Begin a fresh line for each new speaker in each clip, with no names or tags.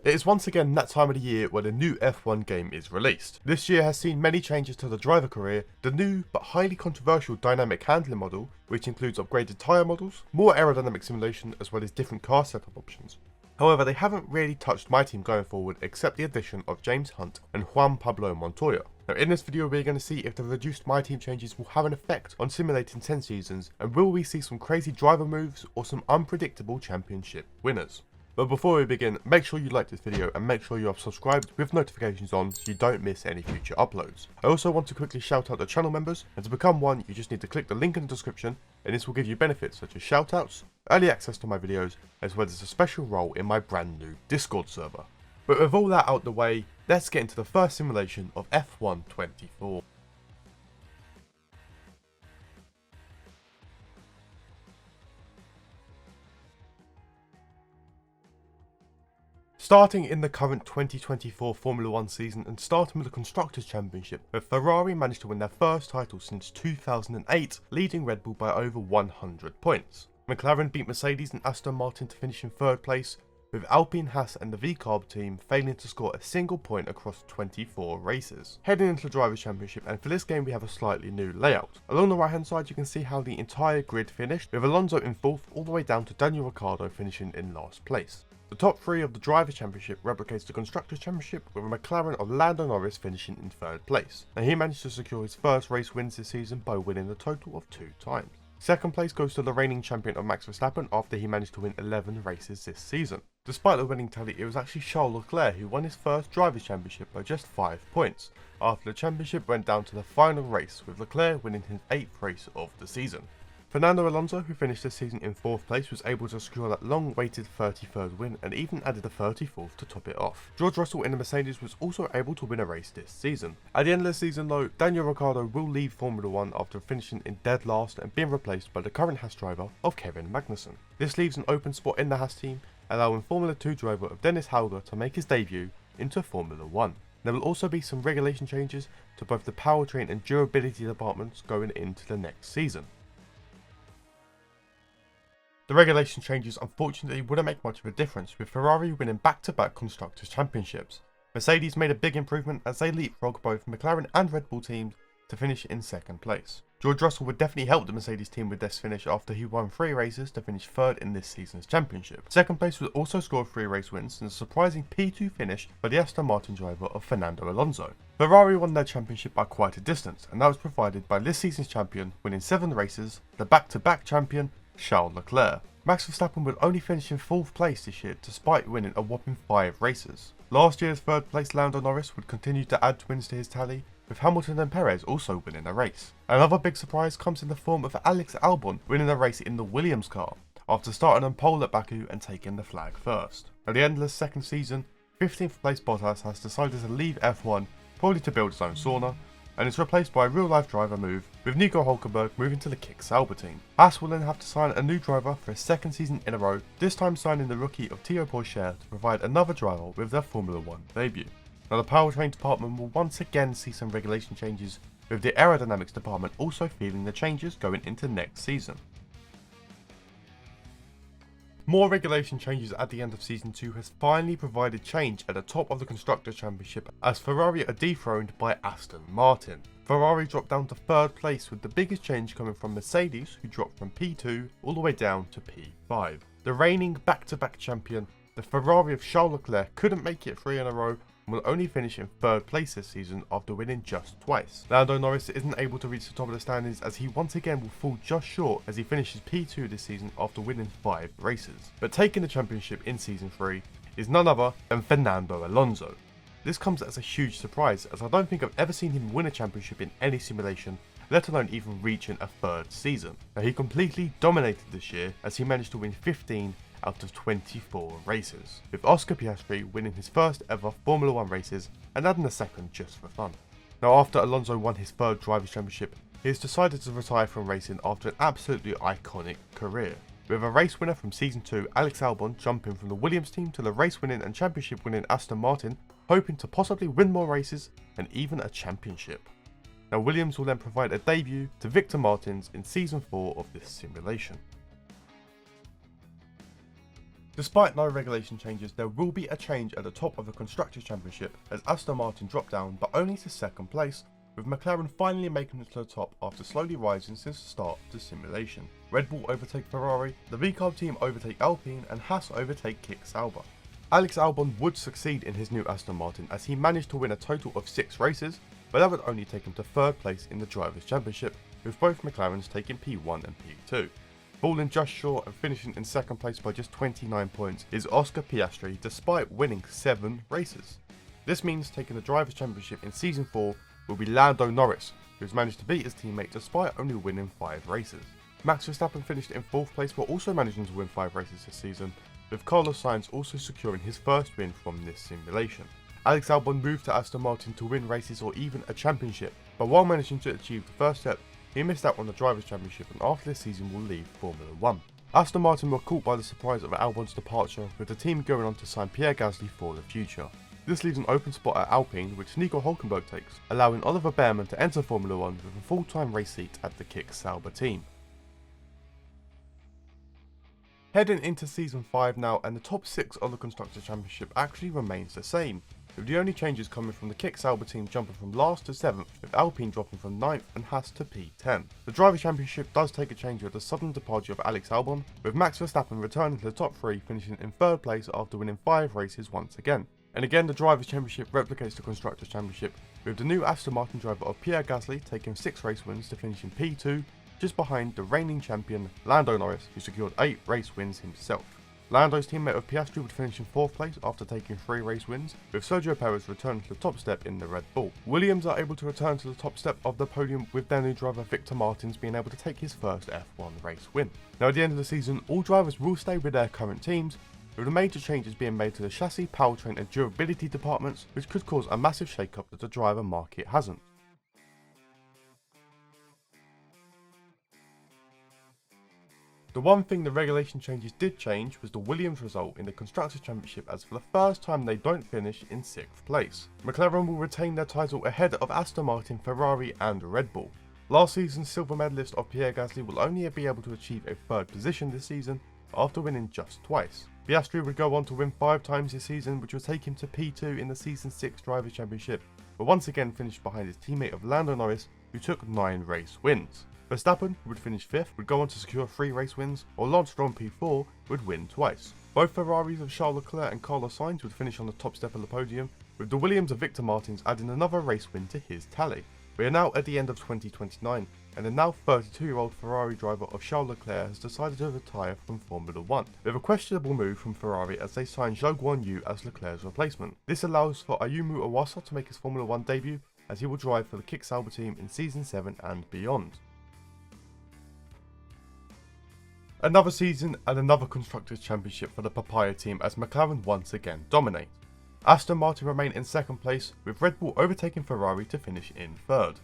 It is once again that time of the year where the new F1 game is released. This year has seen many changes to the driver career, the new but highly controversial dynamic handling model, which includes upgraded tyre models, more aerodynamic simulation as well as different car setup options. However, they haven't really touched MyTeam going forward except the addition of James Hunt and Juan Pablo Montoya. Now in this video we're going to see if the reduced MyTeam changes will have an effect on simulating 10 seasons, and will we see some crazy driver moves or some unpredictable championship winners. But before we begin, make sure you like this video and make sure you are subscribed with notifications on so you don't miss any future uploads. I also want to quickly shout out the channel members, and to become one you just need to click the link in the description, and this will give you benefits such as shoutouts, early access to my videos, as well as a special role in my brand new Discord server. But with all that out the way, let's get into the first simulation of F1 24. Starting in the current 2024 Formula 1 season and starting with the Constructors' Championship, where Ferrari managed to win their first title since 2008, leading Red Bull by over 100 points. McLaren beat Mercedes and Aston Martin to finish in third place, with Alpine, Haas and the V-Carb team failing to score a single point across 24 races. Heading into the Drivers' Championship, and for this game we have a slightly new layout. Along the right hand side you can see how the entire grid finished, with Alonso in 4th all the way down to Daniel Ricciardo finishing in last place. The top 3 of the Drivers' Championship replicates the Constructors' Championship, with a McLaren of Lando Norris finishing in 3rd place. Now he managed to secure his first race wins this season by winning a total of 2 times. 2nd place goes to the reigning champion of Max Verstappen after he managed to win 11 races this season. Despite the winning tally, it was actually Charles Leclerc who won his first Drivers' Championship by just 5 points, after the championship went down to the final race, with Leclerc winning his 8th race of the season. Fernando Alonso, who finished this season in 4th place, was able to secure that long-awaited 33rd win and even added a 34th to top it off. George Russell in the Mercedes was also able to win a race this season. At the end of the season though, Daniel Ricciardo will leave Formula 1 after finishing in dead last and being replaced by the current Haas driver of Kevin Magnussen. This leaves an open spot in the Haas team, allowing Formula 2 driver of Dennis Hauger to make his debut into Formula 1. There will also be some regulation changes to both the powertrain and durability departments going into the next season. The regulation changes unfortunately wouldn't make much of a difference, with Ferrari winning back-to-back Constructors' Championships. Mercedes made a big improvement as they leapfrogged both McLaren and Red Bull teams to finish in 2nd place. George Russell would definitely help the Mercedes team with this finish after he won 3 races to finish 3rd in this season's championship. 2nd place was also scored 3 race wins and a surprising P2 finish by the Aston Martin driver of Fernando Alonso. Ferrari won their championship by quite a distance, and that was provided by this season's champion winning 7 races, the back-to-back champion Charles Leclerc. Max Verstappen would only finish in 4th place this year despite winning a whopping 5 races. Last year's 3rd place Lando Norris would continue to add wins to his tally, with Hamilton and Perez also winning a race. Another big surprise comes in the form of Alex Albon winning a race in the Williams car, after starting on pole at Baku and taking the flag first. At the end of the 2nd season, 15th place Bottas has decided to leave F1, probably to build his own sauna, and is replaced by a real-life driver move, with Nico Hülkenberg moving to the Kick Sauber team. Haas will then have to sign a new driver for a 2nd season in a row, this time signing the rookie of Toro Rosso to provide another driver with their Formula 1 debut. Now the powertrain department will once again see some regulation changes, with the aerodynamics department also feeling the changes going into next season. More regulation changes at the end of Season 2 has finally provided change at the top of the Constructors' Championship, as Ferrari are dethroned by Aston Martin. Ferrari dropped down to 3rd place, with the biggest change coming from Mercedes, who dropped from P2 all the way down to P5. The reigning back-to-back champion, the Ferrari of Charles Leclerc, couldn't make it 3 in a row and will only finish in 3rd place this season after winning just twice. Lando Norris isn't able to reach the top of the standings, as he once again will fall just short as he finishes P2 this season after winning 5 races. But taking the championship in Season 3 is none other than Fernando Alonso. This comes as a huge surprise, as I don't think I've ever seen him win a championship in any simulation, let alone even reaching a 3rd season. Now he completely dominated this year as he managed to win 15 out of 24 races, with Oscar Piastri winning his first ever Formula 1 races and adding a 2nd just for fun. Now after Alonso won his 3rd Drivers' Championship, he has decided to retire from racing after an absolutely iconic career, with a race winner from Season 2 Alex Albon jumping from the Williams team to the race winning and championship winning Aston Martin, hoping to possibly win more races and even a championship. Now Williams will then provide a debut to Victor Martins in Season 4 of this simulation. Despite no regulation changes, there will be a change at the top of the Constructors' Championship as Aston Martin drop down, but only to second place, with McLaren finally making it to the top after slowly rising since the start of the simulation. Red Bull overtake Ferrari, the VCARB team overtake Alpine, and Haas overtake Kick Sauber. Alex Albon would succeed in his new Aston Martin as he managed to win a total of 6 races, but that would only take him to 3rd place in the Drivers' Championship, with both McLarens taking P1 and P2. Falling just short and finishing in 2nd place by just 29 points is Oscar Piastri despite winning 7 races. This means taking the Drivers' Championship in Season 4 will be Lando Norris, who has managed to beat his teammate despite only winning 5 races. Max Verstappen finished in 4th place while also managing to win 5 races this season, with Carlos Sainz also securing his first win from this simulation. Alex Albon moved to Aston Martin to win races or even a championship, but while managing to achieve the first step, he missed out on the Drivers' Championship and after this season will leave Formula 1. Aston Martin were caught by the surprise of Albon's departure, with the team going on to sign Pierre Gasly for the future. This leaves an open spot at Alpine, which Nico Hülkenberg takes, allowing Oliver Bearman to enter Formula 1 with a full-time race seat at the Kick Sauber team. Heading into Season 5 now, and the top 6 of the Constructors' Championship actually remains the same, with the only changes coming from the Kick Sauber team jumping from last to 7th, with Alpine dropping from 9th and Haas to P10. The Drivers' Championship does take a change with the sudden departure of Alex Albon, with Max Verstappen returning to the top 3, finishing in 3rd place after winning 5 races once again. And again, the Drivers' Championship replicates the Constructors' Championship, with the new Aston Martin driver of Pierre Gasly taking 6 race wins to finish in P2, just behind the reigning champion Lando Norris, who secured 8 race wins himself. Lando's teammate of Piastri would finish in 4th place after taking 3 race wins, with Sergio Perez returning to the top step in the Red Bull. Williams are able to return to the top step of the podium, with their new driver Victor Martins being able to take his first F1 race win. Now at the end of the season, all drivers will stay with their current teams, with the major changes being made to the chassis, powertrain and durability departments, which could cause a massive shake-up that the driver market hasn't. The one thing the regulation changes did change was the Williams result in the Constructors' Championship, as for the first time they don't finish in 6th place. McLaren will retain their title ahead of Aston Martin, Ferrari and Red Bull. Last season's silver medalist of Pierre Gasly will only be able to achieve a 3rd position this season after winning just twice. Piastri would go on to win 5 times this season, which will take him to P2 in the Season 6 Drivers' Championship, but once again finished behind his teammate of Lando Norris, who took 9 race wins. Verstappen, who would finish 5th, would go on to secure 3 race wins, while Lance Stroll P4 would win twice. Both Ferraris of Charles Leclerc and Carlos Sainz would finish on the top step of the podium, with the Williams of Victor Martins adding another race win to his tally. We are now at the end of 2029, and the now 32-year-old Ferrari driver of Charles Leclerc has decided to retire from Formula 1, with a questionable move from Ferrari as they sign Zhou Guanyu as Leclerc's replacement. This allows for Ayumu Iwasa to make his Formula 1 debut, as he will drive for the Kick Sauber team in Season 7 and beyond. Another season and another Constructors' Championship for the Papaya team as McLaren once again dominate. Aston Martin remain in 2nd place, with Red Bull overtaking Ferrari to finish in 3rd.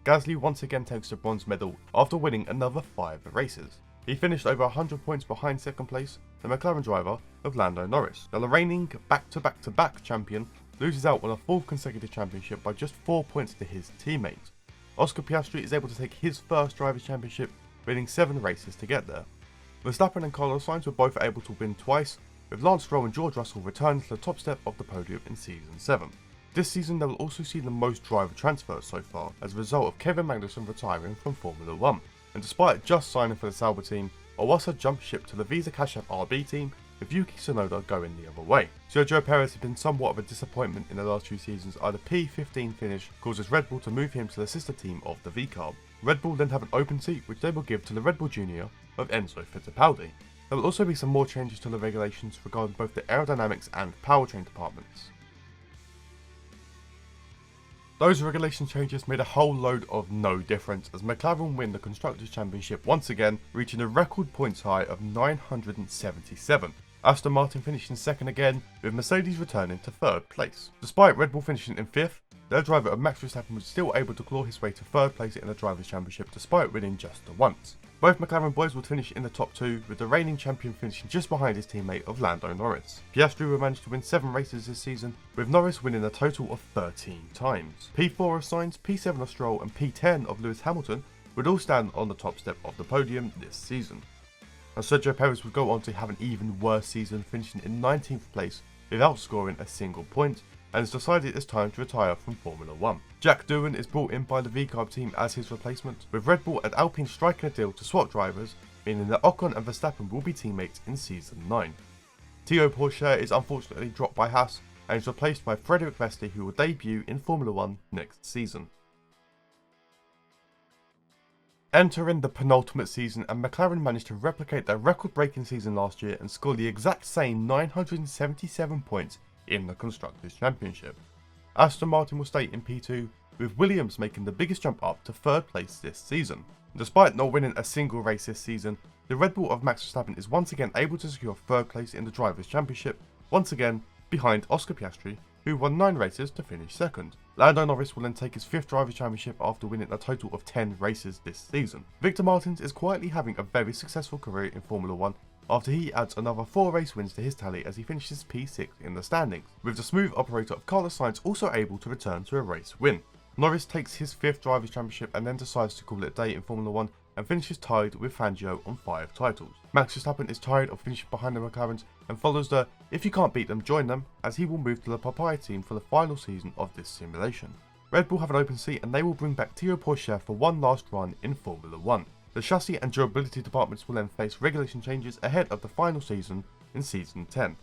Gasly once again takes the bronze medal after winning another 5 races. He finished over 100 points behind 2nd place, the McLaren driver of Lando Norris. Now the reigning back-to-back-to-back champion loses out on a 4th consecutive championship by just 4 points to his teammate. Oscar Piastri is able to take his first Drivers' Championship, winning 7 races to get there. Verstappen and Carlos Sainz were both able to win twice, with Lance Stroll and George Russell returning to the top step of the podium in Season 7. This season they will also see the most driver transfers so far, as a result of Kevin Magnussen retiring from Formula 1. And despite just signing for the Sauber team, Iwasa jumped ship to the Visa Cash App RB team, with Yuki Tsunoda going the other way. Sergio Perez has been somewhat of a disappointment in the last few seasons, as the P15 finish causes Red Bull to move him to the sister team of the VCARB. Red Bull then have an open seat which they will give to the Red Bull Junior of Enzo Fittipaldi. There will also be some more changes to the regulations regarding both the aerodynamics and powertrain departments. Those regulation changes made a whole load of no difference, as McLaren win the Constructors' Championship once again, reaching a record points high of 977. Aston Martin finishing 2nd again, with Mercedes returning to 3rd place. Despite Red Bull finishing in 5th, their driver of Max Verstappen was still able to claw his way to 3rd place in the Drivers' Championship despite winning just the once. Both McLaren boys would finish in the top 2, with the reigning champion finishing just behind his teammate of Lando Norris. Piastri will manage to win 7 races this season, with Norris winning a total of 13 times. P4 of Sainz, P7 of Stroll and P10 of Lewis Hamilton would all stand on the top step of the podium this season. and Sergio Perez would go on to have an even worse season, finishing in 19th place without scoring a single point, and has decided it's time to retire from Formula 1. Jack Doohan is brought in by the V-Carb team as his replacement, with Red Bull and Alpine striking a deal to swap drivers, meaning that Ocon and Verstappen will be teammates in Season 9. Toro Rosso is unfortunately dropped by Haas and is replaced by Frederik Vesti, who will debut in Formula 1 next season. Entering the penultimate season, and McLaren managed to replicate their record-breaking season last year and score the exact same 977 points in the Constructors' Championship. Aston Martin will stay in P2, with Williams making the biggest jump up to 3rd place this season. Despite not winning a single race this season, the Red Bull of Max Verstappen is once again able to secure 3rd place in the Drivers' Championship, once again behind Oscar Piastri, who won 9 races to finish 2nd. Lando Norris will then take his 5th Drivers' Championship after winning a total of 10 races this season. Victor Martins is quietly having a very successful career in Formula 1 after he adds another 4 race wins to his tally as he finishes P6 in the standings, with the smooth operator of Carlos Sainz also able to return to a race win. Norris takes his 5th Drivers' Championship and then decides to call it a day in Formula 1 and finishes tied with Fangio on 5 titles. Max Verstappen is tired of finishing behind the McLarens and follows the "if you can't beat them, join them" as he will move to the Papaya team for the final season of this simulation. Red Bull have an open seat and they will bring back Toro Rosso for one last run in Formula 1. The chassis and durability departments will then face regulation changes ahead of the final season in Season 10.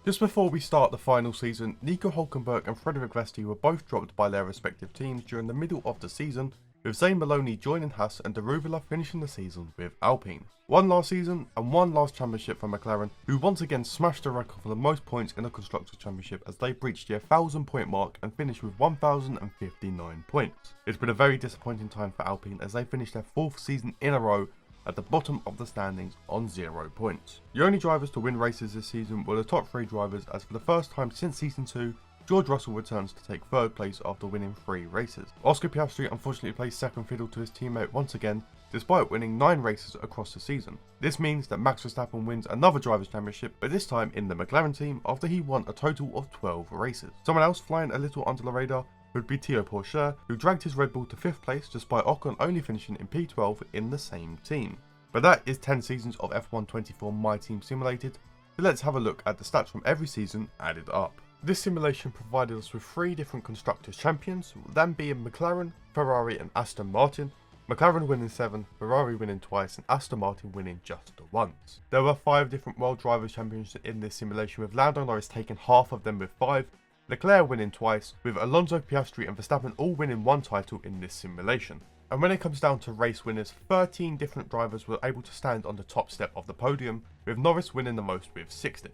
Just before we start the final season, Nico Hülkenberg and Frederik Vesti were both dropped by their respective teams during the middle of the season, with Zane Maloney joining Haas and de Ruvela finishing the season with Alpine. One last season and one last championship for McLaren, who once again smashed the record for the most points in a Constructors' Championship as they breached the 1,000 point mark and finished with 1,059 points. It's been a very disappointing time for Alpine as they finished their 4th season in a row at the bottom of the standings on 0 points. The only drivers to win races this season were the top 3 drivers, as for the first time since Season 2, George Russell returns to take 3rd place after winning 3 races. Oscar Piastri unfortunately plays second fiddle to his teammate once again, despite winning 9 races across the season. This means that Max Verstappen wins another Drivers' Championship, but this time in the McLaren team after he won a total of 12 races. Someone else flying a little under the radar would be Toro Rosso, who dragged his Red Bull to 5th place despite Ocon only finishing in P12 in the same team. But that is 10 seasons of F1 24 MyTeam simulated, so let's have a look at the stats from every season added up. This simulation provided us with 3 different Constructors' Champions, them being McLaren, Ferrari and Aston Martin, McLaren winning 7, Ferrari winning twice and Aston Martin winning just the once. There were 5 different World Drivers' Champions in this simulation, with Lando Norris taking half of them with 5, Leclerc winning twice, with Alonso, Piastri and Verstappen all winning 1 title in this simulation. And when it comes down to race winners, 13 different drivers were able to stand on the top step of the podium, with Norris winning the most with 60.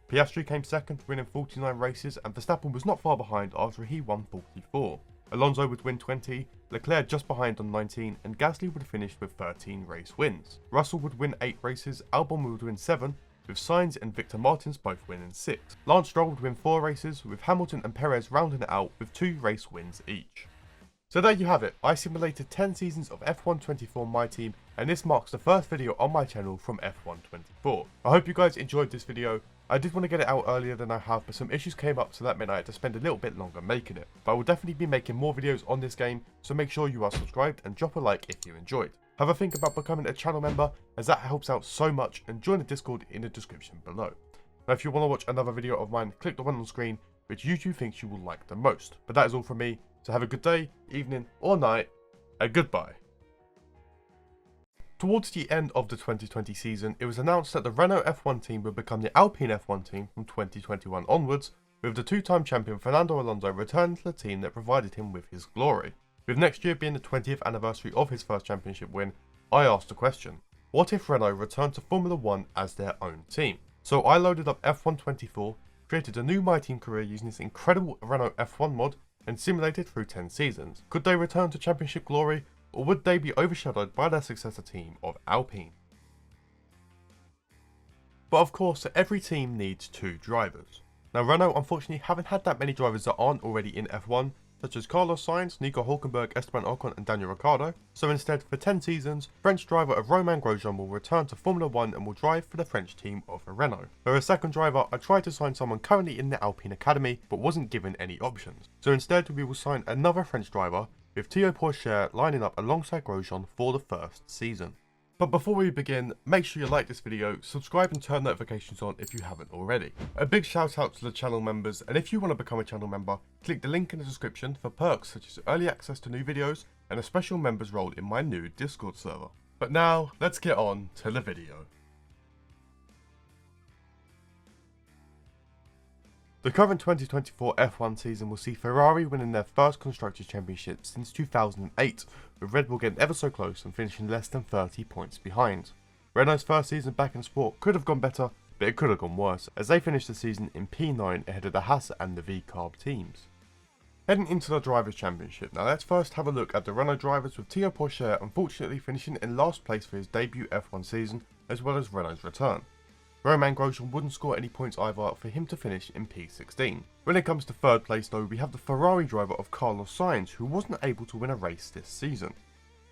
Piastri came second, winning 49 races, and Verstappen was not far behind after he won 44. Alonso would win 20, Leclerc just behind on 19, and Gasly would finish with 13 race wins. Russell would win 8 races, Albon would win 7, with Sainz and Victor Martins both winning 6. Lance Stroll would win 4 races, with Hamilton and Perez rounding it out with 2 race wins each. So there you have it, I simulated 10 seasons of F1 24 MyTeam, and this marks the first video on my channel from F1 24. I hope you guys enjoyed this video. I did want to get it out earlier than I have, but some issues came up, so that meant I had to spend a little bit longer making it. But I will definitely be making more videos on this game, so make sure you are subscribed and drop a like if you enjoyed. Have a think about becoming a channel member, as that helps out so much, and join the Discord in the description below. Now if you want to watch another video of mine, click the one on screen which YouTube thinks you will like the most. But that is all from me, so have a good day, evening or night, and goodbye. Towards the end of the 2020 season, it was announced that the Renault F1 team would become the Alpine F1 team from 2021 onwards, with the 2-time champion Fernando Alonso returning to the team that provided him with his glory. With next year being the 20th anniversary of his first championship win, I asked the question, what if Renault returned to Formula 1 as their own team? So I loaded up F1 24, created a new MyTeam career using this incredible Renault F1 mod, and simulated through 10 seasons. Could they return to championship glory, or would they be overshadowed by their successor team of Alpine? But of course, every team needs 2 drivers. Now Renault unfortunately haven't had that many drivers that aren't already in F1, such as Carlos Sainz, Nico Hülkenberg, Esteban Ocon and Daniel Ricciardo, so instead for 10 seasons, French driver of Romain Grosjean will return to Formula 1 and will drive for the French team of Renault. For a second driver, I tried to sign someone currently in the Alpine Academy, but wasn't given any options. So instead we will sign another French driver, with Toro Rosso lining up alongside Grosjean for the first season. But before we begin, make sure you like this video, subscribe and turn notifications on if you haven't already. A big shout out to the channel members, and if you want to become a channel member, click the link in the description for perks such as early access to new videos and a special members role in my new Discord server. But now, let's get on to the video. The current 2024 F1 season will see Ferrari winning their first Constructors' Championship since 2008, with Red Bull getting ever so close and finishing less than 30 points behind. Renault's first season back in sport could have gone better, but it could have gone worse, as they finished the season in P9 ahead of the Haas and the V-Carb teams. Heading into the Drivers' Championship, now let's first have a look at the Renault drivers, with Toro Rosso unfortunately finishing in last place for his debut F1 season, as well as Renault's return. Romain Grosjean wouldn't score any points either for him to finish in P16. When it comes to third place though, we have the Ferrari driver of Carlos Sainz, who wasn't able to win a race this season.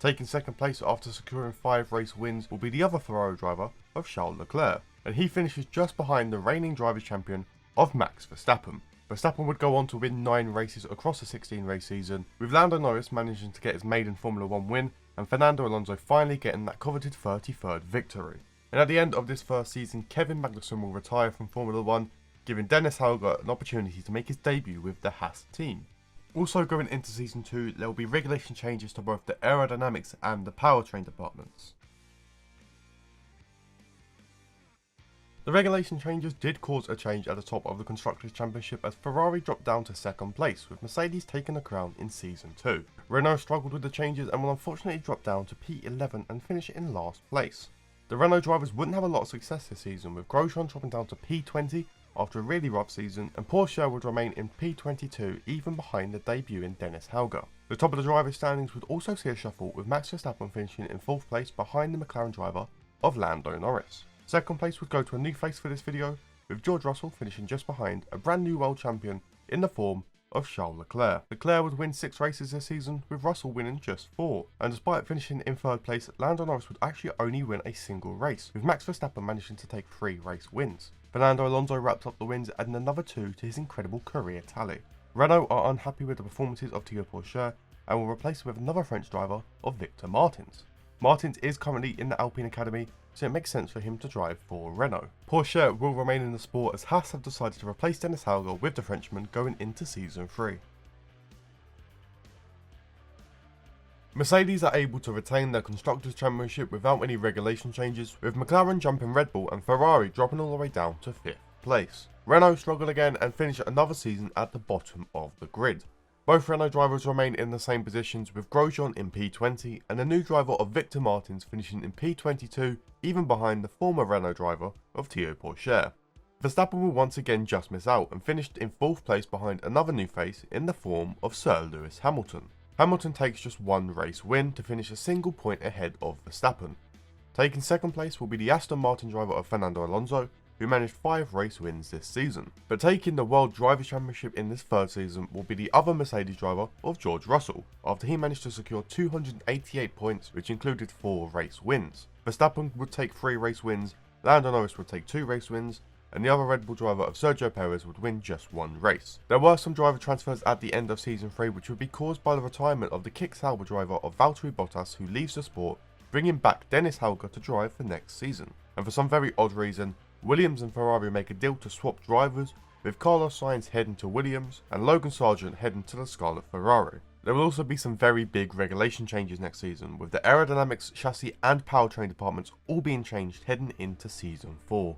Taking second place after securing 5 race wins will be the other Ferrari driver of Charles Leclerc, and he finishes just behind the reigning drivers' champion of Max Verstappen. Verstappen would go on to win 9 races across a 16 race season, with Lando Norris managing to get his maiden Formula 1 win and Fernando Alonso finally getting that coveted 33rd victory. And at the end of this first season, Kevin Magnussen will retire from Formula 1, giving Dennis Hauger an opportunity to make his debut with the Haas team. Also going into Season 2, there will be regulation changes to both the aerodynamics and the powertrain departments. The regulation changes did cause a change at the top of the Constructors' Championship, as Ferrari dropped down to second place, with Mercedes taking the crown in Season 2. Renault struggled with the changes and will unfortunately drop down to P11 and finish in last place. The Renault drivers wouldn't have a lot of success this season, with Grosjean dropping down to P20 after a really rough season, and Porsche would remain in P22 even behind the debuting Dennis Hauger. The top of the drivers' standings would also see a shuffle, with Max Verstappen finishing in 4th place behind the McLaren driver of Lando Norris. Second place would go to a new face for this video, with George Russell finishing just behind a brand new world champion in the form of Charles Leclerc. Leclerc would win 6 races this season, with Russell winning just 4. And despite finishing in 3rd place, Lando Norris would actually only win a single race, with Max Verstappen managing to take 3 race wins. Fernando Alonso wrapped up the wins, adding another 2 to his incredible career tally. Renault are unhappy with the performances of Toro Rosso and will replace him with another French driver of Victor Martins. Martins is currently in the Alpine Academy, so it makes sense for him to drive for Renault. Porsche will remain in the sport, as Haas have decided to replace Dennis Hauger with the Frenchman going into Season 3. Mercedes are able to retain their Constructors' Championship without any regulation changes, with McLaren jumping Red Bull and Ferrari dropping all the way down to 5th place. Renault struggle again and finish another season at the bottom of the grid. Both Renault drivers remain in the same positions, with Grosjean in P20 and the new driver of Victor Martins finishing in P22, even behind the former Renault driver of Toro Rosso. Verstappen will once again just miss out and finished in 4th place behind another new face in the form of Sir Lewis Hamilton. Hamilton takes just 1 race win to finish a single point ahead of Verstappen. Taking second place will be the Aston Martin driver of Fernando Alonso, who managed 5 race wins this season. But taking the World Drivers' Championship in this 3rd season will be the other Mercedes driver of George Russell, after he managed to secure 288 points, which included 4 race wins. Verstappen would take 3 race wins, Lando Norris would take 2 race wins, and the other Red Bull driver of Sergio Perez would win just 1 race. There were some driver transfers at the end of Season 3, which would be caused by the retirement of the Kick Sauber driver of Valtteri Bottas, who leaves the sport, bringing back Dennis Hauger to drive for next season. And for some very odd reason, Williams and Ferrari make a deal to swap drivers, with Carlos Sainz heading to Williams and Logan Sargent heading to the Scarlet Ferrari. There will also be some very big regulation changes next season, with the aerodynamics, chassis and powertrain departments all being changed heading into Season 4.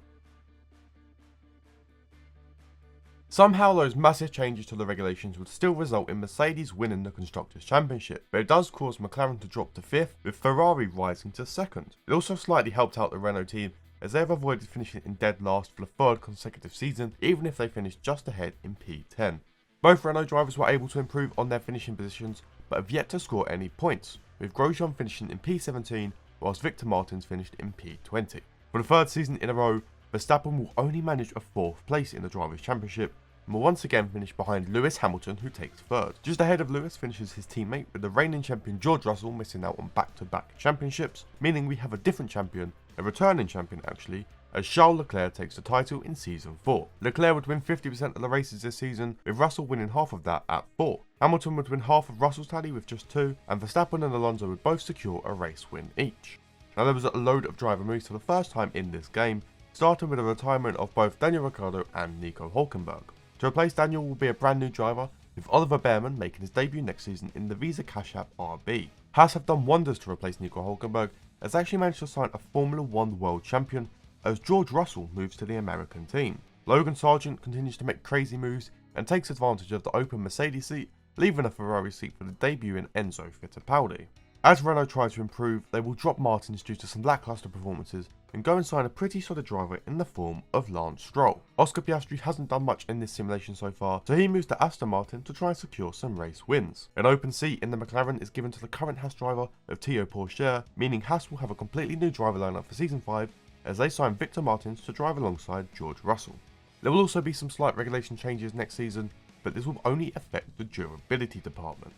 Somehow those massive changes to the regulations would still result in Mercedes winning the Constructors' Championship, but it does cause McLaren to drop to 5th, with Ferrari rising to 2nd. It also slightly helped out the Renault team, as they have avoided finishing in dead last for the 3rd consecutive season, even if they finished just ahead in P10. Both Renault drivers were able to improve on their finishing positions, but have yet to score any points, with Grosjean finishing in P17, whilst Victor Martins finished in P20. For the 3rd season in a row, Verstappen will only manage a 4th place in the Drivers' Championship, and will once again finish behind Lewis Hamilton, who takes 3rd. Just ahead of Lewis finishes his teammate, with the reigning champion George Russell missing out on back-to-back championships, meaning we have a different champion, a returning champion actually, as Charles Leclerc takes the title in Season 4. Leclerc would win 50% of the races this season, with Russell winning half of that at 4. Hamilton would win half of Russell's tally with just 2, and Verstappen and Alonso would both secure a race win each. Now there was a load of driver moves for the first time in this game, starting with the retirement of both Daniel Ricciardo and Nico Hülkenberg. To replace Daniel will be a brand new driver, with Oliver Bearman making his debut next season in the Visa Cash App RB. Haas have done wonders to replace Nico Hülkenberg, as they actually managed to sign a Formula 1 world champion, as George Russell moves to the American team. Logan Sargent continues to make crazy moves and takes advantage of the open Mercedes seat, leaving a Ferrari seat for the debut in Enzo Fittipaldi. As Renault tries to improve, they will drop Martins due to some lackluster performances and go and sign a pretty solid driver in the form of Lance Stroll. Oscar Piastri hasn't done much in this simulation so far, so he moves to Aston Martin to try and secure some race wins. An open seat in the McLaren is given to the current Haas driver of Toro Rosso, meaning Haas will have a completely new driver lineup for Season 5 as they sign Victor Martins to drive alongside George Russell. There will also be some slight regulation changes next season, but this will only affect the durability department.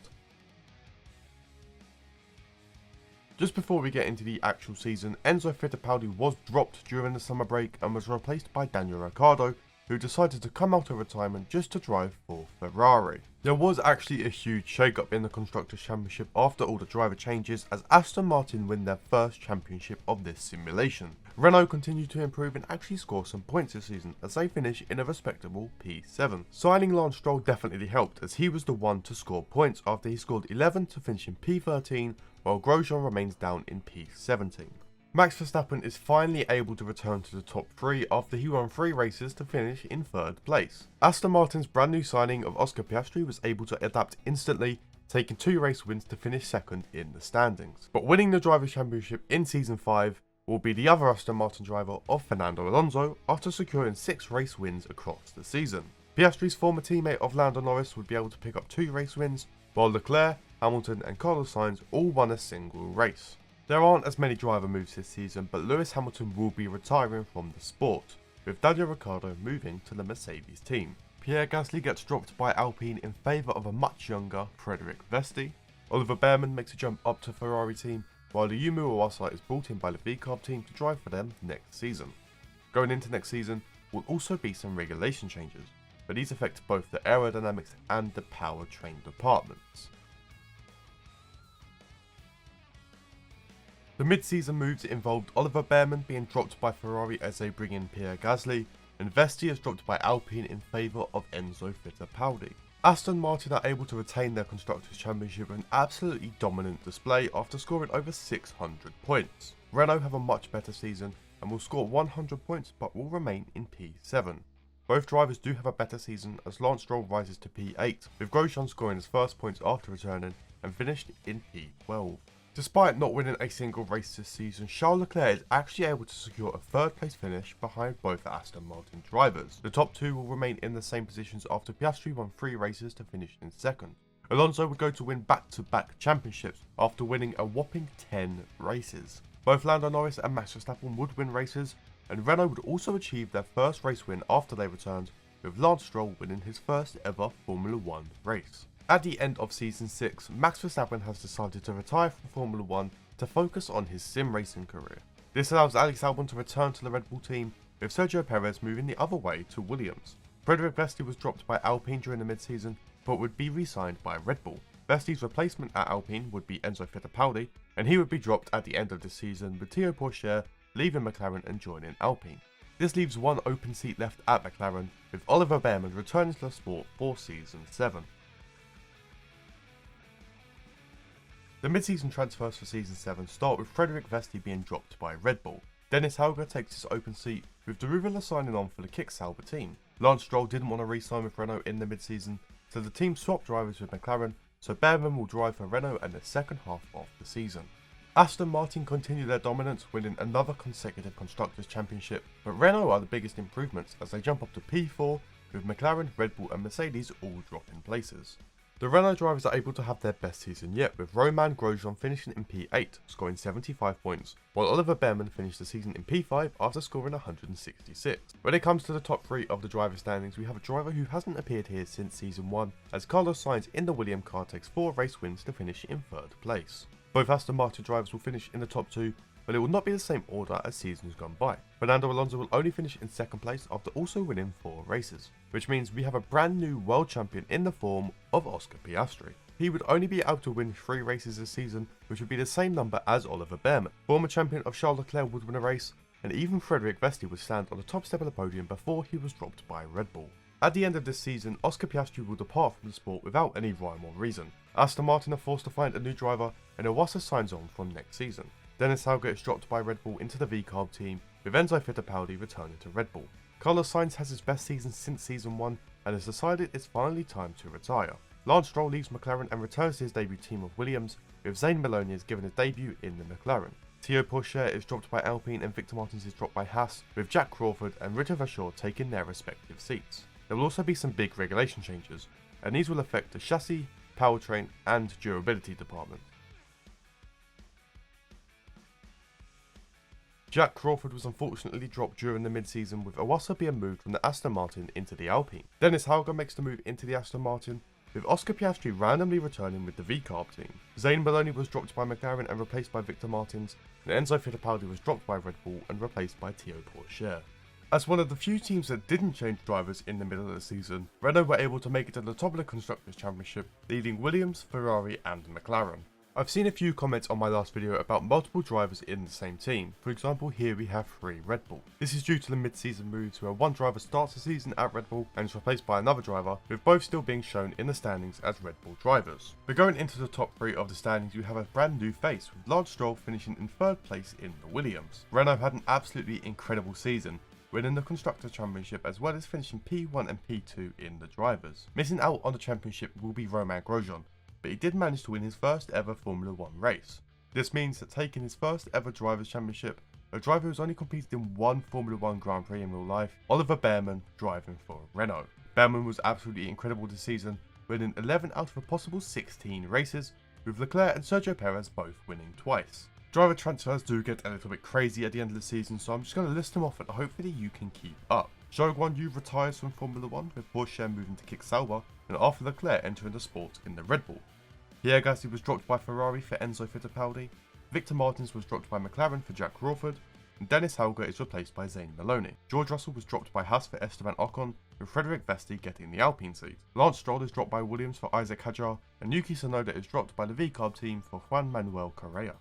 Just before we get into the actual season, Enzo Fittipaldi was dropped during the summer break and was replaced by Daniel Ricciardo, who decided to come out of retirement just to drive for Ferrari. There was actually a huge shake-up in the Constructors' Championship after all the driver changes, as Aston Martin win their first championship of this simulation. Renault continued to improve and actually score some points this season as they finish in a respectable P7. Signing Lance Stroll definitely helped, as he was the one to score points after he scored 11 to finish in P13, while Grosjean remains down in P17. Max Verstappen is finally able to return to the top 3 after he won 3 races to finish in 3rd place. Aston Martin's brand new signing of Oscar Piastri was able to adapt instantly, taking 2 race wins to finish 2nd in the standings. But winning the Drivers' Championship in Season 5 will be the other Aston Martin driver of Fernando Alonso after securing 6 race wins across the season. Piastri's former teammate of Lando Norris would be able to pick up 2 race wins, while Leclerc, Hamilton and Carlos Sainz all won a single race. There aren't as many driver moves this season, but Lewis Hamilton will be retiring from the sport, with Daniel Ricciardo moving to the Mercedes team. Pierre Gasly gets dropped by Alpine in favour of a much younger Frederic Vesti. Oliver Bearman makes a jump up to Ferrari team, while Yumu Iwasa is brought in by the V-Carb team to drive for them next season. Going into next season will also be some regulation changes, but these affect both the aerodynamics and the powertrain departments. The mid-season moves involved Oliver Bearman being dropped by Ferrari as they bring in Pierre Gasly, and Vesti is dropped by Alpine in favour of Enzo Fittipaldi. Aston Martin are able to retain their Constructors' Championship with an absolutely dominant display after scoring over 600 points. Renault have a much better season and will score 100 points but will remain in P7. Both drivers do have a better season as Lance Stroll rises to P8, with Grosjean scoring his first points after returning and finished in P12. Despite not winning a single race this season, Charles Leclerc is actually able to secure a 3rd place finish behind both Aston Martin drivers. The top 2 will remain in the same positions after Piastri won 3 races to finish in 2nd. Alonso would go to win back-to-back championships after winning a whopping 10 races. Both Lando Norris and Max Verstappen would win races, and Renault would also achieve their first race win after they returned, with Lance Stroll winning his first ever Formula 1 race. At the end of Season 6, Max Verstappen has decided to retire from Formula 1 to focus on his sim racing career. This allows Alex Albon to return to the Red Bull team, with Sergio Perez moving the other way to Williams. Frederic Vesti was dropped by Alpine during the mid-season, but would be re-signed by Red Bull. Vesti's replacement at Alpine would be Enzo Fittipaldi, and he would be dropped at the end of the season, with Toro Rosso leaving McLaren and joining Alpine. This leaves one open seat left at McLaren, with Oliver Bearman returning to the sport for Season 7. The mid-season transfers for Season 7 start with Frederic Vesti being dropped by Red Bull. Dennis Hauger takes his open seat, with Daruvilla signing on for the Kick Sauber team. Lance Stroll didn't want to re-sign with Renault in the mid-season, so the team swapped drivers with McLaren, so Bearman will drive for Renault in the second half of the season. Aston Martin continue their dominance, winning another consecutive Constructors' Championship, but Renault are the biggest improvements as they jump up to P4, with McLaren, Red Bull and Mercedes all dropping places. The Renault drivers are able to have their best season yet, with Romain Grosjean finishing in P8, scoring 75 points, while Oliver Bearman finished the season in P5 after scoring 166. When it comes to the top 3 of the driver standings, we have a driver who hasn't appeared here since Season 1, as Carlos Sainz in the Williams car takes 4 race wins to finish in 3rd place. Both Aston Martin drivers will finish in the top 2, but it will not be the same order as seasons gone by. Fernando Alonso will only finish in second place after also winning 4 races, which means we have a brand new world champion in the form of Oscar Piastri. He would only be able to win 3 races this season, which would be the same number as Oliver Bearman. Former champion of Charles Leclerc would win a race, and even Frederick Vesti would stand on the top step of the podium before he was dropped by Red Bull. At the end of this season, Oscar Piastri will depart from the sport without any rhyme or reason. Aston Martin are forced to find a new driver, and Iwasa signs on from next season. Dennis Hauger is dropped by Red Bull into the V-Carb team, with Enzo Fittipaldi returning to Red Bull. Carlos Sainz has his best season since season 1, and has decided it's finally time to retire. Lance Stroll leaves McLaren and returns to his debut team of Williams, with Zayn Maloney is given his debut in the McLaren. Théo Pourchaire is dropped by Alpine and Victor Martins is dropped by Haas, with Jack Crawford and Richard Verschoor taking their respective seats. There will also be some big regulation changes, and these will affect the chassis, powertrain and durability department. Jack Crawford was unfortunately dropped during the mid-season, with Iwasa being moved from the Aston Martin into the Alpine. Dennis Hauger makes the move into the Aston Martin, with Oscar Piastri randomly returning with the V-Carb team. Zayn Maloney was dropped by McLaren and replaced by Victor Martins, and Enzo Fittipaldi was dropped by Red Bull and replaced by Théo Pourchaire. As one of the few teams that didn't change drivers in the middle of the season, Renault were able to make it to the top of the Constructors' Championship, leading Williams, Ferrari and McLaren. I've seen a few comments on my last video about multiple drivers in the same team. For example, here we have 3 Red Bull. This is due to the mid-season moves where one driver starts the season at Red Bull and is replaced by another driver, with both still being shown in the standings as Red Bull drivers. But going into the top 3 of the standings, we have a brand new face, with Lance Stroll finishing in 3rd place in the Williams. Renault had an absolutely incredible season, winning the Constructors' Championship as well as finishing P1 and P2 in the drivers. Missing out on the championship will be Romain Grosjean, but he did manage to win his first ever Formula 1 race. This means that taking his first ever Drivers' Championship, a driver who's only competed in one Formula 1 Grand Prix in real life, Oliver Bearman, driving for Renault. Bearman was absolutely incredible this season, winning 11 out of a possible 16 races, with Leclerc and Sergio Perez both winning twice. Driver transfers do get a little bit crazy at the end of the season, so I'm just going to list them off and hopefully you can keep up. Zhou Guanyu retires from Formula 1, with Porsche moving to kick Sauber, and Arthur Leclerc entering the sport in the Red Bull. Pierre Gasly was dropped by Ferrari for Enzo Fittipaldi, Victor Martins was dropped by McLaren for Jack Crawford, and Dennis Hauger is replaced by Zayn Maloney. George Russell was dropped by Haas for Esteban Ocon, with Frederick Vesti getting the Alpine seat. Lance Stroll is dropped by Williams for Isaac Hadjar, and Yuki Tsunoda is dropped by the V-Carb team for Juan Manuel Correa.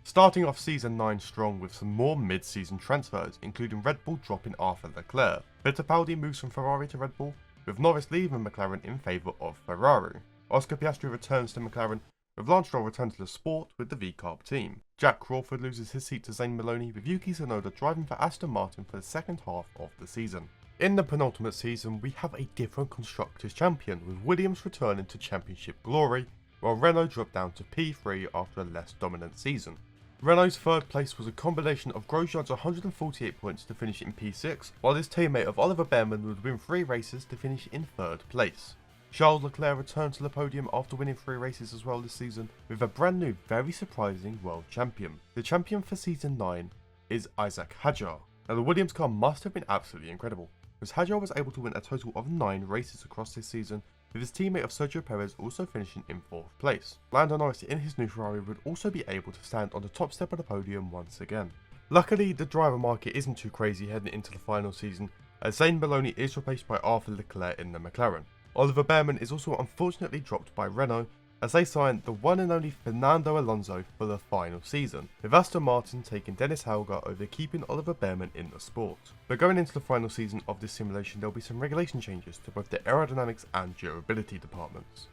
Starting off season 9 strong with some more mid-season transfers, including Red Bull dropping Arthur Leclerc. Fittipaldi moves from Ferrari to Red Bull, with Norris leaving McLaren in favour of Ferrari. Oscar Piastri returns to McLaren, with Lance Stroll returned to the sport with the V-Carb team. Jack Crawford loses his seat to Zayn Maloney, with Yuki Tsunoda driving for Aston Martin for the second half of the season. In the penultimate season, we have a different Constructors' Champion, with Williams returning to Championship glory, while Renault dropped down to P3 after a less dominant season. Renault's 3rd place was a combination of Grosjean's 148 points to finish in P6, while his teammate of Oliver Bearman would win 3 races to finish in 3rd place. Charles Leclerc returned to the podium after winning 3 races as well this season, with a brand new, very surprising world champion. The champion for season 9 is Isaac Hadjar. Now the Williams car must have been absolutely incredible, as Hadjar was able to win a total of 9 races across this season, with his teammate of Sergio Perez also finishing in 4th place. Lando Norris in his new Ferrari would also be able to stand on the top step of the podium once again. Luckily, the driver market isn't too crazy heading into the final season, as Zayn Maloney is replaced by Arthur Leclerc in the McLaren. Oliver Bearman is also unfortunately dropped by Renault, as they signed the one and only Fernando Alonso for the final season, with Aston Martin taking Dennis Hauger over keeping Oliver Bearman in the sport. But going into the final season of this simulation, there will be some regulation changes to both the aerodynamics and durability departments.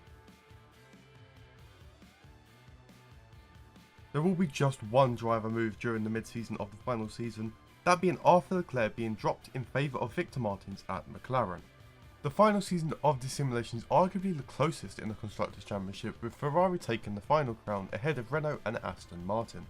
There will be just one driver move during the mid-season of the final season, that being Arthur Leclerc being dropped in favour of Victor Martins at McLaren. The final season of this simulation is arguably the closest in the Constructors' Championship, with Ferrari taking the final crown ahead of Renault and Aston Martin.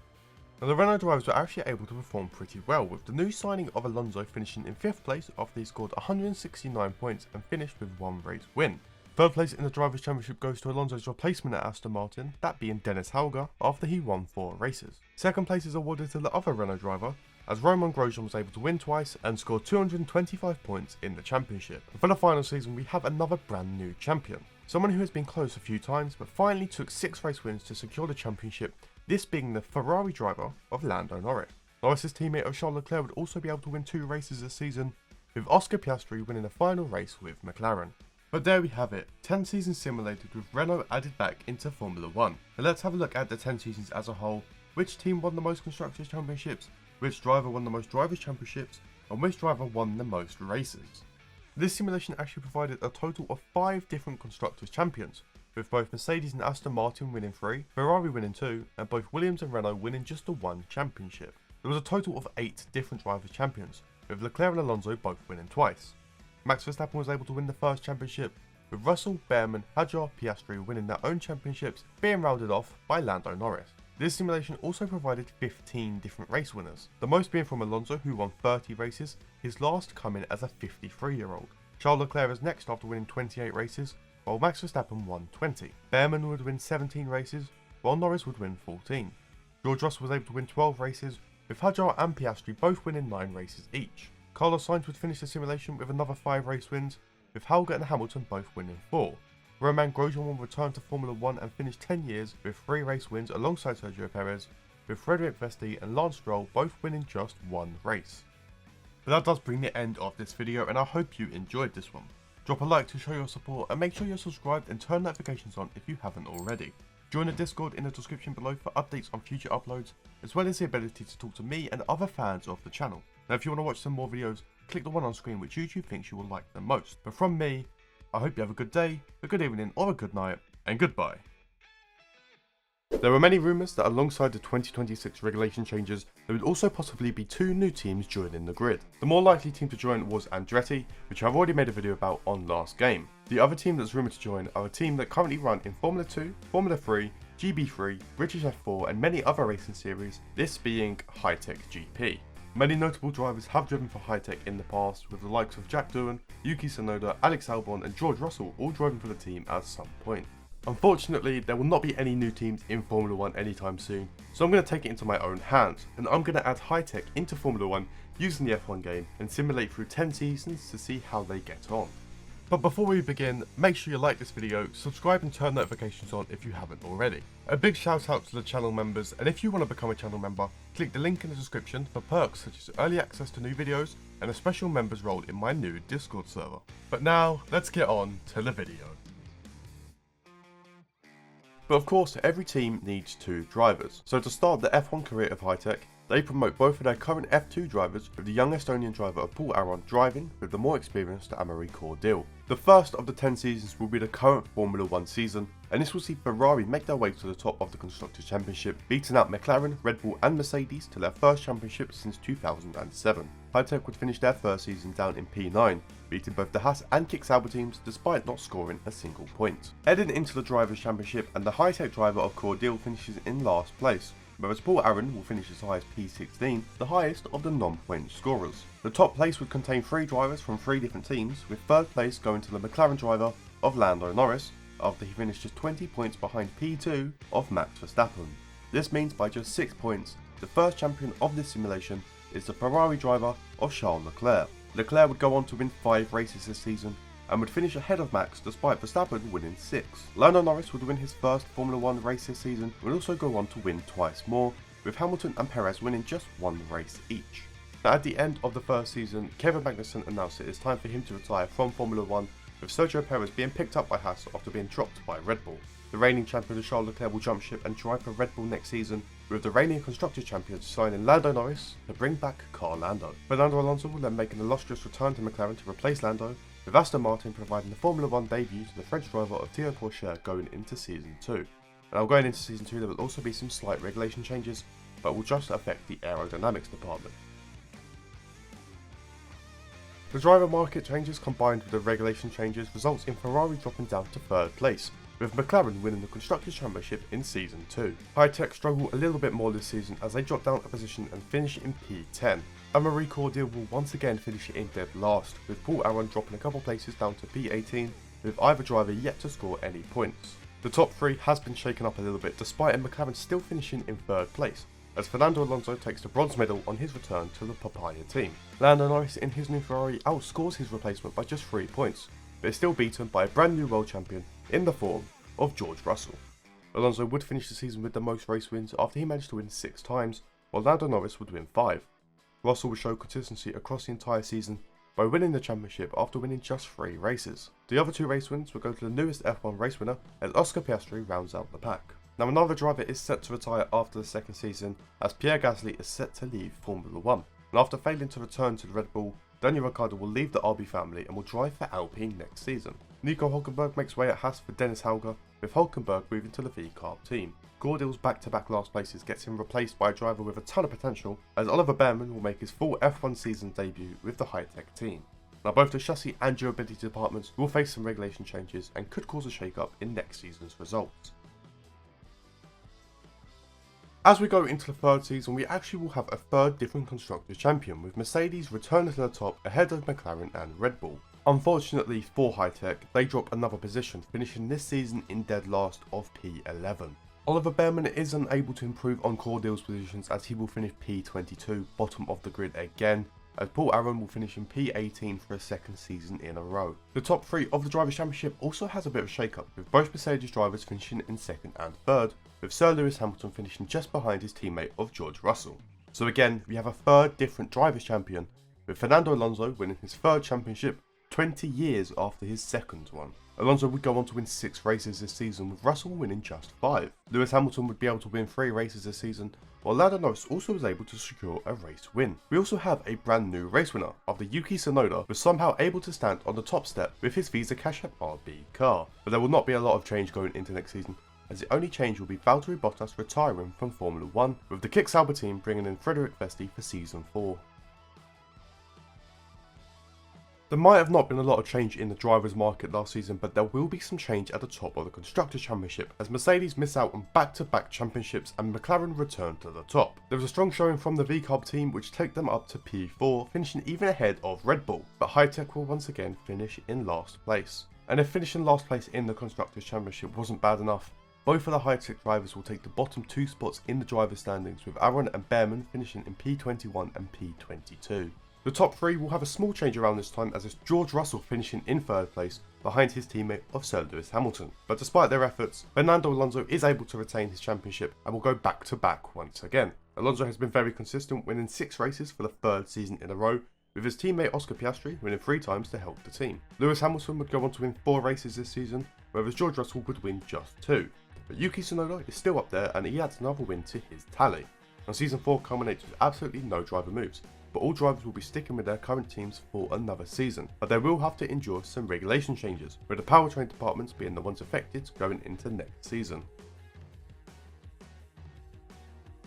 Now the Renault drivers were actually able to perform pretty well, with the new signing of Alonso finishing in 5th place after he scored 169 points and finished with 1 race win. 3rd place in the Drivers' Championship goes to Alonso's replacement at Aston Martin, that being Dennis Hauger, after he won 4 races. 2nd place is awarded to the other Renault driver, as Romain Grosjean was able to win twice and score 225 points in the championship. And for the final season, we have another brand new champion. someone who has been close a few times but finally took 6 race wins to secure the championship, this being the Ferrari driver of Lando Norris. Norris's teammate of Charles Leclerc would also be able to win 2 races this season, with Oscar Piastri winning the final race with McLaren. But there we have it, 10 seasons simulated with Renault added back into Formula 1. Now let's have a look at the 10 seasons as a whole, which team won the most Constructors' Championships, which driver won the most Drivers' Championships, and which driver won the most races. This simulation actually provided a total of 5 different Constructors' Champions, with both Mercedes and Aston Martin winning 3, Ferrari winning 2, and both Williams and Renault winning just the 1 championship. There was a total of 8 different Drivers' Champions, with Leclerc and Alonso both winning twice. Max Verstappen was able to win the first championship, with Russell, Behrman, Hadjar, Piastri winning their own championships, being rounded off by Lando Norris. This simulation also provided 15 different race winners, the most being from Alonso, who won 30 races, his last coming as a 53-year-old. Charles Leclerc is next after winning 28 races, while Max Verstappen won 20. Behrman would win 17 races, while Norris would win 14. George Russell was able to win 12 races, with Hadjar and Piastri both winning 9 races each. Carlos Sainz would finish the simulation with another 5 race wins, with Helga and Hamilton both winning 4. Romain Grosjean will return to Formula 1 and finish 10 years with 3 race wins alongside Sergio Perez, with Frederic Vesti and Lance Stroll both winning just 1 race. But that does bring the end of this video, and I hope you enjoyed this one. Drop a like to show your support, and make sure you're subscribed and turn notifications on if you haven't already. Join the Discord in the description below for updates on future uploads, as well as the ability to talk to me and other fans of the channel. Now if you want to watch some more videos, click the one on screen which YouTube thinks you will like the most. But from me, I hope you have a good day, a good evening or a good night, and goodbye. There were many rumours that alongside the 2026 regulation changes, there would also possibly be 2 new teams joining the grid. The more likely team to join was Andretti, which I've already made a video about on last game. The other team that's rumoured to join are a team that currently run in Formula 2, Formula 3, GB3, British F4 and many other racing series, this being Hitech GP. Many notable drivers have driven for Hitech in the past, with the likes of Jack Doohan, Yuki Tsunoda, Alex Albon and George Russell all driving for the team at some point. Unfortunately, there will not be any new teams in Formula 1 anytime soon, so I'm going to take it into my own hands, and I'm going to add Hitech into Formula 1 using the F1 game and simulate through 10 seasons to see how they get on. But before we begin, make sure you like this video, subscribe and turn notifications on if you haven't already. A big shout out to the channel members, and if you want to become a channel member, click the link in the description for perks such as early access to new videos and a special members role in my new Discord server. But now, let's get on to the video. But of course, every team needs 2 drivers, so to start the F1 career of Hitech, they promote both of their current F2 drivers, with the young Estonian driver of Paul Aron driving with the more experienced Amaury Cordil. The first of the 10 seasons will be the current Formula 1 season, and this will see Ferrari make their way to the top of the Constructors' Championship, beating out McLaren, Red Bull and Mercedes to their first championship since 2007. Hitech would finish their first season down in P9, beating both the Haas and Kick Sauber teams despite not scoring a single point. Heading into the Drivers' Championship, and the Hitech driver of Cordil finishes in last place, whereas Paul Aron will finish as high as P16, the highest of the non-point scorers. The top place would contain 3 drivers from 3 different teams, with 3rd place going to the McLaren driver of Lando Norris, after he finished just 20 points behind P2 of Max Verstappen. This means by just 6 points, the first champion of this simulation is the Ferrari driver of Charles Leclerc. Leclerc would go on to win 5 races this season, and would finish ahead of Max despite Verstappen winning 6. Lando Norris would win his first Formula 1 race this season, and would also go on to win twice more, with Hamilton and Perez winning just 1 race each. Now at the end of the first season, Kevin Magnussen announced it is time for him to retire from Formula 1, with Sergio Perez being picked up by Haas after being dropped by Red Bull. The reigning champion Charles Leclerc will jump ship and drive for Red Bull next season, with the reigning Constructors' Champions signing Lando Norris to bring back Car Lando. Fernando Alonso will then make an illustrious return to McLaren to replace Lando, with Aston Martin providing the Formula 1 debut to the French driver of Toro Rosso going into Season 2. And now going into Season 2 there will also be some slight regulation changes, but will just affect the aerodynamics department. The driver market changes combined with the regulation changes results in Ferrari dropping down to 3rd place, with McLaren winning the Constructors' Championship in Season 2. Hitech struggle a little bit more this season as they drop down a position and finish in P10. Amaury Cordil will once again finish in dead last, with Paul Aron dropping a couple places down to P18, with either driver yet to score any points. The top 3 has been shaken up a little bit despite a McLaren still finishing in 3rd place, as Fernando Alonso takes the bronze medal on his return to the Papaya team. Lando Norris in his new Ferrari outscores his replacement by just 3 points, but is still beaten by a brand new world champion in the form of George Russell. Alonso would finish the season with the most race wins after he managed to win 6 times, while Lando Norris would win 5. Russell would show consistency across the entire season by winning the championship after winning just 3 races. The other 2 race wins will go to the newest F1 race winner, as Oscar Piastri rounds out the pack. Now another driver is set to retire after the second season, as Pierre Gasly is set to leave Formula 1. And after failing to return to the Red Bull, Daniel Ricciardo will leave the RB family and will drive for Alpine next season. Nico Hülkenberg makes way at Haas for Dennis Hauger, with Hülkenberg moving to the V-Carb team. Gordill's back-to-back last places gets him replaced by a driver with a ton of potential, as Oliver Behrman will make his full F1 season debut with the Hitech team. Now both the chassis and durability departments will face some regulation changes and could cause a shake-up in next season's results. As we go into the third season, we actually will have a third different Constructors Champion, with Mercedes returning to the top ahead of McLaren and Red Bull. Unfortunately for Hitech, they drop another position, finishing this season in dead last of P11. Oliver Behrman is unable to improve on Cordill's positions, as he will finish P22, bottom of the grid again, as Paul Aron will finish in P18 for a second season in a row. The top 3 of the Drivers' Championship also has a bit of a shake-up, with both Mercedes drivers finishing in second and third, with Sir Lewis Hamilton finishing just behind his teammate of George Russell. So again, we have a third different Drivers' Champion, with Fernando Alonso winning his third championship 20 years after his second one. Alonso would go on to win 6 races this season, with Russell winning just 5. Lewis Hamilton would be able to win 3 races this season, while Lando Norris also was able to secure a race win. We also have a brand new race winner, after Yuki Tsunoda was somehow able to stand on the top step with his Visa Cash App RB car. But there will not be a lot of change going into next season, as the only change will be Valtteri Bottas retiring from Formula 1, with the Kick Sauber team bringing in Frederik Vesti for Season 4. There might have not been a lot of change in the drivers market last season, but there will be some change at the top of the Constructors' Championship, as Mercedes miss out on back-to-back championships and McLaren return to the top. There was a strong showing from the V-Carb team, which took them up to P4, finishing even ahead of Red Bull, but Hitech will once again finish in last place. And if finishing last place in the Constructors' Championship wasn't bad enough, both of the Hitech drivers will take the bottom 2 spots in the drivers' standings, with Aron and Behrman finishing in P21 and P22. The top 3 will have a small change around this time, as it's George Russell finishing in 3rd place behind his teammate of Sir Lewis Hamilton. But despite their efforts, Fernando Alonso is able to retain his championship and will go back to back once again. Alonso has been very consistent, winning 6 races for the 3rd season in a row, with his teammate Oscar Piastri winning 3 times to help the team. Lewis Hamilton would go on to win 4 races this season, whereas George Russell would win just 2. But Yuki Tsunoda is still up there, and he adds another win to his tally. Now season 4 culminates with absolutely no driver moves, but all drivers will be sticking with their current teams for another season, but they will have to endure some regulation changes, with the powertrain departments being the ones affected going into next season.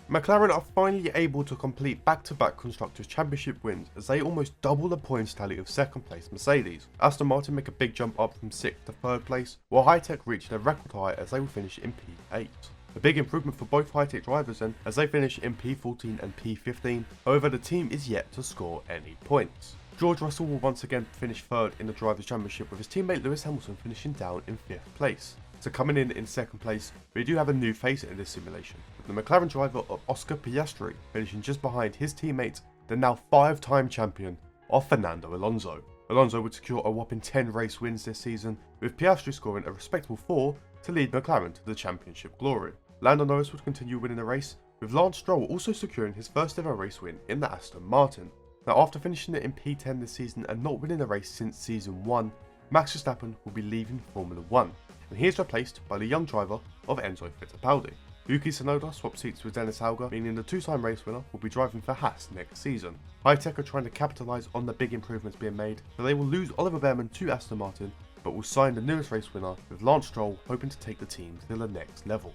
McLaren are finally able to complete back-to-back Constructors' Championship wins, as they almost double the points tally of 2nd place Mercedes. Aston Martin make a big jump up from 6th to 3rd place, while Hitech reach their record high as they will finish in P8. A big improvement for both Hitech drivers then, as they finish in P14 and P15, however the team is yet to score any points. George Russell will once again finish 3rd in the Drivers' Championship, with his teammate Lewis Hamilton finishing down in 5th place. So coming in 2nd place, we do have a new face in this simulation, with the McLaren driver of Oscar Piastri finishing just behind his teammate, the now 5-time champion of Fernando Alonso. Alonso would secure a whopping 10 race wins this season, with Piastri scoring a respectable 4 to lead McLaren to the championship glory. Lando Norris would continue winning the race, with Lance Stroll also securing his first ever race win in the Aston Martin. Now after finishing it in P10 this season and not winning a race since season 1, Max Verstappen will be leaving Formula 1, and he is replaced by the young driver of Enzo Fittipaldi. Yuki Tsunoda swapped seats with Dennis Hauger, meaning the 2-time race winner will be driving for Haas next season. Hitech are trying to capitalise on the big improvements being made, so they will lose Oliver Behrman to Aston Martin, but will sign the newest race winner, with Lance Stroll hoping to take the team to the next level.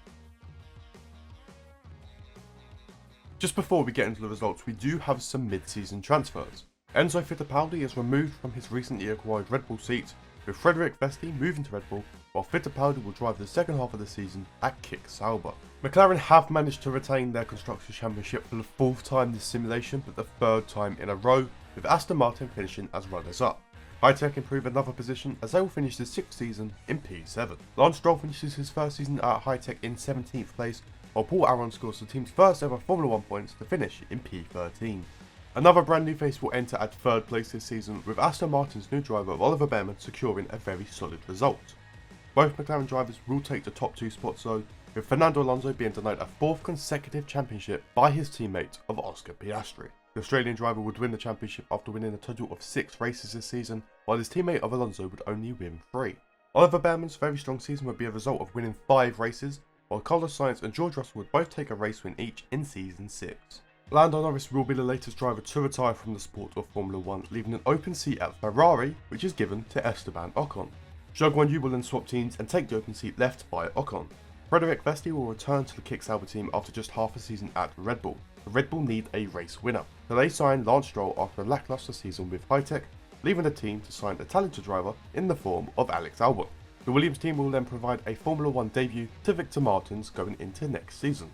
Just before we get into the results, we do have some mid-season transfers. Enzo Fittipaldi is removed from his recently acquired Red Bull seat, with Frederik Vesti moving to Red Bull, while Fittipaldi will drive the second half of the season at Kick Sauber. McLaren have managed to retain their Constructors' Championship for the 4th time this simulation, but the 3rd time in a row, with Aston Martin finishing as runners-up. Hitech improve another position, as they will finish the 6th season in P7. Lance Stroll finishes his first season at Hitech in 17th place, while Paul Aron scores the team's first ever Formula 1 points to finish in P13. Another brand new face will enter at 3rd place this season, with Aston Martin's new driver Oliver Bearman securing a very solid result. Both McLaren drivers will take the top 2 spots though, with Fernando Alonso being denied a 4th consecutive championship by his teammate of Oscar Piastri. The Australian driver would win the championship after winning a total of 6 races this season, while his teammate of Alonso would only win 3. Oliver Bearman's very strong season would be a result of winning 5 races, while Carlos Sainz and George Russell would both take a race win each in season 6. Lando Norris will be the latest driver to retire from the sport of Formula 1, leaving an open seat at Ferrari, which is given to Esteban Ocon. Zhou Guanyu will then swap teams and take the open seat left by Ocon. Frederic Vesti will return to the Kick Sauber team after just half a season at Red Bull. The Red Bull need a race winner, so they signed Lance Stroll after a lackluster season with Hitech, leaving the team to sign a talented driver in the form of Alex Albon. The Williams team will then provide a Formula 1 debut to Victor Martins going into next season.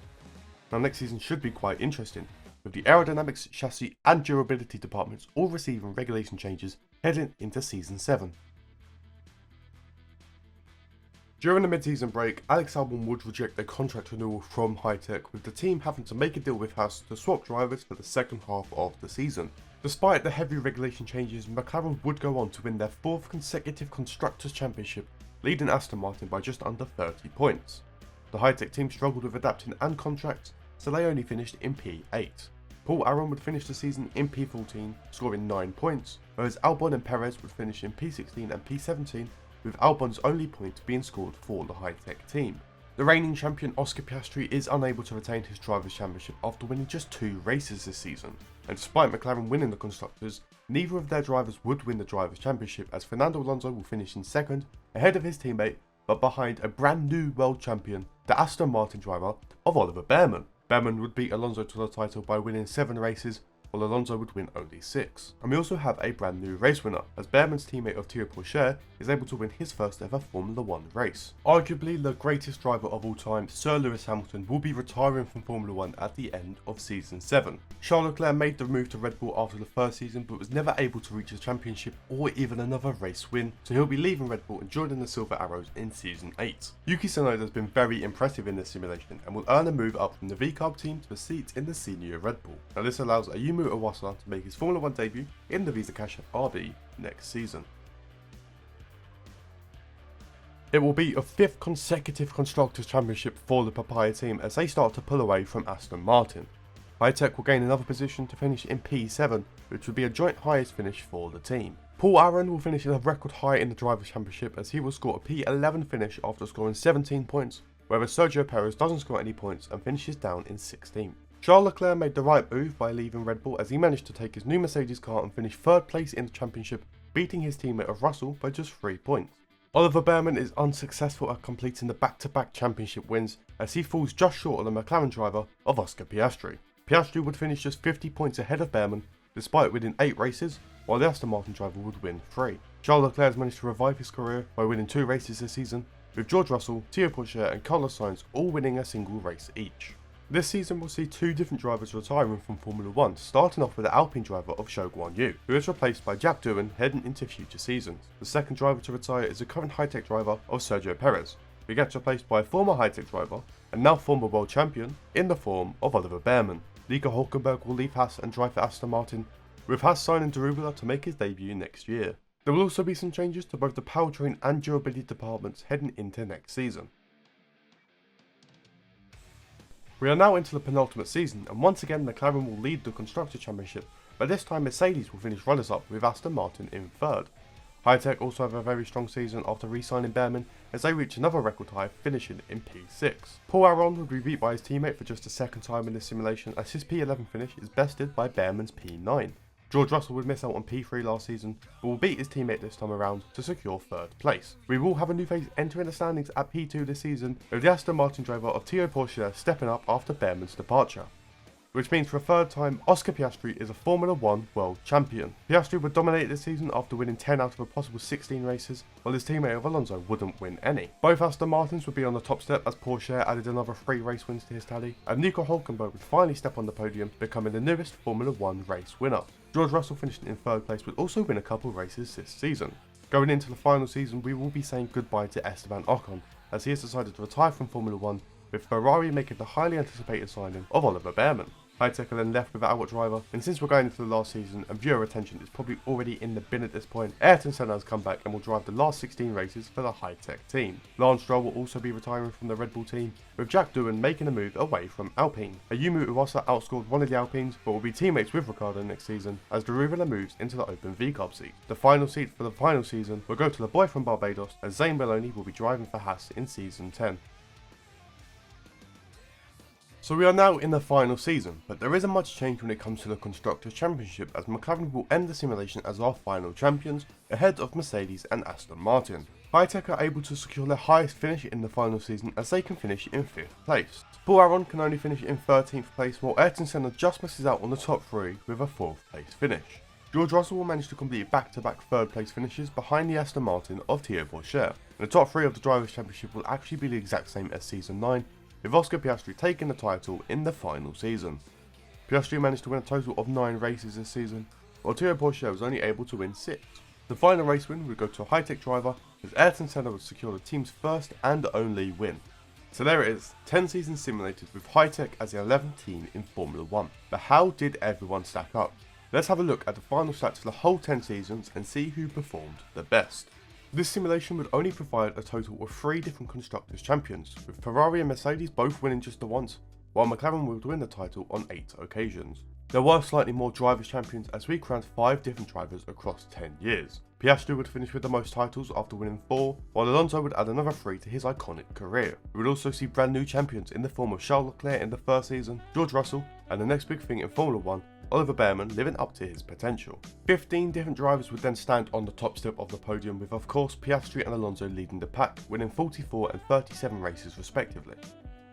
Now next season should be quite interesting, with the aerodynamics, chassis and durability departments all receiving regulation changes heading into season 7. During the mid-season break, Alex Albon would reject a contract renewal from Hitech, with the team having to make a deal with Haas to swap drivers for the second half of the season. Despite the heavy regulation changes, McLaren would go on to win their 4th consecutive Constructors' Championship, leading Aston Martin by just under 30 points. The Hitech team struggled with adapting and contracts, so they only finished in P8. Paul Aron would finish the season in P14, scoring 9 points, whereas Albon and Perez would finish in P16 and P17, with Albon's only point being scored for the Hitech team. The reigning champion Oscar Piastri is unable to retain his Drivers' Championship after winning just 2 races this season, and despite McLaren winning the Constructors, neither of their drivers would win the Drivers' Championship, as Fernando Alonso will finish in 2nd, ahead of his teammate, but behind a brand new world champion, the Aston Martin driver of Oliver Bearman. Bearman would beat Alonso to the title by winning 7 races, while Alonso would win only 6. And we also have a brand new race winner, as Bearman's teammate of Toro Rosso is able to win his first ever Formula 1 race. Arguably the greatest driver of all time, Sir Lewis Hamilton, will be retiring from Formula 1 at the end of season 7. Charles Leclerc made the move to Red Bull after the first season, but was never able to reach a championship or even another race win, so he'll be leaving Red Bull and joining the Silver Arrows in season 8. Yuki Tsunoda has been very impressive in this simulation and will earn a move up from the V-Carb team to a seat in the senior Red Bull. Now this allows Ayumu Iwasa to make his Formula 1 debut in the Visa Cash RB next season. It will be a 5th consecutive Constructors' Championship for the Papaya team as they start to pull away from Aston Martin. Hitech will gain another position to finish in P7, which would be a joint highest finish for the team. Paul Aron will finish at a record high in the Drivers' Championship as he will score a P11 finish after scoring 17 points, whereas Sergio Perez doesn't score any points and finishes down in 16th. Charles Leclerc made the right move by leaving Red Bull as he managed to take his new Mercedes car and finish 3rd place in the championship, beating his teammate of Russell by just 3 points. Oliver Bearman is unsuccessful at completing the back-to-back championship wins as he falls just short of the McLaren driver of Oscar Piastri. Piastri would finish just 50 points ahead of Bearman despite winning 8 races, while the Aston Martin driver would win 3. Charles Leclerc has managed to revive his career by winning 2 races this season, with George Russell, Toro Rosso and Carlos Sainz all winning a single race each. This season will see 2 different drivers retiring from Formula 1, starting off with the Alpine driver of Zhou Guanyu, who is replaced by Jack Doohan heading into future seasons. The second driver to retire is the current Hitech driver of Sergio Perez, who gets replaced by a former Hitech driver and now former world champion in the form of Oliver Bearman. Nico Hülkenberg will leave Haas and drive for Aston Martin, with Haas signing Darugula to make his debut next year. There will also be some changes to both the powertrain and durability departments heading into next season. We are now into the penultimate season, and once again McLaren will lead the Constructors' Championship, but this time Mercedes will finish runners-up with Aston Martin in 3rd. Hitech also have a very strong season after re-signing Bearman as they reach another record high, finishing in P6. Paul Aron would be beat by his teammate for just a 2nd time in this simulation as his P11 finish is bested by Bearman's P9. George Russell would miss out on P3 last season, but will beat his teammate this time around to secure 3rd place. We will have a new face entering the standings at P2 this season, with the Aston Martin driver of Toro Rosso stepping up after Bearman's departure. Which means for a 3rd time, Oscar Piastri is a Formula 1 world champion. Piastri would dominate this season after winning 10 out of a possible 16 races, while his teammate of Alonso wouldn't win any. Both Aston Martins would be on the top step as Porsche added another 3 race wins to his tally, and Nico Hülkenberg would finally step on the podium, becoming the newest Formula 1 race winner. George Russell finishing in 3rd place would also win a couple races this season. Going into the final season, we will be saying goodbye to Esteban Ocon, as he has decided to retire from Formula 1, with Ferrari making the highly anticipated signing of Oliver Bearman. Hitech are then left without a driver, and since we're going into the last season and viewer attention is probably already in the bin at this point, Ayrton Senna has come back and will drive the last 16 races for the Hitech team. Lance Stroll will also be retiring from the Red Bull team, with Jack Doohan making a move away from Alpine. Ayumu Iwasa outscored one of the Alpines, but will be teammates with Ricciardo next season as Derrida moves into the open V-Carb seat. The final seat for the final season will go to the boy from Barbados, and Zane Maloney will be driving for Haas in season 10. So we are now in the final season, but there isn't much change when it comes to the Constructors' Championship, as McLaren will end the simulation as our final champions, ahead of Mercedes and Aston Martin. Hitech are able to secure their highest finish in the final season, as they can finish in 5th place. Paul Aron can only finish in 13th place, while Ayrton Senna just misses out on the top 3 with a 4th place finish. George Russell will manage to complete back-to-back 3rd place finishes behind the Aston Martin of Toro Rosso. The top 3 of the Drivers' Championship will actually be the exact same as season 9, with Oscar Piastri taking the title in the final season. Piastri managed to win a total of 9 races this season, while Toro Rosso was only able to win 6. The final race win would go to a Hitech driver, as Ayrton Senna would secure the team's first and only win. So there it is, 10 seasons simulated with Hitech as the 11th team in Formula 1. But how did everyone stack up? Let's have a look at the final stats for the whole 10 seasons and see who performed the best. This simulation would only provide a total of 3 different Constructors' Champions, with Ferrari and Mercedes both winning just the once, while McLaren would win the title on 8 occasions. There were slightly more Drivers' Champions as we crowned 5 different drivers across 10 years. Piastri would finish with the most titles after winning 4, while Alonso would add another 3 to his iconic career. We would also see brand new champions in the form of Charles Leclerc in the first season, George Russell, and the next big thing in Formula 1, Oliver Behrman living up to his potential. 15 different drivers would then stand on the top step of the podium, with of course Piastri and Alonso leading the pack, winning 44 and 37 races respectively.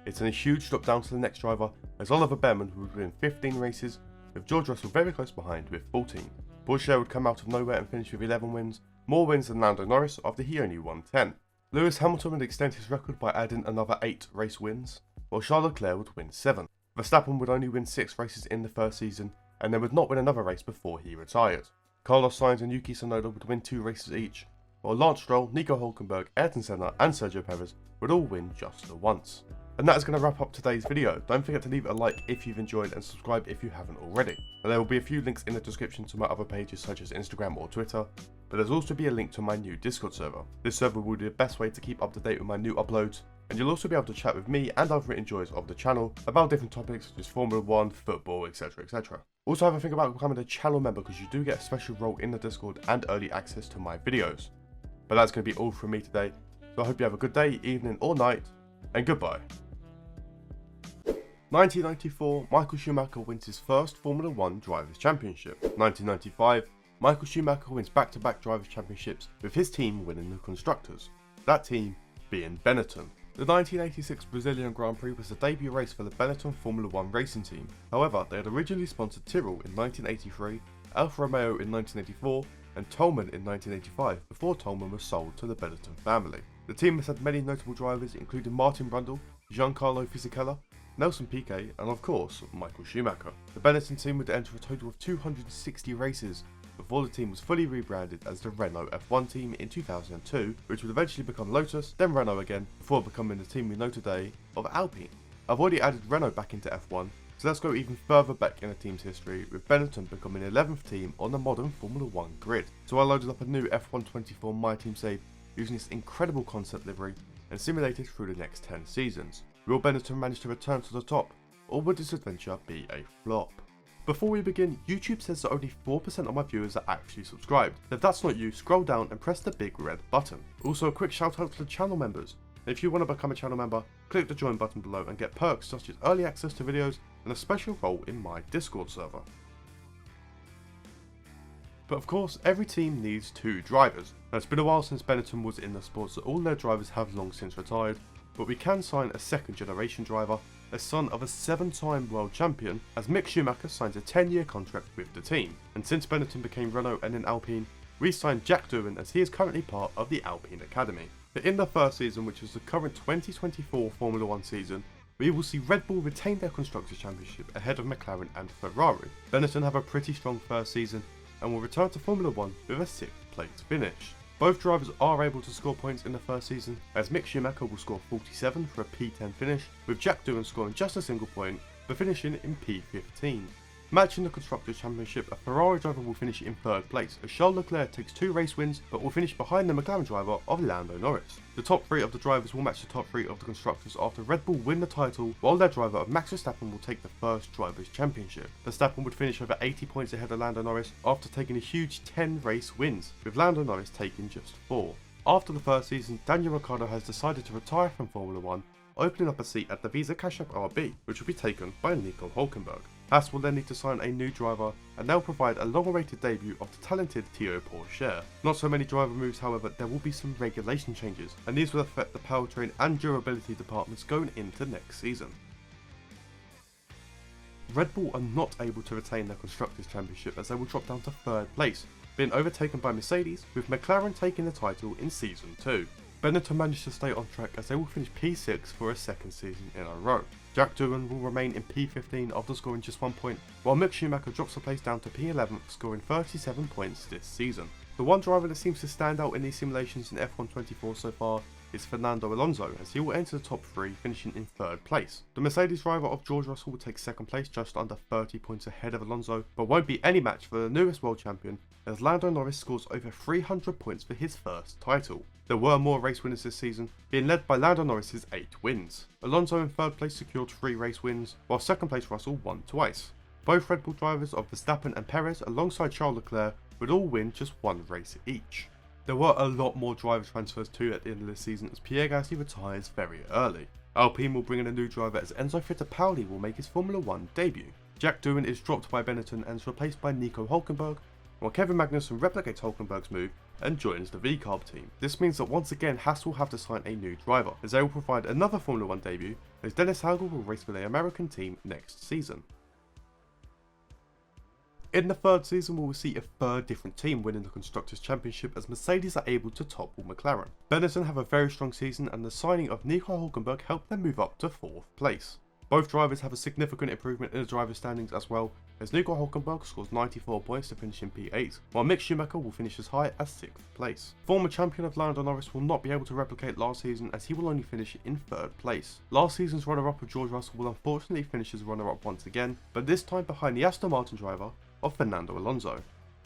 It's a huge drop down to the next driver, as Oliver Behrman would win 15 races, with George Russell very close behind with 14. Porsche would come out of nowhere and finish with 11 wins, more wins than Lando Norris after he only won 10. Lewis Hamilton would extend his record by adding another 8 race wins, while Charles Leclerc would win 7. Verstappen would only win 6 races in the first season, and then would not win another race before he retired. Carlos Sainz and Yuki Tsunoda would win 2 races each, while Lance Stroll, Nico Hülkenberg, Ayrton Senna and Sergio Perez would all win just the once. And that is going to wrap up today's video. Don't forget to leave it a like if you've enjoyed and subscribe if you haven't already. And there will be a few links in the description to my other pages such as Instagram or Twitter, but there's also be a link to my new Discord server. This server will be the best way to keep up to date with my new uploads, and you'll also be able to chat with me and other enjoyers of the channel about different topics such as Formula 1, football, etc, etc. Also have a think about becoming a channel member, because you do get a special role in the Discord and early access to my videos. But that's going to be all from me today, so I hope you have a good day, evening or night, and goodbye. 1994, Michael Schumacher wins his first Formula 1 Drivers' Championship. 1995, Michael Schumacher wins back-to-back Drivers' Championships with his team winning the Constructors, that team being Benetton. The 1986 Brazilian Grand Prix was the debut race for the Benetton Formula 1 racing team. However, they had originally sponsored Tyrrell in 1983, Alfa Romeo in 1984, and Toleman in 1985, before Toleman was sold to the Benetton family. The team has had many notable drivers, including Martin Brundle, Giancarlo Fisichella, Nelson Piquet, and of course, Michael Schumacher. The Benetton team would enter a total of 260 races before the team was fully rebranded as the Renault F1 team in 2002, which would eventually become Lotus, then Renault again, before becoming the team we know today of Alpine. I've already added Renault back into F1, so let's go even further back in the team's history, with Benetton becoming the 11th team on the modern Formula 1 grid. So I loaded up a new F124 MyTeam save using this incredible concept livery and simulated through the next 10 seasons. Will Benetton manage to return to the top, or would this adventure be a flop? Before we begin, YouTube says that only 4% of my viewers are actually subscribed. If that's not you, scroll down and press the big red button. Also a quick shout out to the channel members. If you want to become a channel member, click the join button below and get perks such as early access to videos and a special role in my Discord server. But of course, every team needs 2 drivers. Now it's been a while since Benetton was in the sport, so all their drivers have long since retired, but we can sign a second generation driver, a son of a 7-time world champion, as Mick Schumacher signs a 10-year contract with the team. And since Benetton became Renault and then Alpine, we signed Jack Doohan, as he is currently part of the Alpine Academy. But in the first season, which is the current 2024 Formula 1 season, we will see Red Bull retain their Constructors' Championship ahead of McLaren and Ferrari. Benetton have a pretty strong first season and will return to Formula 1 with a 6th place finish. Both drivers are able to score points in the first season, as Mick Schumacher will score 47 for a P10 finish, with Jack Doohan scoring just a single point, but finishing in P15. Matching the Constructors' Championship, a Ferrari driver will finish in 3rd place, as Charles Leclerc takes 2 race wins but will finish behind the McLaren driver of Lando Norris. The top 3 of the drivers will match the top 3 of the Constructors after Red Bull win the title, while their driver of Max Verstappen will take the first Drivers' Championship. Verstappen would finish over 80 points ahead of Lando Norris after taking a huge 10 race wins, with Lando Norris taking just 4. After the first season, Daniel Ricciardo has decided to retire from Formula 1, opening up a seat at the Visa Cash App RB, which will be taken by Nico Hülkenberg. Haas will then need to sign a new driver, and they'll provide a long-awaited debut of the talented Toro Rosso. Not so many driver moves, however. There will be some regulation changes, and these will affect the powertrain and durability departments going into next season. Red Bull are not able to retain their Constructors' Championship as they will drop down to 3rd place, being overtaken by Mercedes, with McLaren taking the title in Season 2. Benetton managed to stay on track as they will finish P6 for a 2nd season in a row. Jack Doohan will remain in P15 after scoring just 1 point, while Mick Schumacher drops a place down to P11, scoring 37 points this season. The one driver that seems to stand out in these simulations in F1 24 so far is Fernando Alonso, as he will enter the top 3, finishing in 3rd place. The Mercedes driver of George Russell will take 2nd place, just under 30 points ahead of Alonso, but won't be any match for the newest world champion, as Lando Norris scores over 300 points for his first title. There were more race winners this season, being led by Lando Norris's 8 wins. Alonso in 3rd place secured 3 race wins, while 2nd place Russell won twice. Both Red Bull drivers of Verstappen and Perez, alongside Charles Leclerc, would all win just 1 race each. There were a lot more driver transfers too at the end of this season, as Pierre Gasly retires very early. Alpine will bring in a new driver as Enzo Fittipaldi will make his Formula 1 debut. Jack Doohan is dropped by Benetton and is replaced by Nico Hülkenberg, while Kevin Magnussen replicates Hülkenberg's move and joins the VCARB team. This means that once again Haas will have to sign a new driver, as they will provide another Formula 1 debut, as Dennis Hagel will race for the American team next season. In the 3rd season, we will see a 3rd different team winning the Constructors' Championship, as Mercedes are able to topple McLaren. Benetton have a very strong season, and the signing of Nico Hülkenberg helped them move up to 4th place. Both drivers have a significant improvement in the driver standings as well, as Nico Hülkenberg scores 94 points to finish in P8, while Mick Schumacher will finish as high as 6th place. Former champion of Lando Norris will not be able to replicate last season, as he will only finish in 3rd place. Last season's runner-up of George Russell will unfortunately finish as runner-up once again, but this time behind the Aston Martin driver of Fernando Alonso.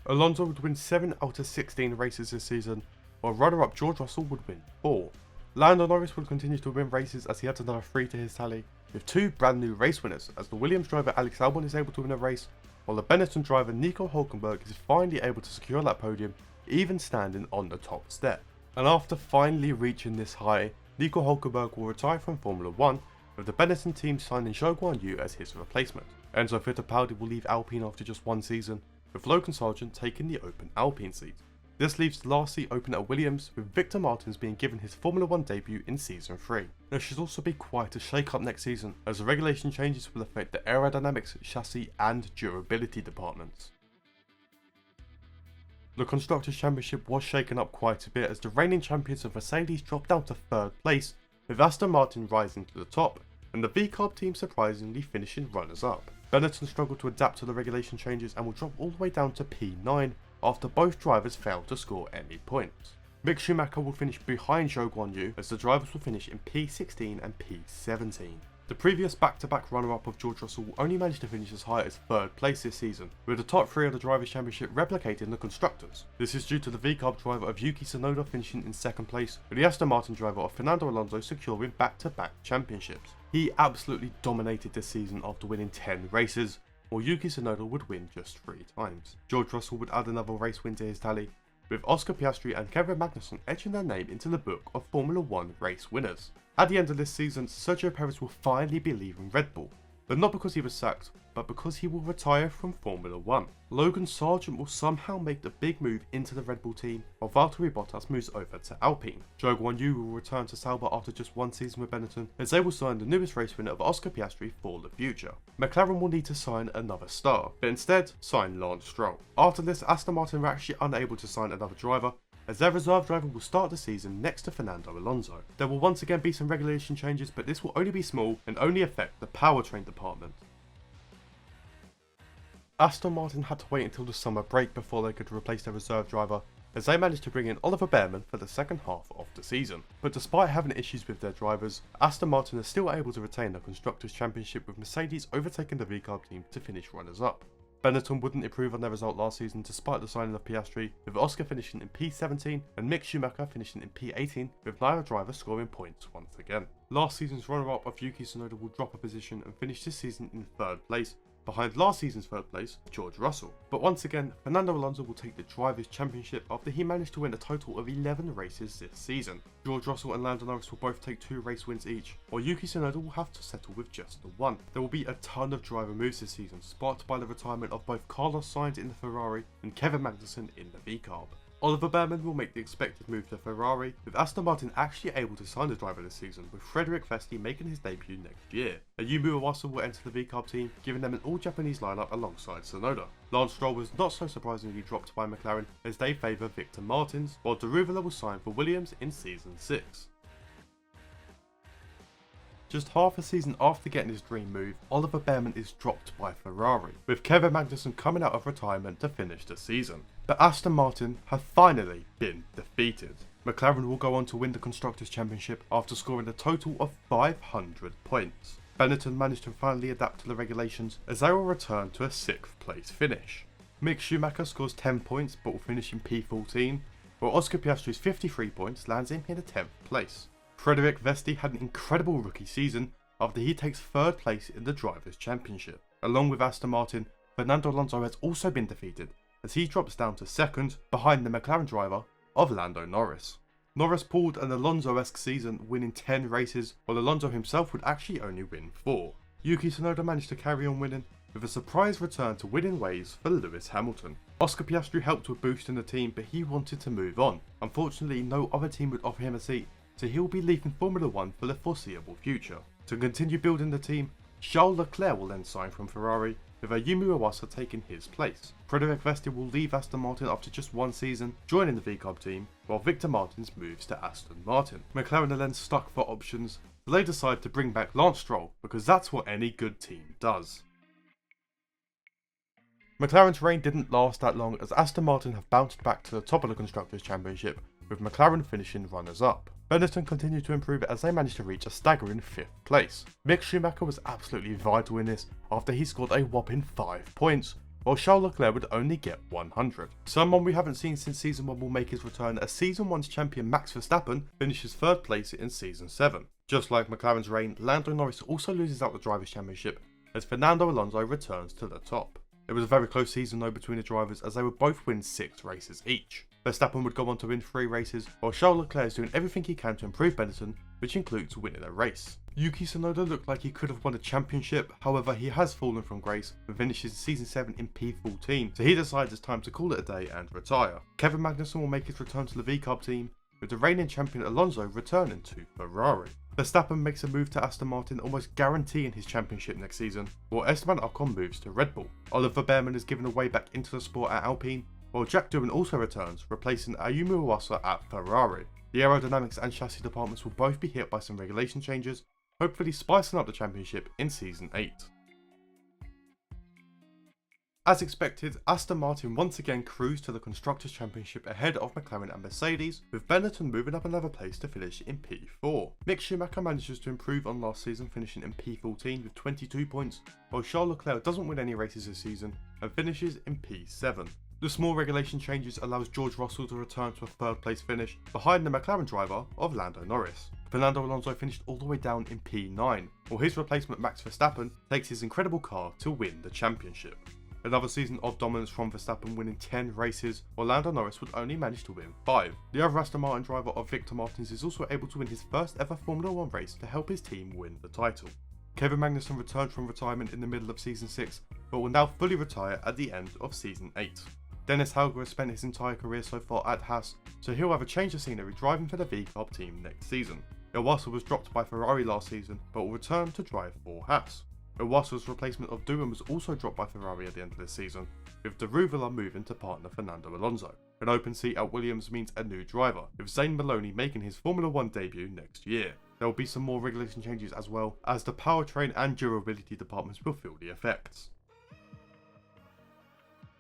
Alonso would win 7 out of 16 races this season, while runner-up George Russell would win 4. Lando Norris would continue to win races as he adds another 3 to his tally, with 2 brand new race winners, as the Williams driver Alex Albon is able to win a race, while the Benetton driver Nico Hülkenberg is finally able to secure that podium, even standing on the top step. And after finally reaching this high, Nico Hülkenberg will retire from Formula 1, with the Benetton team signing Zhou Guanyu as his replacement. Enzo Fittipaldi will leave Alpine after just 1 season, with Logan Sargent taking the open Alpine seat. This leaves the last seat open at Williams, with Victor Martins being given his Formula 1 debut in Season 3. There should also be quite a shake-up next season, as the regulation changes will affect the aerodynamics, chassis and durability departments. The Constructors' Championship was shaken up quite a bit, as the reigning champions of Mercedes dropped down to 3rd place, with Aston Martin rising to the top, and the VCARB team surprisingly finishing runners-up. Benetton struggled to adapt to the regulation changes and will drop all the way down to P9 after both drivers failed to score any points. Mick Schumacher will finish behind Zhou Guanyu, as the drivers will finish in P16 and P17. The previous back-to-back runner-up of George Russell only managed to finish as high as 3rd place this season, with the top 3 of the Drivers' Championship replicating the Constructors. This is due to the VCARB driver of Yuki Tsunoda finishing in 2nd place, with the Aston Martin driver of Fernando Alonso securing back-to-back championships. He absolutely dominated this season after winning 10 races, while Yuki Tsunoda would win just 3 times. George Russell would add another race win to his tally, with Oscar Piastri and Kevin Magnussen etching their name into the book of Formula 1 race winners. At the end of this season, Sergio Perez will finally be leaving Red Bull, but not because he was sacked, but because he will retire from Formula 1. Logan Sargent will somehow make the big move into the Red Bull team, while Valtteri Bottas moves over to Alpine. Zhou Guanyu will return to Sauber after just 1 season with Benetton, as they will sign the newest race winner of Oscar Piastri for the future. McLaren will need to sign another star, but instead sign Lance Stroll. After this, Aston Martin were actually unable to sign another driver, as their reserve driver will start the season next to Fernando Alonso. There will once again be some regulation changes, but this will only be small and only affect the powertrain department. Aston Martin had to wait until the summer break before they could replace their reserve driver, as they managed to bring in Oliver Bearman for the second half of the season. But despite having issues with their drivers, Aston Martin are still able to retain the Constructors' Championship, with Mercedes overtaking the VCARB team to finish runners-up. Benetton wouldn't improve on their result last season despite the signing of Piastri, with Oscar finishing in P17 and Mick Schumacher finishing in P18, with neither driver scoring points once again. Last season's runner-up of Yuki Tsunoda will drop a position and finish this season in 3rd place, behind last season's 3rd place, George Russell. But once again, Fernando Alonso will take the Drivers' Championship after he managed to win a total of 11 races this season. George Russell and Lando Norris will both take 2 race wins each, while Yuki Tsunoda will have to settle with just the 1. There will be a ton of driver moves this season, sparked by the retirement of both Carlos Sainz in the Ferrari and Kevin Magnussen in the VCARB. Oliver Bearman will make the expected move to Ferrari, with Aston Martin actually able to sign the driver this season, with Frederick Vesti making his debut next year. Ayumu Iwasa will enter the VCARB team, giving them an all-Japanese lineup alongside Tsunoda. Lance Stroll was not so surprisingly dropped by McLaren, as they favour Victor Martins, while Deruvula will sign for Williams in Season 6. Just half a season after getting his dream move, Oliver Bearman is dropped by Ferrari, with Kevin Magnussen coming out of retirement to finish the season. But Aston Martin have finally been defeated. McLaren will go on to win the Constructors' Championship after scoring a total of 500 points. Benetton managed to finally adapt to the regulations, as they will return to a 6th place finish. Mick Schumacher scores 10 points but will finish in P14, while Oscar Piastri's 53 points lands him in the 10th place. Frederick Vesti had an incredible rookie season after he takes 3rd place in the Drivers' Championship. Along with Aston Martin, Fernando Alonso has also been defeated, as he drops down to 2nd, behind the McLaren driver of Lando Norris. Norris pulled an Alonso-esque season, winning 10 races, while Alonso himself would actually only win 4. Yuki Tsunoda managed to carry on winning, with a surprise return to winning ways for Lewis Hamilton. Oscar Piastri helped with boosting the team, but he wanted to move on. Unfortunately, no other team would offer him a seat, so he'll be leaving Formula 1 for the foreseeable future. To continue building the team, Charles Leclerc will then sign from Ferrari, with Ayumu Iwasa taking his place. Frederick Vesti will leave Aston Martin after just 1 season, joining the VCARB team, while Victor Martins moves to Aston Martin. McLaren are then stuck for options, so they decide to bring back Lance Stroll, because that's what any good team does. McLaren's reign didn't last that long, as Aston Martin have bounced back to the top of the Constructors' Championship, with McLaren finishing runners-up. Benetton continued to improve it as they managed to reach a staggering 5th place. Mick Schumacher was absolutely vital in this after he scored a whopping 5 points, while Charles Leclerc would only get 100. Someone we haven't seen since Season 1 will make his return, as Season 1's champion Max Verstappen finishes 3rd place in Season 7. Just like McLaren's reign, Lando Norris also loses out the Drivers' Championship, as Fernando Alonso returns to the top. It was a very close season though between the drivers, as they would both win 6 races each. Verstappen would go on to win 3 races, while Charles Leclerc is doing everything he can to improve Benetton, which includes winning a race. Yuki Tsunoda looked like he could have won a championship, however he has fallen from grace and finishes Season 7 in P14, so he decides it's time to call it a day and retire. Kevin Magnussen will make his return to the VCARB team, with the reigning champion Alonso returning to Ferrari. Verstappen makes a move to Aston Martin, almost guaranteeing his championship next season, while Esteban Ocon moves to Red Bull. Oliver Bearman is given a way back into the sport at Alpine, while Jack Doohan also returns, replacing Ayumu Iwasa at Ferrari. The aerodynamics and chassis departments will both be hit by some regulation changes, hopefully spicing up the championship in Season 8. As expected, Aston Martin once again cruised to the Constructors' Championship ahead of McLaren and Mercedes, with Benetton moving up another place to finish in P4. Mick Schumacher manages to improve on last season, finishing in P14 with 22 points, while Charles Leclerc doesn't win any races this season and finishes in P7. The small regulation changes allows George Russell to return to a 3rd place finish, behind the McLaren driver of Lando Norris. Fernando Alonso finished all the way down in P9, while his replacement Max Verstappen takes his incredible car to win the championship. Another season of dominance from Verstappen, winning 10 races, while Lando Norris would only manage to win 5. The other Aston Martin driver of Victor Martins is also able to win his first ever Formula 1 race to help his team win the title. Kevin Magnussen returned from retirement in the middle of Season 6, but will now fully retire at the end of Season 8. Dennis Hauger has spent his entire career so far at Haas, so he'll have a change of scenery driving for the VCARB team next season. Iwasa was dropped by Ferrari last season, but will return to drive for Haas. Iwasa's replacement of Doohan was also dropped by Ferrari at the end of this season, with Deruvula moving to partner Fernando Alonso. An open seat at Williams means a new driver, with Zane Maloney making his Formula 1 debut next year. There will be some more regulation changes as well, as the powertrain and durability departments will feel the effects.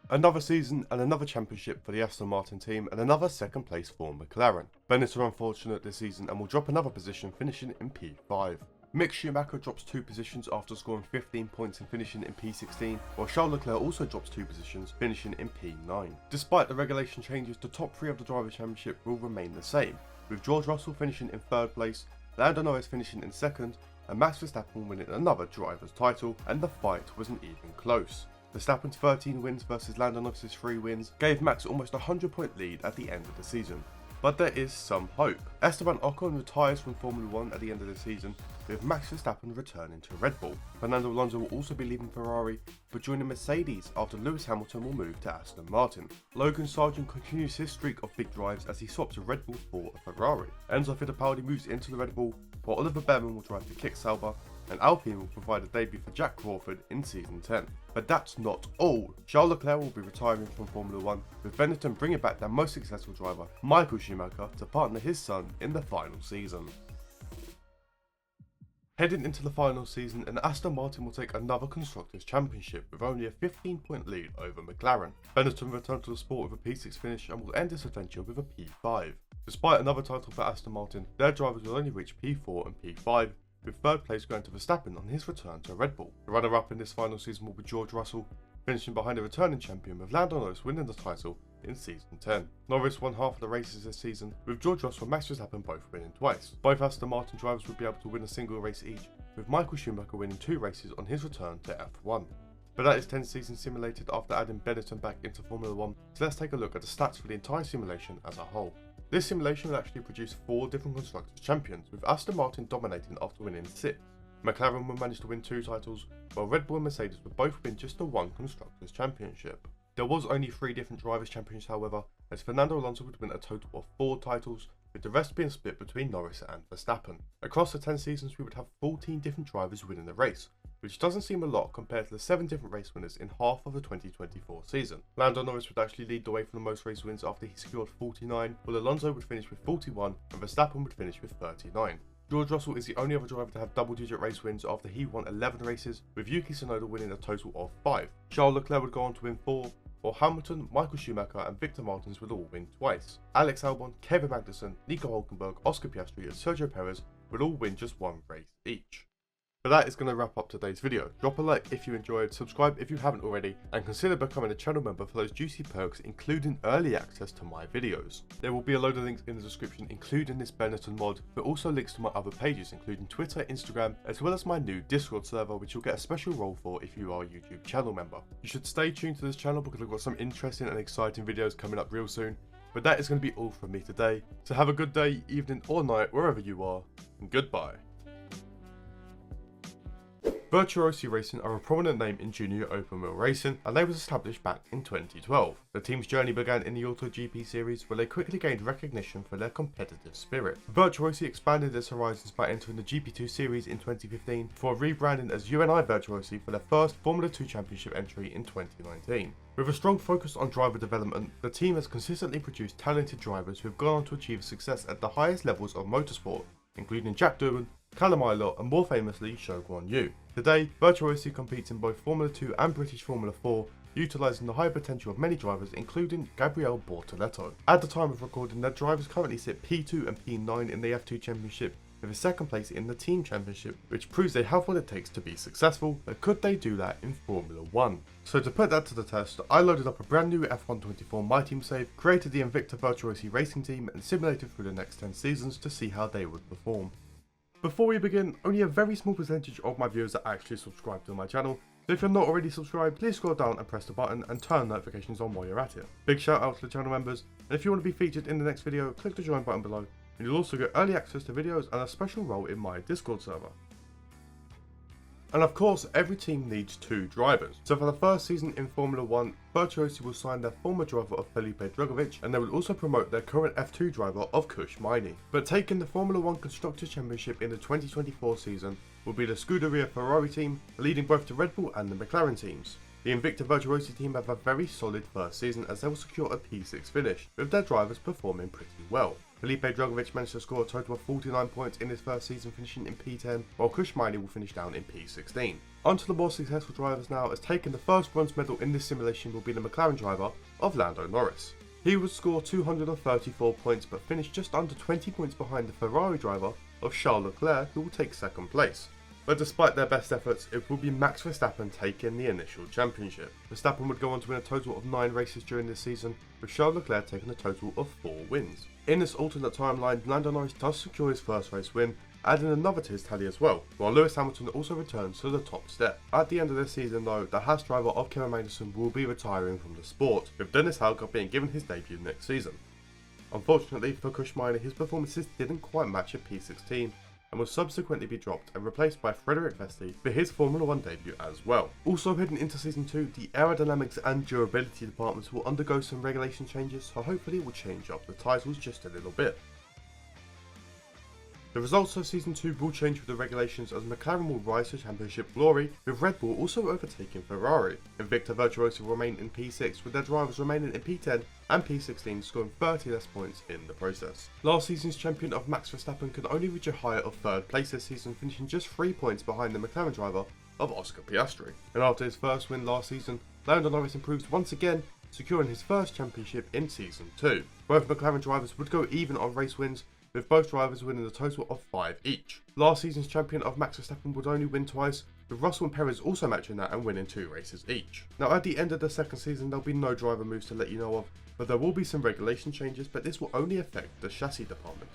Another season and another championship for the Aston Martin team and another second place for McLaren. Benetton are unfortunate this season and will drop another position, finishing in P5. Mick Schumacher drops 2 positions after scoring 15 points and finishing in P16, while Charles Leclerc also drops 2 positions, finishing in P9. Despite the regulation changes, the top 3 of the Drivers' Championship will remain the same, with George Russell finishing in 3rd place, Lando Norris finishing in 2nd, and Max Verstappen winning another driver's title, and the fight wasn't even close. Verstappen's 13 wins versus Lando Norris's 3 wins gave Max almost a 100-point lead at the end of the season. But there is some hope. Esteban Ocon retires from Formula 1 at the end of the season, with Max Verstappen returning to Red Bull. Fernando Alonso will also be leaving Ferrari, but joining Mercedes after Lewis Hamilton will move to Aston Martin. Logan Sargent continues his streak of big drives as he swaps a Red Bull for a Ferrari. Enzo Fittipaldi moves into the Red Bull, while Oliver Behrman will drive for Kick Sauber, and Alpine will provide a debut for Jack Crawford in Season 10. But that's not all. Charles Leclerc will be retiring from Formula 1, with Benetton bringing back their most successful driver, Michael Schumacher, to partner his son in the final season. Heading into the final season, and Aston Martin will take another Constructors' Championship with only a 15-point lead over McLaren. Benetton return to the sport with a P6 finish and will end this adventure with a P5. Despite another title for Aston Martin, their drivers will only reach P4 and P5, with 3rd place going to Verstappen on his return to Red Bull. The runner-up in this final season will be George Russell, finishing behind a returning champion, with Lando Norris winning the title in Season 10. Norris won half of the races this season, with George Russell and Max Verstappen both winning twice. Both Aston Martin drivers would be able to win a single race each, with Michael Schumacher winning 2 races on his return to F1. But that is 10 seasons simulated after adding Benetton back into Formula 1, so let's take a look at the stats for the entire simulation as a whole. This simulation will actually produce 4 different Constructors' Champions, with Aston Martin dominating after winning 6. McLaren will manage to win 2 titles, while Red Bull and Mercedes will both win just the 1 Constructors' Championship. There was only 3 different Drivers' Champions however, as Fernando Alonso would win a total of 4 titles, with the rest being split between Norris and Verstappen. Across the 10 seasons we would have 14 different drivers winning the race, which doesn't seem a lot compared to the 7 different race winners in half of the 2024 season. Lando Norris would actually lead the way for the most race wins after he secured 49, while Alonso would finish with 41 and Verstappen would finish with 39. George Russell is the only other driver to have double-digit race wins after he won 11 races, with Yuki Tsunoda winning a total of 5. Charles Leclerc would go on to win 4, while Hamilton, Michael Schumacher and Victor Martins would all win twice. Alex Albon, Kevin Magnussen, Nico Hulkenberg, Oscar Piastri and Sergio Perez would all win just 1 race each. But that is going to wrap up today's video. Drop a like if you enjoyed, subscribe if you haven't already, and consider becoming a channel member for those juicy perks including early access to my videos. There will be a load of links in the description including this Benetton mod, but also links to my other pages including Twitter, Instagram, as well as my new Discord server which you'll get a special role for if you are a YouTube channel member. You should stay tuned to this channel because I've got some interesting and exciting videos coming up real soon. But that is going to be all from me today, so have a good day, evening or night wherever you are, and goodbye. Virtuosi Racing are a prominent name in junior open wheel racing, and they was established back in 2012. The team's journey began in the Toro GP series, where they quickly gained recognition for their competitive spirit. Virtuosi expanded its horizons by entering the GP2 series in 2015, before rebranding as UNI Virtuosi for their first Formula 2 Championship entry in 2019. With a strong focus on driver development, the team has consistently produced talented drivers who have gone on to achieve success at the highest levels of motorsport, including Jack Doohan, Callum Ilott and more famously Zhou Guanyu. Today, Virtuosi competes in both Formula 2 and British Formula 4, utilising the high potential of many drivers including Gabriele Bortoleto. At the time of recording, their drivers currently sit P2 and P9 in the F2 Championship, with a 2nd place in the Team Championship, which proves they have what it takes to be successful, but could they do that in Formula 1? So to put that to the test, I loaded up a brand new F124 MyTeam save, created the Invicta Virtuosi racing team and simulated through the next 10 seasons to see how they would perform. Before we begin, only a very small percentage of my viewers are actually subscribed to my channel, so if you're not already subscribed, please scroll down and press the button and turn notifications on while you're at it. Big shout out to the channel members, and if you want to be featured in the next video, click the join button below, and you'll also get early access to videos and a special role in my Discord server. And of course, every team needs 2 drivers. So for the first season in Formula 1, Virtuosi will sign their former driver of Felipe Drugovich, and they will also promote their current F2 driver of Kush Maini. But taking the Formula 1 Constructors' Championship in the 2024 season will be the Scuderia Ferrari team, leading both the Red Bull and the McLaren teams. The Invicta Virtuosi team have a very solid first season as they will secure a P6 finish, with their drivers performing pretty well. Felipe Drugovich managed to score a total of 49 points in his first season, finishing in P10, while Kushmini will finish down in P16. On to the more successful drivers now, as taking the first bronze medal in this simulation will be the McLaren driver of Lando Norris. He would score 234 points but finish just under 20 points behind the Ferrari driver of Charles Leclerc, who will take second place. But despite their best efforts, it will be Max Verstappen taking the initial championship. Verstappen would go on to win a total of 9 races during this season, with Charles Leclerc taking a total of 4 wins. In this alternate timeline, Lando Norris does secure his first race win, adding another to his tally as well, while Lewis Hamilton also returns to the top step. At the end of this season though, the Haas driver of Kevin Magnussen will be retiring from the sport, with Dennis Hauger being given his debut next season. Unfortunately for Kushmini, his performances didn't quite match a P16, and will subsequently be dropped and replaced by Frederic Vesti for his Formula 1 debut as well. Also heading into Season 2, the aerodynamics and durability departments will undergo some regulation changes, so hopefully it will change up the titles just a little bit. The results of Season 2 will change with the regulations, as McLaren will rise to championship glory, with Red Bull also overtaking Ferrari. Invicta Virtuosi will remain in P6, with their drivers remaining in P10 and P16, scoring 30 less points in the process. Last season's champion of Max Verstappen could only reach a higher of 3rd place this season, finishing just 3 points behind the McLaren driver of Oscar Piastri. And after his first win last season, Lando Norris improves once again, securing his first championship in Season 2. Both McLaren drivers would go even on race wins, with both drivers winning a total of 5 each. Last season's champion of Max Verstappen would only win twice, with Russell and Perez also matching that and winning 2 races each. Now at the end of the second season there'll be no driver moves to let you know of, but there will be some regulation changes, but this will only affect the chassis department.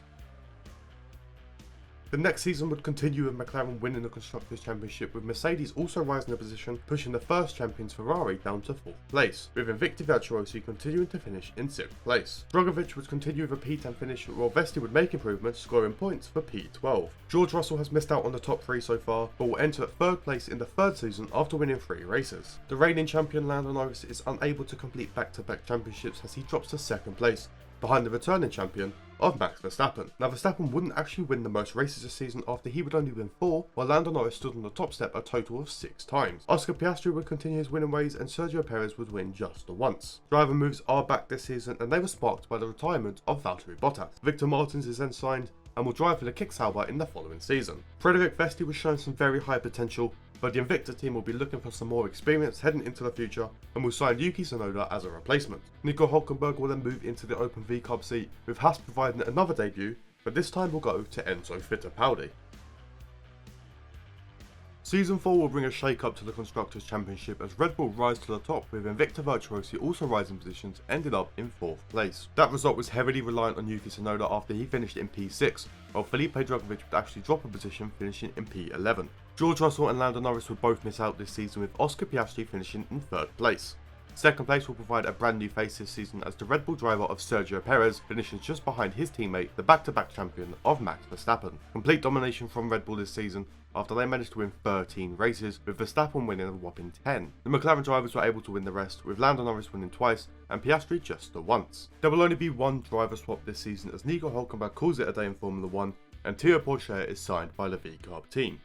The next season would continue with McLaren winning the Constructors' Championship, with Mercedes also rising a position, pushing the first champions Ferrari down to 4th place, with Invicta Virtuosi continuing to finish in 6th place. Drugovich would continue with a P10 finish, while Vesti would make improvements, scoring points for P12. George Russell has missed out on the top 3 so far, but will enter at 3rd place in the 3rd season after winning 3 races. The reigning champion Lando Norris is unable to complete back-to-back championships as he drops to 2nd place, behind the returning champion of Max Verstappen. Now Verstappen wouldn't actually win the most races this season, after he would only win 4, while Lando Norris stood on the top step a total of 6 times. Oscar Piastri would continue his winning ways, and Sergio Perez would win just the once. Driver moves are back this season, and they were sparked by the retirement of Valtteri Bottas. Victor Martins is then signed and will drive for the Kicksauber in the following season. Frederic Vesti was shown some very high potential, but the Invicta team will be looking for some more experience heading into the future, and will sign Yuki Tsunoda as a replacement. Nico Hülkenberg will then move into the Open V Cup seat, with Haas providing another debut, but this time will go to Enzo Fittipaldi. Season 4 will bring a shake-up to the Constructors' Championship, as Red Bull rise to the top, with Invicta Virtuosi also rising positions, ending up in 4th place. That result was heavily reliant on Yuki Tsunoda after he finished in P6, while Felipe Drugovich would actually drop a position, finishing in P11. George Russell and Lando Norris would both miss out this season, with Oscar Piastri finishing in 3rd place. 2nd place will provide a brand new face this season, as the Red Bull driver of Sergio Perez finishes just behind his teammate, the back-to-back champion of Max Verstappen. Complete domination from Red Bull this season, after they managed to win 13 races, with Verstappen winning a whopping 10. The McLaren drivers were able to win the rest, with Lando Norris winning twice and Piastri just the once. There will only be one driver swap this season, as Nico Hülkenberg calls it a day in Formula 1, and Toro Rosso is signed by the V-Carb team.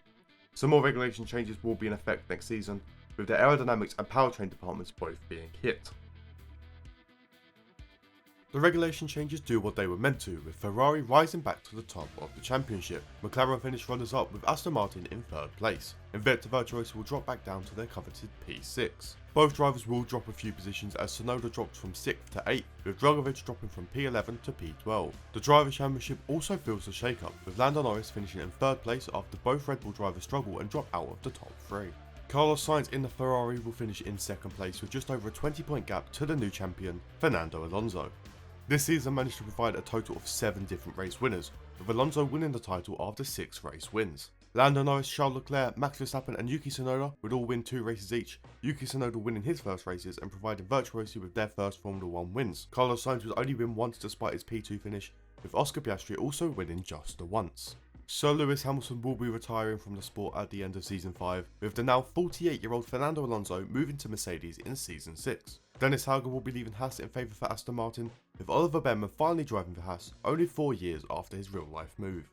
Some more regulation changes will be in effect next season, with the aerodynamics and powertrain departments both being hit. The regulation changes do what they were meant to, with Ferrari rising back to the top of the championship. McLaren finished runners-up, with Aston Martin in 3rd place. Invicta Virtuosi will drop back down to their coveted P6. Both drivers will drop a few positions, as Tsunoda dropped from 6th to 8th, with Drugovich dropping from P11 to P12. The Drivers' Championship also feels a shake-up, with Lando Norris finishing in 3rd place after both Red Bull drivers struggle and drop out of the top 3. Carlos Sainz in the Ferrari will finish in 2nd place, with just over a 20-point gap to the new champion, Fernando Alonso. This season managed to provide a total of 7 different race winners, with Alonso winning the title after 6 race wins. Lando Norris, Charles Leclerc, Max Verstappen and Yuki Tsunoda would all win 2 races each, Yuki Tsunoda winning his first races and providing Virtuosi with their first Formula 1 wins. Carlos Sainz would only win once despite his P2 finish, with Oscar Piastri also winning just the once. Sir Lewis Hamilton will be retiring from the sport at the end of Season 5, with the now 48-year-old Fernando Alonso moving to Mercedes in Season 6. Dennis Hauger will be leaving Haas in favour for Aston Martin, with Oliver Behrmann finally driving for Haas only 4 years after his real-life move.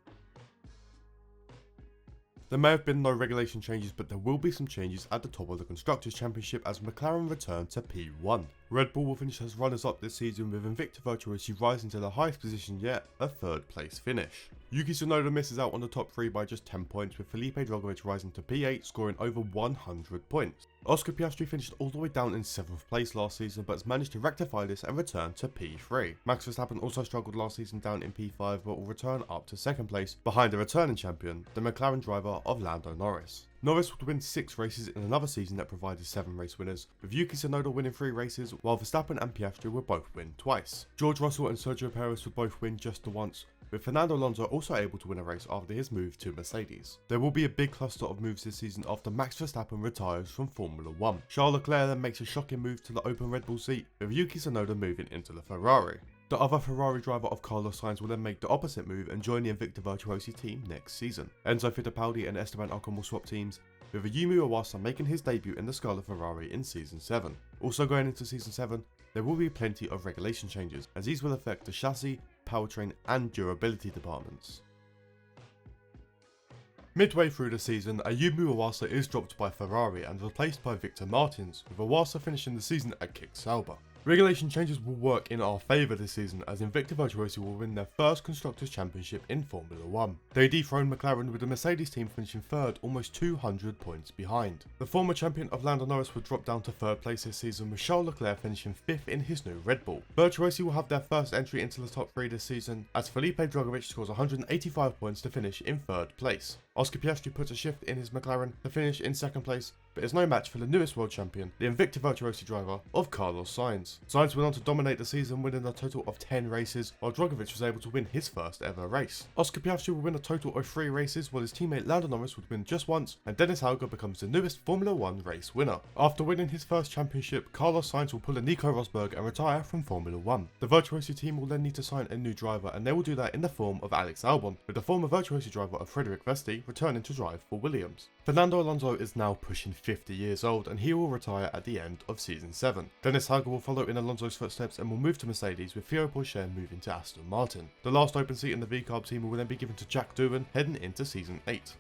There may have been no regulation changes, but there will be some changes at the top of the Constructors' Championship as McLaren return to P1. Red Bull will finish as runners-up this season, with Invicta Virtuosi rising to the highest position yet, a 3rd place finish. Yuki Tsunoda misses out on the top 3 by just 10 points, with Felipe Drugovich rising to P8, scoring over 100 points. Oscar Piastri finished all the way down in 7th place last season, but has managed to rectify this and return to P3. Max Verstappen also struggled last season down in P5, but will return up to 2nd place, behind the returning champion, the McLaren driver of Lando Norris. Norris would win 6 races in another season that provided 7 race winners, with Yuki Tsunoda winning 3 races, while Verstappen and Piastri would both win twice. George Russell and Sergio Perez would both win just the once, with Fernando Alonso also able to win a race after his move to Mercedes. There will be a big cluster of moves this season after Max Verstappen retires from Formula 1. Charles Leclerc then makes a shocking move to the open Red Bull seat, with Yuki Tsunoda moving into the Ferrari. The other Ferrari driver of Carlos Sainz will then make the opposite move and join the Invicta Virtuosi team next season. Enzo Fittipaldi and Esteban Ocon will swap teams, with Ayumu Iwasa making his debut in the Scarlet Ferrari in Season 7. Also going into Season 7, there will be plenty of regulation changes, as these will affect the chassis, powertrain and durability departments. Midway through the season, Ayumu Iwasa is dropped by Ferrari and replaced by Victor Martins, with Iwasa finishing the season at Kick Sauber. Regulation changes will work in our favour this season, as Invicta Virtuosi will win their first Constructors' Championship in Formula 1. They dethrone McLaren, with the Mercedes team finishing 3rd, almost 200 points behind. The former champion of Lando Norris would drop down to 3rd place this season, with Charles Leclerc finishing 5th in his new Red Bull. Virtuosi will have their first entry into the top 3 this season, as Felipe Drugovich scores 185 points to finish in 3rd place. Oscar Piastri puts a shift in his McLaren to finish in 2nd place, but is no match for the newest world champion, the Invicta Virtuosi driver of Carlos Sainz. Sainz went on to dominate the season, winning a total of 10 races, while Drugovich was able to win his first ever race. Oscar Piastri will win a total of 3 races, while his teammate Lando Norris would win just once, and Dennis Hauger becomes the newest Formula 1 race winner. After winning his first championship, Carlos Sainz will pull a Nico Rosberg and retire from Formula 1. The Virtuosi team will then need to sign a new driver, and they will do that in the form of Alex Albon, with the former Virtuosi driver of Frederick Vesti returning to drive for Williams. Fernando Alonso is now pushing 50 years old, and he will retire at the end of Season 7. Dennis Hauger will follow in Alonso's footsteps and will move to Mercedes, with Theo Porsche moving to Aston Martin. The last open seat in the VCARB team will then be given to Jack Doohan, heading into Season 8.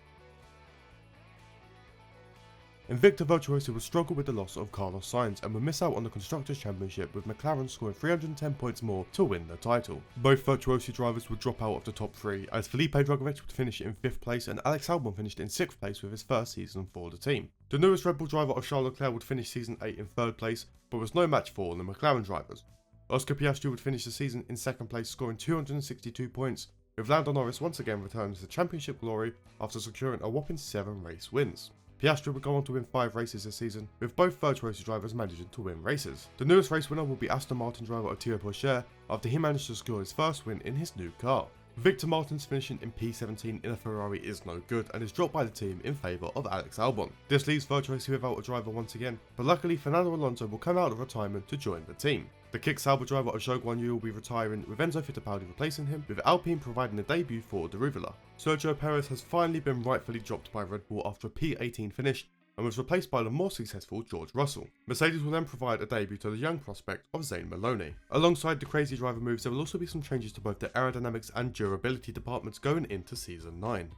Invicta Virtuosi will struggle with the loss of Carlos Sainz and will miss out on the Constructors' Championship, with McLaren scoring 310 points more to win the title. Both Virtuosi drivers would drop out of the top 3, as Felipe Drugovich would finish in 5th place and Alex Albon finished in 6th place with his first season for the team. The newest Red Bull driver of Charles Leclerc would finish Season 8 in 3rd place, but was no match for the McLaren drivers. Oscar Piastri would finish the season in 2nd place, scoring 262 points, with Lando Norris once again returning to championship glory after securing a whopping 7 race wins. Piastri would go on to win 5 races this season, with both Virtuosi drivers managing to win races. The newest race winner will be Aston Martin driver Theo Porsche, after he managed to score his first win in his new car. Victor Martins finishing in P17 in a Ferrari is no good and is dropped by the team in favour of Alex Albon. This leaves Virtuosi without a driver once again, but luckily Fernando Alonso will come out of retirement to join the team. The Kick Sauber driver of Zhou Guanyu will be retiring, with Enzo Fittipaldi replacing him, with Alpine providing a debut for Deruvila. Sergio Perez has finally been rightfully dropped by Red Bull after a P18 finish, and was replaced by the more successful George Russell. Mercedes will then provide a debut to the young prospect of Zane Maloney. Alongside the crazy driver moves, there will also be some changes to both the aerodynamics and durability departments going into Season 9.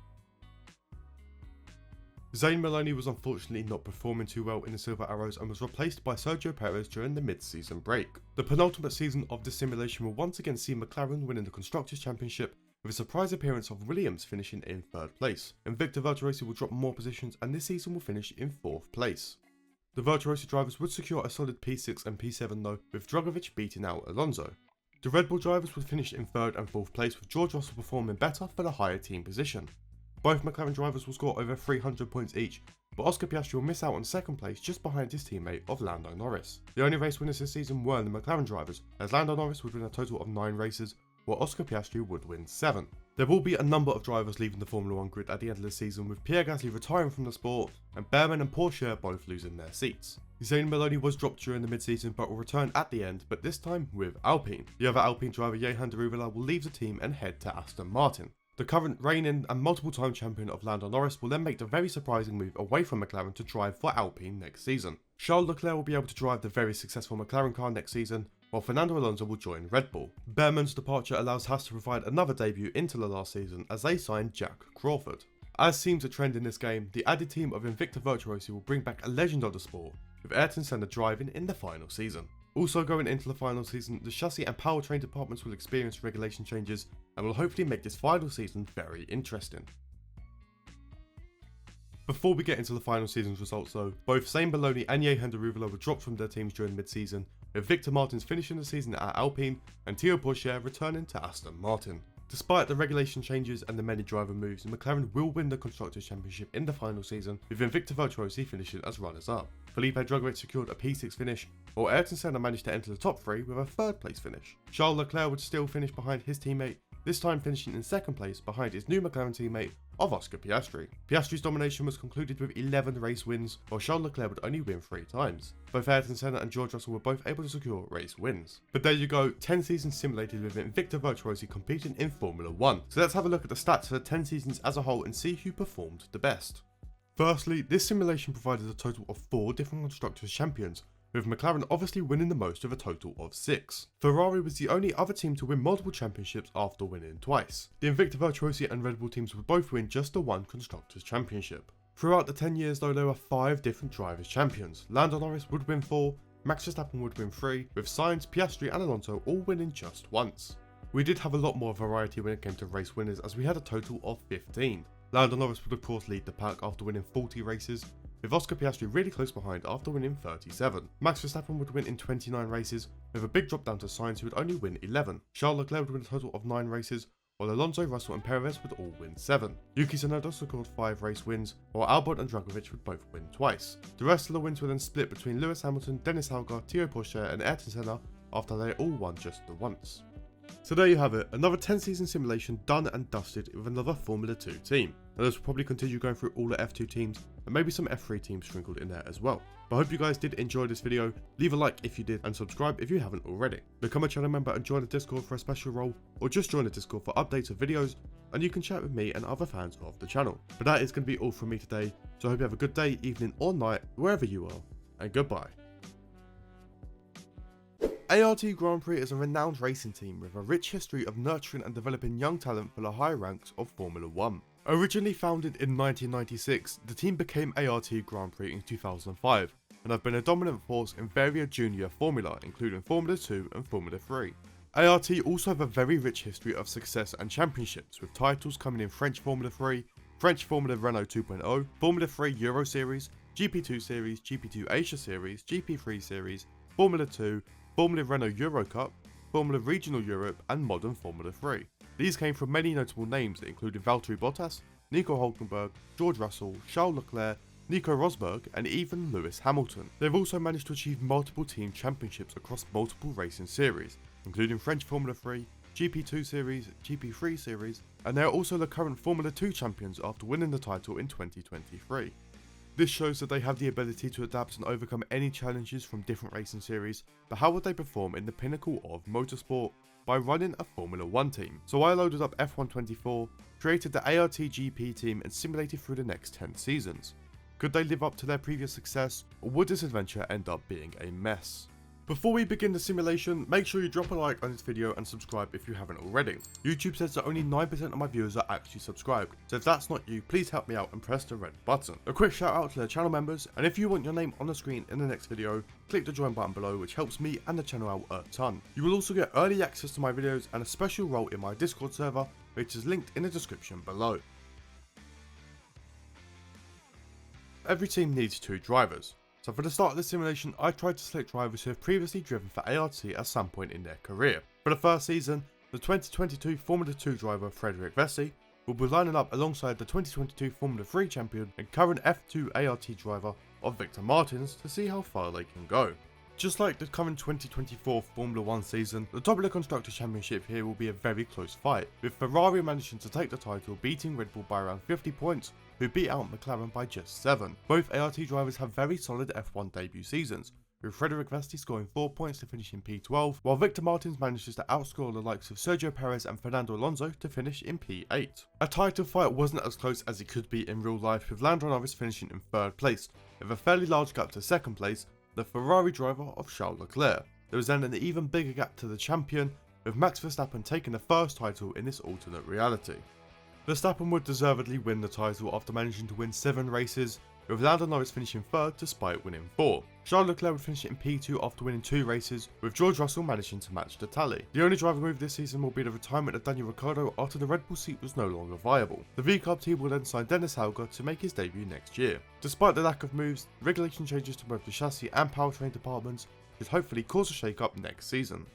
Zane Maloney was unfortunately not performing too well in the Silver Arrows and was replaced by Sergio Perez during the mid-season break. The penultimate season of this simulation will once again see McLaren winning the Constructors' Championship, with a surprise appearance of Williams finishing in 3rd place. Invicta Virtuosi will drop more positions and this season will finish in 4th place. The Virtuosi drivers would secure a solid P6 and P7 though, with Drugovich beating out Alonso. The Red Bull drivers would finish in 3rd and 4th place, with George Russell performing better for the higher team position. Both McLaren drivers will score over 300 points each, but Oscar Piastri will miss out on 2nd place just behind his teammate of Lando Norris. The only race winners this season were the McLaren drivers, as Lando Norris would win a total of 9 races, while Oscar Piastri would win 7. There will be a number of drivers leaving the Formula 1 grid at the end of the season, with Pierre Gasly retiring from the sport and Behrman and Porsche both losing their seats. Zane Maloney was dropped during the mid-season but will return at the end, but this time with Alpine. The other Alpine driver Johan Deruvila will leave the team and head to Aston Martin. The current reigning and multiple-time champion of Lando Norris will then make the very surprising move away from McLaren to drive for Alpine next season. Charles Leclerc will be able to drive the very successful McLaren car next season, while Fernando Alonso will join Red Bull. Behrman's departure allows Haas to provide another debut into the last season as they signed Jack Crawford. As seems a trend in this game, the added team of Invicta Virtuosi will bring back a legend of the sport, with Ayrton Senna driving in the final season. Also going into the final season, the chassis and powertrain departments will experience regulation changes and will hopefully make this final season very interesting. Before we get into the final season's results though, both Zane Bologna and Jehan Daruvalo were dropped from their teams during mid-season, with Victor Martins finishing the season at Alpine and Toro Rosso returning to Aston Martin. Despite the regulation changes and the many driver moves, McLaren will win the Constructors' Championship in the final season, with Invicta Virtuosi finishing as runners-up. Felipe Drugovich secured a P6 finish, while Ayrton Senna managed to enter the top 3 with a 3rd place finish. Charles Leclerc would still finish behind his teammate, this time finishing in 2nd place behind his new McLaren teammate of Oscar Piastri. Piastri's domination was concluded with 11 race wins, while Charles Leclerc would only win 3 times. Both Ayrton Senna and George Russell were both able to secure race wins. But there you go, 10 seasons simulated with Invicta Virtuosi competing in Formula 1. So let's have a look at the stats for the 10 seasons as a whole and see who performed the best. Firstly, this simulation provided a total of 4 different Constructors' Champions, with McLaren obviously winning the most with a total of 6. Ferrari was the only other team to win multiple championships after winning twice. The Invicta Virtuosi and Red Bull teams would both win just the one Constructors' Championship. Throughout the 10 years though, there were 5 different drivers' champions. Lando Norris would win 4, Max Verstappen would win 3, with Sainz, Piastri and Alonso all winning just once. We did have a lot more variety when it came to race winners, as we had a total of 15. Lando Norris would of course lead the pack after winning 40 races, with Oscar Piastri really close behind after winning 37. Max Verstappen would win in 29 races, with a big drop down to Sainz who would only win 11. Charles Leclerc would win a total of 9 races, while Alonso, Russell and Perez would all win 7. Yuki Tsunoda scored 5 race wins, while Albon and Drugovich would both win twice. The rest of the wins were then split between Lewis Hamilton, Dennis Hauger, Toro Porsche and Ayrton Senna after they all won just the once. So there you have it, another 10 season simulation done and dusted with another Formula 2 team. Now this will probably continue going through all the F2 teams and maybe some F3 teams sprinkled in there as well. But I hope you guys did enjoy this video, leave a like if you did and subscribe if you haven't already. Become a channel member and join the Discord for a special role, or just join the Discord for updates of videos and you can chat with me and other fans of the channel. But that is going to be all from me today, so I hope you have a good day, evening or night wherever you are, and goodbye. ART Grand Prix is a renowned racing team with a rich history of nurturing and developing young talent for the higher ranks of Formula 1. Originally founded in 1996, the team became ART Grand Prix in 2005 and have been a dominant force in various junior formula, including Formula 2 and Formula 3. ART also have a very rich history of success and championships, with titles coming in French Formula 3, French Formula Renault 2.0, Formula 3 Euro Series, GP2 Series, GP2 Asia Series, GP3 Series, Formula 2, Formula Renault Euro Cup, Formula Regional Europe and Modern Formula 3. These came from many notable names that included Valtteri Bottas, Nico Hülkenberg, George Russell, Charles Leclerc, Nico Rosberg and even Lewis Hamilton. They've also managed to achieve multiple team championships across multiple racing series, including French Formula 3, GP2 Series, GP3 Series, and they are also the current Formula 2 champions after winning the title in 2023. This shows that they have the ability to adapt and overcome any challenges from different racing series, but how would they perform in the pinnacle of motorsport? By running a Formula 1 team. So I loaded up F124, created the ART GP team and simulated through the next 10 seasons. Could they live up to their previous success, or would this adventure end up being a mess? Before we begin the simulation, make sure you drop a like on this video and subscribe if you haven't already. YouTube says that only 9% of my viewers are actually subscribed, so if that's not you, please help me out and press the red button. A quick shout out to the channel members, and if you want your name on the screen in the next video, click the join button below, which helps me and the channel out a ton. You will also get early access to my videos and a special role in my Discord server, which is linked in the description below. Every team needs 2 drivers. So for the start of the simulation, I tried to select drivers who have previously driven for ART at some point in their career. For the first season, the 2022 Formula 2 driver Frederik Vessi will be lining up alongside the 2022 Formula 3 champion and current F2 ART driver of Victor Martins to see how far they can go. Just like the current 2024 Formula 1 season, the top of the Constructors' Championship here will be a very close fight, with Ferrari managing to take the title, beating Red Bull by around 50 points, who beat out McLaren by just 7. Both ART drivers have very solid F1 debut seasons, with Frederik Vessi scoring 4 points to finish in P12, while Victor Martins manages to outscore the likes of Sergio Perez and Fernando Alonso to finish in P8. A title fight wasn't as close as it could be in real life, with Lando Norris finishing in 3rd place, with a fairly large gap to 2nd place, the Ferrari driver of Charles Leclerc. There was then an even bigger gap to the champion, with Max Verstappen taking the first title in this alternate reality. Verstappen would deservedly win the title after managing to win 7 races, with Lando Norris finishing 3rd despite winning 4. Charles Leclerc would finish in P2 after winning 2 races, with George Russell managing to match the tally. The only driver move this season will be the retirement of Daniel Ricciardo after the Red Bull seat was no longer viable. The V-Carb team will then sign Dennis Hauger to make his debut next year. Despite the lack of moves, regulation changes to both the chassis and powertrain departments should hopefully cause a shake-up next season.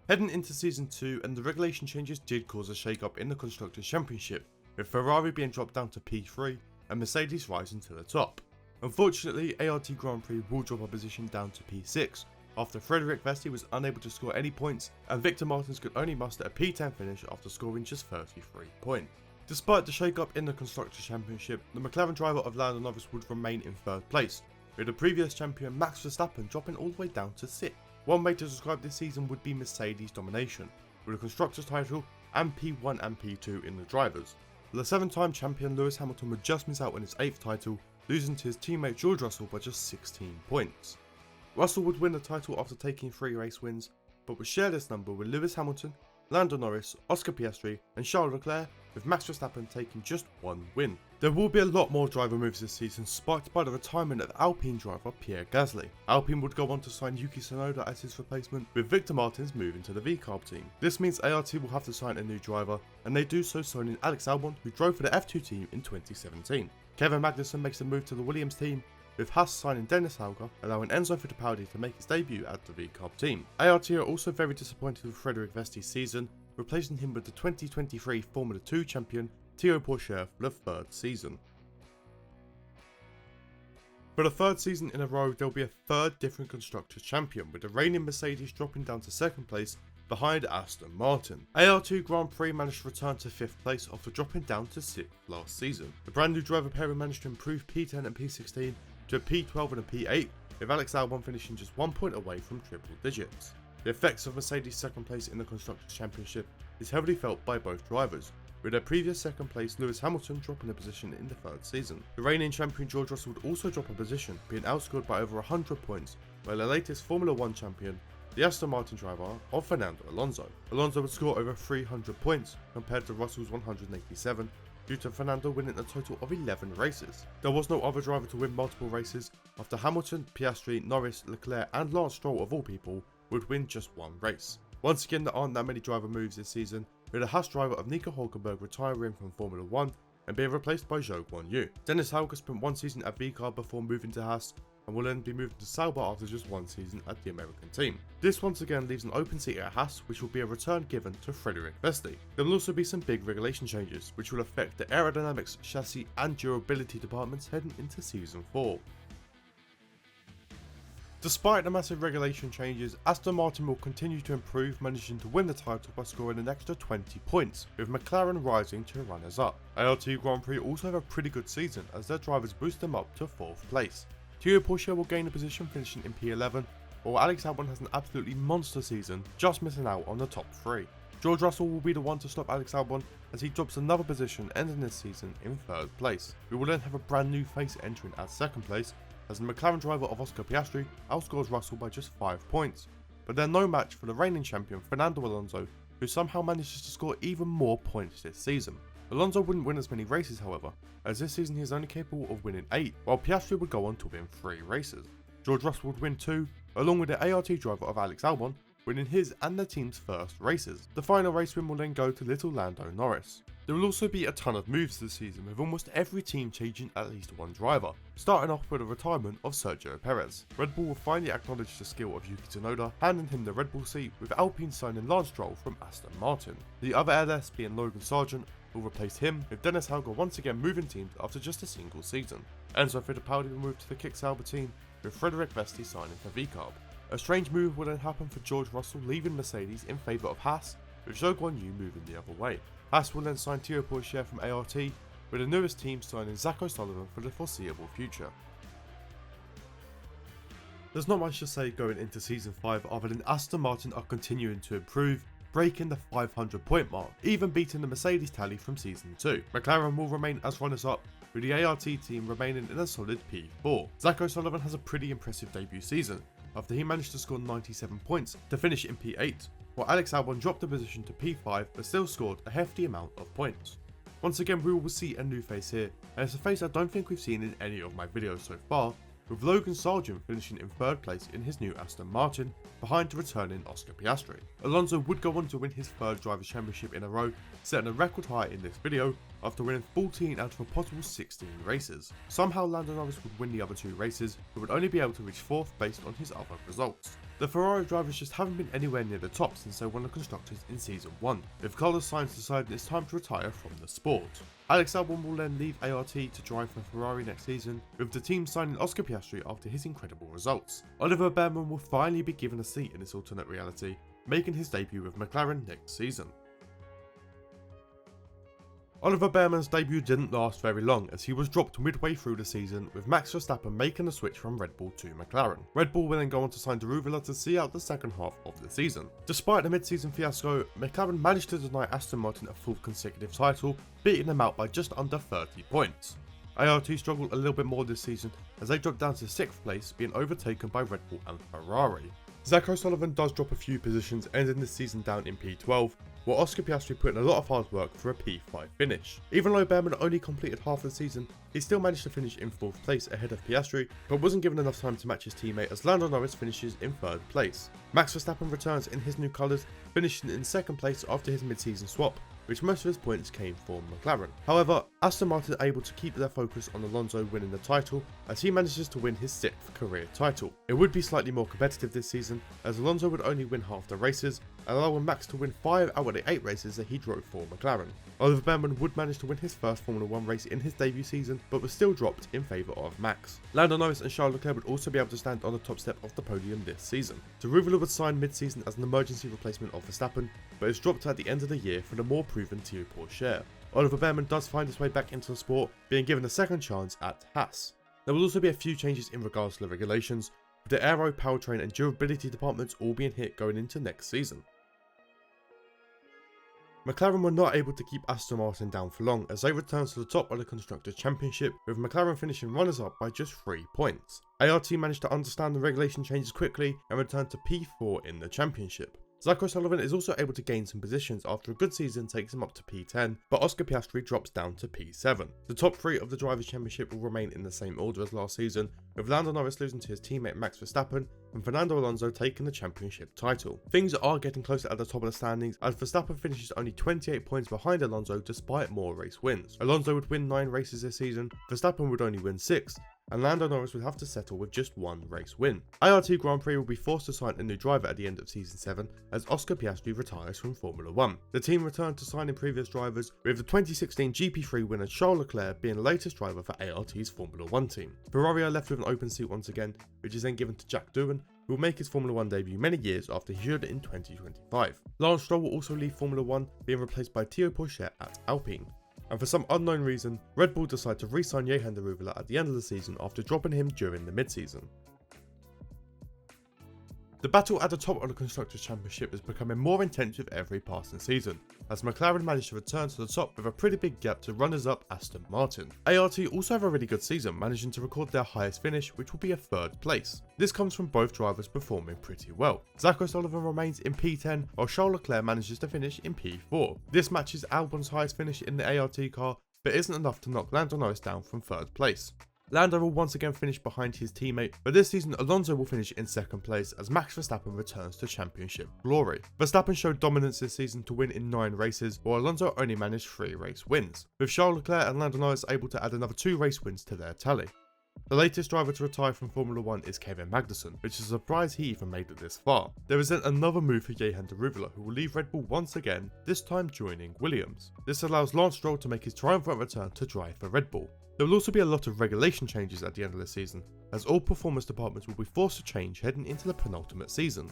Heading into Season 2, and the regulation changes did cause a shake-up in the Constructors' Championship, with Ferrari being dropped down to P3 and Mercedes rising to the top. Unfortunately, ART Grand Prix will drop a position down to P6, after Frederic Vesti was unable to score any points and Victor Martins could only muster a P10 finish after scoring just 33 points. Despite the shake-up in the Constructors' Championship, the McLaren driver of Lando Norris would remain in 3rd place, with the previous champion Max Verstappen dropping all the way down to 6th. One way to describe this season would be Mercedes' domination, with a Constructors' title and P1 and P2 in the drivers. The 7-time champion Lewis Hamilton would just miss out on his 8th title, losing to his teammate George Russell by just 16 points. Russell would win the title after taking 3 race wins, but would share this number with Lewis Hamilton, Lando Norris, Oscar Piastri and Charles Leclerc, with Max Verstappen taking just 1 win. There will be a lot more driver moves this season, sparked by the retirement of Alpine driver Pierre Gasly. Alpine would go on to sign Yuki Tsunoda as his replacement, with Victor Martins moving to the V-Carb team. This means ART will have to sign a new driver, and they do so signing Alex Albon, who drove for the F2 team in 2017. Kevin Magnussen makes a move to the Williams team, with Haas signing Dennis Hauger, allowing Enzo Fittipaldi to make his debut at the V-Carb team. ART are also very disappointed with Frederic Vesti's season, replacing him with the 2023 Formula 2 champion Toro Rosso for the 3rd season. For the 3rd season in a row, there will be a 3rd different Constructors' champion, with the reigning Mercedes dropping down to 2nd place behind Aston Martin. AR2 Grand Prix managed to return to 5th place after dropping down to 6th last season. The brand new driver pairing managed to improve P10 and P16 to a P12 and a P8, with Alex Albon finishing just 1 point away from triple digits. The effects of Mercedes' 2nd place in the Constructors' Championship is heavily felt by both drivers, with their previous 2nd place Lewis Hamilton dropping a position in the 3rd season. The reigning champion George Russell would also drop a position, being outscored by over 100 points, while the latest Formula 1 champion, the Aston Martin driver of Fernando Alonso. Alonso would score over 300 points compared to Russell's 187, due to Fernando winning a total of 11 races. There was no other driver to win multiple races, after Hamilton, Piastri, Norris, Leclerc and Lance Stroll of all people would win just 1 race. Once again, there aren't that many driver moves this season, with the Haas driver of Nico Hülkenberg retiring from Formula 1 and being replaced by Zhou Guanyu. Dennis Hauger spent 1 season at V-Carb before moving to Haas, and will then be moved to Sauber after just 1 season at the American team. This once again leaves an open seat at Haas, which will be a return given to Frederic Vesti. There will also be some big regulation changes, which will affect the aerodynamics, chassis and durability departments heading into Season 4. Despite the massive regulation changes, Aston Martin will continue to improve, managing to win the title by scoring an extra 20 points, with McLaren rising to runners-up. ART Grand Prix also have a pretty good season, as their drivers boost them up to 4th place. Toro Rosso will gain a position finishing in P11, while Alex Albon has an absolutely monster season, just missing out on the top 3. George Russell will be the one to stop Alex Albon as he drops another position, ending this season in 3rd place. We will then have a brand new face entering at 2nd place, as the McLaren driver of Oscar Piastri outscores Russell by just 5 points. But they're no match for the reigning champion Fernando Alonso, who somehow manages to score even more points this season. Alonso wouldn't win as many races however, as this season he is only capable of winning 8, while Piastri would go on to win 3 races. George Russell would win 2, along with the ART driver of Alex Albon, winning his and their team's first races. The final race win will then go to little Lando Norris. There will also be a ton of moves this season, with almost every team changing at least 1 driver, starting off with the retirement of Sergio Perez. Red Bull will finally acknowledge the skill of Yuki Tsunoda, handing him the Red Bull seat, with Alpine signing Lance Stroll from Aston Martin. The other LS being Logan Sargent will replace him, with Dennis Hauger once again moving teams after just a single season. Enzo Fittipaldi will move to the Kick Sauber team, with Frederic Vesti signing for V-Carb. A strange move will then happen for George Russell leaving Mercedes in favour of Haas, with Zhou Guanyu moving the other way. Haas will then sign Toro Rosso from ART, with the newest team signing Zach O'Sullivan for the foreseeable future. There's not much to say going into Season 5 other than Aston Martin are continuing to improve, breaking the 500 point mark, even beating the Mercedes tally from Season 2. McLaren will remain as runners-up, with the ART team remaining in a solid P4. Zach O'Sullivan has a pretty impressive debut season, after he managed to score 97 points to finish in P8, while Alex Albon dropped the position to P5 but still scored a hefty amount of points. Once again, we will see a new face here, and it's a face I don't think we've seen in any of my videos so far, with Logan Sargent finishing in 3rd place in his new Aston Martin, behind returning Oscar Piastri. Alonso would go on to win his 3rd Drivers' Championship in a row, setting a record high in this video after winning 14 out of a possible 16 races. Somehow Lando Norris would win the other 2 races, but would only be able to reach 4th based on his other results. The Ferrari drivers just haven't been anywhere near the top since they won the Constructors in Season 1, with Carlos Sainz deciding it's time to retire from the sport. Alex Albon will then leave ART to drive for Ferrari next season, with the team signing Oscar Piastri after his incredible results. Oliver Behrman will finally be given a seat in this alternate reality, making his debut with McLaren next season. Oliver Behrman's debut didn't last very long as he was dropped midway through the season, with Max Verstappen making the switch from Red Bull to McLaren. Red Bull will then go on to sign Deruvala to see out the second half of the season. Despite the mid-season fiasco, McLaren managed to deny Aston Martin a 4th consecutive title, beating them out by just under 30 points. ART struggled a little bit more this season as they dropped down to 6th place, being overtaken by Red Bull and Ferrari. Zach O'Sullivan does drop a few positions, ending this season down in P12, while Oscar Piastri put in a lot of hard work for a P5 finish. Even though Behrman only completed half the season, he still managed to finish in 4th place ahead of Piastri, but wasn't given enough time to match his teammate as Lando Norris finishes in 3rd place. Max Verstappen returns in his new colours, finishing in 2nd place after his mid-season swap, which most of his points came from McLaren. However, Aston Martin are able to keep their focus on Alonso winning the title as he manages to win his 6th career title. It would be slightly more competitive this season as Alonso would only win half the races, allowing Max to win 5 out of the 8 races that he drove for McLaren. Oliver Behrman would manage to win his first Formula 1 race in his debut season, but was still dropped in favour of Max. Lando Norris and Charles Leclerc would also be able to stand on the top step of the podium this season. Deruvala would sign mid-season as an emergency replacement of Verstappen, but is dropped at the end of the year for the more proven Toro Rosso. Oliver Behrman does find his way back into the sport, being given a second chance at Haas. There will also be a few changes in regards to the regulations, with the aero, powertrain and durability departments all being hit going into next season. McLaren were not able to keep Aston Martin down for long as they returned to the top of the Constructors' Championship, with McLaren finishing runners-up by just 3 points. ART managed to understand the regulation changes quickly and returned to P4 in the championship. Zach O'Sullivan is also able to gain some positions after a good season takes him up to P10, but Oscar Piastri drops down to P7. The top 3 of the Drivers' Championship will remain in the same order as last season, with Lando Norris losing to his teammate Max Verstappen and Fernando Alonso taking the championship title. Things are getting closer at the top of the standings as Verstappen finishes only 28 points behind Alonso despite more race wins. Alonso would win 9 races this season, Verstappen would only win 6, and Lando Norris would have to settle with just 1 race win. ART Grand Prix will be forced to sign a new driver at the end of Season 7 as Oscar Piastri retires from Formula 1. The team returned to signing previous drivers, with the 2016 GP3 winner Charles Leclerc being the latest driver for ART's Formula 1 team. Ferrari are left with an open seat once again, which is then given to Jack Doohan, who will make his Formula 1 debut many years after he should in 2025. Lance Stroll will also leave Formula 1, being replaced by Toro Rosso at Alpine. And for some unknown reason, Red Bull decided to re-sign Jehan Deruvala at the end of the season after dropping him during the mid-season. The battle at the top of the Constructors' Championship is becoming more intense with every passing season, as McLaren managed to return to the top with a pretty big gap to runners-up Aston Martin. ART also have a really good season, managing to record their highest finish, which will be a 3rd place. This comes from both drivers performing pretty well. Zach O'Sullivan remains in P10, while Charles Leclerc manages to finish in P4. This matches Albon's highest finish in the ART car, but isn't enough to knock Lando Norris down from 3rd place. Lando will once again finish behind his teammate, but this season Alonso will finish in 2nd place as Max Verstappen returns to championship glory. Verstappen showed dominance this season to win in 9 races, while Alonso only managed 3 race wins, with Charles Leclerc and Lando Norris able to add another 2 race wins to their tally. The latest driver to retire from Formula 1 is Kevin Magnussen, which is a surprise he even made it this far. There is then another move for Jehan Deruvala, who will leave Red Bull once again, this time joining Williams. This allows Lance Stroll to make his triumphant return to drive for Red Bull. There will also be a lot of regulation changes at the end of the season, as all performance departments will be forced to change heading into the penultimate season.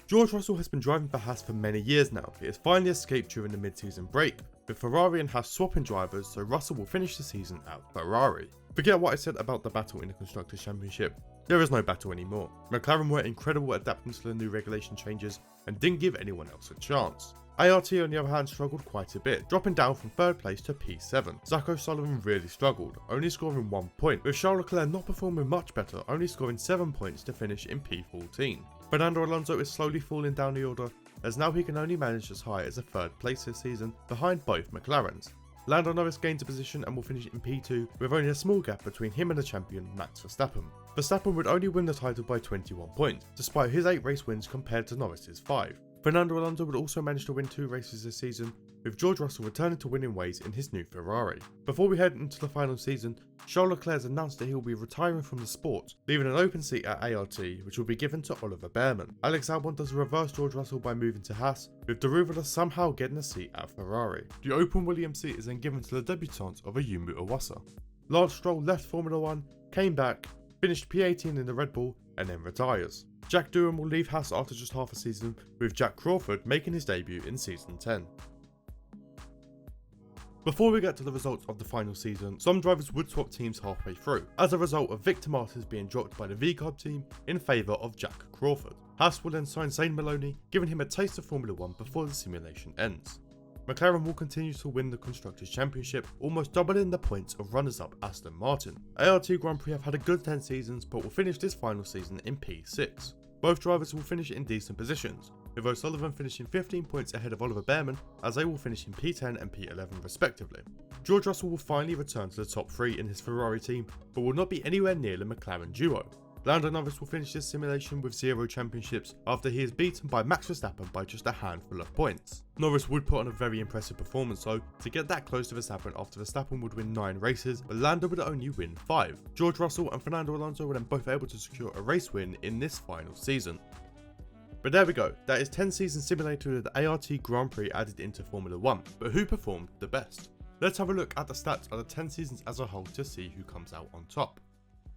George Russell has been driving for Haas for many years now. He has finally escaped during the mid-season break, with Ferrari and Haas swapping drivers, so Russell will finish the season at Ferrari. Forget what I said about the battle in the Constructors' Championship. There is no battle anymore. McLaren were incredible at adapting to the new regulation changes and didn't give anyone else a chance. ART on the other hand struggled quite a bit, dropping down from 3rd place to P7. Zach O'Sullivan really struggled, only scoring 1 point, with Charles Leclerc not performing much better, only scoring 7 points to finish in P14. Fernando Alonso is slowly falling down the order, as now he can only manage as high as a 3rd place this season, behind both McLarens. Lando Norris gains a position and will finish in P2, with only a small gap between him and the champion Max Verstappen. Verstappen would only win the title by 21 points, despite his 8 race wins compared to Norris's 5. Fernando Alonso would also manage to win 2 races this season, with George Russell returning to winning ways in his new Ferrari. Before we head into the final season, Charles Leclerc has announced that he will be retiring from the sport, leaving an open seat at ART, which will be given to Oliver Behrman. Alex Albon does reverse George Russell by moving to Haas, with Deruvala somehow getting a seat at Ferrari. The open Williams seat is then given to the debutant of Ayumu Iwasa. Lance Stroll left Formula 1, came back, finished P18 in the Red Bull, and then retires. Jack Durham will leave Haas after just half a season, with Jack Crawford making his debut in Season 10. Before we get to the results of the final season, some drivers would swap teams halfway through, as a result of Victor Martins being dropped by the V-Carb team in favour of Jack Crawford. Haas will then sign Zane Maloney, giving him a taste of Formula 1 before the simulation ends. McLaren will continue to win the Constructors' Championship, almost doubling the points of runners-up Aston Martin. ART Grand Prix have had a good 10 seasons, but will finish this final season in P6. Both drivers will finish in decent positions, with O'Sullivan finishing 15 points ahead of Oliver Behrman, as they will finish in P10 and P11 respectively. George Russell will finally return to the top 3 in his Ferrari team, but will not be anywhere near the McLaren duo. Lando Norris will finish this simulation with 0 championships after he is beaten by Max Verstappen by just a handful of points. Norris would put on a very impressive performance though, to get that close to Verstappen after Verstappen would win 9 races, but Lando would only win 5. George Russell and Fernando Alonso were then both able to secure a race win in this final season. But there we go, that is 10 seasons simulated with the ART Grand Prix added into Formula 1, but who performed the best? Let's have a look at the stats of the 10 seasons as a whole to see who comes out on top.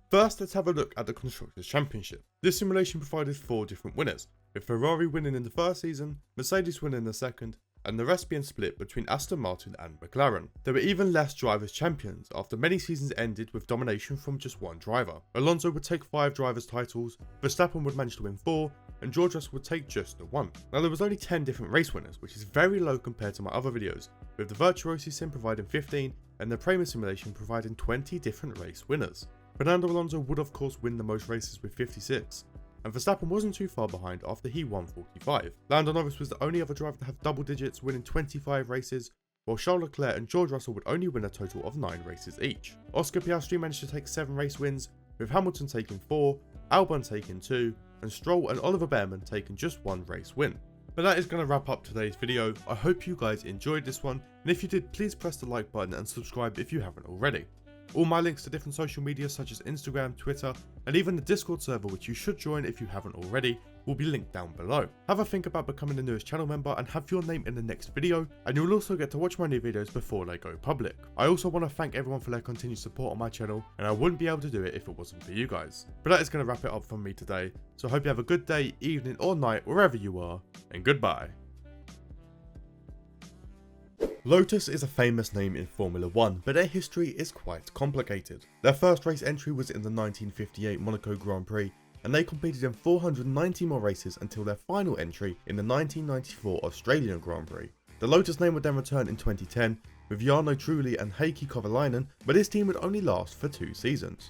First, let's have a look at the Constructors' Championship. This simulation provided 4 different winners, with Ferrari winning in the first season, Mercedes winning in the second, and the rest being split between Aston Martin and McLaren. There were even less drivers champions after many seasons ended with domination from just one driver. Alonso would take 5 drivers' titles, Verstappen would manage to win 4, and George Russell would take just the 1. Now there was only 10 different race winners, which is very low compared to my other videos, with the Virtuosi sim providing 15 and the Premier simulation providing 20 different race winners. Fernando Alonso would of course win the most races with 56, and Verstappen wasn't too far behind after he won 45. Lando Norris was the only other driver to have double digits, winning 25 races, while Charles Leclerc and George Russell would only win a total of 9 races each. Oscar Piastri managed to take 7 race wins, with Hamilton taking 4, Albon taking 2, and Stroll and Oliver Behrman taking just 1 race win. But that is going to wrap up today's video. I hope you guys enjoyed this one, and if you did, please press the like button and subscribe if you haven't already. All my links to different social media such as Instagram, Twitter, and even the Discord server, which you should join if you haven't already, will be linked down below. Have a think about becoming the newest channel member and have your name in the next video, and you'll also get to watch my new videos before they go public. I also want to thank everyone for their continued support on my channel, and I wouldn't be able to do it if it wasn't for you guys. But that is going to wrap it up from me today, so I hope you have a good day, evening or night wherever you are, and goodbye. Lotus is a famous name in Formula 1, but their history is quite complicated. Their first race entry was in the 1958 Monaco Grand Prix, and they competed in 490 more races until their final entry in the 1994 Australian Grand Prix. The Lotus name would then return in 2010 with Jarno Trulli and Heikki Kovalainen, but this team would only last for 2 seasons.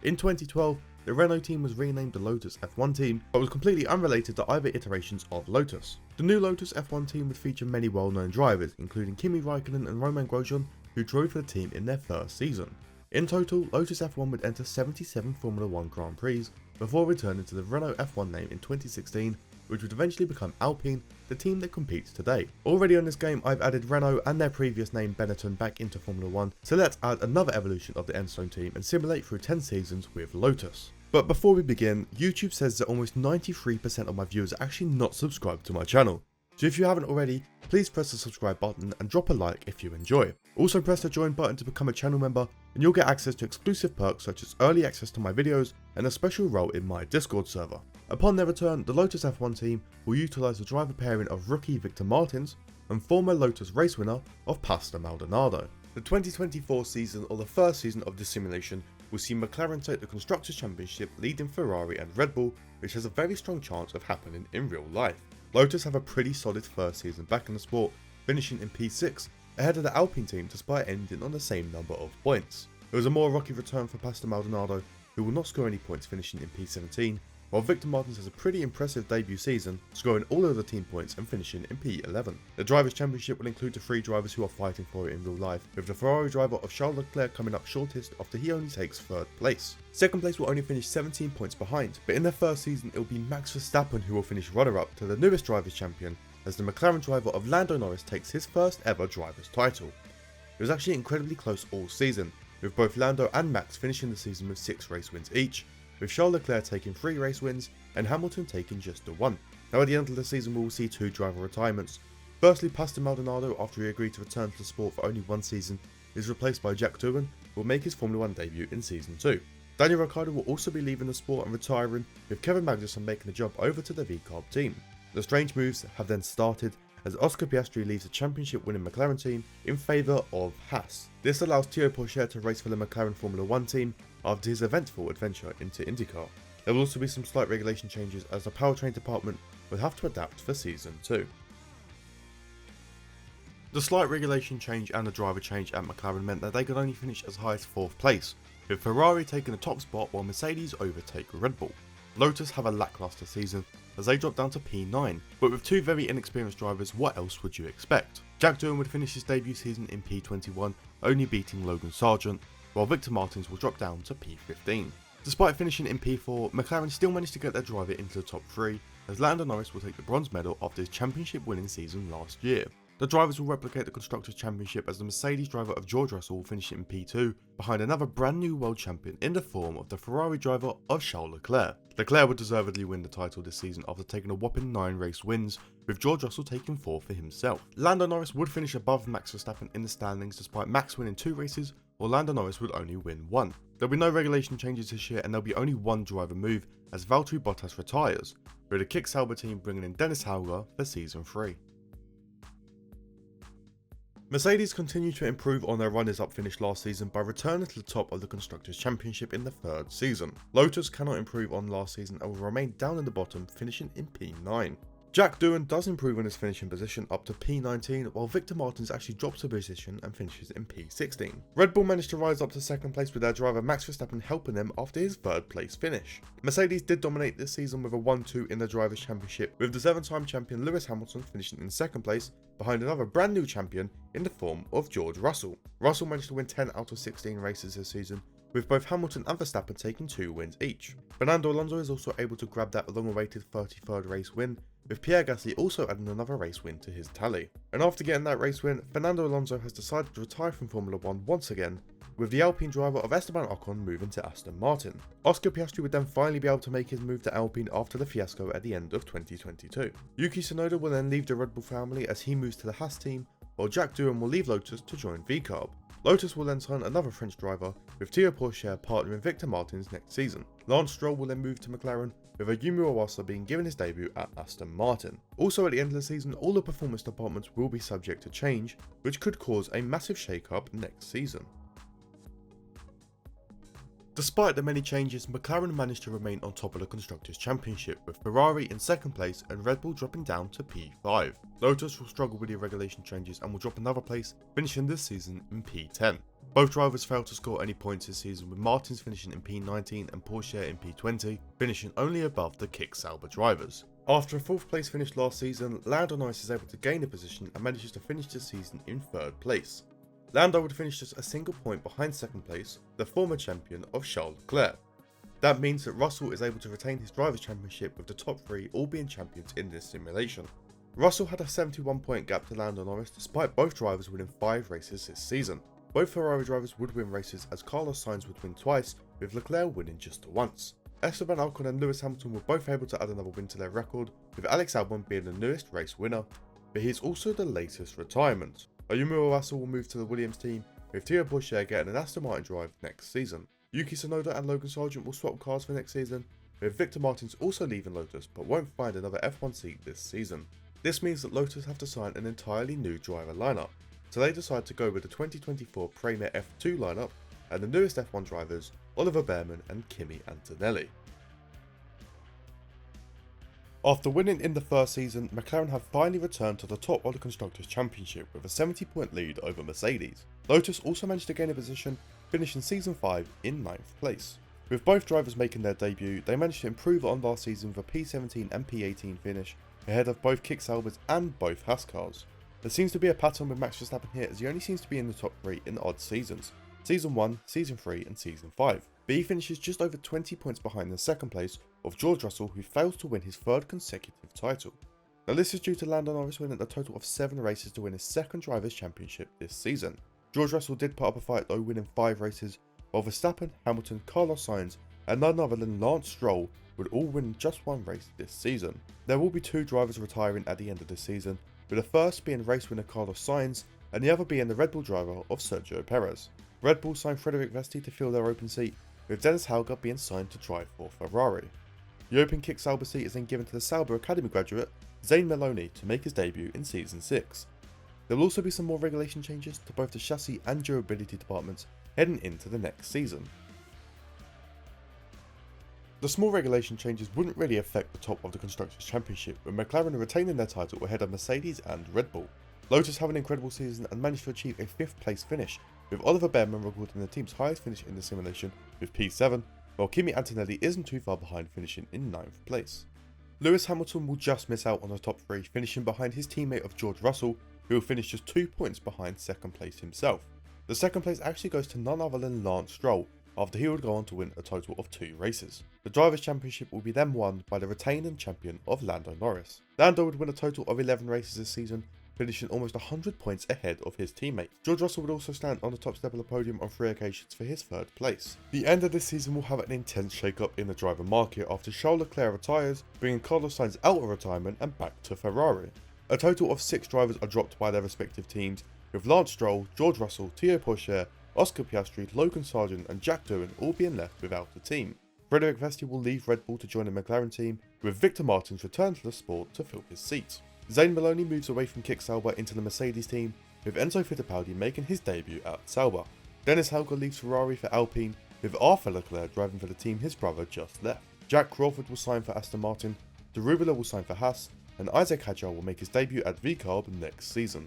In 2012, the Renault team was renamed the Lotus F1 team, but was completely unrelated to either iterations of Lotus. The new Lotus F1 team would feature many well-known drivers, including Kimi Raikkonen and Romain Grosjean, who drove for the team in their first season. In total, Lotus F1 would enter 77 Formula 1 Grand Prix, before returning to the Renault F1 name in 2016, which would eventually become Alpine, the team that competes today. Already on this game, I've added Renault and their previous name Benetton back into Formula 1, so let's add another evolution of the Enstone team and simulate through 10 seasons with Lotus. But before we begin, YouTube says that almost 93% of my viewers are actually not subscribed to my channel. So if you haven't already, please press the subscribe button and drop a like if you enjoy. Also press the join button to become a channel member, and you'll get access to exclusive perks such as early access to my videos and a special role in my Discord server. Upon their return, the Lotus F1 team will utilise the driver pairing of rookie Victor Martins and former Lotus race winner of Pastor Maldonado. The 2024 season, or the first season of this simulation, will see McLaren take the Constructors' Championship, leading Ferrari and Red Bull, which has a very strong chance of happening in real life. Lotus have a pretty solid first season back in the sport, finishing in P6 ahead of the Alpine team despite ending on the same number of points. It was a more rocky return for Pastor Maldonado, who will not score any points, finishing in P17, while Victor Martins has a pretty impressive debut season, scoring all of the team points and finishing in P11. The Drivers' Championship will include the 3 drivers who are fighting for it in real life, with the Ferrari driver of Charles Leclerc coming up shortest after he only takes 3rd place. 2nd place will only finish 17 points behind, but in their first season it will be Max Verstappen who will finish runner-up to the newest Drivers' Champion, as the McLaren driver of Lando Norris takes his first ever driver's title. It was actually incredibly close all season, with both Lando and Max finishing the season with 6 race wins each, with Charles Leclerc taking 3 race wins and Hamilton taking just the 1. Now at the end of the season we will see 2 driver retirements. Firstly, Pastor Maldonado, after he agreed to return to the sport for only 1 season, is replaced by Jack Doohan, who will make his Formula 1 debut in season 2. Daniel Ricciardo will also be leaving the sport and retiring, with Kevin Magnussen making the jump over to the VCARB team. The strange moves have then started as Oscar Piastri leaves the championship winning McLaren team in favour of Haas. This allows Toro Rosso to race for the McLaren Formula 1 team after his eventful adventure into IndyCar. There will also be some slight regulation changes as the powertrain department will have to adapt for season 2. The slight regulation change and the driver change at McLaren meant that they could only finish as high as 4th place, with Ferrari taking the top spot while Mercedes overtake Red Bull. Lotus have a lacklustre season as they drop down to P9, but with 2 very inexperienced drivers, what else would you expect? Jack Doohan would finish his debut season in P21, only beating Logan Sargent, while Victor Martins will drop down to P15. Despite finishing in P4, McLaren still managed to get their driver into the top 3, as Lando Norris will take the bronze medal after his championship winning season last year. The drivers will replicate the Constructors' Championship as the Mercedes driver of George Russell will finish in P2, behind another brand new world champion in the form of the Ferrari driver of Charles Leclerc. Leclerc would deservedly win the title this season after taking a whopping 9 race wins, with George Russell taking 4 for himself. Lando Norris would finish above Max Verstappen in the standings despite Max winning 2 races, while Lando Norris would only win 1. There will be no regulation changes this year and there will be only 1 driver move as Valtteri Bottas retires, with the Kick Sauber team bringing in Dennis Hauger for season 3. Mercedes continued to improve on their runners-up finish last season by returning to the top of the Constructors' Championship in the 3rd season. Lotus cannot improve on last season and will remain down in the bottom, finishing in P9. Jack Doohan does improve on his finishing position up to P19, while Victor Martins actually drops a position and finishes in P16. Red Bull managed to rise up to 2nd place with their driver Max Verstappen helping them after his 3rd place finish. Mercedes did dominate this season with a 1-2 in the Drivers' Championship, with the 7-time champion Lewis Hamilton finishing in 2nd place behind another brand new champion in the form of George Russell. Russell managed to win 10 out of 16 races this season, with both Hamilton and Verstappen taking 2 wins each. Fernando Alonso is also able to grab that long-awaited 33rd race win, with Pierre Gasly also adding another race win to his tally. And after getting that race win, Fernando Alonso has decided to retire from Formula 1 once again, with the Alpine driver of Esteban Ocon moving to Aston Martin. Oscar Piastri would then finally be able to make his move to Alpine after the fiasco at the end of 2022. Yuki Tsunoda will then leave the Red Bull family as he moves to the Haas team, while Jack Doohan will leave Lotus to join VCARB. Lotus will then sign another French driver, with Toro Rosso partnering Victor Martins next season. Lance Stroll will then move to McLaren, with Ayumu Iwasa being given his debut at Aston Martin. Also at the end of the season, all the performance departments will be subject to change, which could cause a massive shake-up next season. Despite the many changes, McLaren managed to remain on top of the Constructors' Championship, with Ferrari in 2nd place and Red Bull dropping down to P5. Lotus will struggle with the regulation changes and will drop another place, finishing this season in P10. Both drivers failed to score any points this season, with Martins finishing in P19 and Porsche in P20, finishing only above the Kick Sauber drivers. After a 4th place finish last season, Lando Norris is able to gain a position and manages to finish the season in 3rd place. Lando would finish just a single point behind 2nd place, the former champion of Charles Leclerc. That means that Russell is able to retain his Drivers' Championship, with the top 3 all being champions in this simulation. Russell had a 71 point gap to Lando Norris despite both drivers winning 5 races this season. Both Ferrari drivers would win races as Carlos Sainz would win twice, with Leclerc winning just once. Esteban Ocon and Lewis Hamilton were both able to add another win to their record, with Alex Albon being the newest race winner, but he is also the latest retirement. Ayumu Iwasa will move to the Williams team, with Toro Rosso getting an Aston Martin drive next season. Yuki Tsunoda and Logan Sargent will swap cars for next season, with Victor Martins also leaving Lotus but won't find another F1 seat this season. This means that Lotus have to sign an entirely new driver lineup, so they decide to go with the 2024 Premier F2 lineup and the newest F1 drivers Oliver Bearman and Kimi Antonelli. After winning in the first season, McLaren have finally returned to the top of the Constructors' Championship with a 70-point lead over Mercedes. Lotus also managed to gain a position, finishing Season 5 in 9th place. With both drivers making their debut, they managed to improve on last season with a P17 and P18 finish, ahead of both Kick Saubers and both Haas cars. There seems to be a pattern with Max Verstappen here, as he only seems to be in the top 3 in odd seasons. Season 1, Season 3 and Season 5. But he finishes just over 20 points behind the second place of George Russell, who fails to win his third consecutive title. Now this is due to Lando Norris winning a total of 7 races to win his second Drivers' Championship this season. George Russell did put up a fight though, winning 5 races, while Verstappen, Hamilton, Carlos Sainz and none other than Lance Stroll would all win just 1 race this season. There will be 2 drivers retiring at the end of this season, with the first being race winner Carlos Sainz and the other being the Red Bull driver of Sergio Perez. Red Bull signed Frederic Vesti to fill their open seat, with Dennis Hauger being signed to drive for Ferrari. The open Kick Sauber seat is then given to the Sauber Academy graduate Zane Maloney to make his debut in Season 6. There will also be some more regulation changes to both the chassis and durability departments heading into the next season. The small regulation changes wouldn't really affect the top of the Constructors' Championship, with McLaren retaining their title ahead of Mercedes and Red Bull. Lotus have an incredible season and managed to achieve a 5th place finish, with Oliver Behrman recording the team's highest finish in the simulation with P7, while Kimi Antonelli isn't too far behind, finishing in 9th place. Lewis Hamilton will just miss out on the top 3, finishing behind his teammate of George Russell, who will finish just 2 points behind second place himself. The second place actually goes to none other than Lance Stroll, after he would go on to win a total of 2 races. The Drivers' Championship will be then won by the reigning champion of Lando Norris. Lando would win a total of 11 races this season, finishing almost 100 points ahead of his teammate. George Russell would also stand on the top step of the podium on 3 occasions for his 3rd place. The end of this season will have an intense shake-up in the driver market after Charles Leclerc retires, bringing Carlos Sainz out of retirement and back to Ferrari. A total of 6 drivers are dropped by their respective teams, with Lance Stroll, George Russell, Toro Rosso, Oscar Piastri, Logan Sargent and Jack Doohan all being left without a team. Frederic Vesti will leave Red Bull to join the McLaren team, with Victor Martins return to the sport to fill his seat. Zane Maloney moves away from Kick Sauber into the Mercedes team, with Enzo Fittipaldi making his debut at Sauber. Dennis Hauger leaves Ferrari for Alpine, with Arthur Leclerc driving for the team his brother just left. Jack Crawford will sign for Aston Martin, Derubila will sign for Haas, and Isaac Hadjar will make his debut at VCarb next season.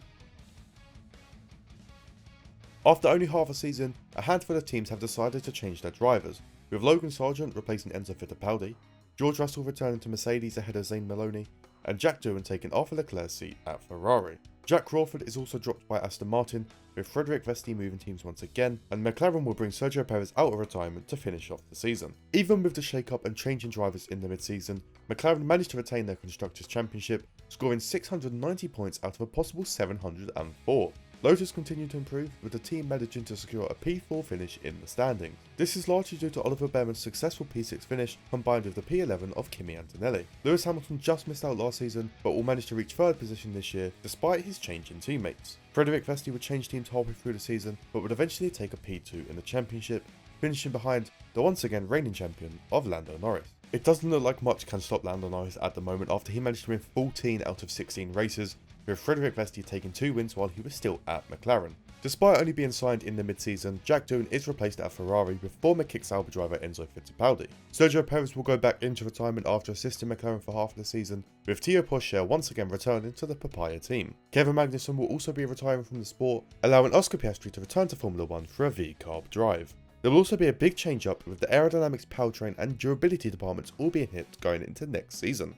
After only half a season, a handful of teams have decided to change their drivers, with Logan Sargent replacing Enzo Fittipaldi, George Russell returning to Mercedes ahead of Zane Maloney, and Jack Doohan taking Arthur Leclerc's seat at Ferrari. Jack Crawford is also dropped by Aston Martin, with Frederic Vesti moving teams once again, and McLaren will bring Sergio Perez out of retirement to finish off the season. Even with the shake-up and changing drivers in the mid-season, McLaren managed to retain their Constructors' Championship, scoring 690 points out of a possible 704. Lotus continued to improve, with the team managing to secure a P4 finish in the standings. This is largely due to Oliver Behrman's successful P6 finish combined with the P11 of Kimi Antonelli. Lewis Hamilton just missed out last season, but will manage to reach 3rd position this year despite his change in teammates. Frederic Vesti would change teams halfway through the season, but would eventually take a P2 in the championship, finishing behind the once again reigning champion of Lando Norris. It doesn't look like much can stop Lando Norris at the moment after he managed to win 14 out of 16 races, with Frederic Vesti taking 2 wins while he was still at McLaren. Despite only being signed in the mid-season, Jack Doohan is replaced at Ferrari with former Kick Sauber driver Enzo Fittipaldi. Sergio Perez will go back into retirement after assisting McLaren for half the season, with Toro Rosso once again returning to the Papaya team. Kevin Magnussen will also be retiring from the sport, allowing Oscar Piastri to return to Formula 1 for a VCarb drive. There will also be a big change up, with the aerodynamics, powertrain and durability departments all being hit going into next season.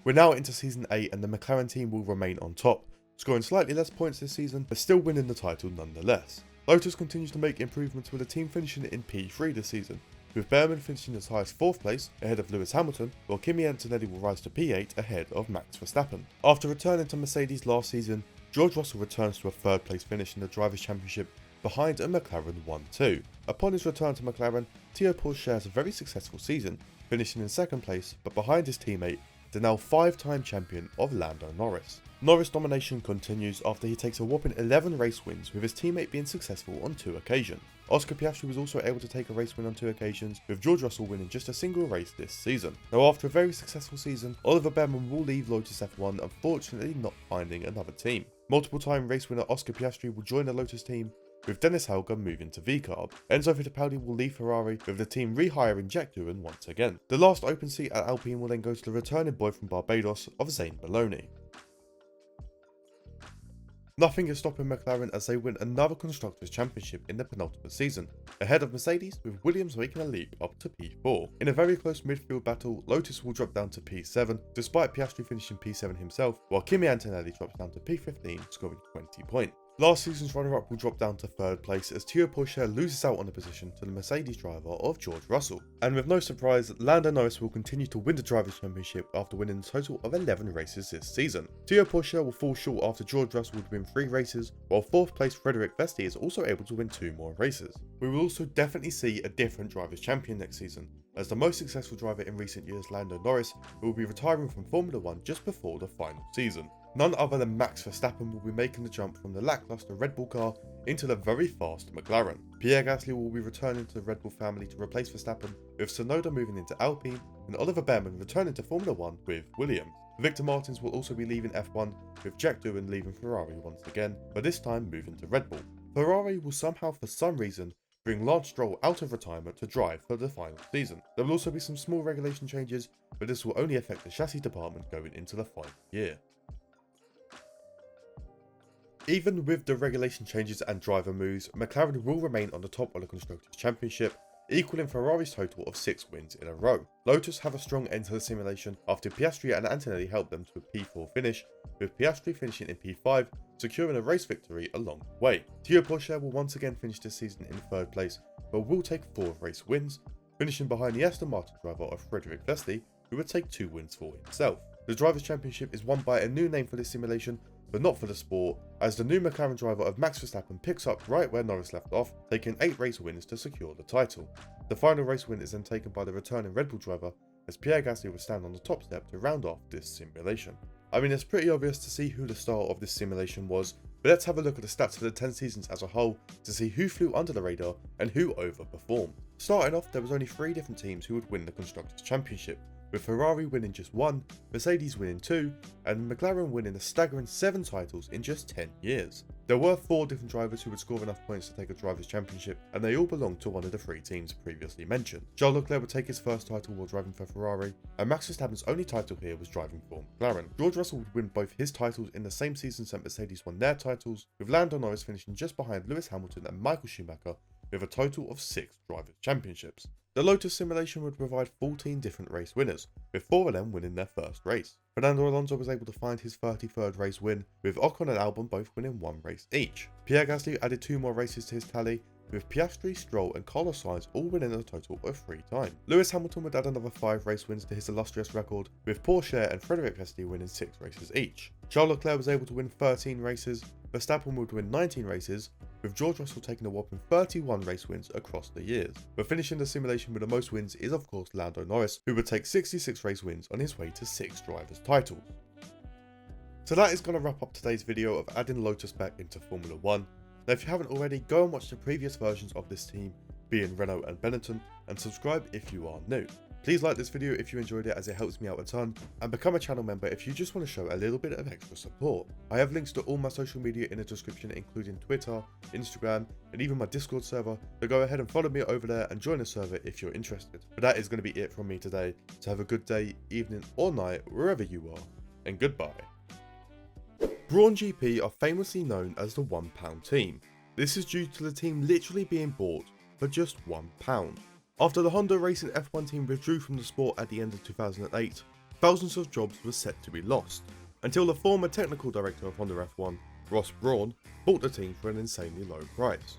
We're now into Season 8 and the McLaren team will remain on top, scoring slightly less points this season, but still winning the title nonetheless. Lotus continues to make improvements, with the team finishing in P3 this season, with Behrman finishing as high as 4th place ahead of Lewis Hamilton, while Kimi Antonelli will rise to P8 ahead of Max Verstappen. After returning to Mercedes last season, George Russell returns to a 3rd place finish in the Drivers' Championship behind a McLaren 1-2. Upon his return to McLaren, Toro Rosso has a very successful season, finishing in 2nd place, but behind his teammate, the now 5-time champion of Lando Norris. Norris' domination continues after he takes a whopping 11 race wins, with his teammate being successful on 2 occasions. Oscar Piastri was also able to take a race win on 2 occasions, with George Russell winning just a single race this season. Now after a very successful season, Oliver Behrman will leave Lotus F1, unfortunately not finding another team. Multiple time race winner Oscar Piastri will join the Lotus team, with Dennis Hauger moving to V-Carb. Enzo Fittipaldi will leave Ferrari, with the team rehiring Jack Doohan once again. The last open seat at Alpine will then go to the returning boy from Barbados of Zane Maloney. Nothing is stopping McLaren as they win another Constructors' Championship in the penultimate season, ahead of Mercedes, with Williams making a leap up to P4. In a very close midfield battle, Lotus will drop down to P7, despite Piastri finishing P7 himself, while Kimi Antonelli drops down to P15, scoring 20 points. Last season's runner-up will drop down to 3rd place as Toro Rosso loses out on the position to the Mercedes driver of George Russell. And with no surprise, Lando Norris will continue to win the Drivers' Championship after winning a total of 11 races this season. Toro Rosso will fall short after George Russell would win 3 races, while 4th place Frederick Vesti is also able to win 2 more races. We will also definitely see a different Drivers' Champion next season, as the most successful driver in recent years, Lando Norris, will be retiring from Formula 1 just before the final season. None other than Max Verstappen will be making the jump from the lackluster Red Bull car into the very fast McLaren. Pierre Gasly will be returning to the Red Bull family to replace Verstappen, with Tsunoda moving into Alpine and Oliver Behrman returning to Formula 1 with Williams. Victor Martins will also be leaving F1, with Jack Doohan leaving Ferrari once again, but this time moving to Red Bull. Ferrari will somehow, for some reason, bring Lance Stroll out of retirement to drive for the final season. There will also be some small regulation changes, but this will only affect the chassis department going into the final year. Even with the regulation changes and driver moves, McLaren will remain on the top of the Constructors' Championship, equaling Ferrari's total of 6 wins in a row. Lotus have a strong end to the simulation after Piastri and Antonelli helped them to a P4 finish, with Piastri finishing in P5, securing a race victory along the way. Toro Rosso will once again finish this season in 3rd place, but will take 4 race wins, finishing behind the Aston Martin driver of Frederick Vesti, who would take 2 wins for himself. The Drivers' Championship is won by a new name for this simulation, but not for the sport, as the new McLaren driver of Max Verstappen picks up right where Norris left off, taking 8 race wins to secure the title. The final race win is then taken by the returning Red Bull driver, as Pierre Gasly will stand on the top step to round off this simulation. I mean, it's pretty obvious to see who the star of this simulation was, but let's have a look at the stats for the 10 seasons as a whole to see who flew under the radar and who overperformed. Starting off, there was only 3 different teams who would win the Constructors' Championship, with Ferrari winning just 1, Mercedes winning 2, and McLaren winning a staggering 7 titles in just 10 years. There were 4 different drivers who would score enough points to take a Drivers' Championship, and they all belonged to one of the 3 teams previously mentioned. Charles Leclerc would take his first title while driving for Ferrari, and Max Verstappen's only title here was driving for McLaren. George Russell would win both his titles in the same season that Mercedes won their titles, with Lando Norris finishing just behind Lewis Hamilton and Michael Schumacher with a total of 6 Drivers' Championships. The Lotus simulation would provide 14 different race winners, with 4 of them winning their first race. Fernando Alonso was able to find his 33rd race win, with Ocon and Albon both winning 1 race each. Pierre Gasly added 2 more races to his tally, with Piastri, Stroll and Carlos Sainz all winning a total of 3 times. Lewis Hamilton would add another 5 race wins to his illustrious record, with Porsche and Frederick Vesti winning 6 races each. Charles Leclerc was able to win 13 races, Verstappen would win 19 races, with George Russell taking a whopping 31 race wins across the years. But finishing the simulation with the most wins is of course Lando Norris, who would take 66 race wins on his way to 6 drivers' titles. So that is going to wrap up today's video of adding Lotus back into Formula 1. Now if you haven't already, go and watch the previous versions of this team, being Renault and Benetton, and subscribe if you are new. Please like this video if you enjoyed it, as it helps me out a ton, and become a channel member if you just want to show a little bit of extra support. I have links to all my social media in the description, including Twitter, Instagram, and even my Discord server, so go ahead and follow me over there and join the server if you're interested. But that is going to be it from me today, so have a good day, evening or night wherever you are, and goodbye. Brawn GP are famously known as the £1 team. This is due to the team literally being bought for just £1. After the Honda Racing F1 team withdrew from the sport at the end of 2008, thousands of jobs were set to be lost, until the former technical director of Honda F1, Ross Brawn, bought the team for an insanely low price.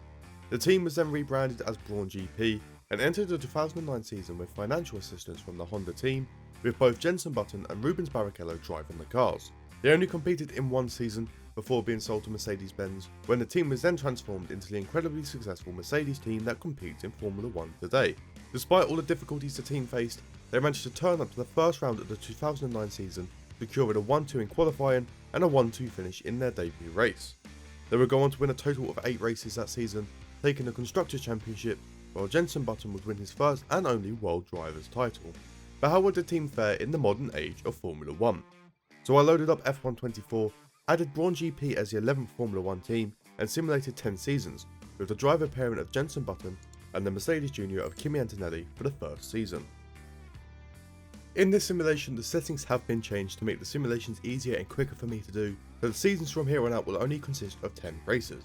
The team was then rebranded as Brawn GP and entered the 2009 season with financial assistance from the Honda team, with both Jenson Button and Rubens Barrichello driving the cars. They only competed in 1 season before being sold to Mercedes-Benz, when the team was then transformed into the incredibly successful Mercedes team that competes in Formula 1 today. Despite all the difficulties the team faced, they managed to turn up to the first round of the 2009 season, securing a 1-2 in qualifying and a 1-2 finish in their debut race. They would go on to win a total of 8 races that season, taking the Constructors' Championship, while Jenson Button would win his first and only World Drivers' title. But how would the team fare in the modern age of Formula 1? So I loaded up F1 24, added Brawn GP as the 11th Formula 1 team, and simulated 10 seasons, with the driver pairing of Jenson Button and the Mercedes Junior of Kimi Antonelli for the first season. In this simulation, the settings have been changed to make the simulations easier and quicker for me to do, so the seasons from here on out will only consist of 10 races.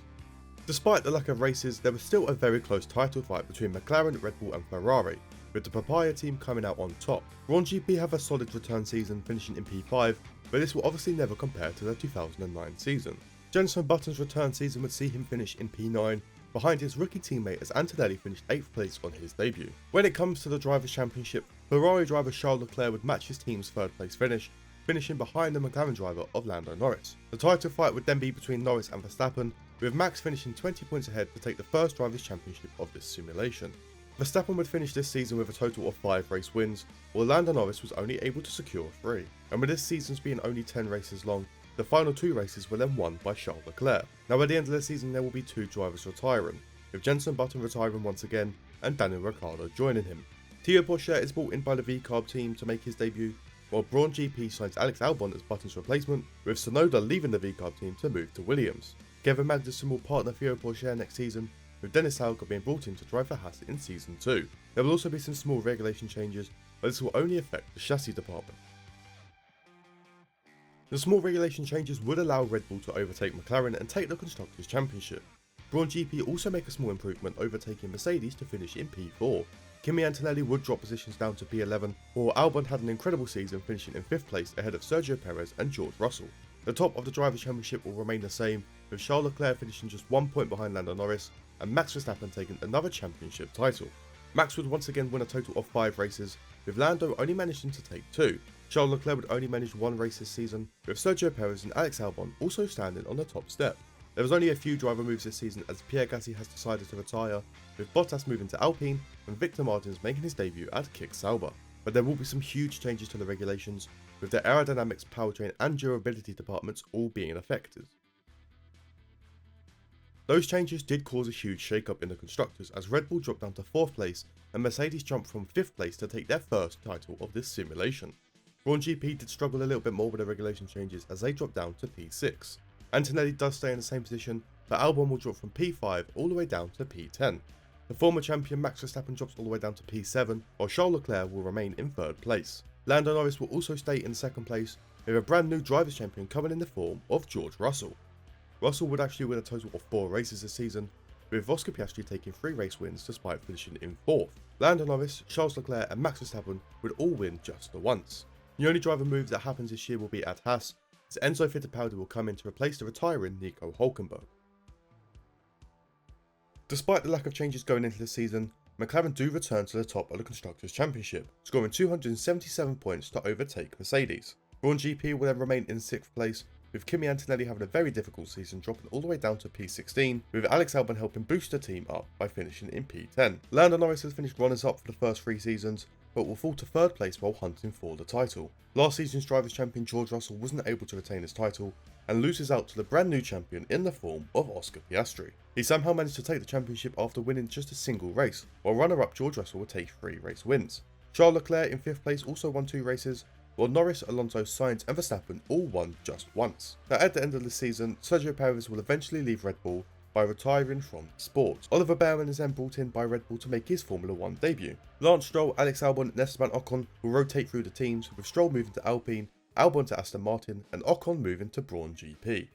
Despite the lack of races, there was still a very close title fight between McLaren, Red Bull and Ferrari, with the Papaya team coming out on top. Brawn GP have a solid return season, finishing in P5, but this will obviously never compare to their 2009 season. Jenson Button's return season would see him finish in P9, behind his rookie teammate as Antonelli finished 8th place on his debut. When it comes to the Drivers' Championship, Ferrari driver Charles Leclerc would match his team's 3rd place finish, finishing behind the McLaren driver of Lando Norris. The title fight would then be between Norris and Verstappen, with Max finishing 20 points ahead to take the first Drivers' Championship of this simulation. Verstappen would finish this season with a total of 5 race wins, while Lando Norris was only able to secure 3. And with this season's being only 10 races long, the final 2 races were then won by Charles Leclerc. Now at the end of the season there will be 2 drivers retiring, with Jenson Button retiring once again and Daniel Ricciardo joining him. Toro Rosso is brought in by the VCARB team to make his debut, while Brawn GP signs Alex Albon as Button's replacement, with Tsunoda leaving the VCARB team to move to Williams. Kevin Magnussen will partner Toro Rosso next season, with Dennis Hauger being brought in to drive for Haas in Season 2. There will also be some small regulation changes, but this will only affect the chassis department. The small regulation changes would allow Red Bull to overtake McLaren and take the Constructors' Championship. Brawn GP also make a small improvement, overtaking Mercedes to finish in P4. Kimi Antonelli would drop positions down to P11, while Albon had an incredible season, finishing in 5th place ahead of Sergio Perez and George Russell. The top of the Drivers' Championship will remain the same, with Charles Leclerc finishing just 1 point behind Lando Norris, and Max Verstappen taking another championship title. Max would once again win a total of 5 races, with Lando only managing to take 2. Charles Leclerc would only manage 1 race this season, with Sergio Perez and Alex Albon also standing on the top step. There was only a few driver moves this season, as Pierre Gasly has decided to retire, with Bottas moving to Alpine and Victor Martins making his debut at Kick Sauber. But there will be some huge changes to the regulations, with the aerodynamics, powertrain and durability departments all being affected. Those changes did cause a huge shake-up in the Constructors, as Red Bull dropped down to 4th place and Mercedes jumped from 5th place to take their first title of this simulation. Brawn GP did struggle a little bit more with the regulation changes, as they dropped down to P6. Antonelli does stay in the same position, but Albon will drop from P5 all the way down to P10. The former champion Max Verstappen drops all the way down to P7, while Charles Leclerc will remain in 3rd place. Lando Norris will also stay in 2nd place, with a brand new Drivers' Champion coming in the form of George Russell. Russell would actually win a total of 4 races this season, with Oscar Piastri taking 3 race wins despite finishing in 4th. Lando Norris, Charles Leclerc and Max Verstappen would all win just the once. The only driver move that happens this year will be at Haas, as Enzo Fittipaldi will come in to replace the retiring Nico Hülkenberg. Despite the lack of changes going into the season, McLaren do return to the top of the Constructors' Championship, scoring 277 points to overtake Mercedes. Brawn GP will then remain in 6th place, with Kimi Antonelli having a very difficult season, dropping all the way down to P16, with Alex Albon helping boost the team up by finishing in P10. Lando Norris has finished runners-up for the first 3 seasons, but will fall to 3rd place while hunting for the title. Last season's Drivers' Champion George Russell wasn't able to retain his title, and loses out to the brand new champion in the form of Oscar Piastri. He somehow managed to take the championship after winning just a single race, while runner-up George Russell would take 3 race wins. Charles Leclerc in 5th place also won 2 races, while Norris, Alonso, Sainz and Verstappen all won just once. Now at the end of the season, Sergio Perez will eventually leave Red Bull by retiring from the sport. Oliver Baumann is then brought in by Red Bull to make his Formula 1 debut. Lance Stroll, Alex Albon and Esteban Ocon will rotate through the teams, with Stroll moving to Alpine, Albon to Aston Martin and Ocon moving to Brawn GP.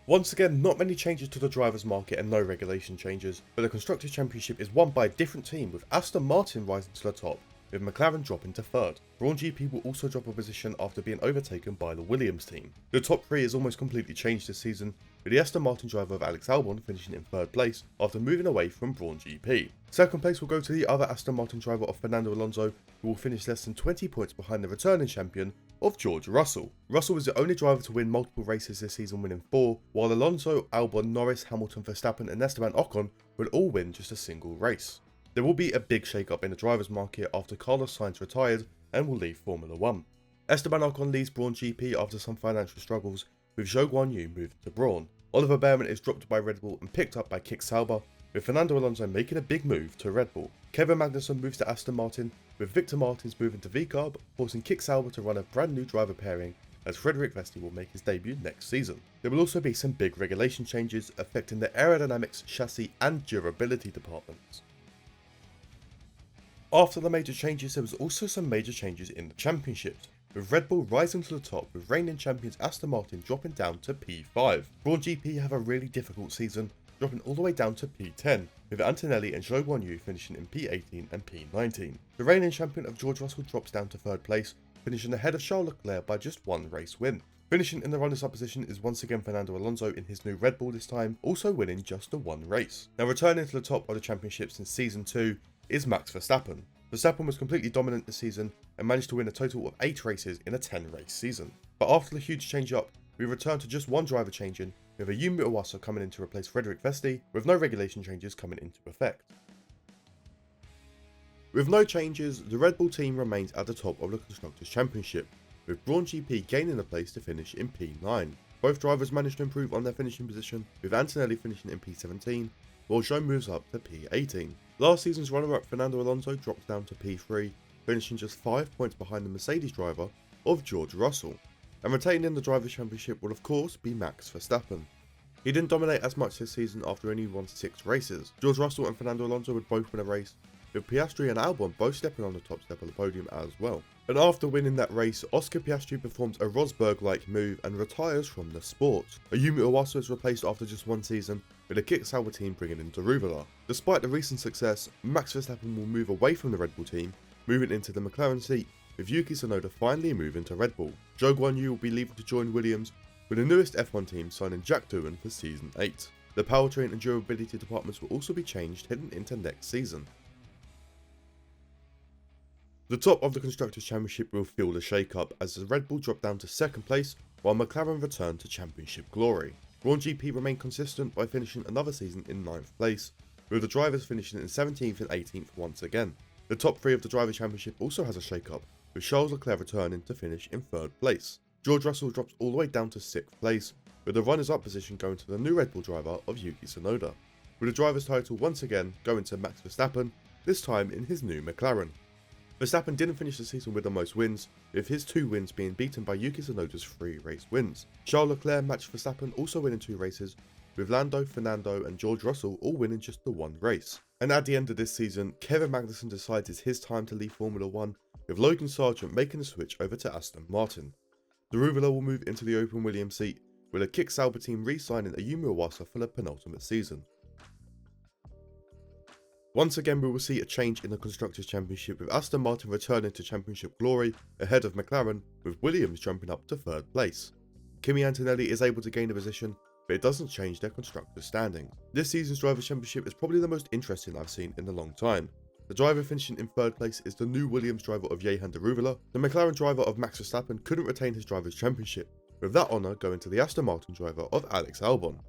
Once again, not many changes to the drivers market and no regulation changes, but the Constructors' Championship is won by a different team, with Aston Martin rising to the top, with McLaren dropping to 3rd. Brawn GP will also drop a position after being overtaken by the Williams team. The top 3 is almost completely changed this season, with the Aston Martin driver of Alex Albon finishing in 3rd place after moving away from Brawn GP. 2nd place will go to the other Aston Martin driver of Fernando Alonso, who will finish less than 20 points behind the returning champion of George Russell. Russell was the only driver to win multiple races this season, winning 4, while Alonso, Albon, Norris, Hamilton, Verstappen and Esteban Ocon would all win just a single race. There will be a big shake-up in the drivers market after Carlos Sainz retired and will leave Formula 1. Esteban Ocon leaves Brawn GP after some financial struggles, with Zhou Guanyu moving to Brawn. Oliver Baumann is dropped by Red Bull and picked up by Kick Sauber, with Fernando Alonso making a big move to Red Bull. Kevin Magnussen moves to Aston Martin, with Victor Martins moving to VCARB, forcing Kick Sauber to run a brand new driver pairing as Frederik Vesti will make his debut next season. There will also be some big regulation changes affecting the aerodynamics, chassis and durability departments. After the major changes, there was also some major changes in the championships, with Red Bull rising to the top with reigning champions Aston Martin dropping down to P5. Brawn GP have a really difficult season, dropping all the way down to P10, with Antonelli and Zhou Guanyu finishing in P18 and P19. The reigning champion of George Russell drops down to 3rd place, finishing ahead of Charles Leclerc by just one race win. Finishing in the runners-up position is once again Fernando Alonso in his new Red Bull this time, also winning just the one race. Now returning to the top of the championship since Season 2 is Max Verstappen. Verstappen was completely dominant this season and managed to win a total of 8 races in a 10-race season. But after the huge change-up, we returned to just one driver changing, with Ayumu Iwasa coming in to replace Frederik Vesti, with no regulation changes coming into effect. With no changes, the Red Bull team remains at the top of the Constructors' Championship, with Brawn GP gaining a place to finish in P9. Both drivers managed to improve on their finishing position, with Antonelli finishing in P17, while Zhou moves up to P18. Last season's runner-up Fernando Alonso drops down to P3, finishing just 5 points behind the Mercedes driver of George Russell. And retaining the Drivers' Championship will of course be Max Verstappen. He didn't dominate as much this season after only won 6 races. George Russell and Fernando Alonso would both win a race, with Piastri and Albon both stepping on the top step of the podium as well. And after winning that race, Oscar Piastri performs a Rosberg-like move and retires from the sport. Ayumu Iwasa is replaced after just one season, with a Kick Sauber team bringing in Daruvula. Despite the recent success, Max Verstappen will move away from the Red Bull team, moving into the McLaren seat, with Yuki Tsunoda finally moving to Red Bull. Zhou Guanyu will be leaving to join Williams, with the newest F1 team signing Jack Doohan for Season 8. The powertrain and durability departments will also be changed heading into next season. The top of the Constructors' Championship will feel the shake-up as the Red Bull drop down to 2nd place, while McLaren return to Championship glory. Brawn GP remain consistent by finishing another season in 9th place, with the drivers finishing in 17th and 18th once again. The top 3 of the Drivers' Championship also has a shake-up, with Charles Leclerc returning to finish in 3rd place. George Russell drops all the way down to 6th place, with the runners-up position going to the new Red Bull driver of Yuki Tsunoda, with the driver's title once again going to Max Verstappen, this time in his new McLaren. Verstappen didn't finish the season with the most wins, with his 2 wins being beaten by Yuki Tsunoda's 3 race wins. Charles Leclerc matched Verstappen also winning 2 races, with Lando, Fernando and George Russell all winning just the 1 race. And at the end of this season, Kevin Magnussen decides it's his time to leave Formula 1, with Logan Sargent making the switch over to Aston Martin. Daruvula will move into the open Williams seat, with a Kick Sauber team re-signing Ayumu Iwasa for the penultimate season. Once again we will see a change in the Constructors' Championship, with Aston Martin returning to Championship glory ahead of McLaren, with Williams jumping up to 3rd place. Kimi Antonelli is able to gain a position, but it doesn't change their Constructors' standings. This season's Drivers' Championship is probably the most interesting I've seen in a long time. The driver finishing in 3rd place is the new Williams driver of Jehan Daruvula. The McLaren driver of Max Verstappen couldn't retain his Drivers' Championship, with that honour going to the Aston Martin driver of Alex Albon.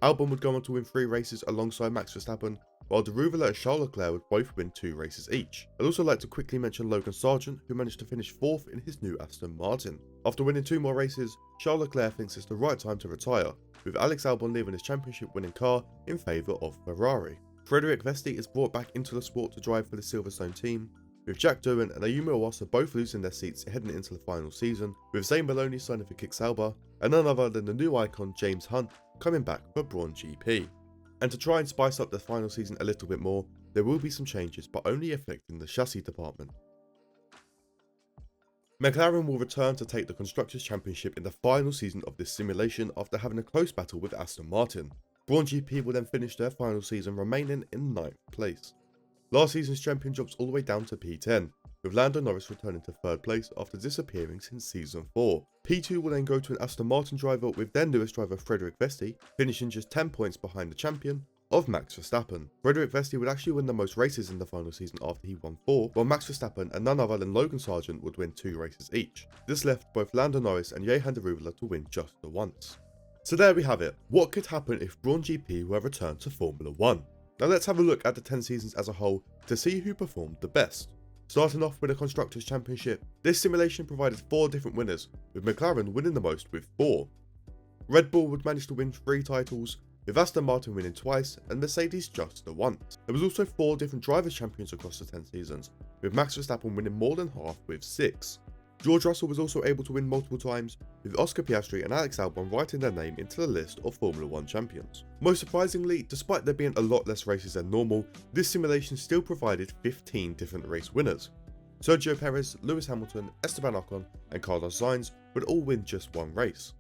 Albon would go on to win 3 races alongside Max Verstappen, while Daruvula and Charles Leclerc would both win 2 races each. I'd also like to quickly mention Logan Sargent, who managed to finish 4th in his new Aston Martin. After winning 2 more races, Charles Leclerc thinks it's the right time to retire, with Alex Albon leaving his championship winning car in favour of Ferrari. Frederik Vesti is brought back into the sport to drive for the Silverstone team, with Jack Doohan and Ayumu Iwasa both losing their seats heading into the final season, with Zane Maloney signing for Kick Sauber, and none other than the new icon James Hunt coming back for Brawn GP. And to try and spice up the final season a little bit more, there will be some changes, but only affecting the chassis department. McLaren will return to take the Constructors' Championship in the final season of this simulation after having a close battle with Aston Martin. Brawn GP will then finish their final season remaining in 9th place. Last season's champion drops all the way down to P10, with Lando Norris returning to 3rd place after disappearing since Season 4. P2 will then go to an Aston Martin driver, with their newest driver Frederik Vesti finishing just 10 points behind the champion of Max Verstappen. Frederik Vesti would actually win the most races in the final season after he won 4, while Max Verstappen and none other than Logan Sargent would win 2 races each. This left both Lando Norris and Jehan Daruvula to win just the once. So there we have it. What could happen if Brawn GP were returned to Formula 1? Now let's have a look at the 10 seasons as a whole to see who performed the best. Starting off with the Constructors' Championship, this simulation provided 4 different winners, with McLaren winning the most with 4. Red Bull would manage to win 3 titles, with Aston Martin winning twice and Mercedes just the once. There was also 4 different drivers' champions across the 10 seasons, with Max Verstappen winning more than half with 6. George Russell was also able to win multiple times, with Oscar Piastri and Alex Albon writing their name into the list of Formula 1 champions. Most surprisingly, despite there being a lot less races than normal, this simulation still provided 15 different race winners. Sergio Perez, Lewis Hamilton, Esteban Ocon and Carlos Sainz would all win just one race.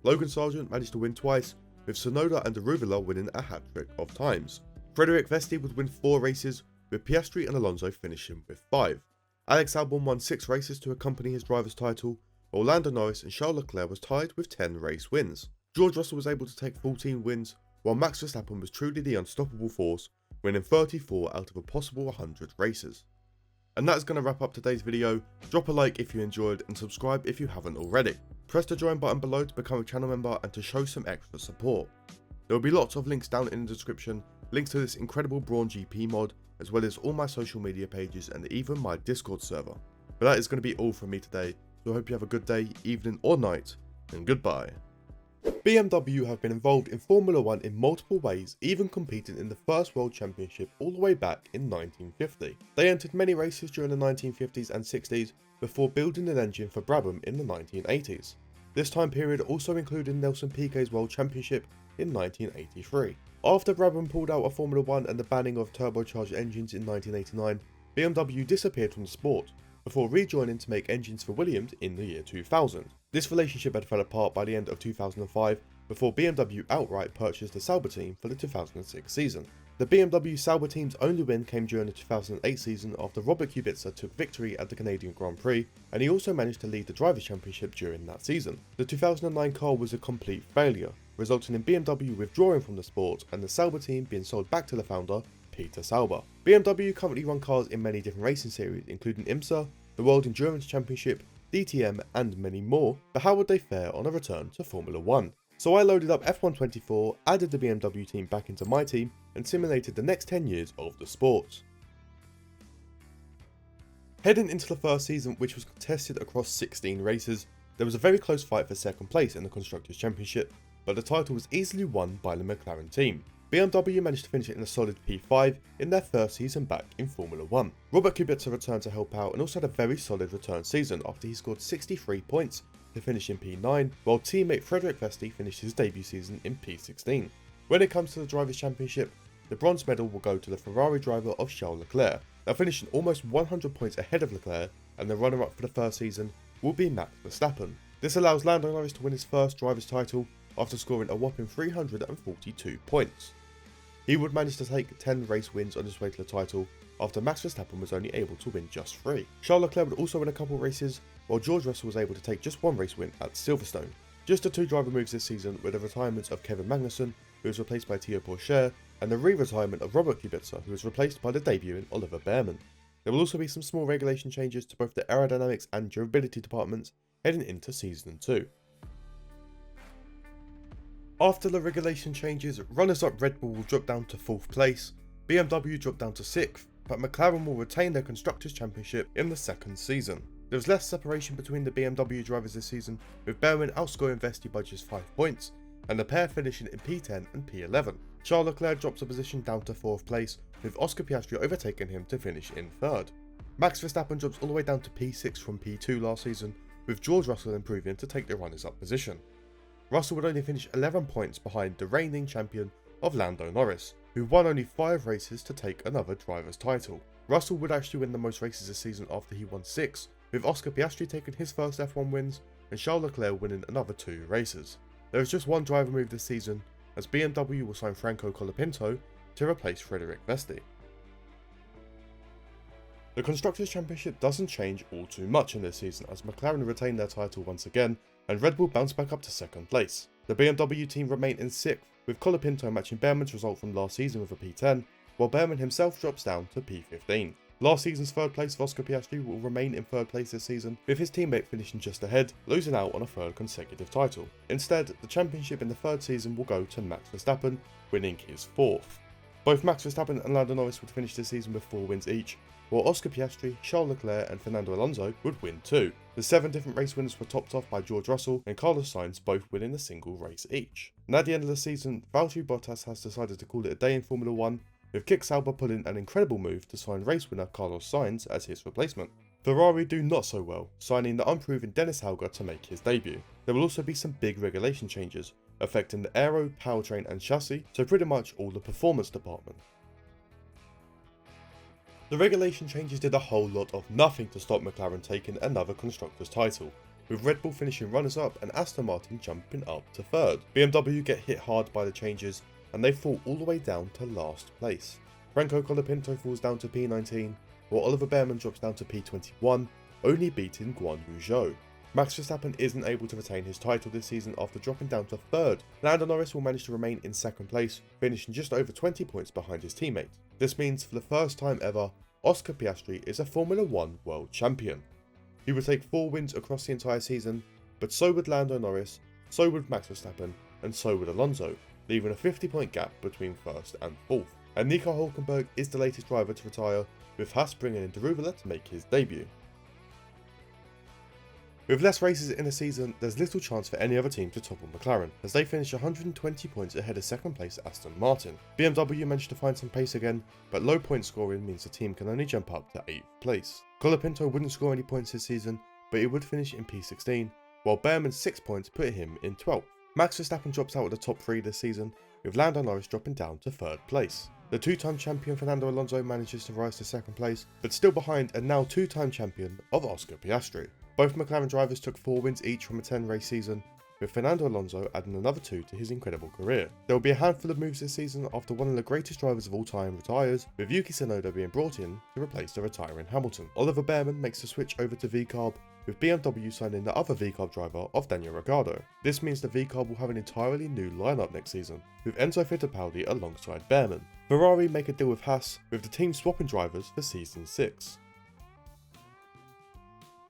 Logan Sargent managed to win twice, with Tsunoda and Aruvula winning a hat-trick of times. Frederic Vesti would win 4 races, with Piastri and Alonso finishing with 5. Alex Albon won 6 races to accompany his driver's title, while Lando Norris and Charles Leclerc was tied with 10 race wins. George Russell was able to take 14 wins, while Max Verstappen was truly the unstoppable force, winning 34 out of a possible 100 races. And that is going to wrap up today's video. Drop a like if you enjoyed and subscribe if you haven't already. Press the join button below to become a channel member and to show some extra support. There will be lots of links down in the description, links to this incredible Brawn GP mod, as well as all my social media pages and even my Discord server. But that is going to be all from me today, so I hope you have a good day, evening or night, and goodbye. BMW have been involved in Formula 1 in multiple ways, even competing in the first World Championship all the way back in 1950. They entered many races during the 1950s and 60s before building an engine for Brabham in the 1980s. This time period also included Nelson Piquet's World Championship in 1983. After Brabham pulled out of Formula 1 and the banning of turbocharged engines in 1989, BMW disappeared from the sport, before rejoining to make engines for Williams in the year 2000. This relationship had fell apart by the end of 2005, before BMW outright purchased the Sauber team for the 2006 season. The BMW Sauber team's only win came during the 2008 season after Robert Kubica took victory at the Canadian Grand Prix, and he also managed to lead the Drivers' Championship during that season. The 2009 car was a complete failure, resulting in BMW withdrawing from the sport and the Sauber team being sold back to the founder, Peter Sauber. BMW currently run cars in many different racing series, including IMSA, the World Endurance Championship, DTM and many more, but how would they fare on a return to Formula 1? So I loaded up F124, added the BMW team back into MyTeam and simulated the next 10 years of the sport. Heading into the first season, which was contested across 16 races, there was a very close fight for second place in the Constructors' Championship, but the title was easily won by the McLaren team. BMW managed to finish it in a solid P5 in their first season back in Formula 1. Robert Kubica returned to help out and also had a very solid return season after he scored 63 points to finish in P9, while teammate Frederic Vesti finished his debut season in P16. When it comes to the Drivers' Championship, the bronze medal will go to the Ferrari driver of Charles Leclerc, now finishing almost 100 points ahead of Leclerc, and the runner-up for the first season will be Max Verstappen. This allows Lando Norris to win his first driver's title after scoring a whopping 342 points. He would manage to take 10 race wins on his way to the title, after Max Verstappen was only able to win just 3. Charles Leclerc would also win a couple races, while George Russell was able to take just 1 race win at Silverstone. Just the 2 driver moves this season were the retirements of Kevin Magnussen, who was replaced by Théo Pourchaire, and the re-retirement of Robert Kubica, who was replaced by the debuting Oliver Behrman. There will also be some small regulation changes to both the aerodynamics and durability departments heading into Season 2. After the regulation changes, runners-up Red Bull will drop down to 4th place, BMW drop down to 6th, but McLaren will retain their Constructors' Championship in the second season. There was less separation between the BMW drivers this season, with Behrman outscoring Vesti by just 5 points, and the pair finishing in P10 and P11. Charles Leclerc drops a position down to 4th place, with Oscar Piastri overtaking him to finish in 3rd. Max Verstappen drops all the way down to P6 from P2 last season, with George Russell improving to take the runners-up position. Russell would only finish 11 points behind the reigning champion of Lando Norris, who won only 5 races to take another driver's title. Russell would actually win the most races this season after he won 6, with Oscar Piastri taking his first F1 wins and Charles Leclerc winning another 2 races. There is just one driver move this season, as BMW will sign Franco Colapinto to replace Frederic Vesti. The Constructors' Championship doesn't change all too much in this season, as McLaren retain their title once again and Red Bull bounce back up to 2nd place. The BMW team remain in 6th, with Colapinto matching Behrman's result from last season with a P10, while Behrman himself drops down to P15. Last season's 3rd place of Oscar Piastri will remain in 3rd place this season, with his teammate finishing just ahead, losing out on a 3rd consecutive title. Instead, the championship in the 3rd season will go to Max Verstappen, winning his 4th. Both Max Verstappen and Lando Norris would finish this season with 4 wins each, while Oscar Piastri, Charles Leclerc and Fernando Alonso would win 2. The 7 different race winners were topped off by George Russell and Carlos Sainz, both winning a single race each. And at the end of the season, Valtteri Bottas has decided to call it a day in Formula 1, with Kick Sauber pulling an incredible move to sign race winner Carlos Sainz as his replacement. Ferrari do not so well, signing the unproven Dennis Hauger to make his debut. There will also be some big regulation changes, affecting the aero, powertrain and chassis, so pretty much all the performance department. The regulation changes did a whole lot of nothing to stop McLaren taking another constructors title, with Red Bull finishing runners-up and Aston Martin jumping up to third. BMW get hit hard by the changes, and they fall all the way down to last place. Franco Colapinto falls down to P19, while Oliver Bearman drops down to P21, only beating Guan Yu Zhou. Max Verstappen isn't able to retain his title this season after dropping down to third. Lando Norris will manage to remain in second place, finishing just over 20 points behind his teammate. This means for the first time ever, Oscar Piastri is a Formula 1 world champion. He would take 4 wins across the entire season, but so would Lando Norris, so would Max Verstappen, and so would Alonso, leaving a 50-point gap between first and fourth. And Nico Hülkenberg is the latest driver to retire, with Haas bringing in Deruvela to make his debut. With less races in the season, there's little chance for any other team to topple McLaren, as they finish 120 points ahead of second place Aston Martin. BMW managed to find some pace again, but low point scoring means the team can only jump up to 8th place. Colapinto wouldn't score any points this season, but he would finish in P16, while Bearman's 6 points put him in 12th. Max Verstappen drops out of the top 3 this season, with Lando Norris dropping down to 3rd place. The 2-time champion Fernando Alonso manages to rise to 2nd place, but still behind a now 2-time champion of Oscar Piastri. Both McLaren drivers took 4 wins each from a 10-race season, with Fernando Alonso adding another 2 to his incredible career. There will be a handful of moves this season after one of the greatest drivers of all time retires, with Yuki Tsunoda being brought in to replace the retiring Hamilton. Oliver Bearman makes the switch over to VCARB, with BMW signing the other VCARB driver of Daniel Ricciardo. This means the VCARB will have an entirely new lineup next season, with Enzo Fittipaldi alongside Bearman. Ferrari make a deal with Haas, with the team swapping drivers for season 6.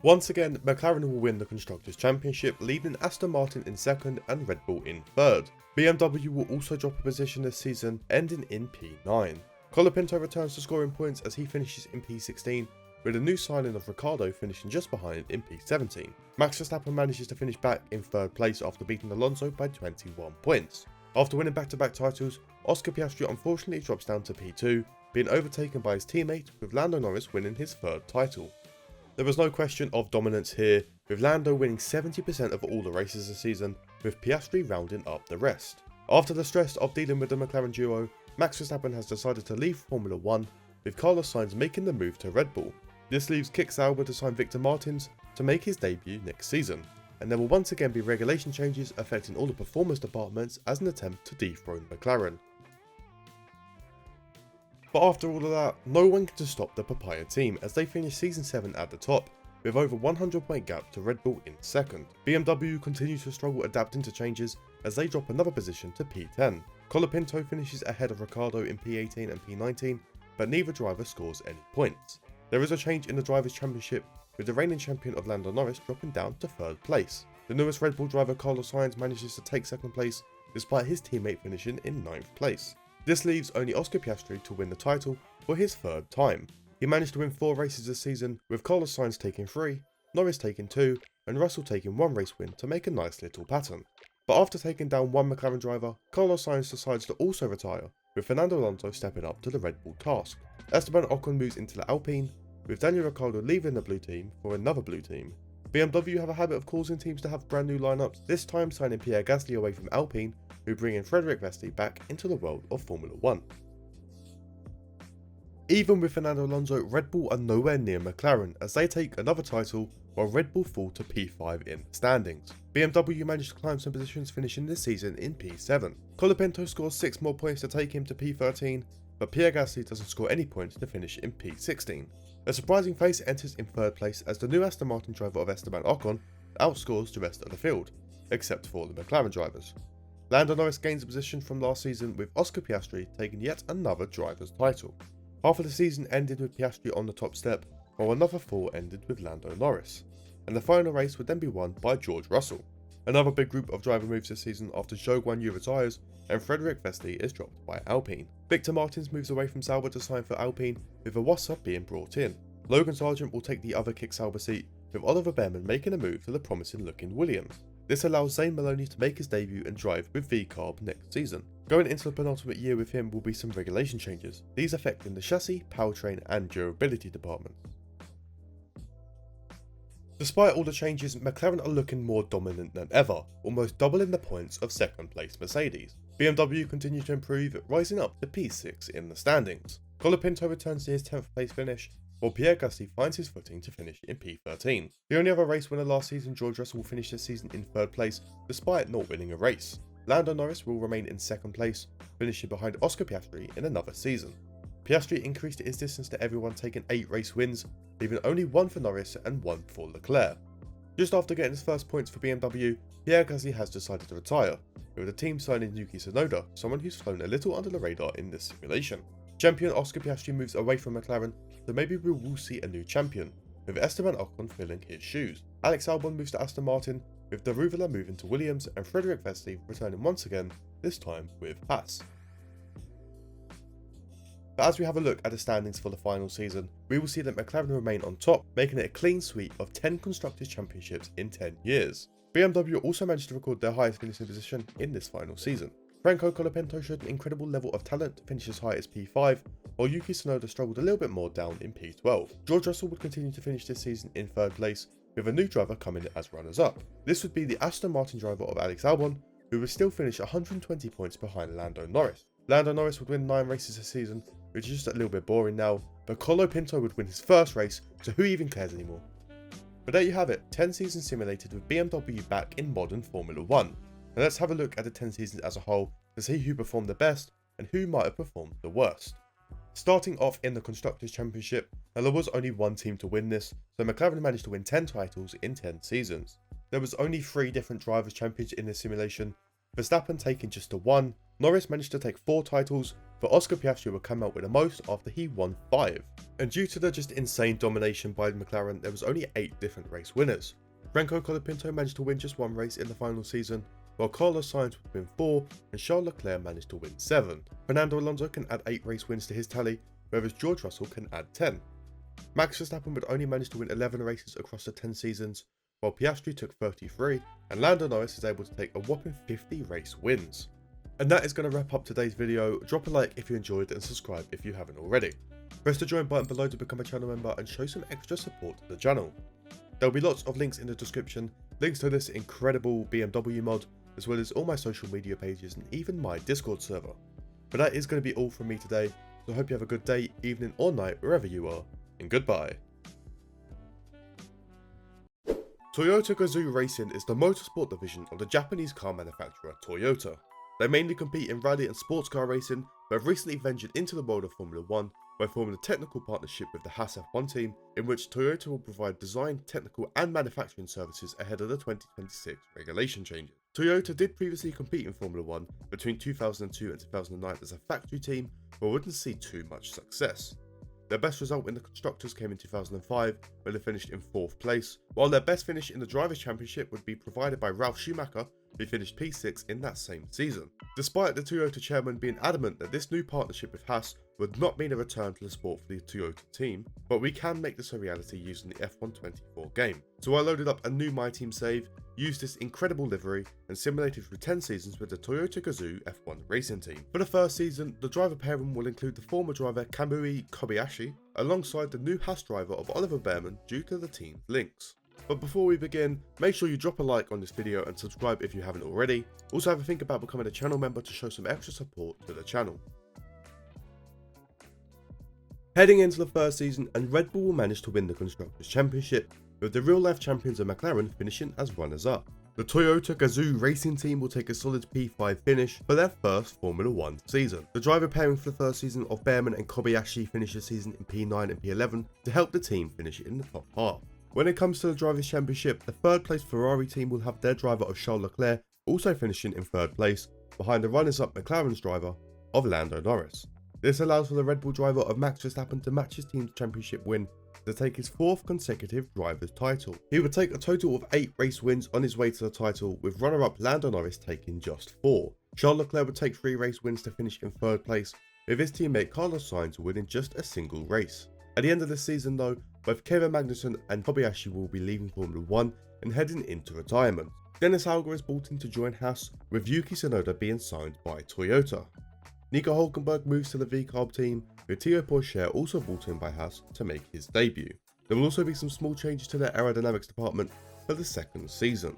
Once again, McLaren will win the Constructors' Championship, leaving Aston Martin in 2nd and Red Bull in 3rd. BMW will also drop a position this season, ending in P9. Colapinto returns to scoring points as he finishes in P16, with a new signing of Ricciardo finishing just behind in P17. Max Verstappen manages to finish back in 3rd place after beating Alonso by 21 points. After winning back-to-back titles, Oscar Piastri unfortunately drops down to P2, being overtaken by his teammate, with Lando Norris winning his 3rd title. There was no question of dominance here, with Lando winning 70% of all the races this season, with Piastri rounding up the rest. After the stress of dealing with the McLaren duo, Max Verstappen has decided to leave Formula 1, with Carlos Sainz making the move to Red Bull. This leaves Kik Sauber to sign Victor Martins to make his debut next season, and there will once again be regulation changes affecting all the performance departments as an attempt to dethrone McLaren. But after all of that, no one can stop the Papaya team as they finish season 7 at the top, with over 100-point gap to Red Bull in 2nd. BMW continues to struggle adapting to changes as they drop another position to P10. Colapinto finishes ahead of Ricciardo in P18 and P19, but neither driver scores any points. There is a change in the Drivers' Championship, with the reigning champion of Lando Norris dropping down to 3rd place. The newest Red Bull driver Carlos Sainz manages to take 2nd place, despite his teammate finishing in 9th place. This leaves only Oscar Piastri to win the title for his 3rd time. He managed to win 4 races this season, with Carlos Sainz taking 3, Norris taking 2, and Russell taking 1 race win to make a nice little pattern. But after taking down one McLaren driver, Carlos Sainz decides to also retire, with Fernando Alonso stepping up to the Red Bull task. Esteban Ocon moves into the Alpine, with Daniel Ricciardo leaving the blue team for another blue team. BMW have a habit of causing teams to have brand new lineups, this time signing Pierre Gasly away from Alpine, who bring in Frederic Vesti back into the world of Formula 1. Even with Fernando Alonso, Red Bull are nowhere near McLaren as they take another title while Red Bull fall to P5 in the standings. BMW managed to climb some positions, finishing this season in P7. Colapinto scores 6 more points to take him to P13, but Pierre Gasly doesn't score any points to finish in P16. A surprising face enters in 3rd place as the new Aston Martin driver of Esteban Ocon outscores the rest of the field, except for the McLaren drivers. Lando Norris gains a position from last season, with Oscar Piastri taking yet another driver's title. Half of the season ended with Piastri on the top step, while another 4 ended with Lando Norris, and the final race would then be won by George Russell. Another big group of driver moves this season after Zhou Guanyu retires and Frederic Vesti is dropped by Alpine. Victor Martins moves away from Sauber to sign for Alpine, with Iwasa being brought in. Logan Sargent will take the other Kik Sauber seat, with Oliver Bearman making a move to the promising looking Williams. This allows Zane Maloney to make his debut and drive with VCARB next season. Going into the penultimate year with him will be some regulation changes, these affecting the chassis, powertrain and durability departments. Despite all the changes, McLaren are looking more dominant than ever, almost doubling the points of second place Mercedes. BMW continue to improve, rising up to P6 in the standings. Colapinto returns to his 10th place finish, while Pierre Gasly finds his footing to finish in P13. The only other race winner last season, George Russell, will finish this season in 3rd place despite not winning a race. Lando Norris will remain in 2nd place, finishing behind Oscar Piastri in another season. Piastri increased his distance to everyone, taking 8 race wins, leaving only 1 for Norris and 1 for Leclerc. Just after getting his first points for BMW, Pierre Gasly has decided to retire, with the team signing Yuki Tsunoda, someone who's flown a little under the radar in this simulation. Champion Oscar Piastri moves away from McLaren, so maybe we will see a new champion, with Esteban Ocon filling his shoes. Alex Albon moves to Aston Martin, with De Ruvela moving to Williams and Frederick Vesely returning once again, this time with Haas. But as we have a look at the standings for the final season, we will see that McLaren remain on top, making it a clean sweep of 10 Constructors' Championships in 10 years. BMW also managed to record their highest finishing position in this final season. Franco Colapinto showed an incredible level of talent to finish as high as P5, while Yuki Tsunoda struggled a little bit more down in P12. George Russell would continue to finish this season in 3rd place, with a new driver coming as runners-up. This would be the Aston Martin driver of Alex Albon, who would still finish 120 points behind Lando Norris. Lando Norris would win 9 races this season, which is just a little bit boring now, but Colapinto would win his first race, so who even cares anymore? But there you have it, 10 seasons simulated with BMW back in modern Formula 1. Now let's have a look at the 10 seasons as a whole to see who performed the best and who might have performed the worst. Starting off in the Constructors' Championship, and there was only one team to win this, so McLaren managed to win 10 titles in 10 seasons. There was only 3 different drivers champions in this simulation, Verstappen taking just the 1, Norris managed to take 4 titles, but Oscar Piastri would come out with the most after he won 5. And due to the just insane domination by McLaren, there was only 8 different race winners. Franco Colapinto managed to win just 1 race in the final season, while Carlos Sainz would win 4 and Charles Leclerc managed to win 7. Fernando Alonso can add 8 race wins to his tally, whereas George Russell can add 10. Max Verstappen would only manage to win 11 races across the 10 seasons, while Piastri took 33, and Lando Norris is able to take a whopping 50 race wins. And that is going to wrap up today's video. Drop a like if you enjoyed and subscribe if you haven't already. Press the join button below to become a channel member and show some extra support to the channel. There will be lots of links in the description, links to this incredible BMW mod, as well as all my social media pages and even my Discord server. But that is going to be all from me today, so I hope you have a good day, evening or night wherever you are, and goodbye. Toyota Gazoo Racing is the motorsport division of the Japanese car manufacturer Toyota. They mainly compete in rally and sports car racing, but have recently ventured into the world of Formula 1 by forming a technical partnership with the Haas F1 team, in which Toyota will provide design, technical and manufacturing services ahead of the 2026 regulation changes. Toyota did previously compete in Formula 1 between 2002 and 2009 as a factory team, but wouldn't see too much success. Their best result in the Constructors came in 2005, where they finished in 4th place, while their best finish in the Drivers' Championship would be provided by Ralf Schumacher, who finished P6 in that same season. Despite the Toyota chairman being adamant that this new partnership with Haas would not mean a return to the sport for the Toyota team, but we can make this a reality using the F124 game. So I loaded up a new MyTeam save, used this incredible livery, and simulated through 10 seasons with the Toyota Gazoo F1 racing team. For the first season, the driver pairing will include the former driver Kamui Kobayashi, alongside the new Haas driver of Oliver Behrman due to the team's links. But before we begin, make sure you drop a like on this video and subscribe if you haven't already. Also have a think about becoming a channel member to show some extra support to the channel. Heading into the first season, and Red Bull will manage to win the Constructors' Championship, with the real-life champions of McLaren finishing as runners-up. The Toyota Gazoo Racing team will take a solid P5 finish for their first Formula 1 season. The driver pairing for the first season of Behrman and Kobayashi finished the season in P9 and P11 to help the team finish in the top half. When it comes to the Drivers' Championship, the 3rd place Ferrari team will have their driver of Charles Leclerc also finishing in 3rd place, behind the runners-up McLaren's driver of Lando Norris. This allows for the Red Bull driver of Max Verstappen to match his team's championship win to take his 4th consecutive driver's title. He would take a total of 8 race wins on his way to the title, with runner-up Lando Norris taking just 4. Charles Leclerc would take 3 race wins to finish in 3rd place, with his teammate Carlos Sainz winning just a single race. At the end of the season though, both Kevin Magnussen and Kobayashi will be leaving Formula 1 and heading into retirement. Dennis Hauger is brought in to join Haas, with Yuki Tsunoda being signed by Toyota. Nico Hülkenberg moves to the V-Carb team, with Théo Pourchaire also brought in by Haas to make his debut. There will also be some small changes to their aerodynamics department for the second season.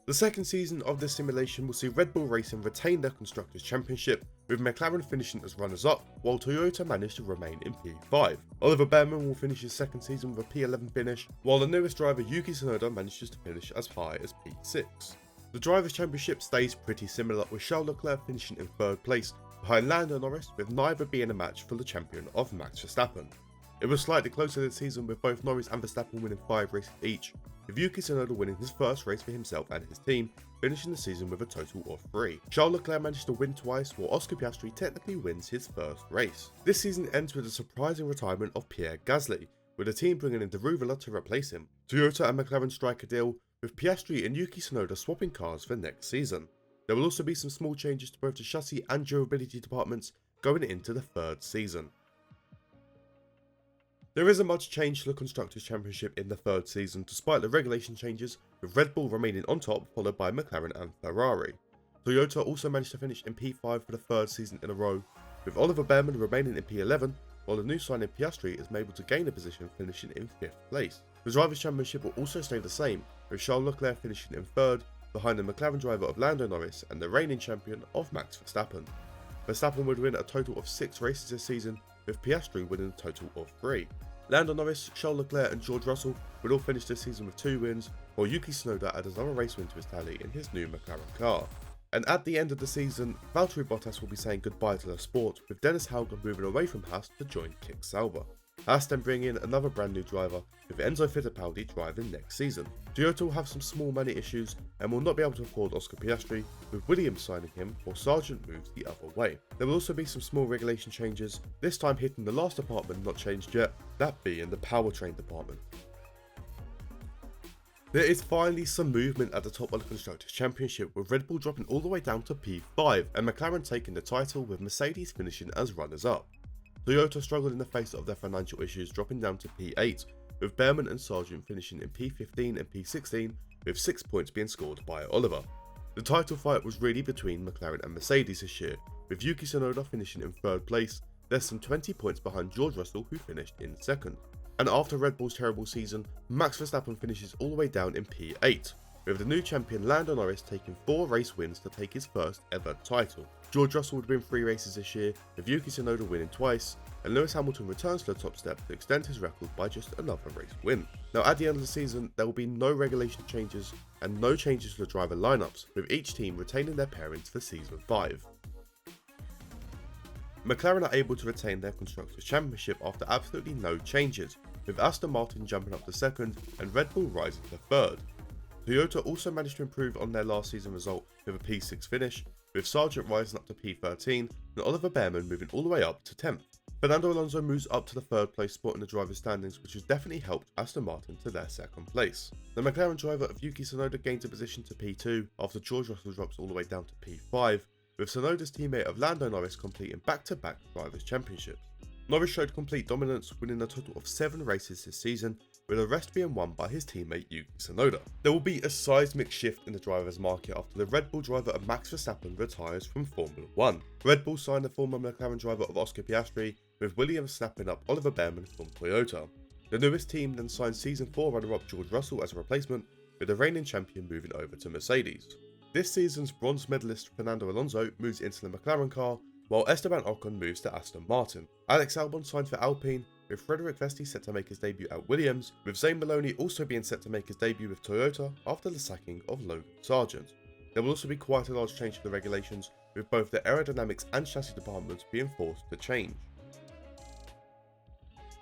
The second season of this simulation will see Red Bull Racing retain their Constructors' Championship, with McLaren finishing as runners-up, while Toyota managed to remain in P5. Oliver Behrman will finish his second season with a P11 finish, while the newest driver Yuki Tsunoda manages to finish as high as P6. The Drivers' Championship stays pretty similar, with Charles Leclerc finishing in third place, behind Lando Norris, with neither being a match for the champion of Max Verstappen. It was slightly closer this season, with both Norris and Verstappen winning 5 races each, with Yuki Tsunoda winning his first race for himself and his team, finishing the season with a total of 3. Charles Leclerc managed to win twice, while Oscar Piastri technically wins his first race. This season ends with a surprising retirement of Pierre Gasly, with the team bringing in Deruvila to replace him. Toyota and McLaren strike a deal, with Piastri and Yuki Tsunoda swapping cars for next season. There will also be some small changes to both the chassis and durability departments going into the third season. There isn't much change to the Constructors' Championship in the third season despite the regulation changes, with Red Bull remaining on top followed by McLaren and Ferrari. Toyota also managed to finish in P5 for the third season in a row, with Oliver Behrman remaining in P11, while the new signing Piastri is able to gain a position finishing in 5th place. The Drivers' Championship will also stay the same, with Charles Leclerc finishing in 3rd, behind the McLaren driver of Lando Norris and the reigning champion of Max Verstappen. Verstappen would win a total of 6 races this season, with Piastri winning a total of 3. Lando Norris, Charles Leclerc and George Russell would all finish this season with 2 wins, while Yuki Tsunoda adds another race win to his tally in his new McLaren car. And at the end of the season, Valtteri Bottas will be saying goodbye to the sport, with Dennis Hauger moving away from Haas to join Kick Sauber. Haas then bring in another brand new driver, with Enzo Fittipaldi driving next season. Toyota will have some small money issues and will not be able to afford Oscar Piastri, with Williams signing him while Sargent moves the other way. There will also be some small regulation changes, this time hitting the last department not changed yet, that being the powertrain department. There is finally some movement at the top of the Constructors' Championship, with Red Bull dropping all the way down to P5 and McLaren taking the title, with Mercedes finishing as runners-up. Toyota struggled in the face of their financial issues, dropping down to P8, with Behrman and Sargent finishing in P15 and P16, with 6 points being scored by Oliver. The title fight was really between McLaren and Mercedes this year, with Yuki Tsunoda finishing in 3rd place, less than 20 points behind George Russell, who finished in 2nd. And after Red Bull's terrible season, Max Verstappen finishes all the way down in P8, with the new champion Lando Norris taking 4 race wins to take his first ever title. George Russell would win 3 races this year, with Yuki Tsunoda winning twice, and Lewis Hamilton returns to the top step to extend his record by just another race win. Now at the end of the season, there will be no regulation changes and no changes to the driver lineups, with each team retaining their pairings for Season 5. McLaren are able to retain their Constructors' Championship after absolutely no changes, with Aston Martin jumping up to 2nd and Red Bull rising to 3rd. Toyota also managed to improve on their last season result with a P6 finish, with Sargent rising up to P13 and Oliver Behrman moving all the way up to 10th. Fernando Alonso moves up to the 3rd place spot in the drivers' standings, which has definitely helped Aston Martin to their 2nd place. The McLaren driver of Yuki Tsunoda gains a position to P2 after George Russell drops all the way down to P5, with Tsunoda's teammate of Lando Norris completing back-to-back drivers' championships. Norris showed complete dominance, winning a total of 7 races this season, with the rest being won by his teammate Yuki Tsunoda. There will be a seismic shift in the drivers' market after the Red Bull driver of Max Verstappen retires from Formula 1. Red Bull signed the former McLaren driver of Oscar Piastri, with Williams snapping up Oliver Behrman from Toyota. The newest team then signed Season 4 runner-up George Russell as a replacement, with the reigning champion moving over to Mercedes. This season's bronze medalist Fernando Alonso moves into the McLaren car, while Esteban Ocon moves to Aston Martin. Alex Albon signed for Alpine, with Frederic Vesti set to make his debut at Williams, with Zane Maloney also being set to make his debut with Toyota after the sacking of Logan Sargent. There will also be quite a large change to the regulations, with both the aerodynamics and chassis departments being forced to change.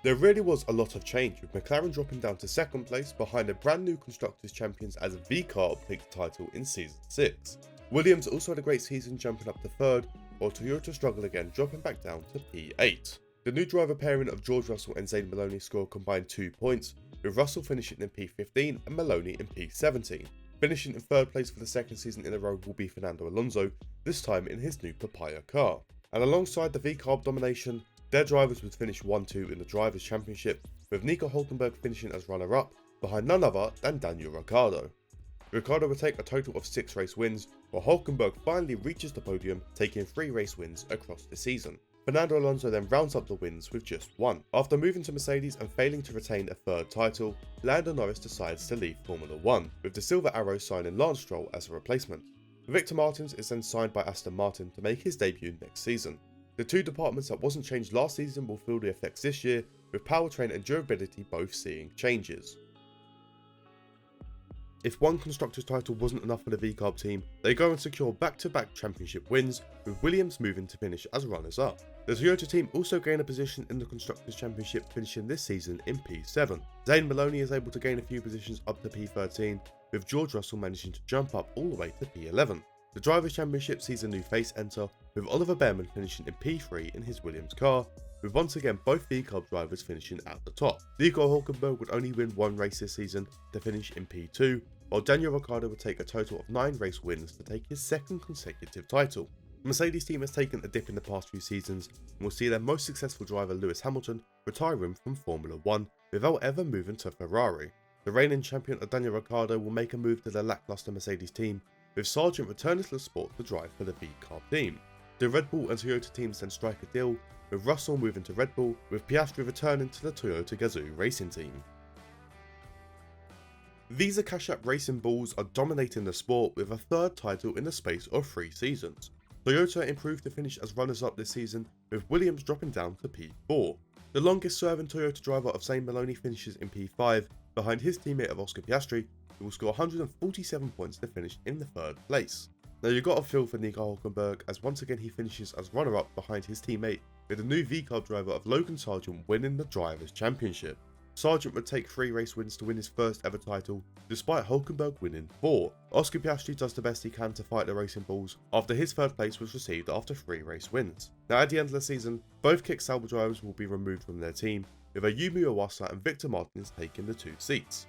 There really was a lot of change, with McLaren dropping down to 2nd place behind the brand new Constructors' Champions as VCARB take the title in Season 6. Williams also had a great season, jumping up to 3rd, while Toyota struggled again, dropping back down to P8. The new driver pairing of George Russell and Zane Maloney scored combined 2 points, with Russell finishing in P15 and Maloney in P17. Finishing in 3rd place for the 2nd season in a row will be Fernando Alonso, this time in his new Papaya car. And alongside the VCARB domination, their drivers would finish 1-2 in the Drivers' Championship, with Nico Hulkenberg finishing as runner-up, behind none other than Daniel Ricciardo. Ricciardo would take a total of 6 race wins, while Hulkenberg finally reaches the podium, taking 3 race wins across the season. Fernando Alonso then rounds up the wins with just one. After moving to Mercedes and failing to retain a third title, Lando Norris decides to leave Formula 1, with the Silver Arrow signing Lance Stroll as a replacement. Victor Martins is then signed by Aston Martin to make his debut next season. The two departments that wasn't changed last season will feel the effects this year, with powertrain and durability both seeing changes. If one Constructors title wasn't enough for the VCARB team, they go and secure back-to-back championship wins, with Williams moving to finish as runners-up. The Toyota team also gain a position in the Constructors Championship, finishing this season in P7. Zane Maloney is able to gain a few positions up to P13, with George Russell managing to jump up all the way to P11. The Drivers' Championship sees a new face enter, with Oliver Behrman finishing in P3 in his Williams car, with once again both VCARB drivers finishing at the top. Nico Hülkenberg would only win one race this season to finish in P2, while Daniel Ricciardo would take a total of 9 race wins to take his second consecutive title. The Mercedes team has taken a dip in the past few seasons and will see their most successful driver Lewis Hamilton retiring from Formula 1 without ever moving to Ferrari. The reigning champion Daniel Ricciardo will make a move to the lackluster Mercedes team, with Sargent returning to the sport to drive for the VCARB team. The Red Bull and Toyota teams then strike a deal, with Russell moving to Red Bull, with Piastri returning to the Toyota Gazoo racing team. These cash-up racing bulls are dominating the sport with a third title in the space of 3 seasons. Toyota improved to finish as runners-up this season, with Williams dropping down to P4. The longest-serving Toyota driver of Zane Maloney finishes in P5, behind his teammate of Oscar Piastri, who will score 147 points to finish in the 3rd place. Now you got a feel for Nico Hülkenberg, as once again he finishes as runner-up behind his teammate, with the new VCARB driver of Logan Sargent winning the Drivers' Championship. Sargent would take 3 race wins to win his first ever title, despite Hülkenberg winning 4. Oscar Piastri does the best he can to fight the racing bulls, after his 3rd place was received after 3 race wins. Now at the end of the season, both Kick Sauber drivers will be removed from their team, with Ayumu Iwasa and Victor Martins taking the 2 seats.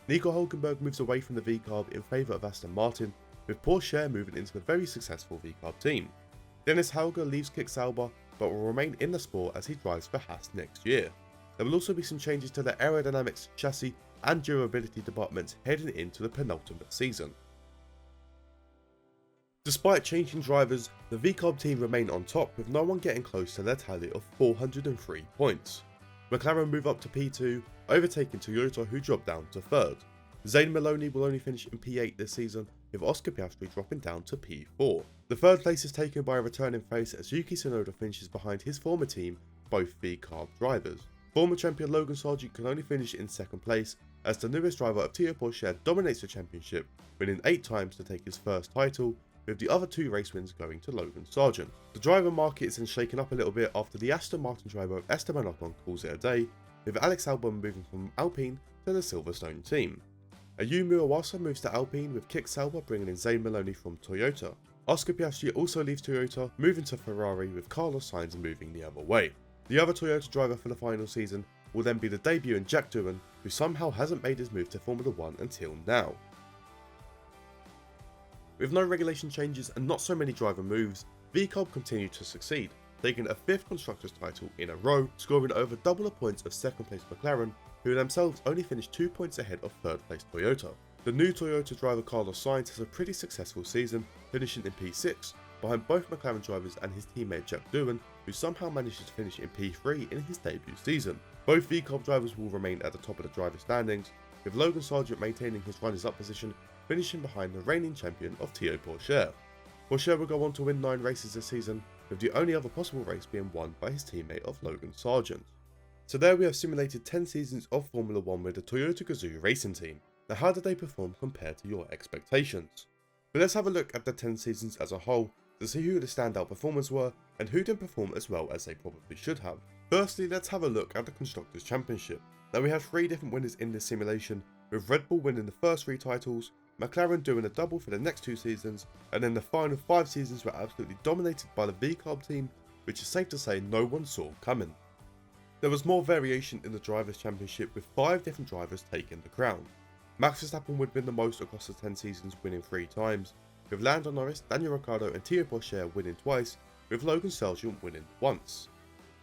Nico Hülkenberg moves away from the VCARB in favour of Aston Martin, with Porsche moving into the very successful VCARB team. Dennis Hauger leaves Kick Sauber, but will remain in the sport as he drives for Haas next year. There will also be some changes to the aerodynamics, chassis and durability departments heading into the penultimate season. Despite changing drivers, the VCARB team remain on top, with no one getting close to their tally of 403 points. McLaren move up to P2, overtaking Toyota, who drop down to 3rd. Zane Maloney will only finish in P8 this season, with Oscar Piastri dropping down to P4. The 3rd place is taken by a returning face as Yuki Tsunoda finishes behind his former team, both VCARB drivers. Former champion Logan Sargent can only finish in 2nd place, as the newest driver of Toro Rosso dominates the championship, winning 8 times to take his first title, with the other 2 race wins going to Logan Sargent. The driver market is then shaken up a little bit after the Aston Martin driver of Esteban Ocon calls it a day, with Alex Albon moving from Alpine to the Silverstone team. Ayumu Iwasa moves to Alpine, with Kick Sauber bringing in Zane Maloney from Toyota. Oscar Piastri also leaves Toyota, moving to Ferrari, with Carlos Sainz moving the other way. The other Toyota driver for the final season will then be the debutant Jack Doohan, who somehow hasn't made his move to Formula 1 until now. With no regulation changes and not so many driver moves, VCARB continued to succeed, taking a 5th Constructors title in a row, scoring over double the points of 2nd place McLaren, who themselves only finished 2 points ahead of 3rd place Toyota. The new Toyota driver Carlos Sainz has a pretty successful season, finishing in P6, behind both McLaren drivers and his teammate Jack Doohan, who somehow manages to finish in P3 in his debut season. Both VCARB drivers will remain at the top of the driver standings, with Logan Sargent maintaining his runners-up position, finishing behind the reigning champion of Toro Rosso. Porsche will go on to win 9 races this season, with the only other possible race being won by his teammate of Logan Sargent. So there we have simulated 10 seasons of Formula 1 with the Toyota Gazoo racing team. Now how did they perform compared to your expectations? But let's have a look at the 10 seasons as a whole to see who the standout performers were and who didn't perform as well as they probably should have. Firstly, let's have a look at the Constructors Championship. Now we have 3 different winners in this simulation, with Red Bull winning the first 3 titles, McLaren doing a double for the next 2 seasons, and then the final 5 seasons were absolutely dominated by the VCARB team, which is safe to say no one saw coming. There was more variation in the Drivers' Championship, with 5 different drivers taking the crown. Max Verstappen would win the most across the 10 seasons, winning 3 times, with Lando Norris, Daniel Ricciardo and Toro Rosso winning twice, with Logan Sargent winning once.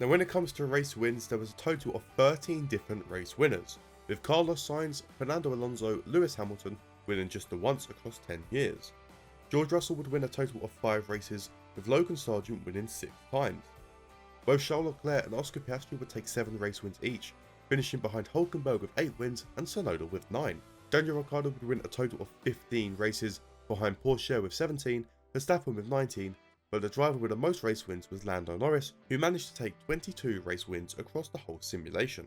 Now when it comes to race wins, there was a total of 13 different race winners, with Carlos Sainz, Fernando Alonso, Lewis Hamilton winning just the once across 10 years. George Russell would win a total of 5 races, with Logan Sargent winning 6 times. Both Charles Leclerc and Oscar Piastri would take 7 race wins each, finishing behind Hülkenberg with 8 wins and Tsunoda with 9. Daniel Ricciardo would win a total of 15 races, behind Porsche with 17, Verstappen with 19, but the driver with the most race wins was Lando Norris, who managed to take 22 race wins across the whole simulation.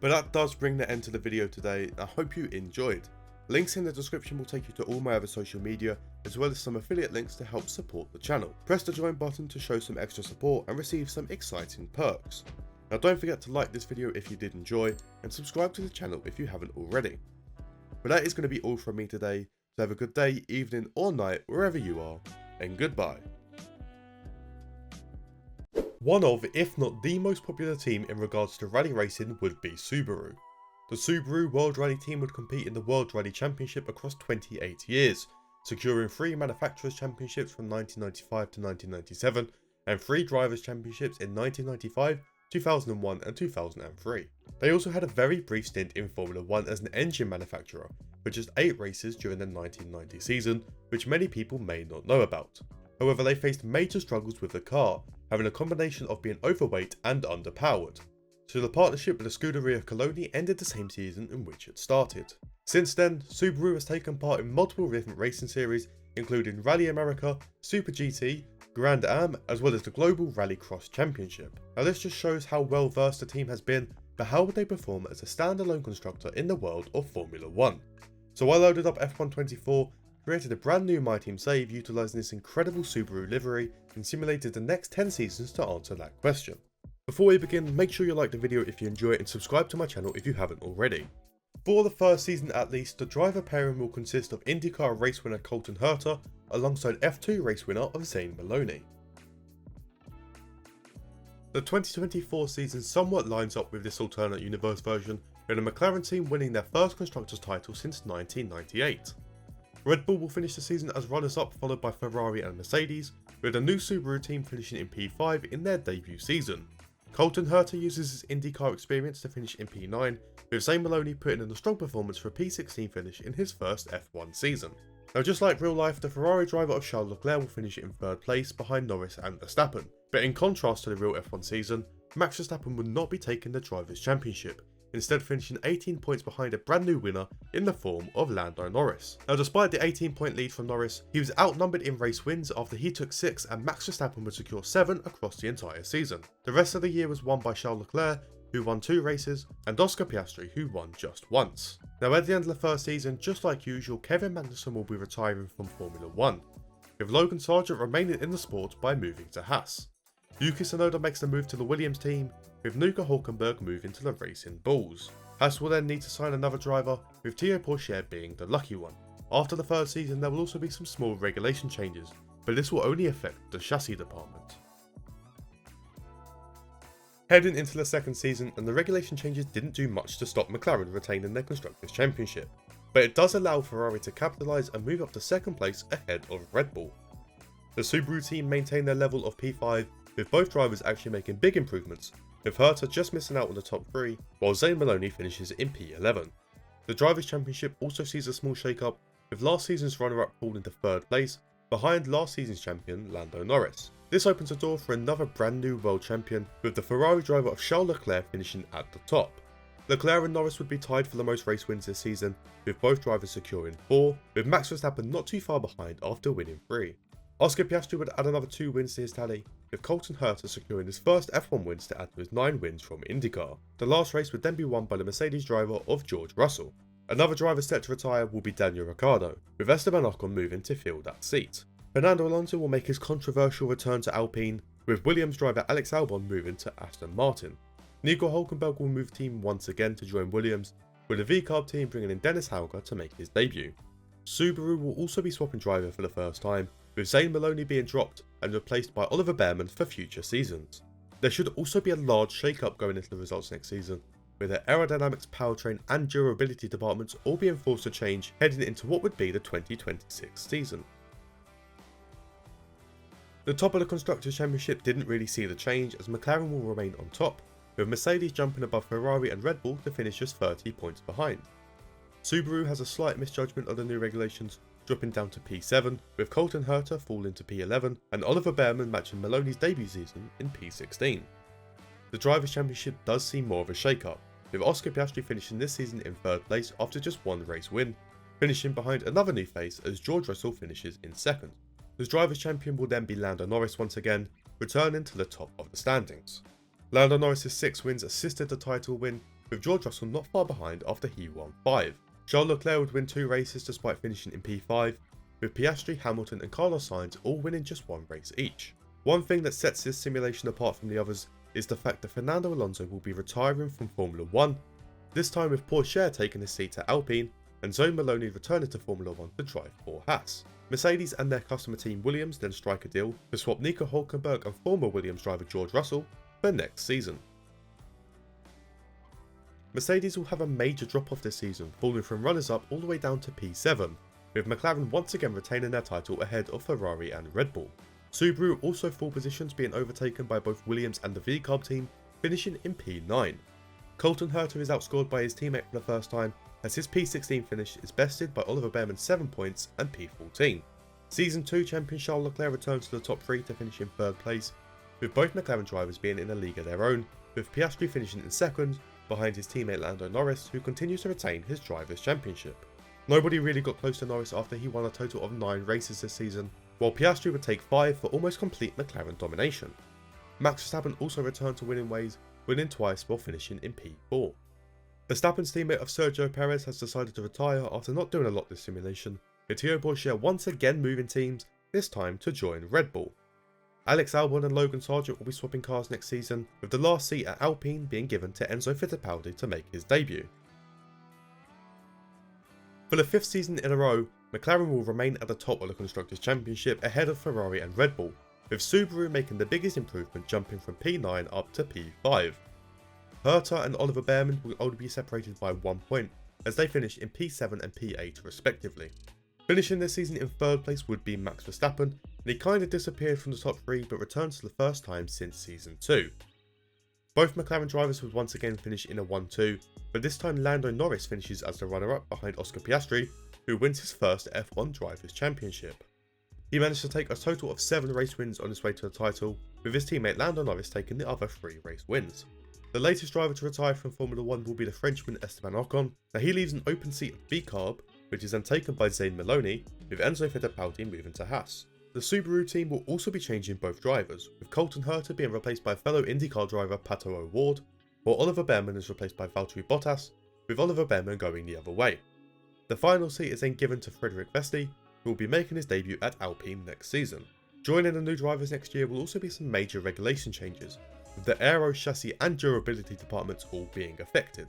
But that does bring the end to the video today. I hope you enjoyed. Links in the description will take you to all my other social media, as well as some affiliate links to help support the channel. Press the join button to show some extra support and receive some exciting perks. Now don't forget to like this video if you did enjoy, and subscribe to the channel if you haven't already. But that is going to be all from me today, so have a good day, evening or night wherever you are, and goodbye. One of, if not the most popular team in regards to rally racing would be Subaru. The Subaru World Rally team would compete in the World Rally Championship across 28 years, securing 3 Manufacturers Championships from 1995 to 1997, and 3 Drivers Championships in 1995, 2001 and 2003. They also had a very brief stint in Formula 1 as an engine manufacturer, with just 8 races during the 1990 season, which many people may not know about. However, they faced major struggles with the car, having a combination of being overweight and underpowered. So the partnership with the Scuderia Coloni ended the same season in which it started. Since then, Subaru has taken part in multiple different racing series, including Rally America, Super GT, Grand Am, as well as the Global Rallycross Championship. Now this just shows how well versed the team has been, but how would they perform as a standalone constructor in the world of Formula 1? So I loaded up F124, created a brand new MyTeam save utilising this incredible Subaru livery, and simulated the next 10 seasons to answer that question. Before we begin, make sure you like the video if you enjoy it and subscribe to my channel if you haven't already. For the first season at least, the driver pairing will consist of IndyCar race winner Colton Herta alongside F2 race winner of Zane Maloney. The 2024 season somewhat lines up with this alternate universe version, with the McLaren team winning their first constructors title since 1998. Red Bull will finish the season as runners-up, followed by Ferrari and Mercedes, with the new Subaru team finishing in P5 in their debut season. Colton Herta uses his IndyCar experience to finish in P9, with Zane Maloney putting in a strong performance for a P16 finish in his first F1 season. Now just like real life, the Ferrari driver of Charles Leclerc will finish in 3rd place behind Norris and Verstappen, but in contrast to the real F1 season, Max Verstappen would not be taking the Drivers' Championship, instead finishing 18 points behind a brand new winner in the form of Lando Norris. Now despite the 18-point lead from Norris, he was outnumbered in race wins after he took 6 and Max Verstappen would secure 7 across the entire season. The rest of the year was won by Charles Leclerc, who won 2 races, and Oscar Piastri, who won just once. Now at the end of the first season, just like usual, Kevin Magnussen will be retiring from Formula 1, with Logan Sargent remaining in the sport by moving to Haas. Yuki Tsunoda makes the move to the Williams team, with Nico Hülkenberg moving to the Racing Bulls. Haas will then need to sign another driver, with Théo Pourchaire being the lucky one. After the 3rd season, there will also be some small regulation changes, but this will only affect the chassis department. Heading into the 2nd season, and the regulation changes didn't do much to stop McLaren retaining their Constructors' Championship, but it does allow Ferrari to capitalise and move up to 2nd place ahead of Red Bull. The Subaru team maintain their level of P5, with both drivers actually making big improvements, with Herta just missing out on the top 3, while Zane Maloney finishes in P11. The Drivers' Championship also sees a small shake-up, with last season's runner-up falling to 3rd place, behind last season's champion Lando Norris. This opens the door for another brand new world champion, with the Ferrari driver of Charles Leclerc finishing at the top. Leclerc and Norris would be tied for the most race wins this season, with both drivers securing 4, with Max Verstappen not too far behind after winning 3. Oscar Piastri would add another 2 wins to his tally, with Colton Herta securing his first F1 wins to add to his 9 wins from IndyCar. The last race would then be won by the Mercedes driver of George Russell. Another driver set to retire will be Daniel Ricciardo, with Esteban Ocon moving to fill that seat. Fernando Alonso will make his controversial return to Alpine, with Williams driver Alex Albon moving to Aston Martin. Nico Hülkenberg will move team once again to join Williams, with the V-Carb team bringing in Dennis Hauger to make his debut. Subaru will also be swapping driver for the first time, with Zane Maloney being dropped and replaced by Oliver Behrman for future seasons. There should also be a large shake-up going into the results next season, with their aerodynamics, powertrain and durability departments all being forced to change heading into what would be the 2026 season. The top of the Constructors' Championship didn't really see the change, as McLaren will remain on top, with Mercedes jumping above Ferrari and Red Bull to finish just 30 points behind. Subaru has a slight misjudgment of the new regulations, dropping down to P7, with Colton Herta falling to P11 and Oliver Bearman matching Maloney's debut season in P16. The Drivers' Championship does seem more of a shake-up, with Oscar Piastri finishing this season in 3rd place after just one race win, finishing behind another new face as George Russell finishes in 2nd. The Drivers' Champion will then be Lando Norris once again, returning to the top of the standings. Lando Norris' 6 wins assisted the title win, with George Russell not far behind after he won 5. Charles Leclerc would win 2 races despite finishing in P5, with Piastri, Hamilton and Carlos Sainz all winning just 1 race each. One thing that sets this simulation apart from the others is the fact that Fernando Alonso will be retiring from Formula 1, this time with Porsche taking his seat at Alpine and Zoe Maloney returning to Formula 1 to drive for Haas. Mercedes and their customer team Williams then strike a deal to swap Nico Hülkenberg and former Williams driver George Russell for next season. Mercedes will have a major drop off this season, falling from runners-up all the way down to P7, with McLaren once again retaining their title ahead of Ferrari and Red Bull. Subaru also fall positions, being overtaken by both Williams and the V-Carb team, finishing in P9. Colton Herta is outscored by his teammate for the first time, as his P16 finish is bested by Oliver Bearman's 7 points and P14. Season 2 champion Charles Leclerc returns to the top 3 to finish in 3rd place, with both McLaren drivers being in a league of their own, with Piastri finishing in 2nd, behind his teammate Lando Norris, who continues to retain his Drivers' Championship. Nobody really got close to Norris after he won a total of 9 races this season, while Piastri would take 5 for almost complete McLaren domination. Max Verstappen also returned to winning ways, winning twice while finishing in P4. Verstappen's teammate of Sergio Perez has decided to retire after not doing a lot this simulation, with Théo Pourchaire once again moving teams, this time to join Red Bull. Alex Albon and Logan Sargent will be swapping cars next season, with the last seat at Alpine being given to Enzo Fittipaldi to make his debut. For the 5th season in a row, McLaren will remain at the top of the Constructors' Championship ahead of Ferrari and Red Bull, with Subaru making the biggest improvement, jumping from P9 up to P5. Herta and Oliver Bearman will only be separated by 1 point, as they finish in P7 and P8 respectively. Finishing this season in 3rd place would be Max Verstappen, and he kinda disappeared from the top 3 but returns for the first time since Season 2. Both McLaren drivers would once again finish in a 1-2, but this time Lando Norris finishes as the runner-up behind Oscar Piastri, who wins his first F1 Drivers' Championship. He managed to take a total of 7 race wins on his way to the title, with his teammate Lando Norris taking the other 3 race wins. The latest driver to retire from Formula 1 will be the Frenchman Esteban Ocon. Now he leaves an open seat at V-Carb, which is then taken by Zayn Maloney, with Enzo Fittipaldi moving to Haas. The Subaru team will also be changing both drivers, with Colton Herta being replaced by fellow IndyCar driver Pato O'Ward, while Oliver Bearman is replaced by Valtteri Bottas, with Oliver Bearman going the other way. The final seat is then given to Frederik Vesti, who will be making his debut at Alpine next season. Joining the new drivers next year will also be some major regulation changes, with the aero, chassis and durability departments all being affected.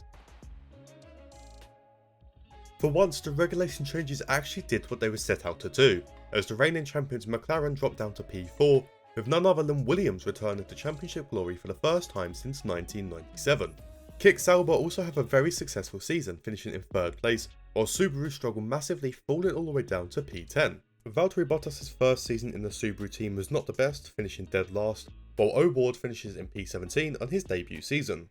For once, the regulation changes actually did what they were set out to do, as the reigning champions McLaren dropped down to P4, with none other than Williams returning to championship glory for the first time since 1997. Kick Sauber also have a very successful season, finishing in 3rd place, while Subaru struggle massively, falling all the way down to P10. Valtteri Bottas' first season in the Subaru team was not the best, finishing dead last, while O'Ward finishes in P17 on his debut season.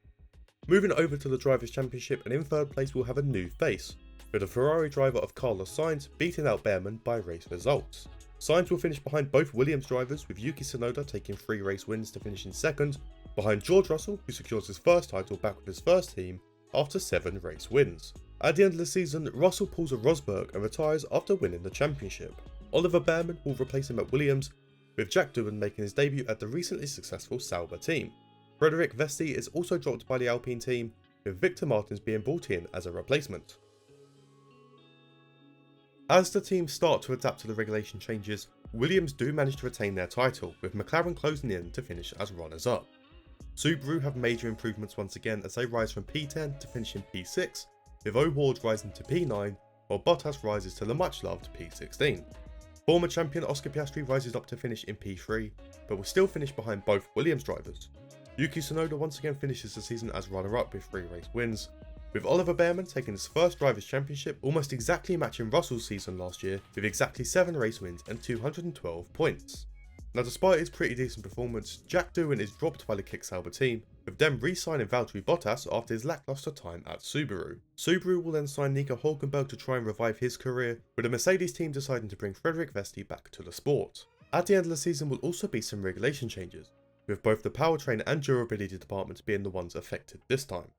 Moving over to the Drivers' Championship, and in 3rd place we'll have a new face, with the Ferrari driver of Carlos Sainz beating out Bearman by race results. Sainz will finish behind both Williams drivers, with Yuki Tsunoda taking 3 race wins to finish in 2nd, behind George Russell, who secures his first title back with his first team after 7 race wins. At the end of the season, Russell pulls a Rosberg and retires after winning the championship. Oliver Bearman will replace him at Williams, with Jack Doohan making his debut at the recently successful Sauber team. Frederik Vesti is also dropped by the Alpine team, with Victor Martins being brought in as a replacement. As the teams start to adapt to the regulation changes, Williams do manage to retain their title, with McLaren closing in to finish as runners-up. Subaru have major improvements once again as they rise from P10 to finish in P6, with O'Ward rising to P9, while Bottas rises to the much-loved P16. Former champion Oscar Piastri rises up to finish in P3, but will still finish behind both Williams drivers. Yuki Tsunoda once again finishes the season as runner-up with 3 race wins, with Oliver Bearman taking his first Drivers' Championship, almost exactly matching Russell's season last year with exactly 7 race wins and 212 points. Now, despite his pretty decent performance, Jack Doohan is dropped by the Kick Sauber team, with them re-signing Valtteri Bottas after his lackluster time at Subaru. Subaru will then sign Nico Hülkenberg to try and revive his career, with the Mercedes team deciding to bring Frederik Vesti back to the sport. At the end of the season will also be some regulation changes, with both the powertrain and durability departments being the ones affected this time.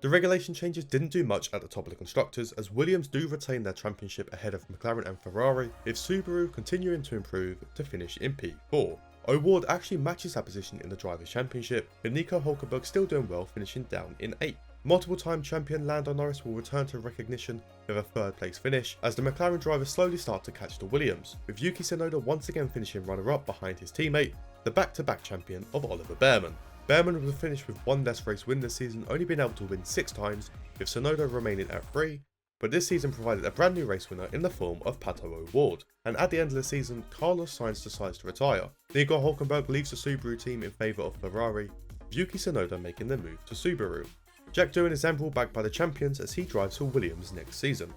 The regulation changes didn't do much at the top of the constructors, as Williams do retain their championship ahead of McLaren and Ferrari, with Subaru continuing to improve to finish in P4. O'Ward actually matches that position in the Drivers' Championship, with Nico Hülkenberg still doing well, finishing down in 8th. Multiple time champion Lando Norris will return to recognition with a 3rd place finish, as the McLaren drivers slowly start to catch the Williams, with Yuki Tsunoda once again finishing runner-up behind his teammate, the back-to-back champion of Oliver Bearman. Bearman was finished with one less race win this season, only being able to win 6 times, with Tsunoda remaining at 3, but this season provided a brand new race winner in the form of Pato O'Ward. And at the end of the season, Carlos Sainz decides to retire. Nico Hülkenberg leaves the Subaru team in favour of Ferrari, with Yuki Tsunoda making the move to Subaru. Jack Doohan is then brought back by the champions as he drives for Williams next season.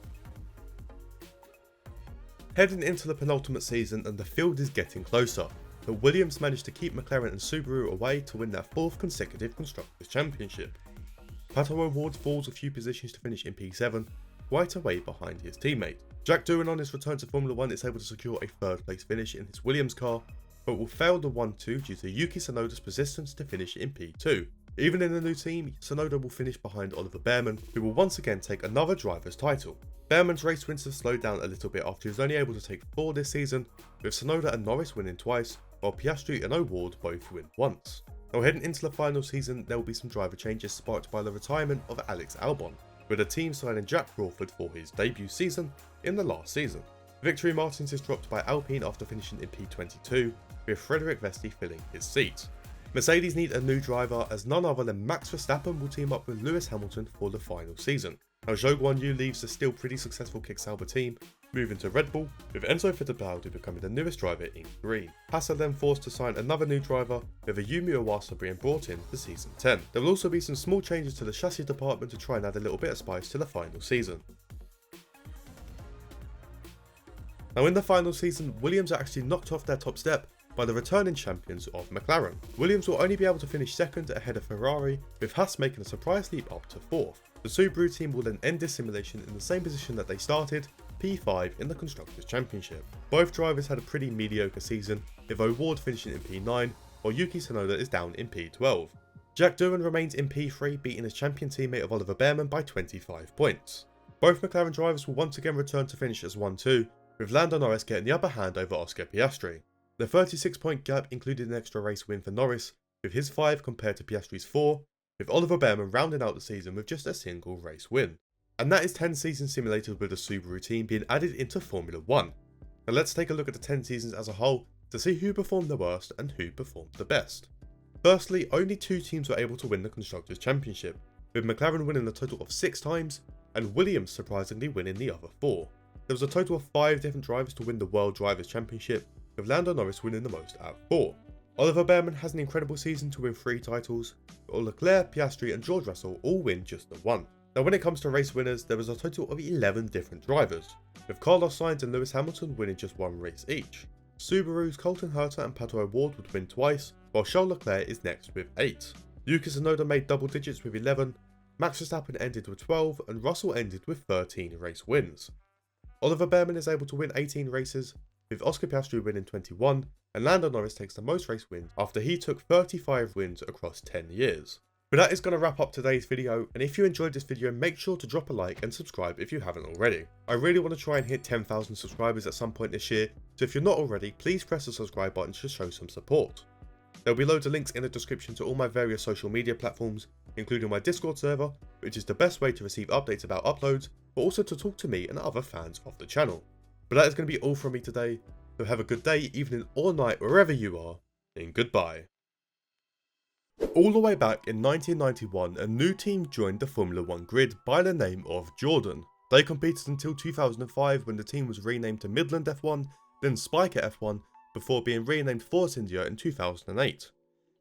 Heading into the penultimate season, and the field is getting closer, but Williams managed to keep McLaren and Subaru away to win their 4th consecutive Constructors' Championship. Pato O'Ward falls a few positions to finish in P7, right away behind his teammate. Jack Doohan on his return to Formula 1 is able to secure a 3rd place finish in his Williams car, but will fail the 1-2 due to Yuki Tsunoda's persistence to finish in P2. Even in the new team, Tsunoda will finish behind Oliver Bearman, who will once again take another driver's title. Bearman's race wins have slowed down a little bit after he was only able to take 4 this season, with Tsunoda and Norris winning twice, while Piastri and O'Ward both win once. Now, heading into the final season, there will be some driver changes sparked by the retirement of Alex Albon, with the team signing Jack Crawford for his debut season in the last season. Victory Martins is dropped by Alpine after finishing in P22, with Frederik Vesti filling his seat. Mercedes need a new driver, as none other than Max Verstappen will team up with Lewis Hamilton for the final season. Now, Zhou Guanyu leaves the still pretty successful Kick Sauber team, moving to Red Bull, with Enzo Fittipaldi becoming the newest driver in green. Haas are then forced to sign another new driver, with Ayumi Iwasa being brought in for season 10. There will also be some small changes to the chassis department to try and add a little bit of spice to the final season. Now, in the final season, Williams are actually knocked off their top step by the returning champions of McLaren. Williams will only be able to finish 2nd ahead of Ferrari, with Haas making a surprise leap up to 4th. The Subaru team will then end this simulation in the same position that they started, P5 in the Constructors' Championship. Both drivers had a pretty mediocre season, with O'Ward finishing in P9, while Yuki Tsunoda is down in P12. Jack Doohan remains in P3, beating his champion teammate of Oliver Bearman by 25 points. Both McLaren drivers will once again return to finish as 1-2, with Lando Norris getting the upper hand over Oscar Piastri. The 36-point gap included an extra race win for Norris, with his 5 compared to Piastri's 4, with Oliver Bearman rounding out the season with just a single race win. And that is 10 seasons simulated with the Subaru team being added into Formula 1. Now let's take a look at the 10 seasons as a whole to see who performed the worst and who performed the best. Firstly, only 2 teams were able to win the Constructors' Championship, with McLaren winning a total of 6 times, and Williams surprisingly winning the other 4. There was a total of 5 different drivers to win the World Drivers' Championship, with Lando Norris winning the most at 4. Oliver Bearman has an incredible season to win 3 titles, while Leclerc, Piastri and George Russell all win just the 1. Now, when it comes to race winners, there was a total of 11 different drivers, with Carlos Sainz and Lewis Hamilton winning just 1 race each. Subaru's Colton Herta and Pato O'Ward would win twice, while Charles Leclerc is next with 8. Yuki Tsunoda made double digits with 11, Max Verstappen ended with 12, and Russell ended with 13 race wins. Oliver Bearman is able to win 18 races, with Oscar Piastri winning 21, and Lando Norris takes the most race wins after he took 35 wins across 10 years. But that is going to wrap up today's video, and if you enjoyed this video, make sure to drop a like and subscribe if you haven't already. I really want to try and hit 10,000 subscribers at some point this year, so if you're not already, please press the subscribe button to show some support. There'll be loads of links in the description to all my various social media platforms, including my Discord server, which is the best way to receive updates about uploads, but also to talk to me and other fans of the channel. But that is going to be all from me today, so have a good day, evening or night wherever you are, and goodbye. All the way back in 1991, a new team joined the Formula 1 grid by the name of Jordan. They competed until 2005 when the team was renamed to Midland F1, then Spiker F1, before being renamed Force India in 2008.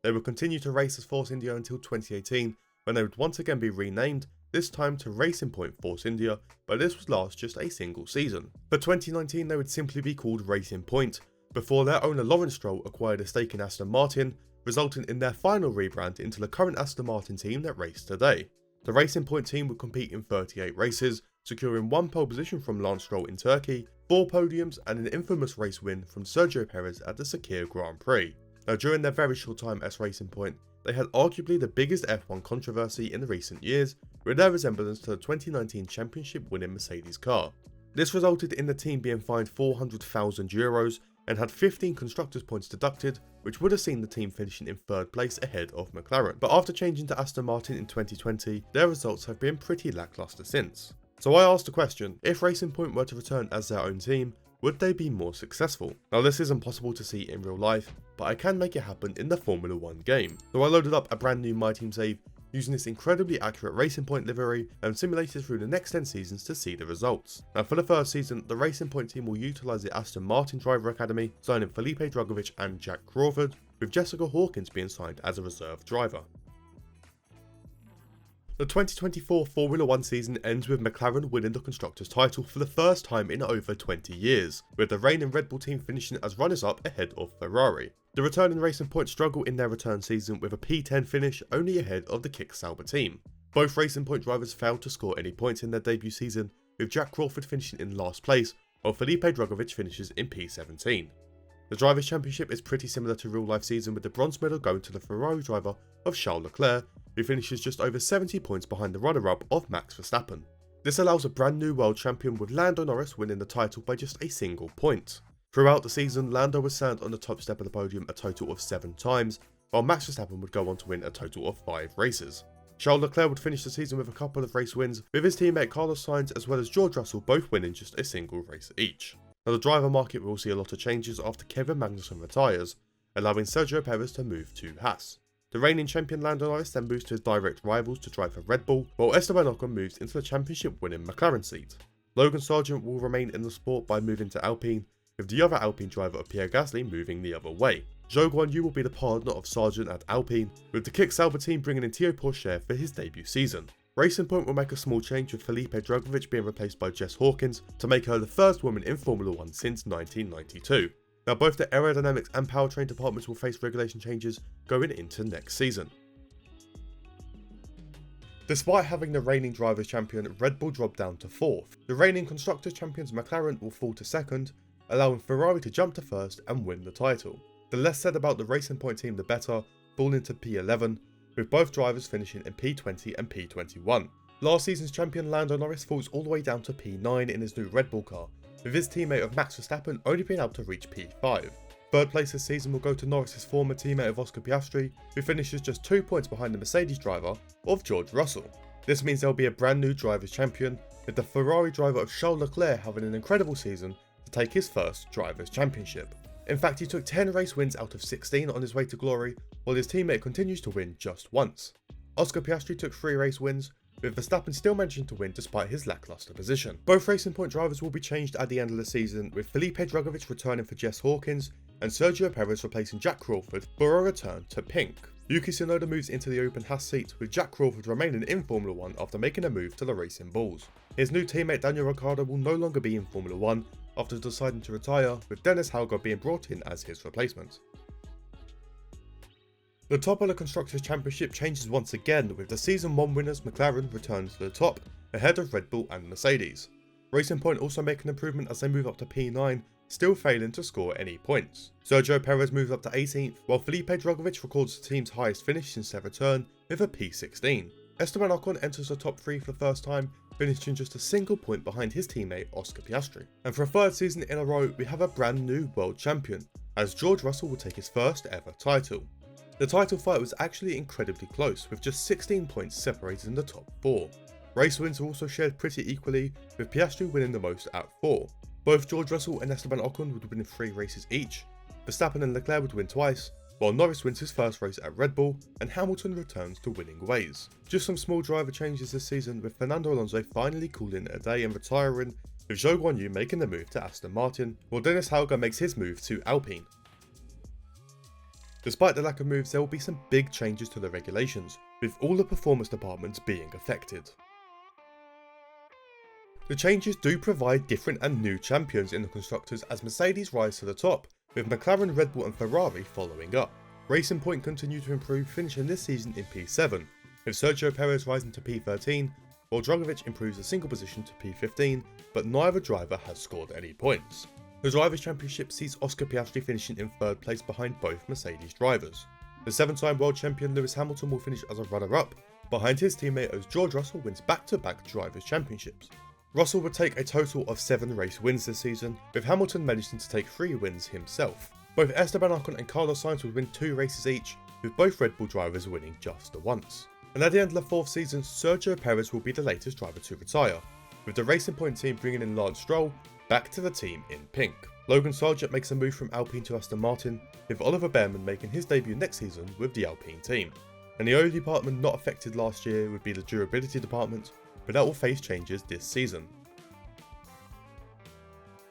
They would continue to race as Force India until 2018, when they would once again be renamed this time to Racing Point Force India, but this would last just a single season. For 2019 they would simply be called Racing Point, before their owner Lawrence Stroll acquired a stake in Aston Martin, resulting in their final rebrand into the current Aston Martin team that race today. The Racing Point team would compete in 38 races, securing 1 pole position from Lance Stroll in Turkey, 4 podiums and an infamous race win from Sergio Perez at the Sakir Grand Prix. Now during their very short time as Racing Point, they had arguably the biggest F1 controversy in the recent years, with their resemblance to the 2019 championship winning Mercedes car. This resulted in the team being fined €400,000 and had 15 constructors points deducted, which would have seen the team finishing in 3rd place ahead of McLaren. But after changing to Aston Martin in 2020, their results have been pretty lackluster since. So I asked the question, if Racing Point were to return as their own team, would they be more successful? Now this isn't possible to see in real life, but I can make it happen in the Formula 1 game. So I loaded up a brand new MyTeam save using this incredibly accurate Racing Point livery and simulated through the next 10 seasons to see the results. Now for the first season, the Racing Point team will utilise the Aston Martin Driver Academy, signing Felipe Drugovich and Jack Crawford, with Jessica Hawkins being signed as a reserve driver. The 2024 Formula 1 season ends with McLaren winning the Constructors' title for the first time in over 20 years, with the reigning Red Bull team finishing as runners-up ahead of Ferrari. The returning Racing Point struggle in their return season with a P10 finish only ahead of the Kick Sauber team. Both Racing Point drivers failed to score any points in their debut season, with Jack Crawford finishing in last place, while Felipe Drugovich finishes in P17. The Drivers' Championship is pretty similar to real-life season, with the bronze medal going to the Ferrari driver of Charles Leclerc, who finishes just over 70 points behind the runner-up of Max Verstappen. This allows a brand new world champion with Lando Norris winning the title by just a single point. Throughout the season, Lando would stand on the top step of the podium a total of 7 times, while Max Verstappen would go on to win a total of 5 races. Charles Leclerc would finish the season with a couple of race wins, with his teammate Carlos Sainz as well as George Russell both winning just a single race each. Now the driver market will see a lot of changes after Kevin Magnussen retires, allowing Sergio Perez to move to Haas. The reigning champion Lando Norris then moves to his direct rivals to drive for Red Bull, while Esteban Ocon moves into the championship winning McLaren seat. Logan Sargent will remain in the sport by moving to Alpine, with the other Alpine driver of Pierre Gasly moving the other way. Zhou Guanyu will be the partner of Sargent at Alpine, with the Kick Sauber team bringing in Théo Pourchaire for his debut season. Racing Point will make a small change, with Felipe Drugovich being replaced by Jess Hawkins to make her the first woman in Formula 1 since 1992. Now both the aerodynamics and powertrain departments will face regulation changes going into next season. Despite having the reigning drivers' champion, Red Bull drop down to 4th. The reigning constructors' champions McLaren will fall to 2nd, allowing Ferrari to jump to 1st and win the title. The less said about the Racing Point team the better, falling to P11, with both drivers finishing in P20 and P21. Last season's champion Lando Norris falls all the way down to P9 in his new Red Bull car, with his teammate of Max Verstappen only being able to reach P5. 3rd place this season will go to Norris's former teammate of Oscar Piastri, who finishes just 2 points behind the Mercedes driver of George Russell. This means there will be a brand new drivers' champion, with the Ferrari driver of Charles Leclerc having an incredible season to take his first drivers' championship. In fact, he took 10 race wins out of 16 on his way to glory, while his teammate continues to win just once. Oscar Piastri took 3 race wins, with Verstappen still managing to win despite his lackluster position. Both Racing Point drivers will be changed at the end of the season, with Felipe Drugovich returning for Jess Hawkins and Sergio Perez replacing Jack Crawford for a return to pink. Yuki Tsunoda moves into the open Haas seat, with Jack Crawford remaining in Formula 1 after making a move to the Racing Bulls. His new teammate Daniel Ricciardo will no longer be in Formula 1 after deciding to retire, with Dennis Hauger being brought in as his replacement. The top of the Constructors' Championship changes once again, with the Season 1 winners McLaren returning to the top, ahead of Red Bull and Mercedes. Racing Point also make an improvement as they move up to P9, still failing to score any points. Sergio Perez moves up to 18th, while Felipe Drugovich records the team's highest finish since their return with a P16. Esteban Ocon enters the top 3 for the first time, finishing just a single point behind his teammate Oscar Piastri. And for a 3rd season in a row, we have a brand new world champion, as George Russell will take his first ever title. The title fight was actually incredibly close, with just 16 points separated in the top 4. Race wins are also shared pretty equally, with Piastri winning the most at 4. Both George Russell and Esteban Ocon would win 3 races each, Verstappen and Leclerc would win twice, while Norris wins his first race at Red Bull and Hamilton returns to winning ways. Just some small driver changes this season, with Fernando Alonso finally calling it a day and retiring, with Zhou Guanyu making the move to Aston Martin, while Dennis Hauger makes his move to Alpine. Despite the lack of moves, there will be some big changes to the regulations, with all the performance departments being affected. The changes do provide different and new champions in the constructors as Mercedes rise to the top, with McLaren, Red Bull and Ferrari following up. Racing Point continue to improve, finishing this season in P7, with Sergio Perez rising to P13, while Drugovich improves a single position to P15, but neither driver has scored any points. The Drivers' Championship sees Oscar Piastri finishing in 3rd place behind both Mercedes drivers. The 7-time world champion Lewis Hamilton will finish as a runner-up, behind his teammate as George Russell wins back-to-back Drivers' Championships. Russell would take a total of 7 race wins this season, with Hamilton managing to take 3 wins himself. Both Esteban Ocon and Carlos Sainz would win 2 races each, with both Red Bull drivers winning just the once. And at the end of the 4th season, Sergio Perez will be the latest driver to retire, with the Racing Point team bringing in Lance Stroll back to the team in pink. Logan Sargent makes a move from Alpine to Aston Martin, with Oliver Bearman making his debut next season with the Alpine team. And the only department not affected last year would be the durability department, but that will face changes this season.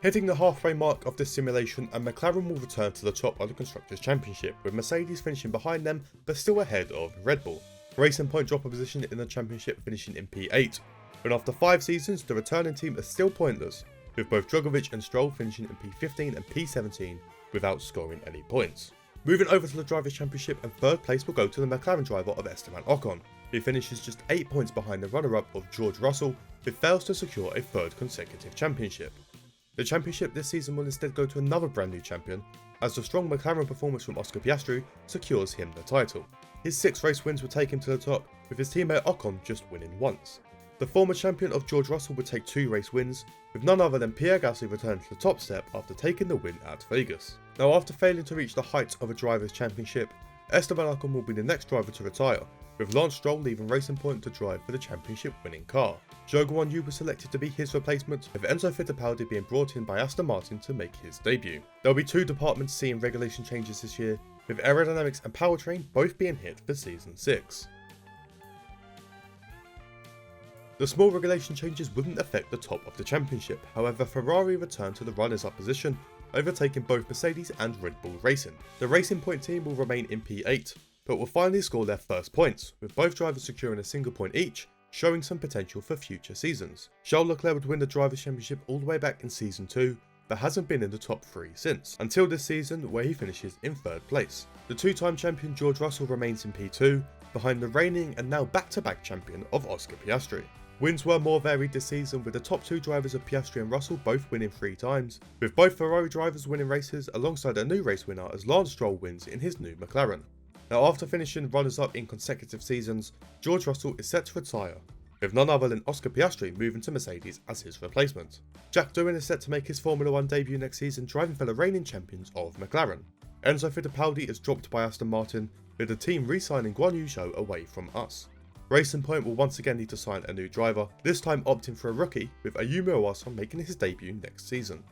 Hitting the halfway mark of this simulation, and McLaren will return to the top of the Constructors' Championship, with Mercedes finishing behind them but still ahead of Red Bull. Racing Point drop a position in the championship, finishing in P8, but after 5 seasons the returning team is still pointless, with both Drugovich and Stroll finishing in P15 and P17 without scoring any points. Moving over to the Drivers' Championship, and 3rd place will go to the McLaren driver of Esteban Ocon, who finishes just 8 points behind the runner-up of George Russell, who fails to secure a 3rd consecutive championship. The championship this season will instead go to another brand new champion, as the strong McLaren performance from Oscar Piastri secures him the title. His 6 race wins will take him to the top, with his teammate Ocon just winning once. The former champion of George Russell would take 2 race wins, with none other than Pierre Gasly returning to the top step after taking the win at Vegas. Now, after failing to reach the heights of a Drivers' Championship, Esteban Ocon will be the next driver to retire, with Lance Stroll leaving Racing Point to drive for the championship winning car. Zhou Guanyu was selected to be his replacement, with Enzo Fittipaldi being brought in by Aston Martin to make his debut. There will be 2 departments seeing regulation changes this year, with aerodynamics and powertrain both being hit for Season 6. The small regulation changes wouldn't affect the top of the championship, however Ferrari returned to the runners-up position, overtaking both Mercedes and Red Bull Racing. The Racing Point team will remain in P8, but will finally score their first points, with both drivers securing a single point each, showing some potential for future seasons. Charles Leclerc would win the Drivers' Championship all the way back in Season 2, but hasn't been in the top 3 since, until this season where he finishes in 3rd place. The 2-time champion George Russell remains in P2, behind the reigning and now back-to-back champion of Oscar Piastri. Wins were more varied this season, with the top 2 drivers of Piastri and Russell both winning 3 times, with both Ferrari drivers winning races alongside a new race winner as Lance Stroll wins in his new McLaren. Now, after finishing runners-up in consecutive seasons, George Russell is set to retire, with none other than Oscar Piastri moving to Mercedes as his replacement. Jack Doohan is set to make his Formula 1 debut next season, driving for the reigning champions of McLaren. Enzo Fittipaldi is dropped by Aston Martin, with the team re-signing Guan Yu Zhou away from us. Racing Point will once again need to sign a new driver, this time opting for a rookie, with Ayumu Iwasa making his debut next season.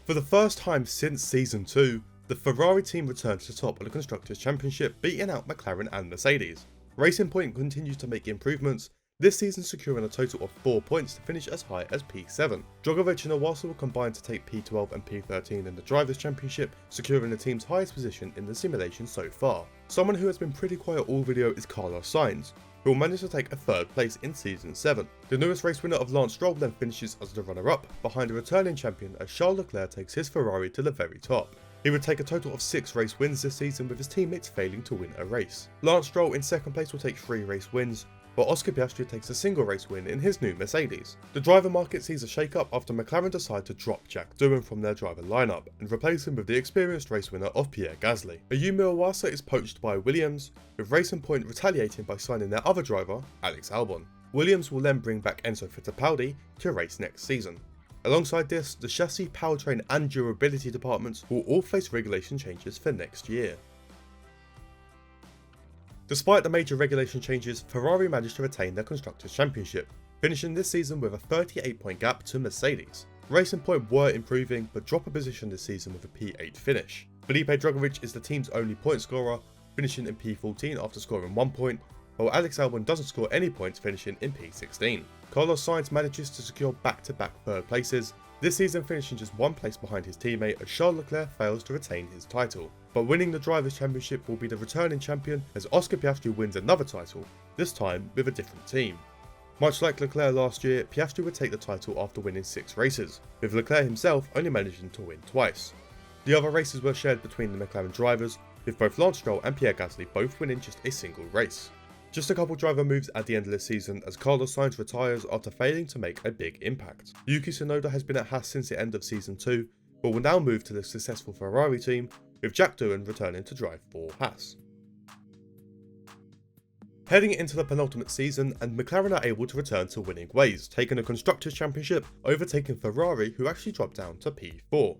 For the first time since Season 2, the Ferrari team returned to the top of the Constructors' Championship, beating out McLaren and Mercedes. Racing Point continues to make improvements, this season securing a total of 4 points to finish as high as P7. Drugovich and Iwasa will combine to take P12 and P13 in the Drivers' Championship, securing the team's highest position in the simulation so far. Someone who has been pretty quiet all video is Carlos Sainz, who will manage to take a 3rd place in Season 7. The newest race winner of Lance Stroll then finishes as the runner-up, behind a returning champion as Charles Leclerc takes his Ferrari to the very top. He would take a total of 6 race wins this season, with his teammates failing to win a race. Lance Stroll in 2nd place will take 3 race wins, while Oscar Piastri takes a single race win in his new Mercedes. The driver market sees a shake-up after McLaren decide to drop Jack Doohan from their driver lineup and replace him with the experienced race winner of Pierre Gasly. Ayumu Iwasa is poached by Williams, with Racing Point retaliating by signing their other driver, Alex Albon. Williams will then bring back Enzo Fittipaldi to race next season. Alongside this, the chassis, powertrain and durability departments will all face regulation changes for next year. Despite the major regulation changes, Ferrari managed to retain their Constructors' Championship, finishing this season with a 38-point gap to Mercedes. Racing Point were improving, but drop a position this season with a P8 finish. Felipe Drugovich is the team's only point scorer, finishing in P14 after scoring 1 point, while Alex Albon doesn't score any points, finishing in P16. Carlos Sainz manages to secure back-to-back 3rd places, this season finishing just 1 place behind his teammate as Charles Leclerc fails to retain his title. But winning the Drivers' Championship will be the returning champion as Oscar Piastri wins another title, this time with a different team. Much like Leclerc last year, Piastri would take the title after winning 6 races, with Leclerc himself only managing to win twice. The other races were shared between the McLaren drivers, with both Lance Stroll and Pierre Gasly both winning just a single race. Just a couple driver moves at the end of the season as Carlos Sainz retires after failing to make a big impact. Yuki Tsunoda has been at Haas since the end of season 2, but will now move to the successful Ferrari team, with Jack Doohan returning to drive for Haas. Heading into the penultimate season, and McLaren are able to return to winning ways, taking the Constructors' Championship, overtaking Ferrari, who actually dropped down to P4.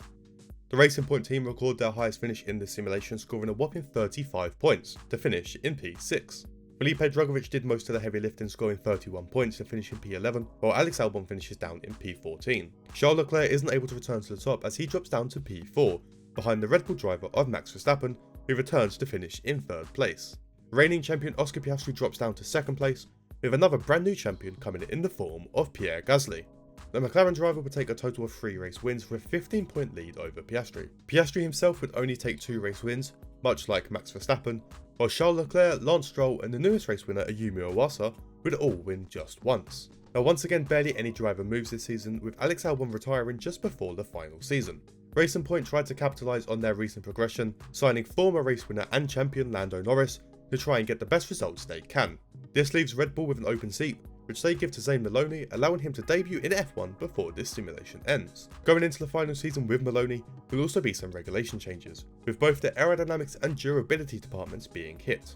The Racing Point team recorded their highest finish in the simulation, scoring a whopping 35 points, to finish in P6. Felipe Drugovich did most of the heavy lifting, scoring 31 points to finish in P11, while Alex Albon finishes down in P14. Charles Leclerc isn't able to return to the top as he drops down to P4, behind the Red Bull driver of Max Verstappen, who returns to finish in 3rd place. Reigning champion Oscar Piastri drops down to 2nd place, with another brand new champion coming in the form of Pierre Gasly. The McLaren driver would take a total of 3 race wins with a 15-point lead over Piastri. Piastri himself would only take 2 race wins, much like Max Verstappen, while Charles Leclerc, Lance Stroll and the newest race winner Ayumu Iwasa would all win just once. Now once again barely any driver moves this season, with Alex Albon retiring just before the final season. Racing Point tried to capitalise on their recent progression, signing former race winner and champion Lando Norris to try and get the best results they can. This leaves Red Bull with an open seat, which they give to Zane Maloney, allowing him to debut in F1 before this simulation ends. Going into the final season with Maloney will also be some regulation changes, with both the aerodynamics and durability departments being hit.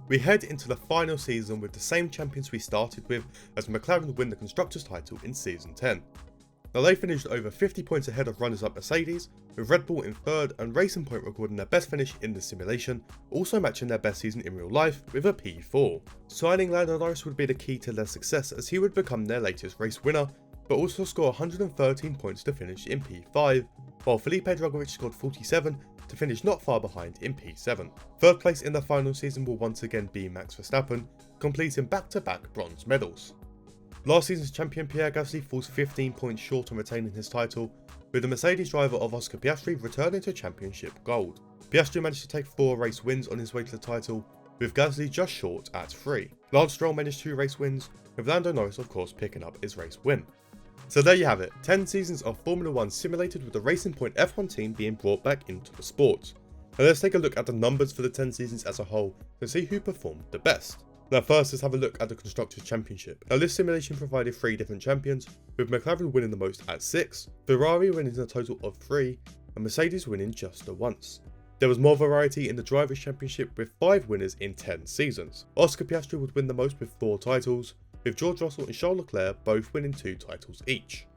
We head into the final season with the same champions we started with, as McLaren win the Constructors' title in Season 10. Now they finished over 50 points ahead of runners-up Mercedes, with Red Bull in 3rd and Racing Point recording their best finish in the simulation, also matching their best season in real life with a P4. Signing Lando Norris would be the key to their success, as he would become their latest race winner, but also score 113 points to finish in P5, while Felipe Drugovich scored 47 to finish not far behind in P7. 3rd place in the final season will once again be Max Verstappen, completing back-to-back bronze medals. Last season's champion Pierre Gasly falls 15 points short on retaining his title, with the Mercedes driver of Oscar Piastri returning to championship gold. Piastri managed to take 4 race wins on his way to the title, with Gasly just short at 3. Lance Stroll managed 2 race wins, with Lando Norris of course picking up his race win. So there you have it, 10 seasons of Formula 1 simulated, with the Racing Point F1 team being brought back into the sport. Now let's take a look at the numbers for the 10 seasons as a whole to see who performed the best. Now first, let's have a look at the Constructors' Championship. Now this simulation provided 3 different champions, with McLaren winning the most at 6, Ferrari winning a total of 3, and Mercedes winning just the once. There was more variety in the Drivers' Championship, with 5 winners in 10 seasons. Oscar Piastri would win the most with 4 titles, with George Russell and Charles Leclerc both winning 2 titles each.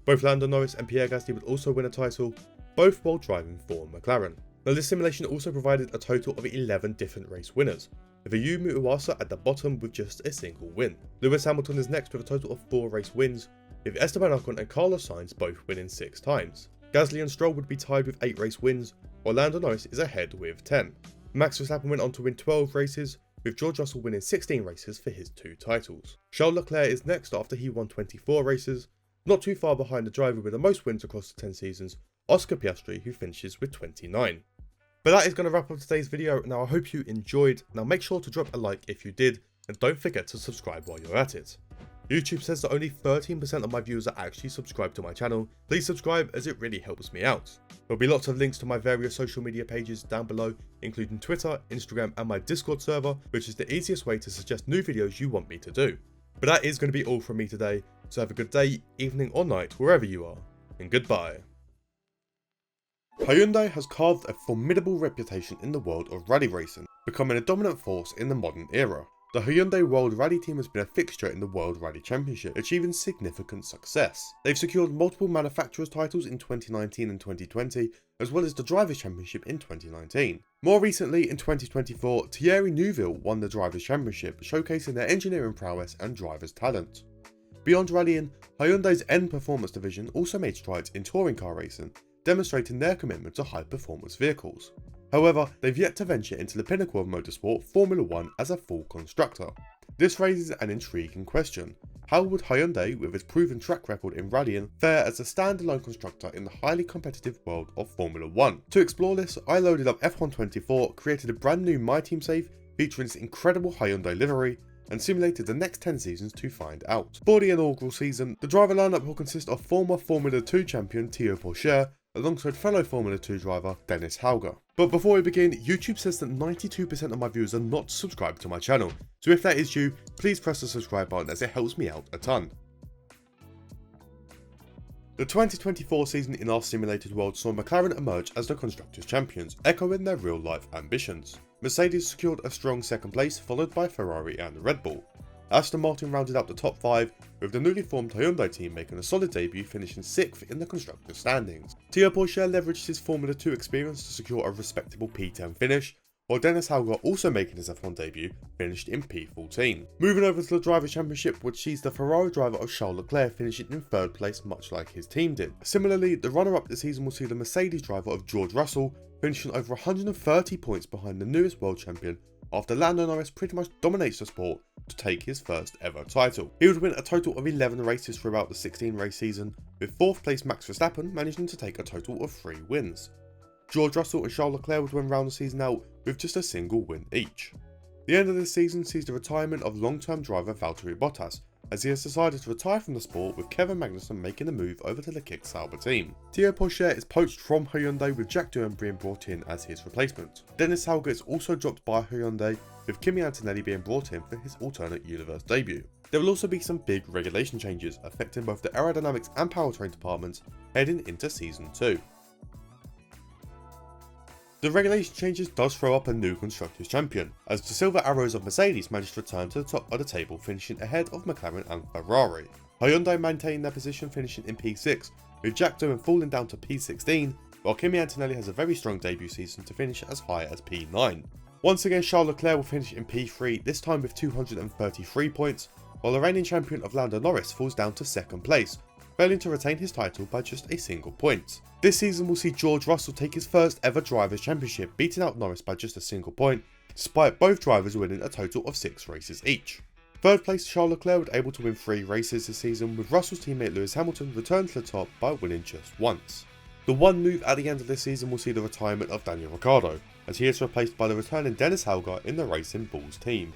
Both Lando Norris and Pierre Gasly would also win a title, both while driving for McLaren. Now this simulation also provided a total of 11 different race winners, with Ayumu Iwasa at the bottom with just a single win. Lewis Hamilton is next with a total of 4 race wins, with Esteban Ocon and Carlos Sainz both winning 6 times. Gasly and Stroll would be tied with 8 race wins, while Lando Norris is ahead with 10. Max Verstappen went on to win 12 races, with George Russell winning 16 races for his 2 titles. Charles Leclerc is next after he won 24 races, not too far behind the driver with the most wins across the 10 seasons, Oscar Piastri, who finishes with 29. But that is going to wrap up today's video. Now I hope you enjoyed. Now make sure to drop a like if you did, and don't forget to subscribe while you're at it. YouTube says that only 13% of my viewers are actually subscribed to my channel. Please subscribe as it really helps me out. There'll be lots of links to my various social media pages down below, including Twitter, Instagram and my Discord server, which is the easiest way to suggest new videos you want me to do. But that is going to be all from me today, so have a good day, evening or night wherever you are, and goodbye. Hyundai has carved a formidable reputation in the world of rally racing, becoming a dominant force in the modern era. The Hyundai World Rally Team has been a fixture in the World Rally Championship, achieving significant success. They've secured multiple manufacturers' titles in 2019 and 2020, as well as the Drivers' Championship in 2019. More recently, in 2024, Thierry Neuville won the Drivers' Championship, showcasing their engineering prowess and drivers' talent. Beyond rallying, Hyundai's N Performance division also made strides in touring car racing, demonstrating their commitment to high-performance vehicles. However, they've yet to venture into the pinnacle of motorsport, Formula 1, as a full constructor. This raises an intriguing question. How would Hyundai, with its proven track record in rallying, fare as a standalone constructor in the highly competitive world of Formula 1? To explore this, I loaded up F1 24, created a brand new MyTeam save, featuring its incredible Hyundai livery, and simulated the next 10 seasons to find out. For the inaugural season, the driver lineup will consist of former Formula 2 champion Toro Rosso, alongside fellow Formula 2 driver Dennis Hauger. But before we begin, YouTube says that 92% of my viewers are not subscribed to my channel, so if that is you, please press the subscribe button as it helps me out a ton. The 2024 season in our simulated world saw McLaren emerge as the Constructors' Champions, echoing their real-life ambitions. Mercedes secured a strong second place, followed by Ferrari and Red Bull. Aston Martin rounded out the top 5, with the newly formed Hyundai team making a solid debut, finishing 6th in the Constructors' standings. Toro Rosso leveraged his Formula 2 experience to secure a respectable P10 finish, while Dennis Hauger, also making his F1 debut, finished in P14. Moving over to the Drivers' Championship, which sees the Ferrari driver of Charles Leclerc finishing in 3rd place, much like his team did. Similarly, the runner-up this season will see the Mercedes driver of George Russell finishing over 130 points behind the newest world champion, after Lando Norris pretty much dominates the sport to take his first ever title. He would win a total of 11 races throughout the 16 race season, with 4th place Max Verstappen managing to take a total of 3 wins. George Russell and Charles Leclerc would win round the season out with just a single win each. The end of this season sees the retirement of long-term driver Valtteri Bottas, as he has decided to retire from the sport, with Kevin Magnussen making the move over to the Kick Sauber team. Toro Rosso is poached from Hyundai, with Jack Doohan being brought in as his replacement. Dennis Hauger is also dropped by Hyundai, with Kimi Antonelli being brought in for his alternate universe debut. There will also be some big regulation changes affecting both the aerodynamics and powertrain departments heading into Season 2. The regulation changes does throw up a new Constructors' Champion, as the Silver Arrows of Mercedes managed to return to the top of the table, finishing ahead of McLaren and Ferrari. Hyundai maintained their position, finishing in P6, with Jack Doohan falling down to P16, while Kimi Antonelli has a very strong debut season to finish as high as P9. Once again, Charles Leclerc will finish in P3, this time with 233 points, while the reigning champion of Lando Norris falls down to 2nd place, failing to retain his title by just a single point. This season will see George Russell take his first ever Drivers' Championship, beating out Norris by just a single point, despite both drivers winning a total of 6 races each. 3rd place Charles Leclerc was able to win 3 races this season, with Russell's teammate Lewis Hamilton return to the top by winning just once. The one move at the end of this season will see the retirement of Daniel Ricciardo, as he is replaced by the returning Dennis Hauger in the Racing Bulls team.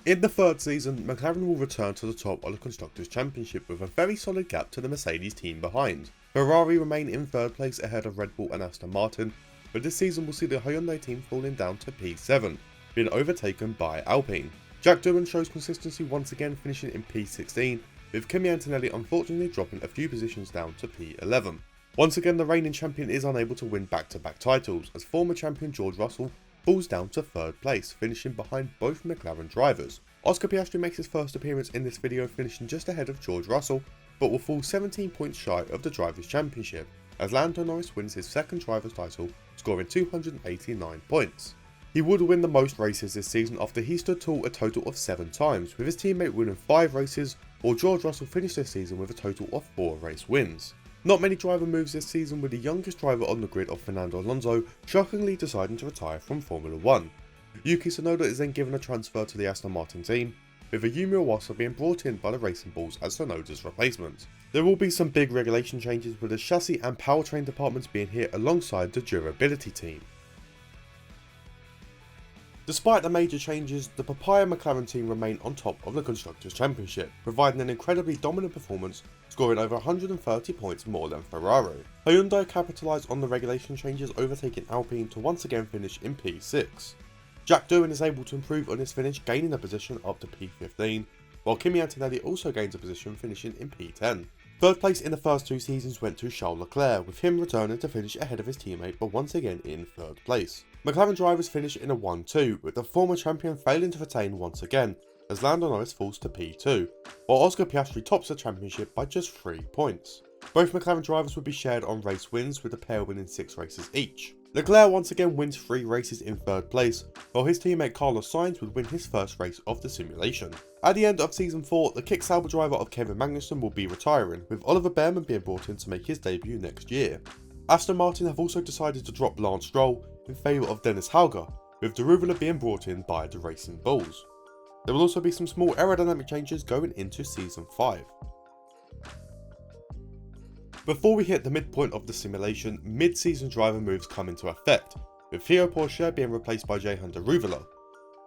In the 3rd season, McLaren will return to the top of the Constructors' Championship with a very solid gap to the Mercedes team behind. Ferrari remain in 3rd place ahead of Red Bull and Aston Martin, but this season will see the Hyundai team falling down to P7, being overtaken by Alpine. Jack Doohan shows consistency once again, finishing in P16, with Kimi Antonelli unfortunately dropping a few positions down to P11. Once again, the reigning champion is unable to win back-to-back titles, as former champion George Russell falls down to 3rd place, finishing behind both McLaren drivers. Oscar Piastri makes his first appearance in this video, finishing just ahead of George Russell, but will fall 17 points shy of the Drivers' Championship, as Lando Norris wins his 2nd driver's title, scoring 289 points. He would win the most races this season after he stood tall a total of 7 times, with his teammate winning 5 races, while George Russell finished this season with a total of 4 race wins. Not many driver moves this season, with the youngest driver on the grid of Fernando Alonso shockingly deciding to retire from Formula 1. Yuki Tsunoda is then given a transfer to the Aston Martin team, with Ayumu Iwasa being brought in by the Racing Bulls as Tsunoda's replacement. There will be some big regulation changes, with the chassis and powertrain departments being here alongside the durability team. Despite the major changes, the Papaya McLaren team remain on top of the Constructors' Championship, providing an incredibly dominant performance, scoring over 130 points more than Ferrari. Hyundai capitalised on the regulation changes, overtaking Alpine to once again finish in P6. Jack Doohan is able to improve on his finish, gaining a position up to P15, while Kimi Antonelli also gains a position, finishing in P10. 3rd place in the first 2 seasons went to Charles Leclerc, with him returning to finish ahead of his teammate but once again in 3rd place. McLaren drivers finish in a 1-2, with the former champion failing to retain once again, as Lando Norris falls to P2, while Oscar Piastri tops the championship by just 3 points. Both McLaren drivers would be shared on race wins, with the pair winning 6 races each. Leclerc once again wins 3 races in 3rd place, while his teammate Carlos Sainz would win his first race of the simulation. At the end of Season 4, the Kick Sauber driver of Kevin Magnussen will be retiring, with Oliver Behrman being brought in to make his debut next year. Aston Martin have also decided to drop Lance Stroll in favour of Dennis Hauger, with Deruvula being brought in by the Racing Bulls. There will also be some small aerodynamic changes going into Season 5. Before we hit the midpoint of the simulation, mid-season driver moves come into effect, with Toro Rosso being replaced by Jehan Deruvala.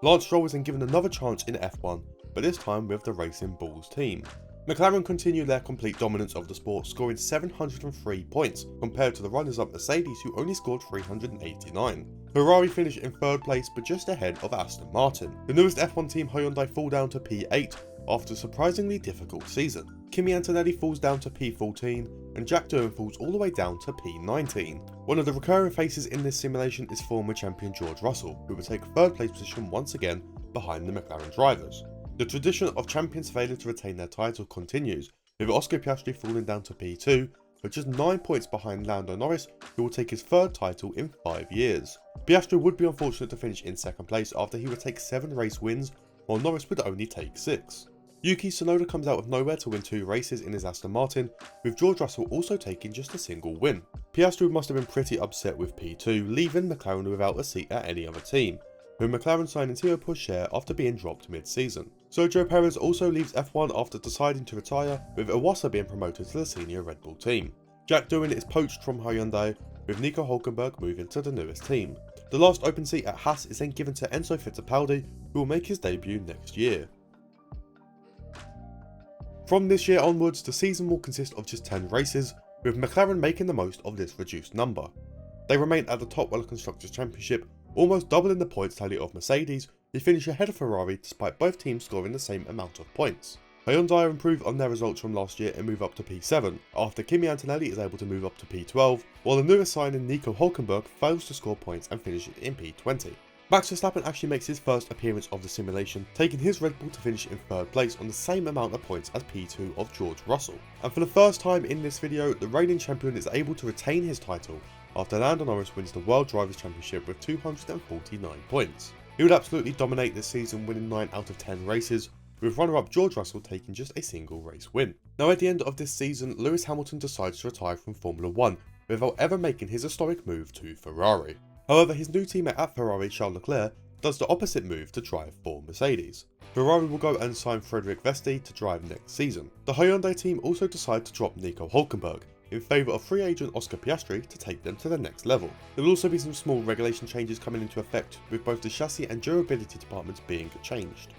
Lance Stroll was then given another chance in F1, but this time with the Racing Bulls team. McLaren continued their complete dominance of the sport, scoring 703 points compared to the runners-up Mercedes, who only scored 389. Ferrari finished in third place but just ahead of Aston Martin. The newest F1 team, Hyundai, fall down to P8 after a surprisingly difficult season. Kimi Antonelli falls down to P14 and Jack Doohan falls all the way down to P19. One of the recurring faces in this simulation is former champion George Russell, who will take third place position once again behind the McLaren drivers. The tradition of champions failing to retain their title continues, with Oscar Piastri falling down to P2, but just 9 points behind Lando Norris, who will take his third title in 5 years. Piastri would be unfortunate to finish in second place after he would take 7 race wins, while Norris would only take 6. Yuki Tsunoda comes out of nowhere to win 2 races in his Aston Martin, with George Russell also taking just a single win. Piastri must have been pretty upset with P2, leaving McLaren without a seat at any other team, with McLaren signing Toro Rosso after being dropped mid-season. Sergio Perez also leaves F1 after deciding to retire, with Iwasa being promoted to the senior Red Bull team. Jack Doohan is poached from Hyundai, with Nico Hülkenberg moving to the newest team. The last open seat at Haas is then given to Enzo Fittipaldi, who will make his debut next year. From this year onwards, the season will consist of just 10 races, with McLaren making the most of this reduced number. They remain at the top of the Constructors' Championship, almost doubling the points tally of Mercedes, who finish ahead of Ferrari despite both teams scoring the same amount of points. Hyundai improved on their results from last year and move up to P7, after Kimi Antonelli is able to move up to P12, while the newest signing Nico Hülkenberg fails to score points and finishes in P20. Max Verstappen actually makes his first appearance of the simulation, taking his Red Bull to finish in third place on the same amount of points as P2 of George Russell. And for the first time in this video, the reigning champion is able to retain his title after Lando Norris wins the World Drivers' Championship with 249 points. He would absolutely dominate this season, winning 9 out of 10 races, with runner-up George Russell taking just a single race win. Now at the end of this season, Lewis Hamilton decides to retire from Formula 1 without ever making his historic move to Ferrari. However, his new teammate at Ferrari, Charles Leclerc, does the opposite move to drive for Mercedes. Ferrari will go and sign Frederik Vesti to drive next season. The Hyundai team also decide to drop Nico Hülkenberg in favour of free agent Oscar Piastri to take them to the next level. There will also be some small regulation changes coming into effect, with both the chassis and durability departments being changed.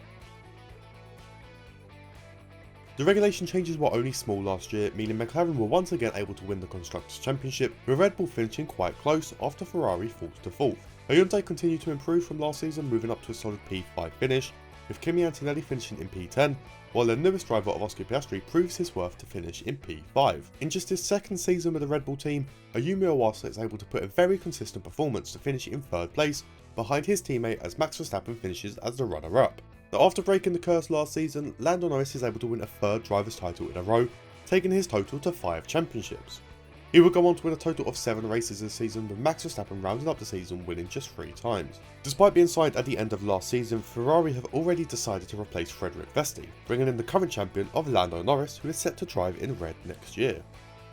The regulation changes were only small last year, meaning McLaren were once again able to win the Constructors' Championship, with Red Bull finishing quite close after Ferrari falls to 4th. Hyundai continued to improve from last season, moving up to a solid P5 finish, with Kimi Antonelli finishing in P10, while the newest driver of Oscar Piastri proves his worth to finish in P5. In just his second season with the Red Bull team, Ayumu Iwasa is able to put a very consistent performance to finish in third place, behind his teammate as Max Verstappen finishes as the runner-up. Now, after breaking the curse last season, Lando Norris is able to win a third driver's title in a row, taking his total to 5 championships. He would go on to win a total of 7 races this season, with Max Verstappen rounding up the season winning just 3 times. Despite being signed at the end of last season, Ferrari have already decided to replace Frederik Vesti, bringing in the current champion of Lando Norris, who is set to drive in red next year.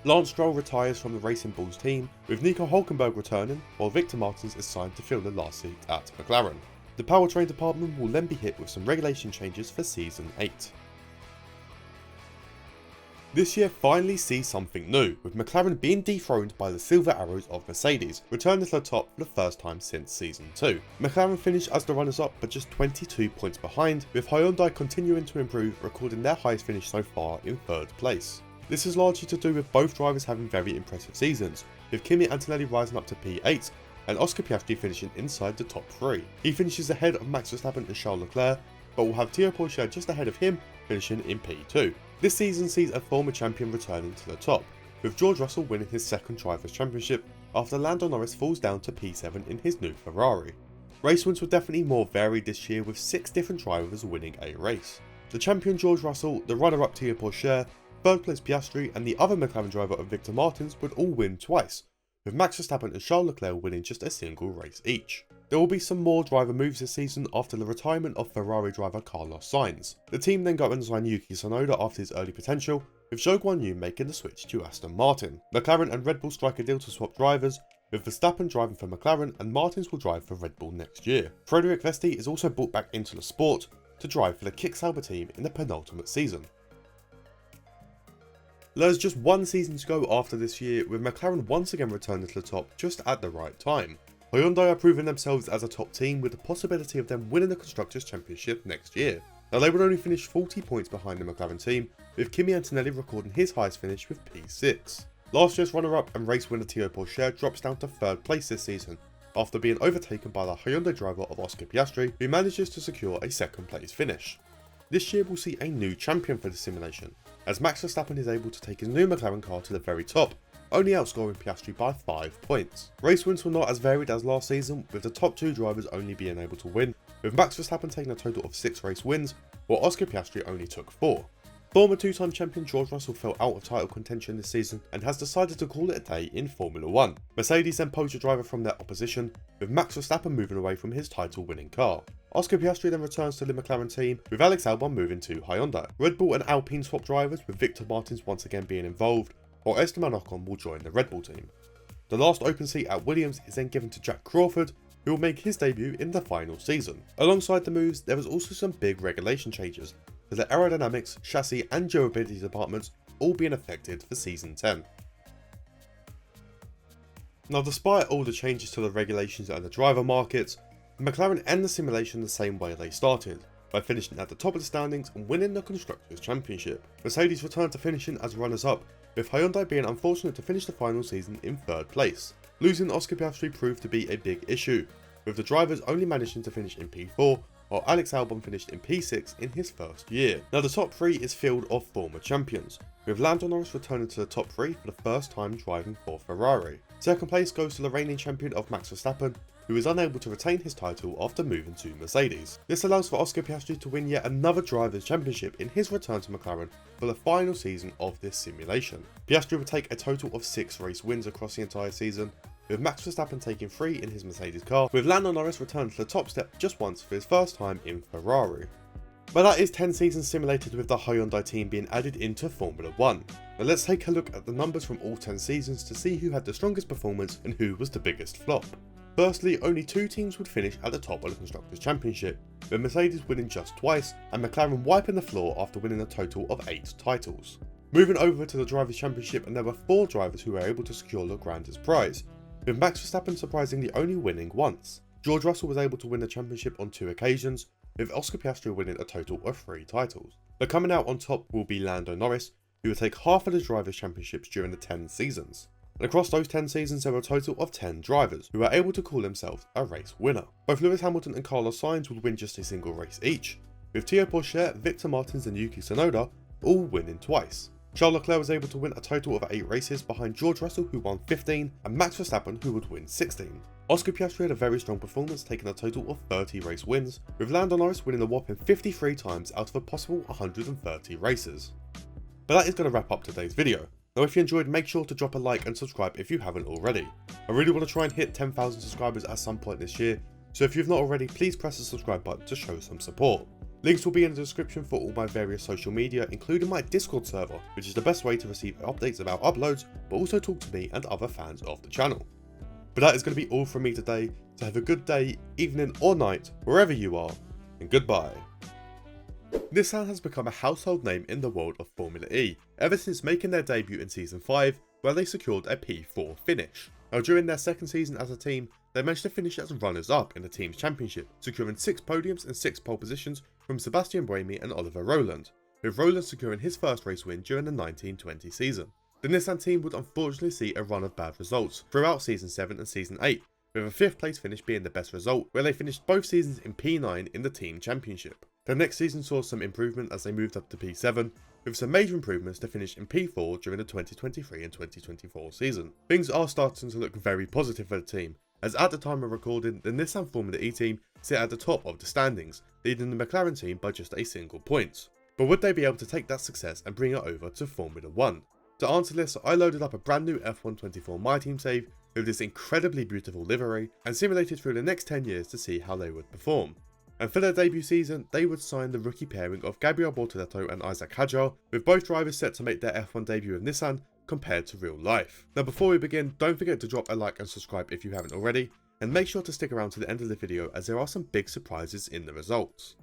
Lance Stroll retires from the Racing Bulls team, with Nico Hülkenberg returning, while Victor Martins is signed to fill the last seat at McLaren. The powertrain department will then be hit with some regulation changes for Season 8. This year finally sees something new, with McLaren being dethroned by the Silver Arrows of Mercedes, returning to the top for the first time since Season 2. McLaren finished as the runners-up but just 22 points behind, with Hyundai continuing to improve, recording their highest finish so far in 3rd place. This is largely to do with both drivers having very impressive seasons, with Kimi Antonelli rising up to P8, and Oscar Piastri finishing inside the top 3. He finishes ahead of Max Verstappen and Charles Leclerc, but will have Toro Rosso just ahead of him, finishing in P2. This season sees a former champion returning to the top, with George Russell winning his second Drivers' Championship after Lando Norris falls down to P7 in his new Ferrari. Race wins were definitely more varied this year, with 6 different drivers winning a race. The champion George Russell, the runner-up Toro Rosso, 3rd place Piastri, and the other McLaren driver of Victor Martins would all win twice, with Max Verstappen and Charles Leclerc winning just a single race each. There will be some more driver moves this season after the retirement of Ferrari driver Carlos Sainz. The team then go and sign Yuki Tsunoda after his early potential, with Zhou Guanyu making the switch to Aston Martin. McLaren and Red Bull strike a deal to swap drivers, with Verstappen driving for McLaren and Martins will drive for Red Bull next year. Frederik Vesti is also brought back into the sport to drive for the Kick Sauber team in the penultimate season. There's just one season to go after this year, with McLaren once again returning to the top just at the right time. Hyundai are proving themselves as a top team with the possibility of them winning the Constructors' Championship next year. Now they would only finish 40 points behind the McLaren team, with Kimi Antonelli recording his highest finish with P6. Last year's runner-up and race winner Toro Rosso drops down to 3rd place this season, after being overtaken by the Hyundai driver of Oscar Piastri, who manages to secure a 2nd place finish. This year will see a new champion for the simulation, as Max Verstappen is able to take his new McLaren car to the very top, only outscoring Piastri by 5 points. Race wins were not as varied as last season, with the top 2 drivers only being able to win, with Max Verstappen taking a total of 6 race wins, while Oscar Piastri only took 4. Former 2-time champion George Russell fell out of title contention this season and has decided to call it a day in Formula 1. Mercedes then poached a driver from their opposition, with Max Verstappen moving away from his title-winning car. Oscar Piastri then returns to the McLaren team, with Alex Albon moving to Hyundai. Red Bull and Alpine swap drivers, with Victor Martins once again being involved, while Esteban Ocon will join the Red Bull team. The last open seat at Williams is then given to Jack Crawford, who will make his debut in the final season. Alongside the moves, there was also some big regulation changes, with the aerodynamics, chassis and durability departments all being affected for Season 10. Now despite all the changes to the regulations and the driver markets, the McLaren end the simulation the same way they started, by finishing at the top of the standings and winning the Constructors' Championship. Mercedes returned to finishing as runners-up, with Hyundai being unfortunate to finish the final season in 3rd place. Losing Oscar Piastri proved to be a big issue, with the drivers only managing to finish in P4, while Alex Albon finished in P6 in his first year. Now the top 3 is filled of former champions, with Lando Norris returning to the top 3 for the first time driving for Ferrari. 2nd place goes to the reigning champion of Max Verstappen, who is unable to retain his title after moving to Mercedes. This allows for Oscar Piastri to win yet another Drivers' Championship in his return to McLaren for the final season of this simulation. Piastri will take a total of 6 race wins across the entire season, with Max Verstappen taking 3 in his Mercedes car, with Lando Norris returning to the top step just once for his first time in Ferrari. But that is 10 seasons simulated with the Hyundai team being added into Formula 1. Now let's take a look at the numbers from all 10 seasons to see who had the strongest performance and who was the biggest flop. Firstly, only 2 teams would finish at the top of the Constructors' Championship, with Mercedes winning just twice and McLaren wiping the floor after winning a total of 8 titles. Moving over to the Drivers' Championship, and there were 4 drivers who were able to secure the grandest prize, with Max Verstappen surprisingly only winning once. George Russell was able to win the championship on 2 occasions, with Oscar Piastri winning a total of 3 titles. But coming out on top will be Lando Norris, who will take half of the Drivers' Championships during the 10 seasons. And across those 10 seasons there were a total of 10 drivers, who were able to call themselves a race winner. Both Lewis Hamilton and Carlos Sainz would win just a single race each, with Toro Rosso, Victor Martins and Yuki Tsunoda all winning twice. Charles Leclerc was able to win a total of 8 races behind George Russell, who won 15, and Max Verstappen, who would win 16. Oscar Piastri had a very strong performance, taking a total of 30 race wins, with Lando Norris winning a whopping 53 times out of a possible 130 races. But that is going to wrap up today's video. Now if you enjoyed, make sure to drop a like and subscribe if you haven't already. I really want to try and hit 10,000 subscribers at some point this year, so if you've not already, please press the subscribe button to show some support. Links will be in the description for all my various social media, including my Discord server, which is the best way to receive updates about uploads, but also talk to me and other fans of the channel. But that is going to be all from me today, so have a good day, evening or night, wherever you are, and goodbye. Nissan has become a household name in the world of Formula E, ever since making their debut in Season 5, where they secured a P4 finish. Now during their 2nd season as a team, they managed to finish as runners-up in the team's championship, securing 6 podiums and 6 pole positions from Sebastian Buemi and Oliver Rowland, with Rowland securing his first race win during the 1920 season. The Nissan team would unfortunately see a run of bad results throughout Season 7 and Season 8, with a 5th place finish being the best result, where they finished both seasons in P9 in the team championship. The next season saw some improvement as they moved up to P7, with some major improvements to finish in P4 during the 2023 and 2024 season. Things are starting to look very positive for the team, as at the time of recording, the Nissan Formula E team sit at the top of the standings, leading the McLaren team by just a single point. But would they be able to take that success and bring it over to Formula 1? To answer this, I loaded up a brand new F124 MyTeam save with this incredibly beautiful livery and simulated through the next 10 years to see how they would perform. And for their debut season, they would sign the rookie pairing of Gabriel Bortoleto and Isaac Hadjar, with both drivers set to make their F1 debut with Nissan compared to real life. Now before we begin, don't forget to drop a like and subscribe if you haven't already, and make sure to stick around to the end of the video as there are some big surprises in the results.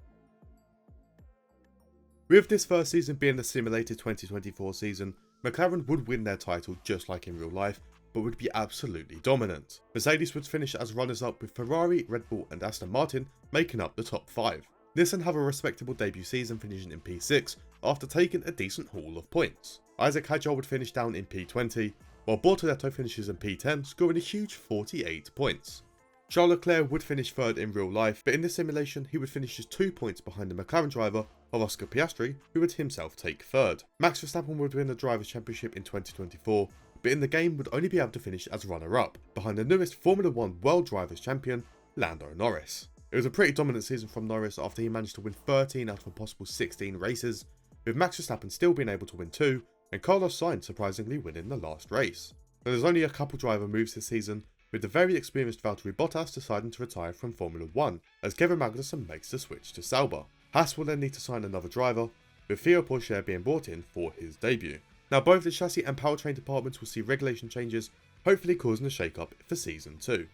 With this first season being the simulated 2024 season, McLaren would win their title just like in real life, but would be absolutely dominant. Mercedes would finish as runners-up, with Ferrari, Red Bull and Aston Martin making up the top 5. Nissan have a respectable debut season, finishing in P6 after taking a decent haul of points. Isaac Hadjar would finish down in P20, while Bortoletto finishes in P10, scoring a huge 48 points. Charles Leclerc would finish 3rd in real life, but in the simulation he would finish just 2 points behind the McLaren driver of Oscar Piastri, who would himself take 3rd. Max Verstappen would win the Drivers' Championship in 2024, but in the game would only be able to finish as runner-up, behind the newest Formula 1 World Drivers' Champion, Lando Norris. It was a pretty dominant season from Norris after he managed to win 13 out of a possible 16 races, with Max Verstappen still being able to win 2, and Carlos Sainz surprisingly winning the last race. Now, there's only a couple driver moves this season, with the very experienced Valtteri Bottas deciding to retire from Formula 1, as Kevin Magnussen makes the switch to Sauber. Haas will then need to sign another driver, with Theo Pourchaire being brought in for his debut. Now, both the chassis and powertrain departments will see regulation changes, hopefully causing a shake-up for Season 2.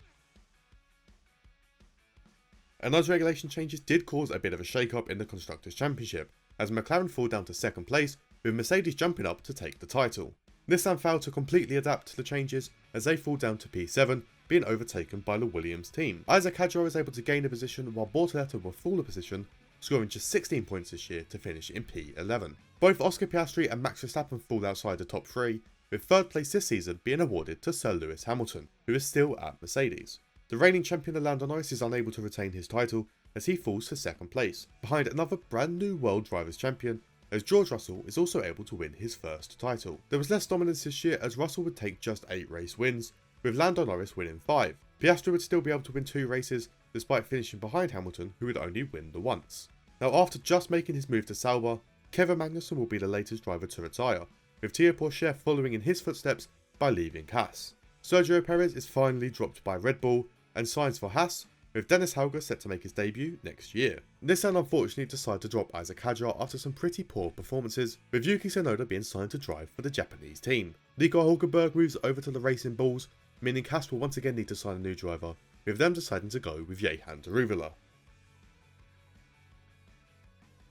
And those regulation changes did cause a bit of a shake-up in the Constructors' Championship, as McLaren fall down to 2nd place, with Mercedes jumping up to take the title. Nissan failed to completely adapt to the changes, as they fall down to P7, being overtaken by the Williams team. Isaac Hadjar is able to gain a position, while Bortoletto will fall a position, scoring just 16 points this year to finish in P11. Both Oscar Piastri and Max Verstappen fall outside the top 3, with 3rd place this season being awarded to Sir Lewis Hamilton, who is still at Mercedes. The reigning champion Lando Norris is unable to retain his title, as he falls to 2nd place, behind another brand new World Drivers' Champion, as George Russell is also able to win his first title. There was less dominance this year, as Russell would take just 8 race wins, with Lando Norris winning 5. Piastri would still be able to win 2 races, despite finishing behind Hamilton, who would only win the once. Now, after just making his move to Sauber, Kevin Magnussen will be the latest driver to retire, with Theo Pourchaire following in his footsteps by leaving Haas. Sergio Perez is finally dropped by Red Bull, and signs for Haas, with Dennis Hauger set to make his debut next year. Nissan unfortunately decided to drop Isaac Hadjar after some pretty poor performances, with Yuki Tsunoda being signed to drive for the Japanese team. Nico Hulkenberg moves over to the Racing Bulls, meaning Haas will once again need to sign a new driver, with them deciding to go with Jehan Daruvula.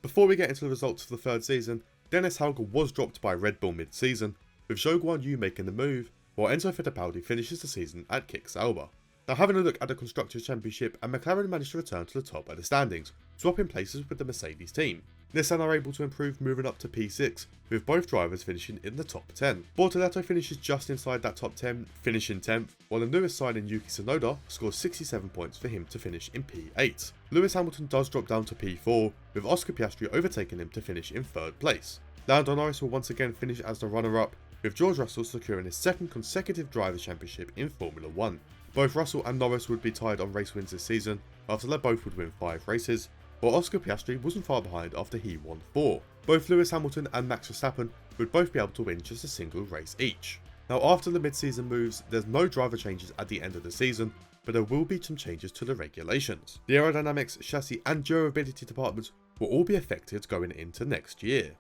Before we get into the results for the 3rd season, Dennis Hauger was dropped by Red Bull mid-season, with Zhou Guanyu making the move, while Enzo Fittipaldi finishes the season at Kick Sauber. Now, having a look at the Constructors' Championship, and McLaren managed to return to the top of the standings, swapping places with the Mercedes team. Nissan are able to improve, moving up to P6, with both drivers finishing in the top 10. Bortoletto finishes just inside that top 10, finishing 10th, while the newest signing Yuki Tsunoda scores 67 points for him to finish in P8. Lewis Hamilton does drop down to P4, with Oscar Piastri overtaking him to finish in 3rd place. Lando Norris will once again finish as the runner-up, with George Russell securing his 2nd consecutive Drivers' Championship in Formula 1. Both Russell and Norris would be tied on race wins this season, after they both would win 5 races, while Oscar Piastri wasn't far behind after he won 4. Both Lewis Hamilton and Max Verstappen would both be able to win just a single race each. Now, after the mid-season moves, there's no driver changes at the end of the season, but there will be some changes to the regulations. The aerodynamics, chassis and durability departments will all be affected going into next year.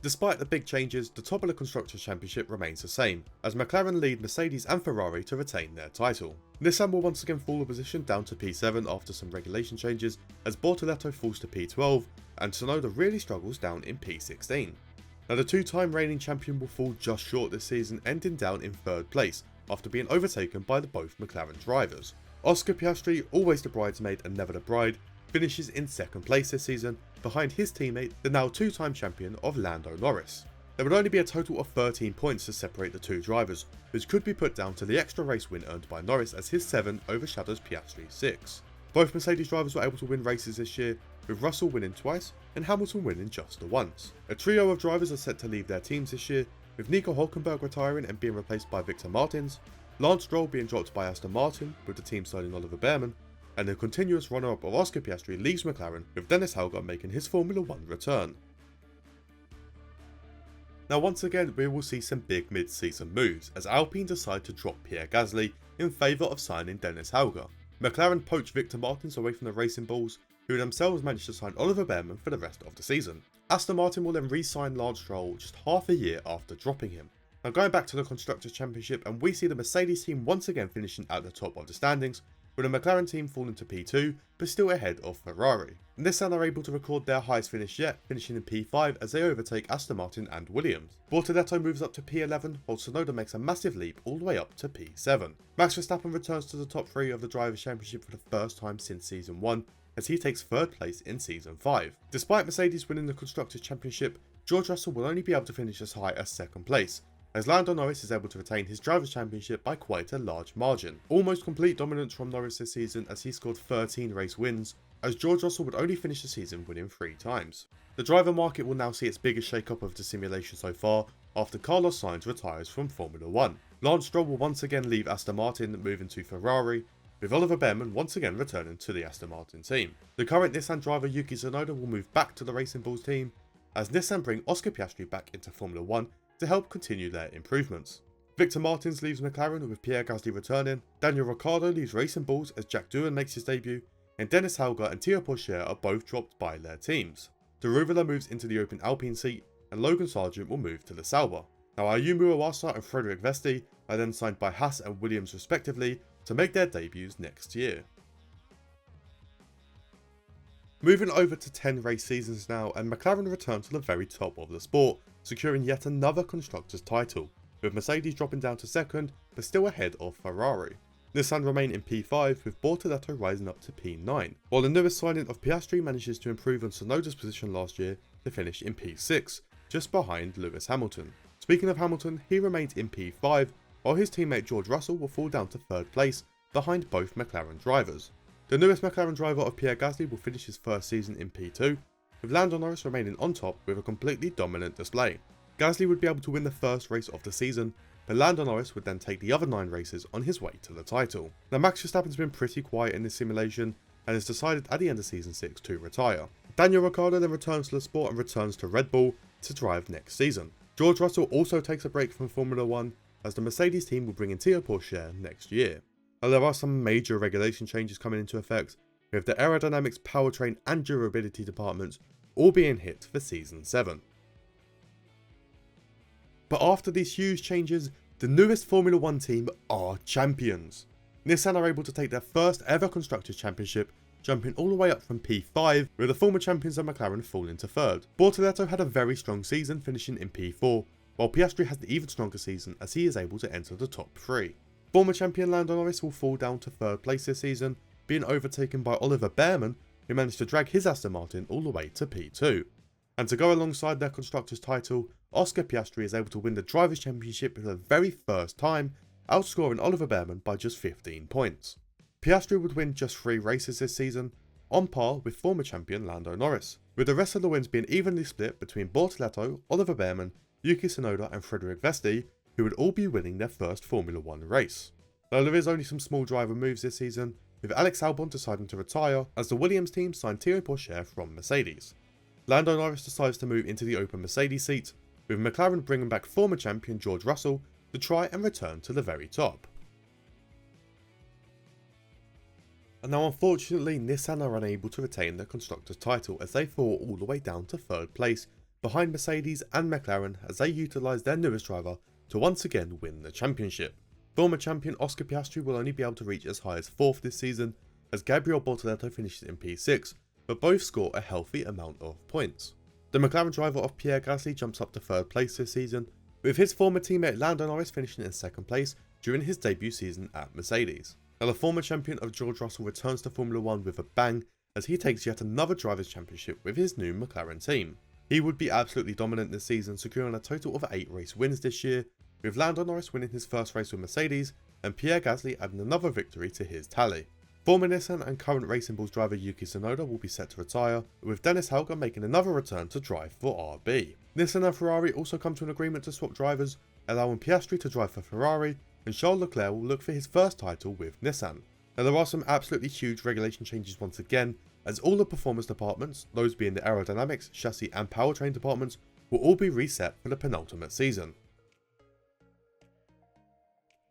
Despite the big changes, the top of the Constructors' Championship remains the same, as McLaren lead Mercedes and Ferrari to retain their title. Nissan will once again fall a position down to P7 after some regulation changes, as Bortoletto falls to P12, and Tsunoda really struggles down in P16. Now, the 2-time reigning champion will fall just short this season, ending down in 3rd place, after being overtaken by the both McLaren drivers. Oscar Piastri, always the bridesmaid and never the bride, finishes in 2nd place this season, behind his teammate, the now 2-time champion of Lando Norris. There would only be a total of 13 points to separate the 2 drivers, which could be put down to the extra race win earned by Norris, as his 7 overshadows Piastri's 6. Both Mercedes drivers were able to win races this year, with Russell winning twice and Hamilton winning just the once. A trio of drivers are set to leave their teams this year, with Nico Hulkenberg retiring and being replaced by Victor Martins, Lance Stroll being dropped by Aston Martin, with the team signing Oliver Behrman, and the continuous runner-up of Oscar Piastri leaves McLaren, with Dennis Hauger making his Formula 1 return. Now, once again, we will see some big mid-season moves, as Alpine decide to drop Pierre Gasly in favour of signing Dennis Hauger. McLaren poach Victor Martins away from the Racing Bulls, who themselves managed to sign Oliver Behrman for the rest of the season. Aston Martin will then re-sign Lance Stroll just half a year after dropping him. Now, going back to the Constructors' Championship, and we see the Mercedes team once again finishing at the top of the standings, with the McLaren team falling to P2 but still ahead of Ferrari. Nissan are able to record their highest finish yet, finishing in P5 as they overtake Aston Martin and Williams. Bortoletto moves up to P11 while Tsunoda makes a massive leap all the way up to P7. Max Verstappen returns to the top 3 of the Drivers' Championship for the first time since Season 1 as he takes 3rd place in Season 5. Despite Mercedes winning the Constructors' Championship, George Russell will only be able to finish as high as 2nd place, as Lando Norris is able to retain his Drivers' Championship by quite a large margin. Almost complete dominance from Norris this season as he scored 13 race wins, as George Russell would only finish the season winning 3 times. The driver market will now see its biggest shake-up of the simulation so far after Carlos Sainz retires from Formula 1. Lance Stroll will once again leave Aston Martin, moving to Ferrari, with Oliver Behrman once again returning to the Aston Martin team. The current Nissan driver Yuki Tsunoda will move back to the Racing Bulls team, as Nissan bring Oscar Piastri back into Formula 1 to help continue their improvements. Victor Martins leaves McLaren with Pierre Gasly returning, Daniel Ricciardo leaves Racing Bulls as Jack Doohan makes his debut, and Dennis Hauger and Théo Pourchaire are both dropped by their teams. Deruvela moves into the open Alpine seat, and Logan Sargent will move to the Sauber. Now Ayumu Iwasa and Frederick Vesti are then signed by Haas and Williams respectively to make their debuts next year. Moving over to 10 race seasons now, and McLaren return to the very top of the sport, securing yet another Constructors' title, with Mercedes dropping down to 2nd but still ahead of Ferrari. Nissan remain in P5 with Bortoletto rising up to P9, while the newest signing of Piastri manages to improve on Tsunoda's position last year to finish in P6, just behind Lewis Hamilton. Speaking of Hamilton, he remains in P5, while his teammate George Russell will fall down to 3rd place behind both McLaren drivers. The newest McLaren driver of Pierre Gasly will finish his first season in P2, with Lando Norris remaining on top with a completely dominant display. Gasly would be able to win the first race of the season, but Lando Norris would then take the other 9 races on his way to the title. Now Max Verstappen's been pretty quiet in this simulation and has decided at the end of season 6 to retire. Daniel Ricciardo then returns to the sport and returns to Red Bull to drive next season. George Russell also takes a break from Formula 1 as the Mercedes team will bring in Théo Pourchaire next year. Now there are some major regulation changes coming into effect, with the aerodynamics, powertrain and durability departments all being hit for season 7. But after these huge changes, the newest Formula 1 team are champions. Nissan are able to take their first ever Constructors' Championship, jumping all the way up from P5, with the former champions of McLaren falling to 3rd. Bortoletto had a very strong season, finishing in P4, while Piastri has an even stronger season as he is able to enter the top 3. Former champion Lando Norris will fall down to 3rd place this season, being overtaken by Oliver Behrman, who managed to drag his Aston Martin all the way to P2. And to go alongside their Constructors' title, Oscar Piastri is able to win the Drivers' Championship for the very first time, outscoring Oliver Behrman by just 15 points. Piastri would win just 3 races this season, on par with former champion Lando Norris, with the rest of the wins being evenly split between Bortoletto, Oliver Behrman, Yuki Tsunoda and Frederick Vesti, who would all be winning their first Formula 1 race. Though there is only some small driver moves this season, with Alex Albon deciding to retire as the Williams team signed Théo Pourchaire from Mercedes. Lando Norris decides to move into the open Mercedes seat, with McLaren bringing back former champion George Russell to try and return to the very top. And now unfortunately Nissan are unable to retain their Constructors' title as they fall all the way down to 3rd place behind Mercedes and McLaren as they utilise their newest driver to once again win the championship. Former champion Oscar Piastri will only be able to reach as high as 4th this season as Gabriel Bortoletto finishes in P6, but both score a healthy amount of points. The McLaren driver of Pierre Gasly jumps up to 3rd place this season, with his former teammate Lando Norris finishing in 2nd place during his debut season at Mercedes. Now the former champion of George Russell returns to Formula 1 with a bang as he takes yet another Drivers' Championship with his new McLaren team. He would be absolutely dominant this season, securing a total of 8 race wins this year, with Lando Norris winning his first race with Mercedes and Pierre Gasly adding another victory to his tally. Former Nissan and current Racing Bulls driver Yuki Tsunoda will be set to retire, with Dennis Hauger making another return to drive for RB. Nissan and Ferrari also come to an agreement to swap drivers, allowing Piastri to drive for Ferrari, and Charles Leclerc will look for his first title with Nissan. Now there are some absolutely huge regulation changes once again, as all the performance departments, those being the aerodynamics, chassis and powertrain departments, will all be reset for the penultimate season.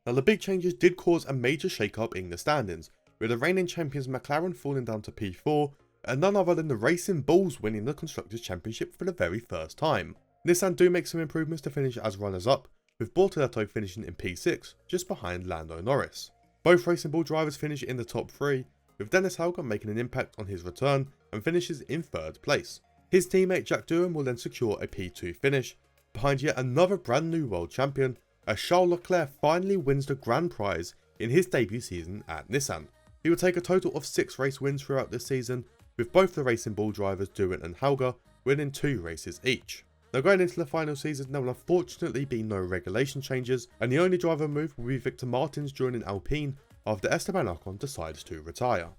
Now the big changes did cause a major shake-up in the standings, with the reigning champions McLaren falling down to P4, and none other than the Racing Bulls winning the Constructors' Championship for the very first time. Nissan do make some improvements to finish as runners-up, with Bortoletto finishing in P6, just behind Lando Norris. Both Racing Bull drivers finish in the top 3, with Dennis Hauger making an impact on his return and finishes in 3rd place. His teammate Jack Doohan will then secure a P2 finish, behind yet another brand new world champion, as Charles Leclerc finally wins the grand prize in his debut season at Nissan. He will take a total of 6 race wins throughout this season, with both the Racing Bull drivers Doohan and Hauger winning 2 races each. Now going into the final season, there will unfortunately be no regulation changes, and the only driver move will be Victor Martins joining Alpine after Esteban Ocon decides to retire.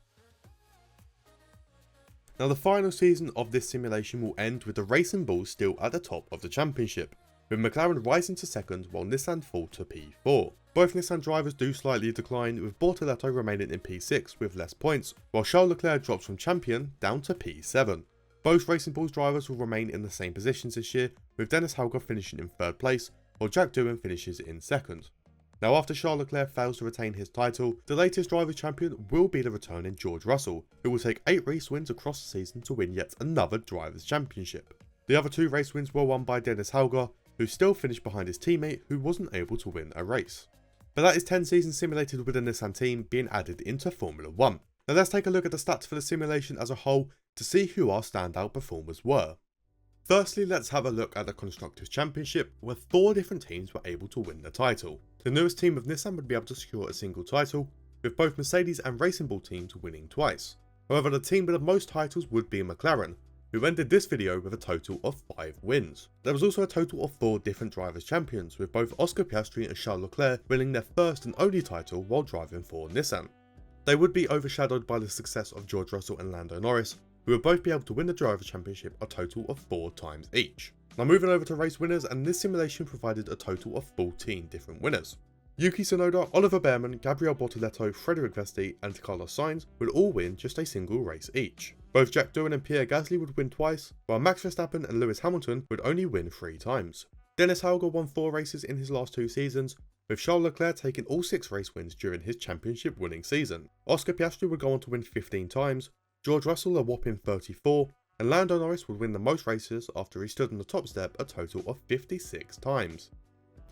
Now the final season of this simulation will end with the Racing Bulls still at the top of the championship, with McLaren rising to 2nd while Nissan fall to P4. Both Nissan drivers do slightly decline, with Bortoleto remaining in P6 with less points, while Charles Leclerc drops from champion down to P7. Both Racing Bulls drivers will remain in the same positions this year, with Dennis Hauger finishing in 3rd place, while Jack Doohan finishes in 2nd. Now after Charles Leclerc fails to retain his title, the latest driver champion will be the returning George Russell, who will take 8 race wins across the season to win yet another drivers' championship. The other 2 race wins were won by Dennis Hauger, who still finished behind his teammate who wasn't able to win a race. But that is 10 seasons simulated with the Nissan team being added into Formula 1. Now let's take a look at the stats for the simulation as a whole to see who our standout performers were. Firstly, let's have a look at the Constructors' Championship, where 4 different teams were able to win the title. The newest team of Nissan would be able to secure a single title, with both Mercedes and Racing Bull teams winning twice. However, the team with the most titles would be McLaren, who ended this video with a total of 5 wins. There was also a total of 4 different drivers' champions, with both Oscar Piastri and Charles Leclerc winning their first and only title while driving for Nissan. They would be overshadowed by the success of George Russell and Lando Norris, who would both be able to win the Driver Championship a total of 4 times each. Now moving over to race winners, and this simulation provided a total of 14 different winners. Yuki Tsunoda, Oliver Behrman, Gabriel Bortoleto, Frederic Vesti and Carlos Sainz would all win just a single race each. Both Jack Doohan and Pierre Gasly would win twice, while Max Verstappen and Lewis Hamilton would only win 3 times. Dennis Hauger won 4 races in his last 2 seasons, with Charles Leclerc taking all 6 race wins during his championship winning season. Oscar Piastri would go on to win 15 times, George Russell a whopping 34, and Lando Norris would win the most races after he stood on the top step a total of 56 times.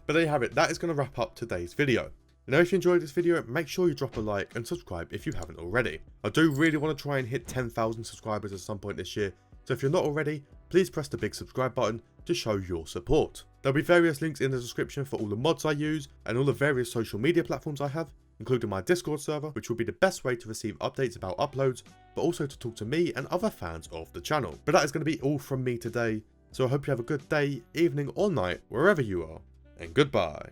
But there you have it, that is going to wrap up today's video. Now if you enjoyed this video, make sure you drop a like and subscribe if you haven't already. I do really want to try and hit 10,000 subscribers at some point this year, so if you're not already, please press the big subscribe button to show your support. There'll be various links in the description for all the mods I use and all the various social media platforms I have, including my Discord server, which will be the best way to receive updates about uploads, but also to talk to me and other fans of the channel. But that is going to be all from me today, so I hope you have a good day, evening or night, wherever you are, and goodbye.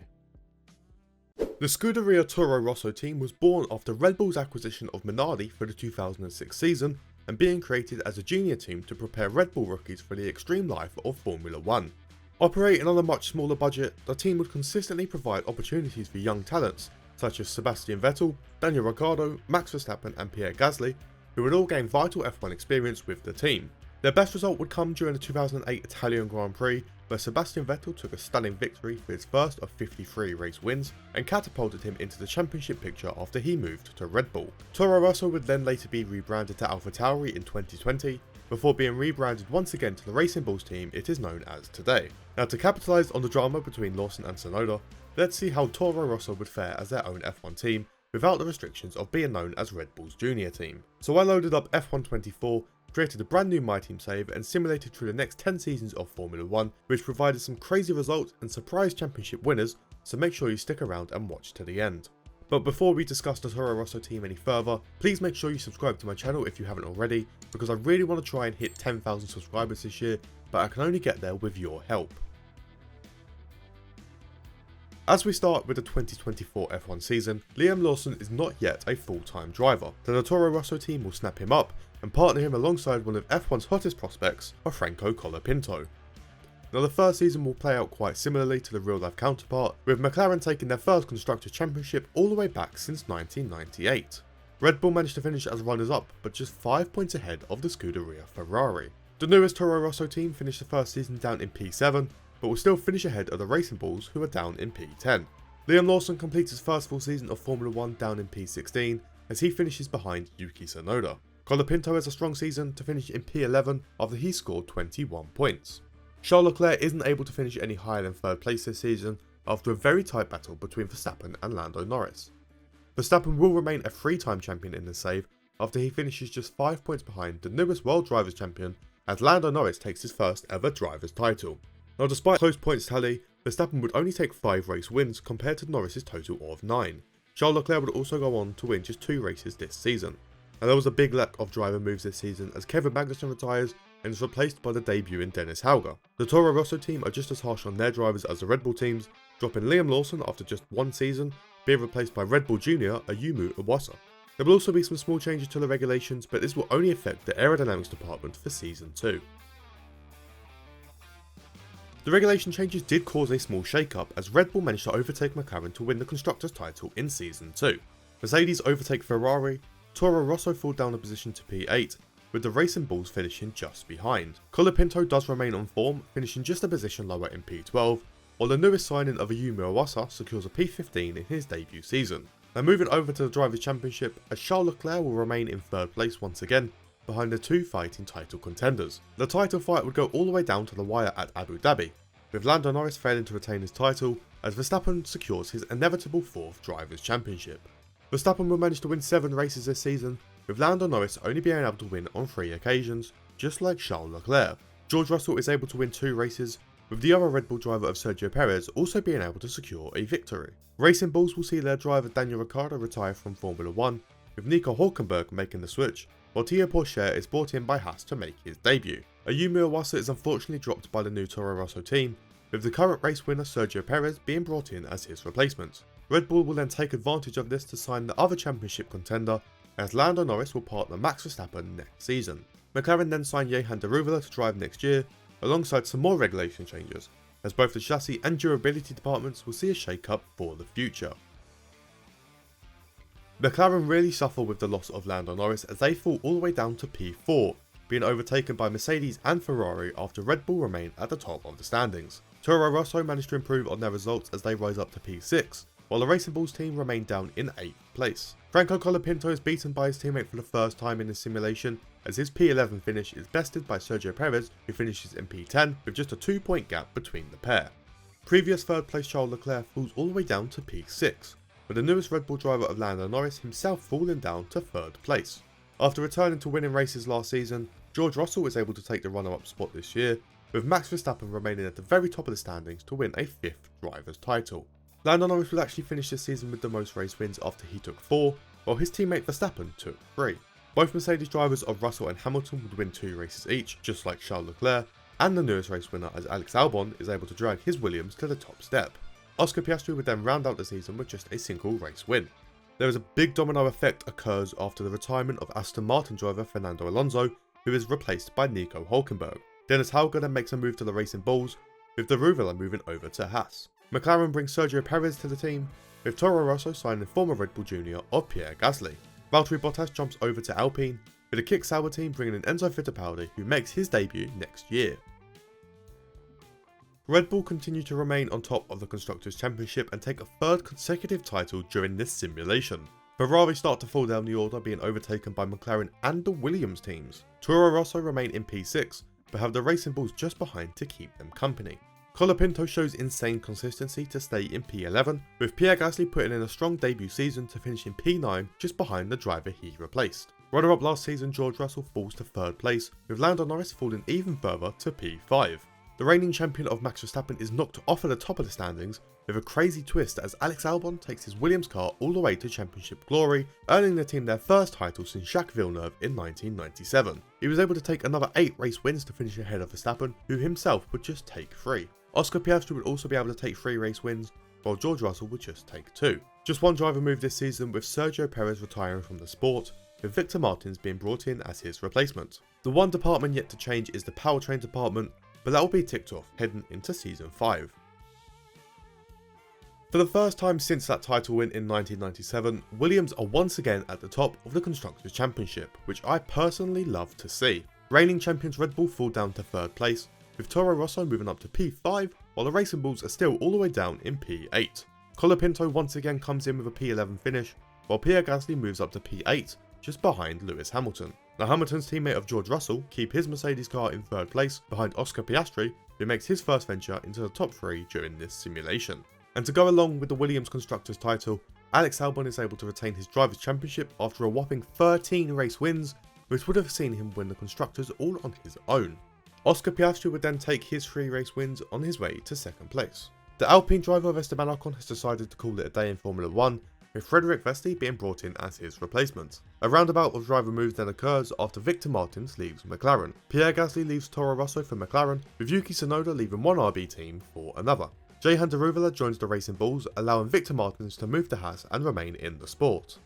The Scuderia Toro Rosso team was born after Red Bull's acquisition of Minardi for the 2006 season and being created as a junior team to prepare Red Bull rookies for the extreme life of Formula 1. Operating on a much smaller budget, the team would consistently provide opportunities for young talents such as Sebastian Vettel, Daniel Ricciardo, Max Verstappen and Pierre Gasly, who would all gain vital F1 experience with the team. Their best result would come during the 2008 Italian Grand Prix, where Sebastian Vettel took a stunning victory for his first of 53 race wins and catapulted him into the championship picture after he moved to Red Bull. Toro Rosso would then later be rebranded to AlphaTauri in 2020, before being rebranded once again to the Racing Bulls team it is known as today. Now to capitalise on the drama between Lawson and Tsunoda, let's see how Toro Rosso would fare as their own F1 team without the restrictions of being known as Red Bull's junior team. So I loaded up F124, created a brand new MyTeam save and simulated through the next 10 seasons of Formula 1, which provided some crazy results and surprise championship winners, so make sure you stick around and watch to the end. But before we discuss the Toro Rosso team any further, please make sure you subscribe to my channel if you haven't already, because I really want to try and hit 10,000 subscribers this year, but I can only get there with your help. As we start with the 2024 F1 season, Liam Lawson is not yet a full-time driver, so the Toro Rosso team will snap him up and partner him alongside one of F1's hottest prospects, Franco Colapinto. Now the first season will play out quite similarly to the real-life counterpart, with McLaren taking their first Constructors' Championship all the way back since 1998. Red Bull managed to finish as runners-up, but just 5 points ahead of the Scuderia Ferrari. The newest Toro Rosso team finished the first season down in P7, but will still finish ahead of the Racing Bulls, who are down in P10. Liam Lawson completes his first full season of Formula 1 down in P16, as he finishes behind Yuki Tsunoda. Colapinto has a strong season to finish in P11 after he scored 21 points. Charles Leclerc isn't able to finish any higher than 3rd place this season after a very tight battle between Verstappen and Lando Norris. Verstappen will remain a 3-time champion in the save after he finishes just 5 points behind the newest World Drivers' Champion as Lando Norris takes his first ever driver's title. Now despite close points tally, Verstappen would only take 5 race wins compared to Norris's total of 9. Charles Leclerc would also go on to win just 2 races this season. Now there was a big lack of driver moves this season as Kevin Magnussen retires and is replaced by the debut in Dennis Hauger. The Toro Rosso team are just as harsh on their drivers as the Red Bull teams, dropping Liam Lawson after just 1 season, being replaced by Red Bull Jr. Ayumu Iwasa. There will also be some small changes to the regulations, but this will only affect the aerodynamics department for Season 2. The regulation changes did cause a small shake-up as Red Bull managed to overtake McLaren to win the Constructors' title in Season 2. Mercedes overtake Ferrari, Toro Rosso fall down a position to P8, with the Racing Bulls finishing just behind. Colapinto does remain on form, finishing just a position lower in P12, while the newest signing of Ayumu Iwasa secures a P15 in his debut season. Now moving over to the Drivers' Championship, as Charles Leclerc will remain in 3rd place once again, behind the 2 fighting title contenders. The title fight would go all the way down to the wire at Abu Dhabi, with Lando Norris failing to retain his title as Verstappen secures his inevitable 4th Drivers' Championship. Verstappen will manage to win 7 races this season, with Lando Norris only being able to win on 3 occasions, just like Charles Leclerc. George Russell is able to win 2 races, with the other Red Bull driver of Sergio Perez also being able to secure a victory. Racing Bulls will see their driver Daniel Ricciardo retire from Formula 1, with Nico Hülkenberg making the switch, while Théo Pourchaire is brought in by Haas to make his debut. Ayumu Iwasa is unfortunately dropped by the new Toro Rosso team, with the current race winner Sergio Perez being brought in as his replacement. Red Bull will then take advantage of this to sign the other championship contender, as Lando Norris will partner Max Verstappen next season. McLaren then signed Jehan Daruvala to drive next year, alongside some more regulation changes, as both the chassis and durability departments will see a shake-up for the future. McLaren really suffer with the loss of Lando Norris as they fall all the way down to P4, being overtaken by Mercedes and Ferrari after Red Bull remain at the top of the standings. Toro Rosso managed to improve on their results as they rise up to P6, while the Racing Bulls team remain down in 8th place. Franco Colapinto is beaten by his teammate for the first time in this simulation, as his P11 finish is bested by Sergio Perez, who finishes in P10 with just a 2-point gap between the pair. Previous 3rd place Charles Leclerc falls all the way down to P6, with the newest Red Bull driver of Lando Norris himself falling down to 3rd place. After returning to winning races last season, George Russell was able to take the runner-up spot this year, with Max Verstappen remaining at the very top of the standings to win a 5th driver's title. Lando Norris would actually finish this season with the most race wins after he took 4, while his teammate Verstappen took 3. Both Mercedes drivers of Russell and Hamilton would win 2 races each, just like Charles Leclerc, and the newest race winner as Alex Albon is able to drag his Williams to the top step. Oscar Piastri would then round out the season with just a single race win. There is a big domino effect occurs after the retirement of Aston Martin driver Fernando Alonso, who is replaced by Nico Hülkenberg. Dennis Hauger then makes a move to the Racing Bulls, with Daruvala moving over to Haas. McLaren brings Sergio Perez to the team, with Toro Rosso signing former Red Bull Jr. of Pierre Gasly. Valtteri Bottas jumps over to Alpine, with the Kick Sauber team bringing in Enzo Fittipaldi, who makes his debut next year. Red Bull continue to remain on top of the Constructors' Championship and take a 3rd consecutive title during this simulation. Ferrari start to fall down the order, being overtaken by McLaren and the Williams teams. Toro Rosso remain in P6, but have the Racing Bulls just behind to keep them company. Colapinto shows insane consistency to stay in P11, with Pierre Gasly putting in a strong debut season to finish in P9 just behind the driver he replaced. Runner-up last season George Russell falls to 3rd place, with Lando Norris falling even further to P5. The reigning champion of Max Verstappen is knocked off at the top of the standings with a crazy twist as Alex Albon takes his Williams car all the way to championship glory, earning the team their first title since Jacques Villeneuve in 1997. He was able to take another 8 race wins to finish ahead of Verstappen, who himself would just take 3. Oscar Piastri would also be able to take 3 race wins, while George Russell would just take 2. Just one driver moved this season, with Sergio Perez retiring from the sport, with Victor Martins being brought in as his replacement. The one department yet to change is the powertrain department, but that will be ticked off heading into Season 5. For the first time since that title win in 1997, Williams are once again at the top of the Constructors' Championship, which I personally love to see. Reigning champions Red Bull fall down to 3rd place, with Toro Rosso moving up to P5, while the Racing Bulls are still all the way down in P8. Colapinto once again comes in with a P11 finish, while Pierre Gasly moves up to P8, just behind Lewis Hamilton. Now Hamilton's teammate of George Russell keep his Mercedes car in 3rd place behind Oscar Piastri, who makes his first venture into the top 3 during this simulation. And to go along with the Williams Constructors title, Alex Albon is able to retain his Drivers' Championship after a whopping 13 race wins, which would have seen him win the Constructors all on his own. Oscar Piastri would then take his 3 race wins on his way to 2nd place. The Alpine driver Esteban Ocon has decided to call it a day in Formula 1, with Frederic Vesti being brought in as his replacement. A roundabout of driver moves then occurs after Victor Martins leaves McLaren. Pierre Gasly leaves Toro Rosso for McLaren, with Yuki Tsunoda leaving one RB team for another. Jehan Daruvala joins the Racing Bulls, allowing Victor Martins to move to Haas and remain in the sport.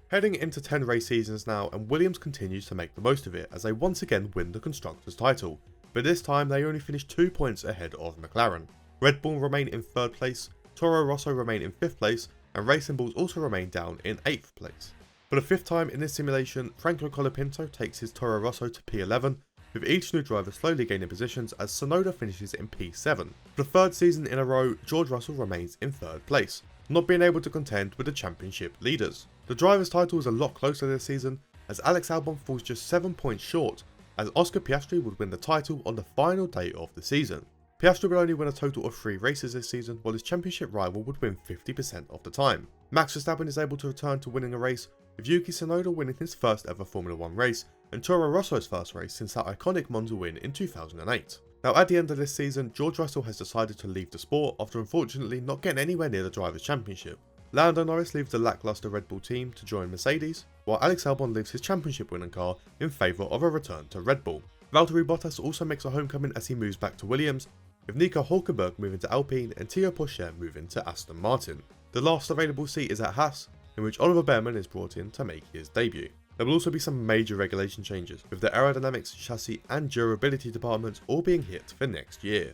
Heading into 10 race seasons now, and Williams continues to make the most of it as they once again win the Constructors' title, but this time they only finish 2 points ahead of McLaren. Red Bull remain in 3rd place, Toro Rosso remain in 5th place, and Racing Bulls also remain down in 8th place. For the 5th time in this simulation, Franco Colapinto takes his Toro Rosso to P11, with each new driver slowly gaining positions as Tsunoda finishes in P7. For the 3rd season in a row, George Russell remains in 3rd place, not being able to contend with the championship leaders. The driver's title is a lot closer this season, as Alex Albon falls just 7 points short, as Oscar Piastri would win the title on the final day of the season. Piastri would only win a total of 3 races this season, while his championship rival would win 50% of the time. Max Verstappen is able to return to winning a race, with Yuki Tsunoda winning his first ever Formula 1 race, and Toro Rosso's first race since that iconic Monza win in 2008. Now at the end of this season, George Russell has decided to leave the sport after unfortunately not getting anywhere near the Drivers' Championship. Lando Norris leaves the lackluster Red Bull team to join Mercedes, while Alex Albon leaves his championship winning car in favour of a return to Red Bull. Valtteri Bottas also makes a homecoming as he moves back to Williams, with Nico Hulkenberg moving to Alpine and Théo Pourchaire moving to Aston Martin. The last available seat is at Haas, in which Oliver Behrman is brought in to make his debut. There will also be some major regulation changes, with the aerodynamics, chassis and durability departments all being hit for next year.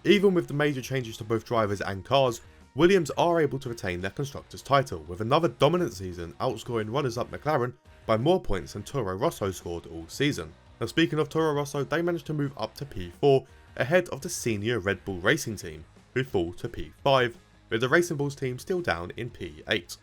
Even with the major changes to both drivers and cars, Williams are able to retain their Constructors' title, with another dominant season outscoring runners-up McLaren by more points than Toro Rosso scored all season. Now speaking of Toro Rosso, they managed to move up to P4 ahead of the senior Red Bull Racing team, who fall to P5, with the Racing Bulls team still down in P8.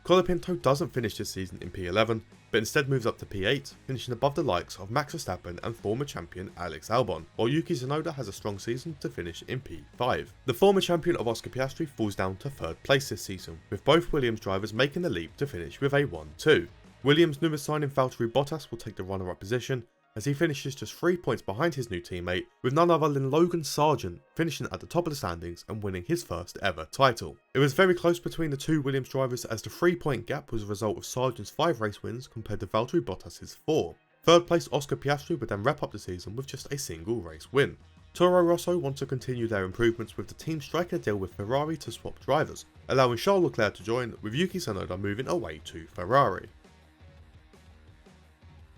Colapinto doesn't finish this season in P11, but instead moves up to P8, finishing above the likes of Max Verstappen and former champion Alex Albon, while Yuki Tsunoda has a strong season to finish in P5. The former champion of Oscar Piastri falls down to 3rd place this season, with both Williams drivers making the leap to finish with a 1-2. Williams' newest signing Valtteri Bottas will take the runner-up position, as he finishes just 3 points behind his new teammate, with none other than Logan Sargent finishing at the top of the standings and winning his first ever title. It was very close between the two Williams drivers, as the 3-point gap was a result of Sargent's 5 race wins compared to Valtteri Bottas' 4. 3rd place Oscar Piastri would then wrap up the season with just a single race win. Toro Rosso want to continue their improvements, with the team striking a deal with Ferrari to swap drivers, allowing Charles Leclerc to join, with Yuki Tsunoda moving away to Ferrari.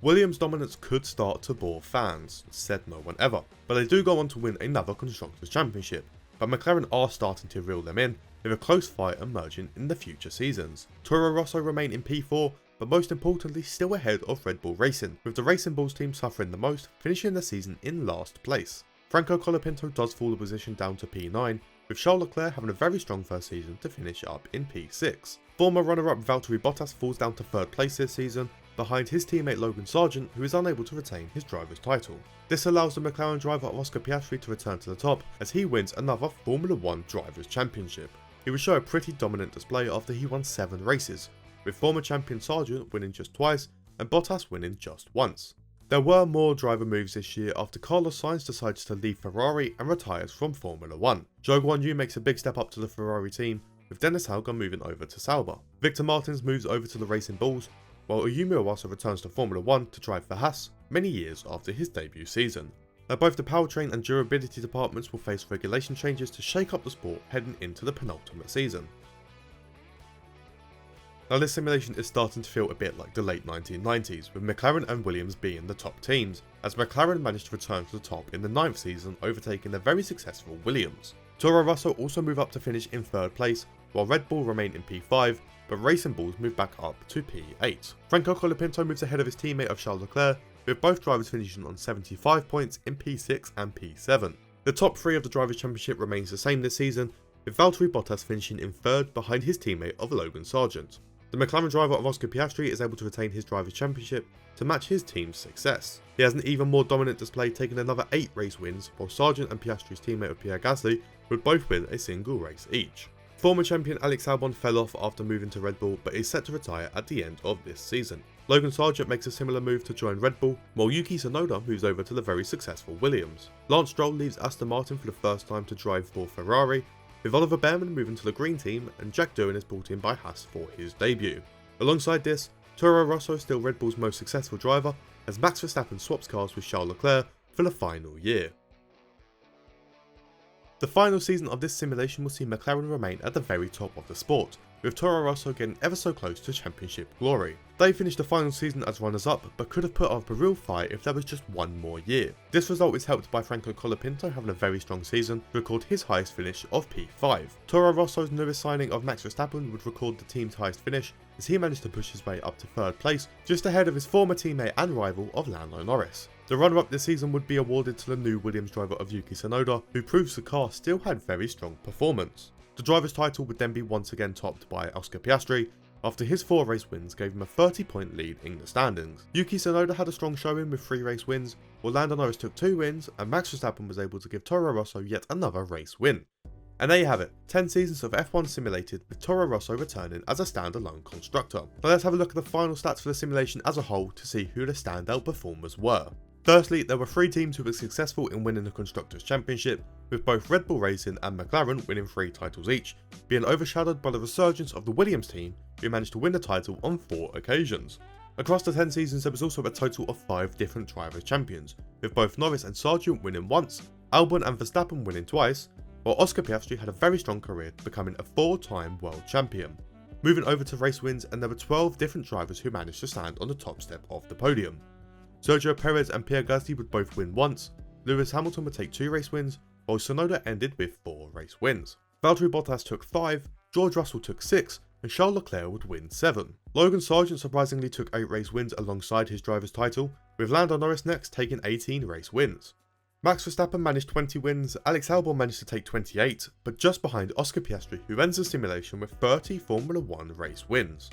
Williams' dominance could start to bore fans, said no one ever, but they do go on to win another Constructors' Championship, but McLaren are starting to reel them in, with a close fight emerging in the future seasons. Toro Rosso remain in P4, but most importantly still ahead of Red Bull Racing, with the Racing Bulls team suffering the most, finishing the season in last place. Franco Colapinto does fall the position down to P9, with Charles Leclerc having a very strong first season to finish up in P6. Former runner-up Valtteri Bottas falls down to 3rd place this season, behind his teammate Logan Sargent, who is unable to retain his driver's title. This allows the McLaren driver Oscar Piastri to return to the top, as he wins another Formula 1 Drivers' Championship. He would show a pretty dominant display after he won 7 races, with former champion Sargent winning just twice and Bottas winning just once. There were more driver moves this year after Carlos Sainz decides to leave Ferrari and retires from Formula 1. Zhou Guanyu makes a big step up to the Ferrari team, with Dennis Hauger moving over to Sauber. Victor Martins moves over to the Racing Bulls, while Ayumu Iwasa returns to Formula 1 to drive for Haas many years after his debut season. Now both the powertrain and durability departments will face regulation changes to shake up the sport heading into the penultimate season. Now this simulation is starting to feel a bit like the late 1990s, with McLaren and Williams being the top teams, as McLaren managed to return to the top in the 9th season, overtaking the very successful Williams. Toro Rosso also move up to finish in 3rd place, while Red Bull remain in P5, but Racing Bulls move back up to P8. Franco Colapinto moves ahead of his teammate of Charles Leclerc, with both drivers finishing on 75 points in P6 and P7. The top 3 of the Drivers' Championship remains the same this season, with Valtteri Bottas finishing in 3rd behind his teammate of Logan Sargent. The McLaren driver of Oscar Piastri is able to retain his driver's championship to match his team's success. He has an even more dominant display, taking another 8 race wins, while Sargent and Piastri's teammate of Pierre Gasly would both win a single race each. Former champion Alex Albon fell off after moving to Red Bull, but is set to retire at the end of this season. Logan Sargent makes a similar move to join Red Bull, while Yuki Tsunoda moves over to the very successful Williams. Lance Stroll leaves Aston Martin for the first time to drive for Ferrari, with Oliver Behrman moving to the green team and Jack Doohan is brought in by Haas for his debut. Alongside this, Toro Rosso is still Red Bull's most successful driver, as Max Verstappen swaps cars with Charles Leclerc for the final year. The final season of this simulation will see McLaren remain at the very top of the sport, with Toro Rosso getting ever so close to championship glory. They finished the final season as runners-up, but could have put up a real fight if there was just one more year. This result is helped by Franco Colapinto having a very strong season to record his highest finish of P5. Toro Rosso's newest signing of Max Verstappen would record the team's highest finish, as he managed to push his way up to 3rd place, just ahead of his former teammate and rival of Lando Norris. The runner-up this season would be awarded to the new Williams driver of Yuki Tsunoda, who proves the car still had very strong performance. The driver's title would then be once again topped by Oscar Piastri, after his 4 race wins gave him a 30-point lead in the standings. Yuki Tsunoda had a strong showing with 3 race wins, while Lando Norris took 2 wins, and Max Verstappen was able to give Toro Rosso yet another race win. And there you have it, 10 seasons of F1 simulated, with Toro Rosso returning as a standalone constructor. Now let's have a look at the final stats for the simulation as a whole to see who the standout performers were. Firstly, there were 3 teams who were successful in winning the Constructors' Championship, with both Red Bull Racing and McLaren winning 3 titles each, being overshadowed by the resurgence of the Williams team, who managed to win the title on 4 occasions. Across the 10 seasons, there was also a total of 5 different drivers' champions, with both Norris and Sargent winning once, Albon and Verstappen winning twice, while Oscar Piastri had a very strong career, becoming a 4-time world champion. Moving over to race wins, and there were 12 different drivers who managed to stand on the top step of the podium. Sergio Perez and Pierre Gasly would both win once, Lewis Hamilton would take 2 race wins, while Tsunoda ended with 4 race wins. Valtteri Bottas took 5, George Russell took 6, and Charles Leclerc would win 7. Logan Sargent surprisingly took 8 race wins alongside his driver's title, with Lando Norris next taking 18 race wins. Max Verstappen managed 20 wins, Alex Albon managed to take 28, but just behind Oscar Piastri, who ends the simulation with 30 Formula 1 race wins.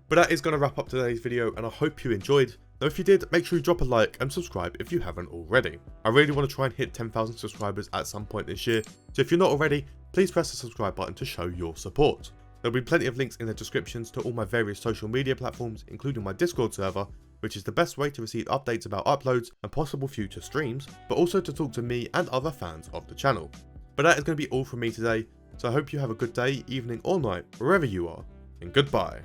But that is going to wrap up today's video, and I hope you enjoyed. Now if you did, make sure you drop a like and subscribe if you haven't already. I really want to try and hit 10,000 subscribers at some point this year, so if you're not already, please press the subscribe button to show your support. There'll be plenty of links in the descriptions to all my various social media platforms, including my Discord server, which is the best way to receive updates about uploads and possible future streams, but also to talk to me and other fans of the channel. But that is going to be all from me today, so I hope you have a good day, evening or night, wherever you are, and goodbye.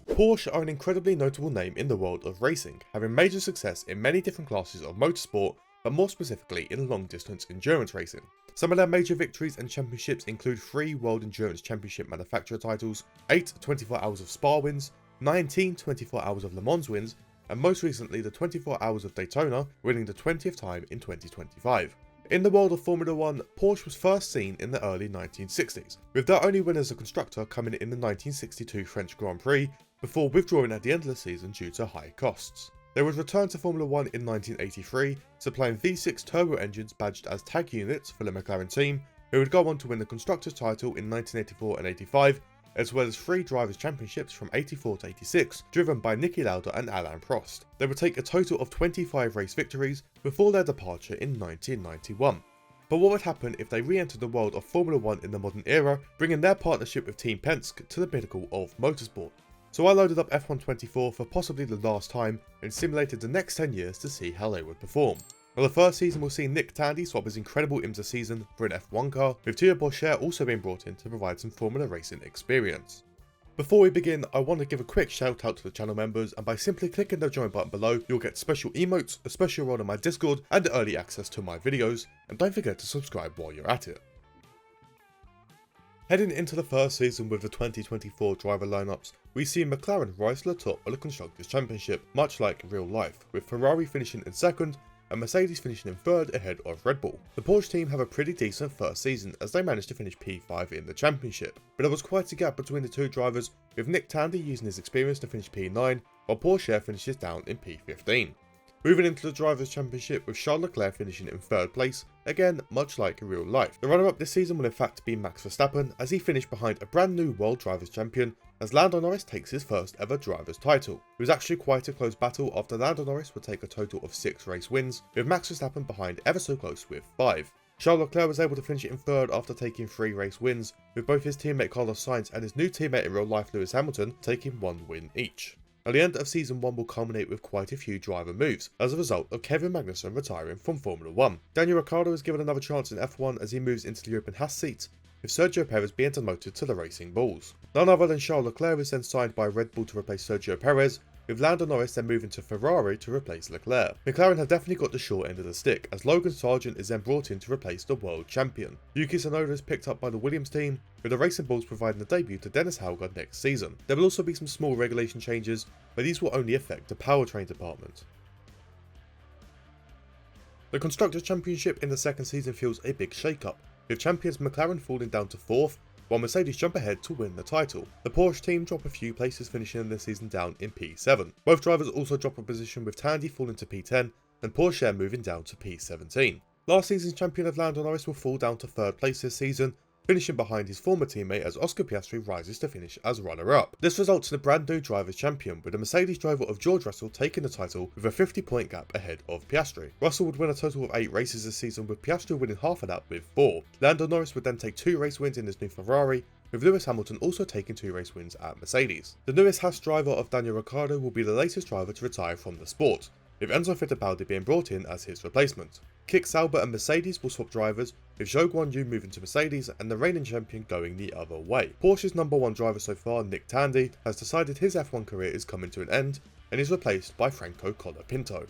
Porsche are an incredibly notable name in the world of racing, having major success in many different classes of motorsport, but more specifically in long-distance endurance racing. Some of their major victories and championships include 3 World Endurance Championship manufacturer titles, 8 24 Hours of Spa wins, 19 24 Hours of Le Mans wins, and most recently the 24 Hours of Daytona, winning the 20th time in 2025. In the world of Formula 1, Porsche was first seen in the early 1960s, with their only win as a constructor coming in the 1962 French Grand Prix, before withdrawing at the end of the season due to high costs. They would return to Formula 1 in 1983, supplying V6 turbo engines badged as tag units for the McLaren team, who would go on to win the Constructors' title in 1984 and 85, as well as 3 Drivers' Championships from 84 to 86, driven by Niki Lauda and Alain Prost. They would take a total of 25 race victories before their departure in 1991. But what would happen if they re-entered the world of Formula 1 in the modern era, bringing their partnership with Team Penske to the pinnacle of motorsport? So I loaded up F1 24 for possibly the last time and simulated the next 10 years to see how they would perform. Now the first season will see Nick Tandy swap his incredible IMSA season for an F1 car, with Théo Pourchaire also being brought in to provide some Formula racing experience. Before we begin, I want to give a quick shout out to the channel members, and by simply clicking the join button below, you'll get special emotes, a special role on my Discord, and early access to my videos, and don't forget to subscribe while you're at it. Heading into the first season with the 2024 driver lineups, we see McLaren rise to the top of the Constructors' Championship, much like real life, with Ferrari finishing in 2nd and Mercedes finishing in 3rd ahead of Red Bull. The Porsche team have a pretty decent first season as they managed to finish P5 in the championship, but there was quite a gap between the 2 drivers, with Nick Tandy using his experience to finish P9, while Pourchaire finishes down in P15. Moving into the Drivers' Championship with Charles Leclerc finishing in 3rd place, again much like in real life. The runner-up this season will in fact be Max Verstappen, as he finished behind a brand new World Drivers' Champion as Lando Norris takes his first ever Drivers' title. It was actually quite a close battle after Lando Norris would take a total of 6 race wins, with Max Verstappen behind ever so close with 5. Charles Leclerc was able to finish in 3rd after taking 3 race wins, with both his teammate Carlos Sainz and his new teammate in real life Lewis Hamilton taking 1 win each. Now, the end of Season 1 will culminate with quite a few driver moves, as a result of Kevin Magnussen retiring from Formula 1. Daniel Ricciardo is given another chance in F1 as he moves into the European Haas seat, with Sergio Perez being demoted to the Racing Bulls. None other than Charles Leclerc is then signed by Red Bull to replace Sergio Perez, with Lando Norris then moving to Ferrari to replace Leclerc. McLaren have definitely got the short end of the stick, as Logan Sargent is then brought in to replace the world champion. Yuki Tsunoda is picked up by the Williams team, with the Racing Bulls providing the debut to Dennis Hauger next season. There will also be some small regulation changes, but these will only affect the powertrain department. The Constructors' Championship in the 2nd season feels a big shake-up, with champions McLaren falling down to 4th, while Mercedes jump ahead to win the title. The Porsche team drop a few places, finishing this season down in P7. Both drivers also drop a position, with Tandy falling to P10 and Porsche moving down to P17. Last season's champion of Lando Norris will fall down to 3rd place this season, finishing behind his former teammate as Oscar Piastri rises to finish as runner-up. This results in a brand new Drivers' Champion, with the Mercedes driver of George Russell taking the title with a 50-point gap ahead of Piastri. Russell would win a total of 8 races this season, with Piastri winning half of that with 4. Lando Norris would then take 2 race wins in his new Ferrari, with Lewis Hamilton also taking 2 race wins at Mercedes. The newest Haas driver of Daniel Ricciardo will be the latest driver to retire from the sport, with Enzo Fittipaldi being brought in as his replacement. Kick Sauber and Mercedes will swap drivers, with Zhou Guanyu moving to Mercedes and the reigning champion going the other way. Porsche's number 1 driver so far, Nick Tandy, has decided his F1 career is coming to an end and is replaced by Franco Colapinto.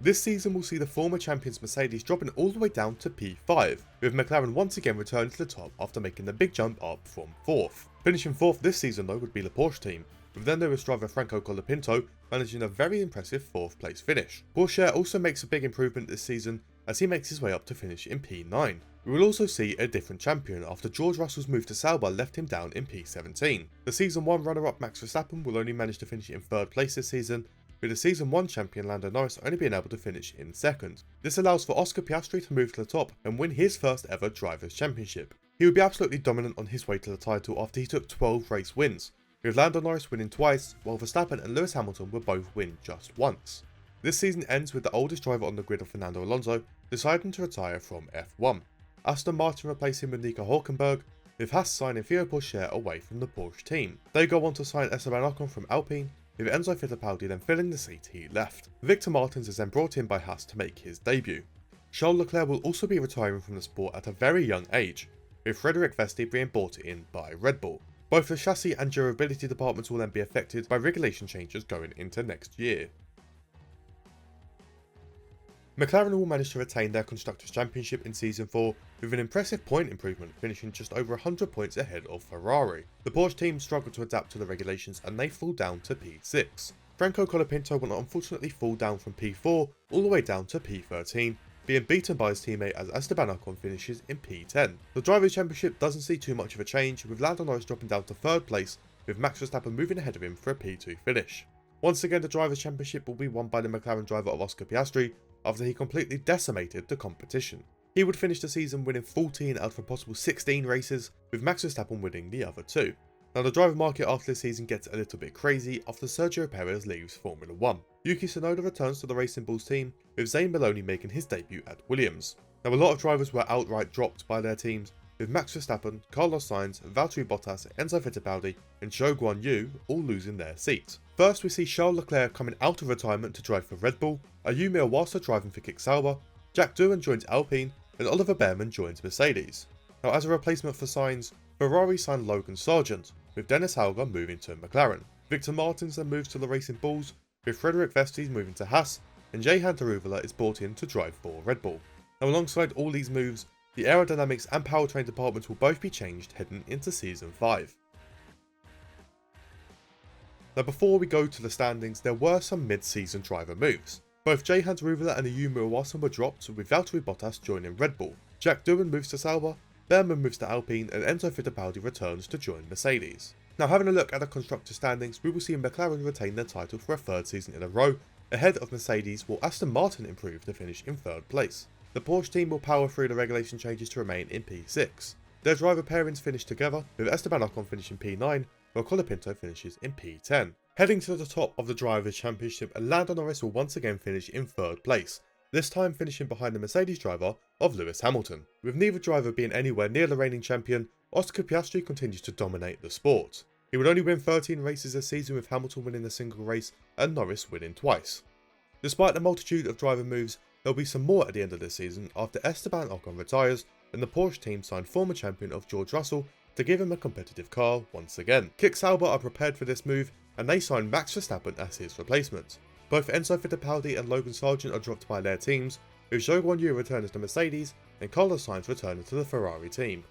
This season will see the former champions Mercedes dropping all the way down to P5, with McLaren once again returning to the top after making the big jump up from 4th. Finishing 4th this season though would be the Porsche team, with their newest driver Franco Colapinto managing a very impressive 4th place finish. Porsche also makes a big improvement this season as he makes his way up to finish in P9. We will also see a different champion after George Russell's move to Sauber left him down in P17. The Season 1 runner-up Max Verstappen will only manage to finish in 3rd place this season, with the Season 1 champion Lando Norris only being able to finish in 2nd. This allows for Oscar Piastri to move to the top and win his first ever Drivers' Championship. He would be absolutely dominant on his way to the title after he took 12 race wins, with Lando Norris winning twice, while Verstappen and Lewis Hamilton will both win just once. This season ends with the oldest driver on the grid of Fernando Alonso deciding to retire from F1. Aston Martin replace him with Nico Hülkenberg, with Haas signing Theo Pourchaire away from the Porsche team. They go on to sign Esteban Ocon from Alpine, with Enzo Fittipaldi then filling the seat he left. Victor Martins is then brought in by Haas to make his debut. Charles Leclerc will also be retiring from the sport at a very young age, with Frederic Vesti being brought in by Red Bull. Both the chassis and durability departments will then be affected by regulation changes going into next year. McLaren will manage to retain their Constructors' Championship in Season 4 with an impressive point improvement, finishing just over 100 points ahead of Ferrari. The Porsche team struggled to adapt to the regulations and they fall down to P6. Franco Colapinto will unfortunately fall down from P4 all the way down to P13, being beaten by his teammate as Esteban Ocon finishes in P10. The Drivers' Championship doesn't see too much of a change, with Lando Norris dropping down to 3rd place, with Max Verstappen moving ahead of him for a P2 finish. Once again, the Drivers' Championship will be won by the McLaren driver of Oscar Piastri, after he completely decimated the competition. He would finish the season winning 14 out of a possible 16 races, with Max Verstappen winning the other 2. Now, the driver market after this season gets a little bit crazy after Sergio Perez leaves Formula 1. Yuki Tsunoda returns to the Racing Bulls team, with Zayn Maloney making his debut at Williams. Now, a lot of drivers were outright dropped by their teams, with Max Verstappen, Carlos Sainz, Valtteri Bottas, Enzo Fittipaldi and Zhou Guanyu all losing their seats. First, we see Charles Leclerc coming out of retirement to drive for Red Bull, Ayumi Iwasa driving for Kick Sauber, Jack Doohan joins Alpine, and Oliver Behrman joins Mercedes. Now, as a replacement for Sainz, Ferrari signed Logan Sargent, with Dennis Hauger moving to McLaren. Victor Martins then moves to the Racing Bulls, with Frederic Vesti moving to Haas, and Jehan Daruvala is brought in to drive for Red Bull. Now, alongside all these moves, the aerodynamics and powertrain departments will both be changed heading into Season 5. Now, before we go to the standings, there were some mid-season driver moves. Both Jehan Daruvala and Ayumi Iwasa were dropped, with Valtteri Bottas joining Red Bull. Jack Doohan moves to Sauber, Behrman moves to Alpine, and Enzo Fittipaldi returns to join Mercedes. Now, having a look at the constructor standings, we will see McLaren retain their title for a third season in a row, ahead of Mercedes, while Aston Martin improve to finish in third place. The Porsche team will power through the regulation changes to remain in P6. Their driver pairings finish together, with Esteban Ocon finishing P9, while Colapinto finishes in P10. Heading to the top of the Drivers' Championship, Lando Norris will once again finish in third place, this time finishing behind the Mercedes driver of Lewis Hamilton. With neither driver being anywhere near the reigning champion, Oscar Piastri continues to dominate the sport. He would only win 13 races this season, with Hamilton winning a single race and Norris winning twice. Despite the multitude of driver moves, there will be some more at the end of this season after Esteban Ocon retires and the Porsche team signed former champion of George Russell to give him a competitive car once again. Kick Sauber are prepared for this move and they signed Max Verstappen as his replacement. Both Enzo Fittipaldi and Logan Sargent are dropped by their teams, with Zhou Guanyu returning to Mercedes and Carlos Sainz returning to the Ferrari team.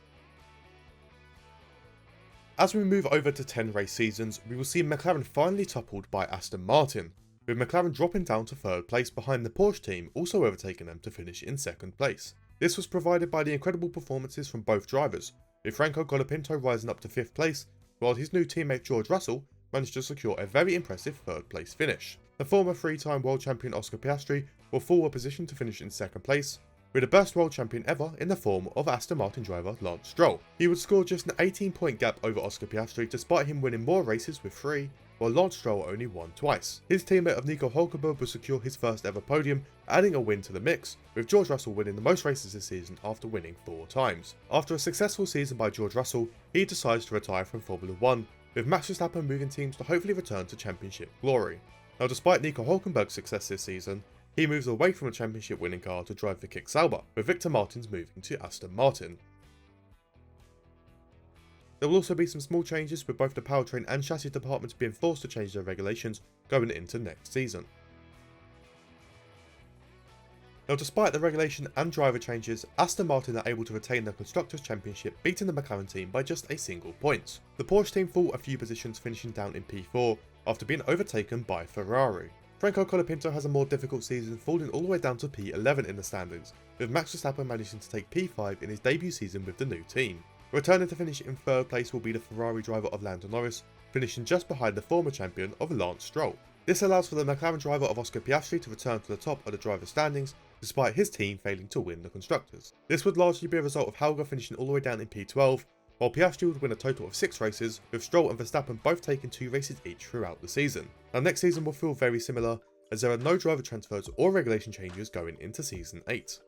As we move over to 10 race seasons, we will see McLaren finally toppled by Aston Martin, with McLaren dropping down to third place behind the Porsche team also overtaking them to finish in second place. This was provided by the incredible performances from both drivers, with Franco Colapinto rising up to 5th place, while his new teammate George Russell managed to secure a very impressive 3rd place finish. The former 3-time world champion Oscar Piastri will fall a position to finish in 2nd place, with the best world champion ever in the form of Aston Martin driver Lance Stroll. He would score just an 18-point gap over Oscar Piastri despite him winning more races with 3, while Lance Stroll only won twice. His teammate of Nico Hulkenberg will secure his first ever podium, adding a win to the mix, with George Russell winning the most races this season after winning 4 times. After a successful season by George Russell, he decides to retire from Formula 1, with Max Verstappen moving teams to hopefully return to championship glory. Now, despite Nico Hulkenberg's success this season, he moves away from a championship winning car to drive the Kick Sauber, with Victor Martins moving to Aston Martin. There will also be some small changes, with both the powertrain and chassis departments being forced to change their regulations going into next season. Now, despite the regulation and driver changes, Aston Martin are able to retain their Constructors' Championship, beating the McLaren team by just a single point. The Porsche team fall a few positions, finishing down in P4 after being overtaken by Ferrari. Franco Colapinto has a more difficult season, falling all the way down to P11 in the standings, with Max Verstappen managing to take P5 in his debut season with the new team. Returning to finish in 3rd place will be the Ferrari driver of Lando Norris, finishing just behind the former champion of Lance Stroll. This allows for the McLaren driver of Oscar Piastri to return to the top of the driver's standings, despite his team failing to win the Constructors. This would largely be a result of Helga finishing all the way down in P12, while Piastri would win a total of 6 races, with Stroll and Verstappen both taking 2 races each throughout the season. Now, next season will feel very similar, as there are no driver transfers or regulation changes going into Season 8.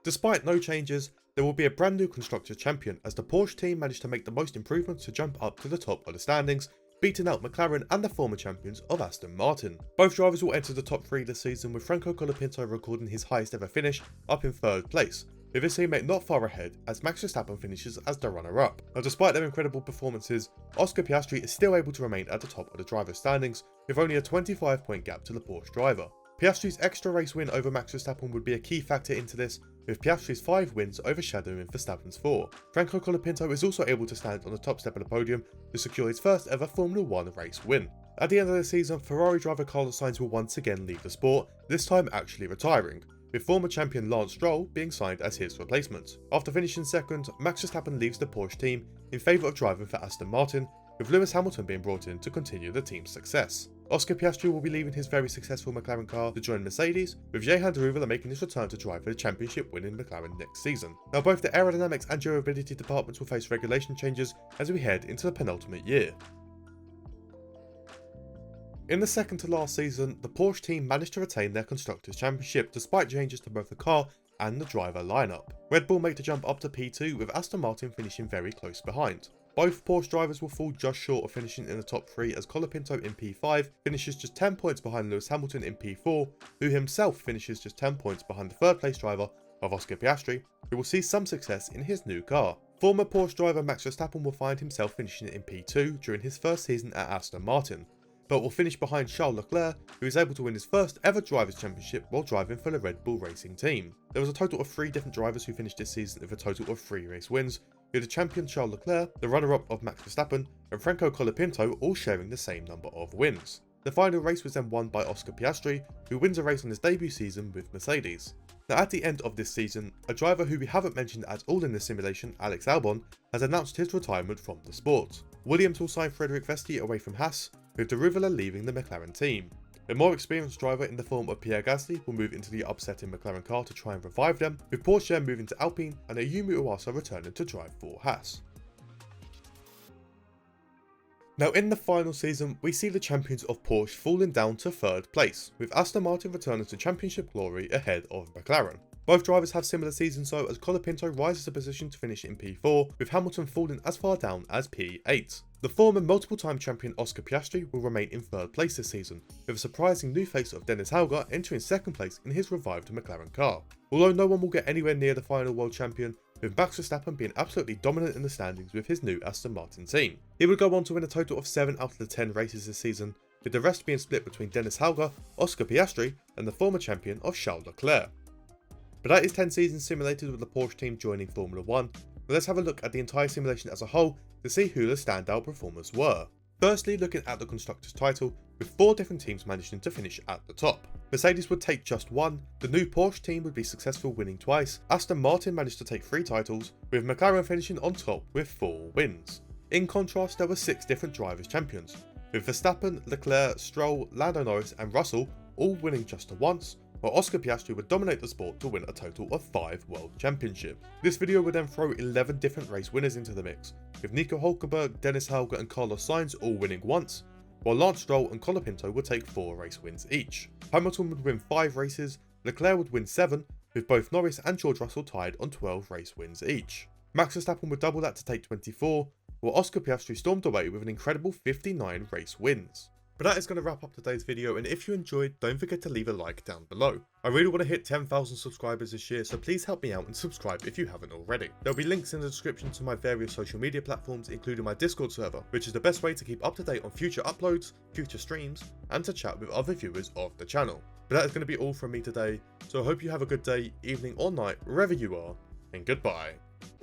Despite no changes, there will be a brand new Constructors Champion, as the Porsche team managed to make the most improvements to jump up to the top of the standings, beating out McLaren and the former champions of Aston Martin. Both drivers will enter the top 3 this season, with Franco Colapinto recording his highest ever finish, up in 3rd place, with his teammate not far ahead as Max Verstappen finishes as the runner-up. Now, despite their incredible performances, Oscar Piastri is still able to remain at the top of the driver's standings, with only a 25-point gap to the Porsche driver. Piastri's extra race win over Max Verstappen would be a key factor into this, with Piastri's 5 wins overshadowing Verstappen's 4. Franco Colapinto is also able to stand on the top step of the podium to secure his first ever Formula 1 race win. At the end of the season, Ferrari driver Carlos Sainz will once again leave the sport, this time actually retiring, with former champion Lance Stroll being signed as his replacement. After finishing 2nd, Max Verstappen leaves the Porsche team in favour of driving for Aston Martin, with Lewis Hamilton being brought in to continue the team's success. Oscar Piastri will be leaving his very successful McLaren car to join Mercedes, with Jehan Daruvala making his return to drive for the championship-winning McLaren next season. Now, both the aerodynamics and durability departments will face regulation changes as we head into the penultimate year. In the second to last season, the Porsche team managed to retain their Constructors' Championship despite changes to both the car and the driver lineup. Red Bull make the jump up to P2, with Aston Martin finishing very close behind. Both Porsche drivers will fall just short of finishing in the top 3, as Colapinto in P5 finishes just 10 points behind Lewis Hamilton in P4, who himself finishes just 10 points behind the 3rd place driver of Oscar Piastri, who will see some success in his new car. Former Porsche driver Max Verstappen will find himself finishing in P2 during his first season at Aston Martin, but will finish behind Charles Leclerc, who is able to win his first ever Drivers' Championship while driving for the Red Bull Racing team. There was a total of 3 different drivers who finished this season with a total of 3 race wins, with the champion Charles Leclerc, the runner-up of Max Verstappen, and Franco Colapinto all sharing the same number of wins. The final race was then won by Oscar Piastri, who wins a race on his debut season with Mercedes. Now at the end of this season, a driver who we haven't mentioned at all in this simulation, Alex Albon, has announced his retirement from the sport. Williams will sign Frederic Vesti away from Haas, with de Rivera leaving the McLaren team. A more experienced driver in the form of Pierre Gasly will move into the upsetting McLaren car to try and revive them, with Porsche moving to Alpine and Ayumu Iwasa returning to drive for Haas. Now in the final season, we see the champions of Porsche falling down to 3rd place, with Aston Martin returning to championship glory ahead of McLaren. Both drivers have similar seasons though, as Colapinto rises a position to finish in P4, with Hamilton falling as far down as P8. The former multiple-time champion Oscar Piastri will remain in 3rd place this season, with a surprising new face of Dennis Hauger entering 2nd place in his revived McLaren car. Although no one will get anywhere near the final world champion, with Max Verstappen being absolutely dominant in the standings with his new Aston Martin team. He would go on to win a total of 7 out of the 10 races this season, with the rest being split between Dennis Hauger, Oscar Piastri and the former champion of Charles Leclerc. But that is 10 seasons simulated with the Porsche team joining Formula 1, but let's have a look at the entire simulation as a whole to see who the standout performers were. Firstly, looking at the Constructors' title, with 4 different teams managing to finish at the top. Mercedes would take just 1, the new Porsche team would be successful winning twice, Aston Martin managed to take 3 titles, with McLaren finishing on top with 4 wins. In contrast, there were 6 different drivers' champions, with Verstappen, Leclerc, Stroll, Lando Norris and Russell all winning just once, while Oscar Piastri would dominate the sport to win a total of 5 world championships. This video would then throw 11 different race winners into the mix, with Nico Hülkenberg, Dennis Hauger and Carlos Sainz all winning once, while Lance Stroll and Colapinto would take 4 race wins each. Hamilton would win 5 races, Leclerc would win 7, with both Norris and George Russell tied on 12 race wins each. Max Verstappen would double that to take 24, while Oscar Piastri stormed away with an incredible 59 race wins. But that is going to wrap up today's video, and if you enjoyed, don't forget to leave a like down below. I really want to hit 10,000 subscribers this year, so please help me out and subscribe if you haven't already. There'll be links in the description to my various social media platforms, including my Discord server, which is the best way to keep up to date on future uploads, future streams, and to chat with other viewers of the channel. But that is going to be all from me today, so I hope you have a good day, evening or night, wherever you are, and goodbye.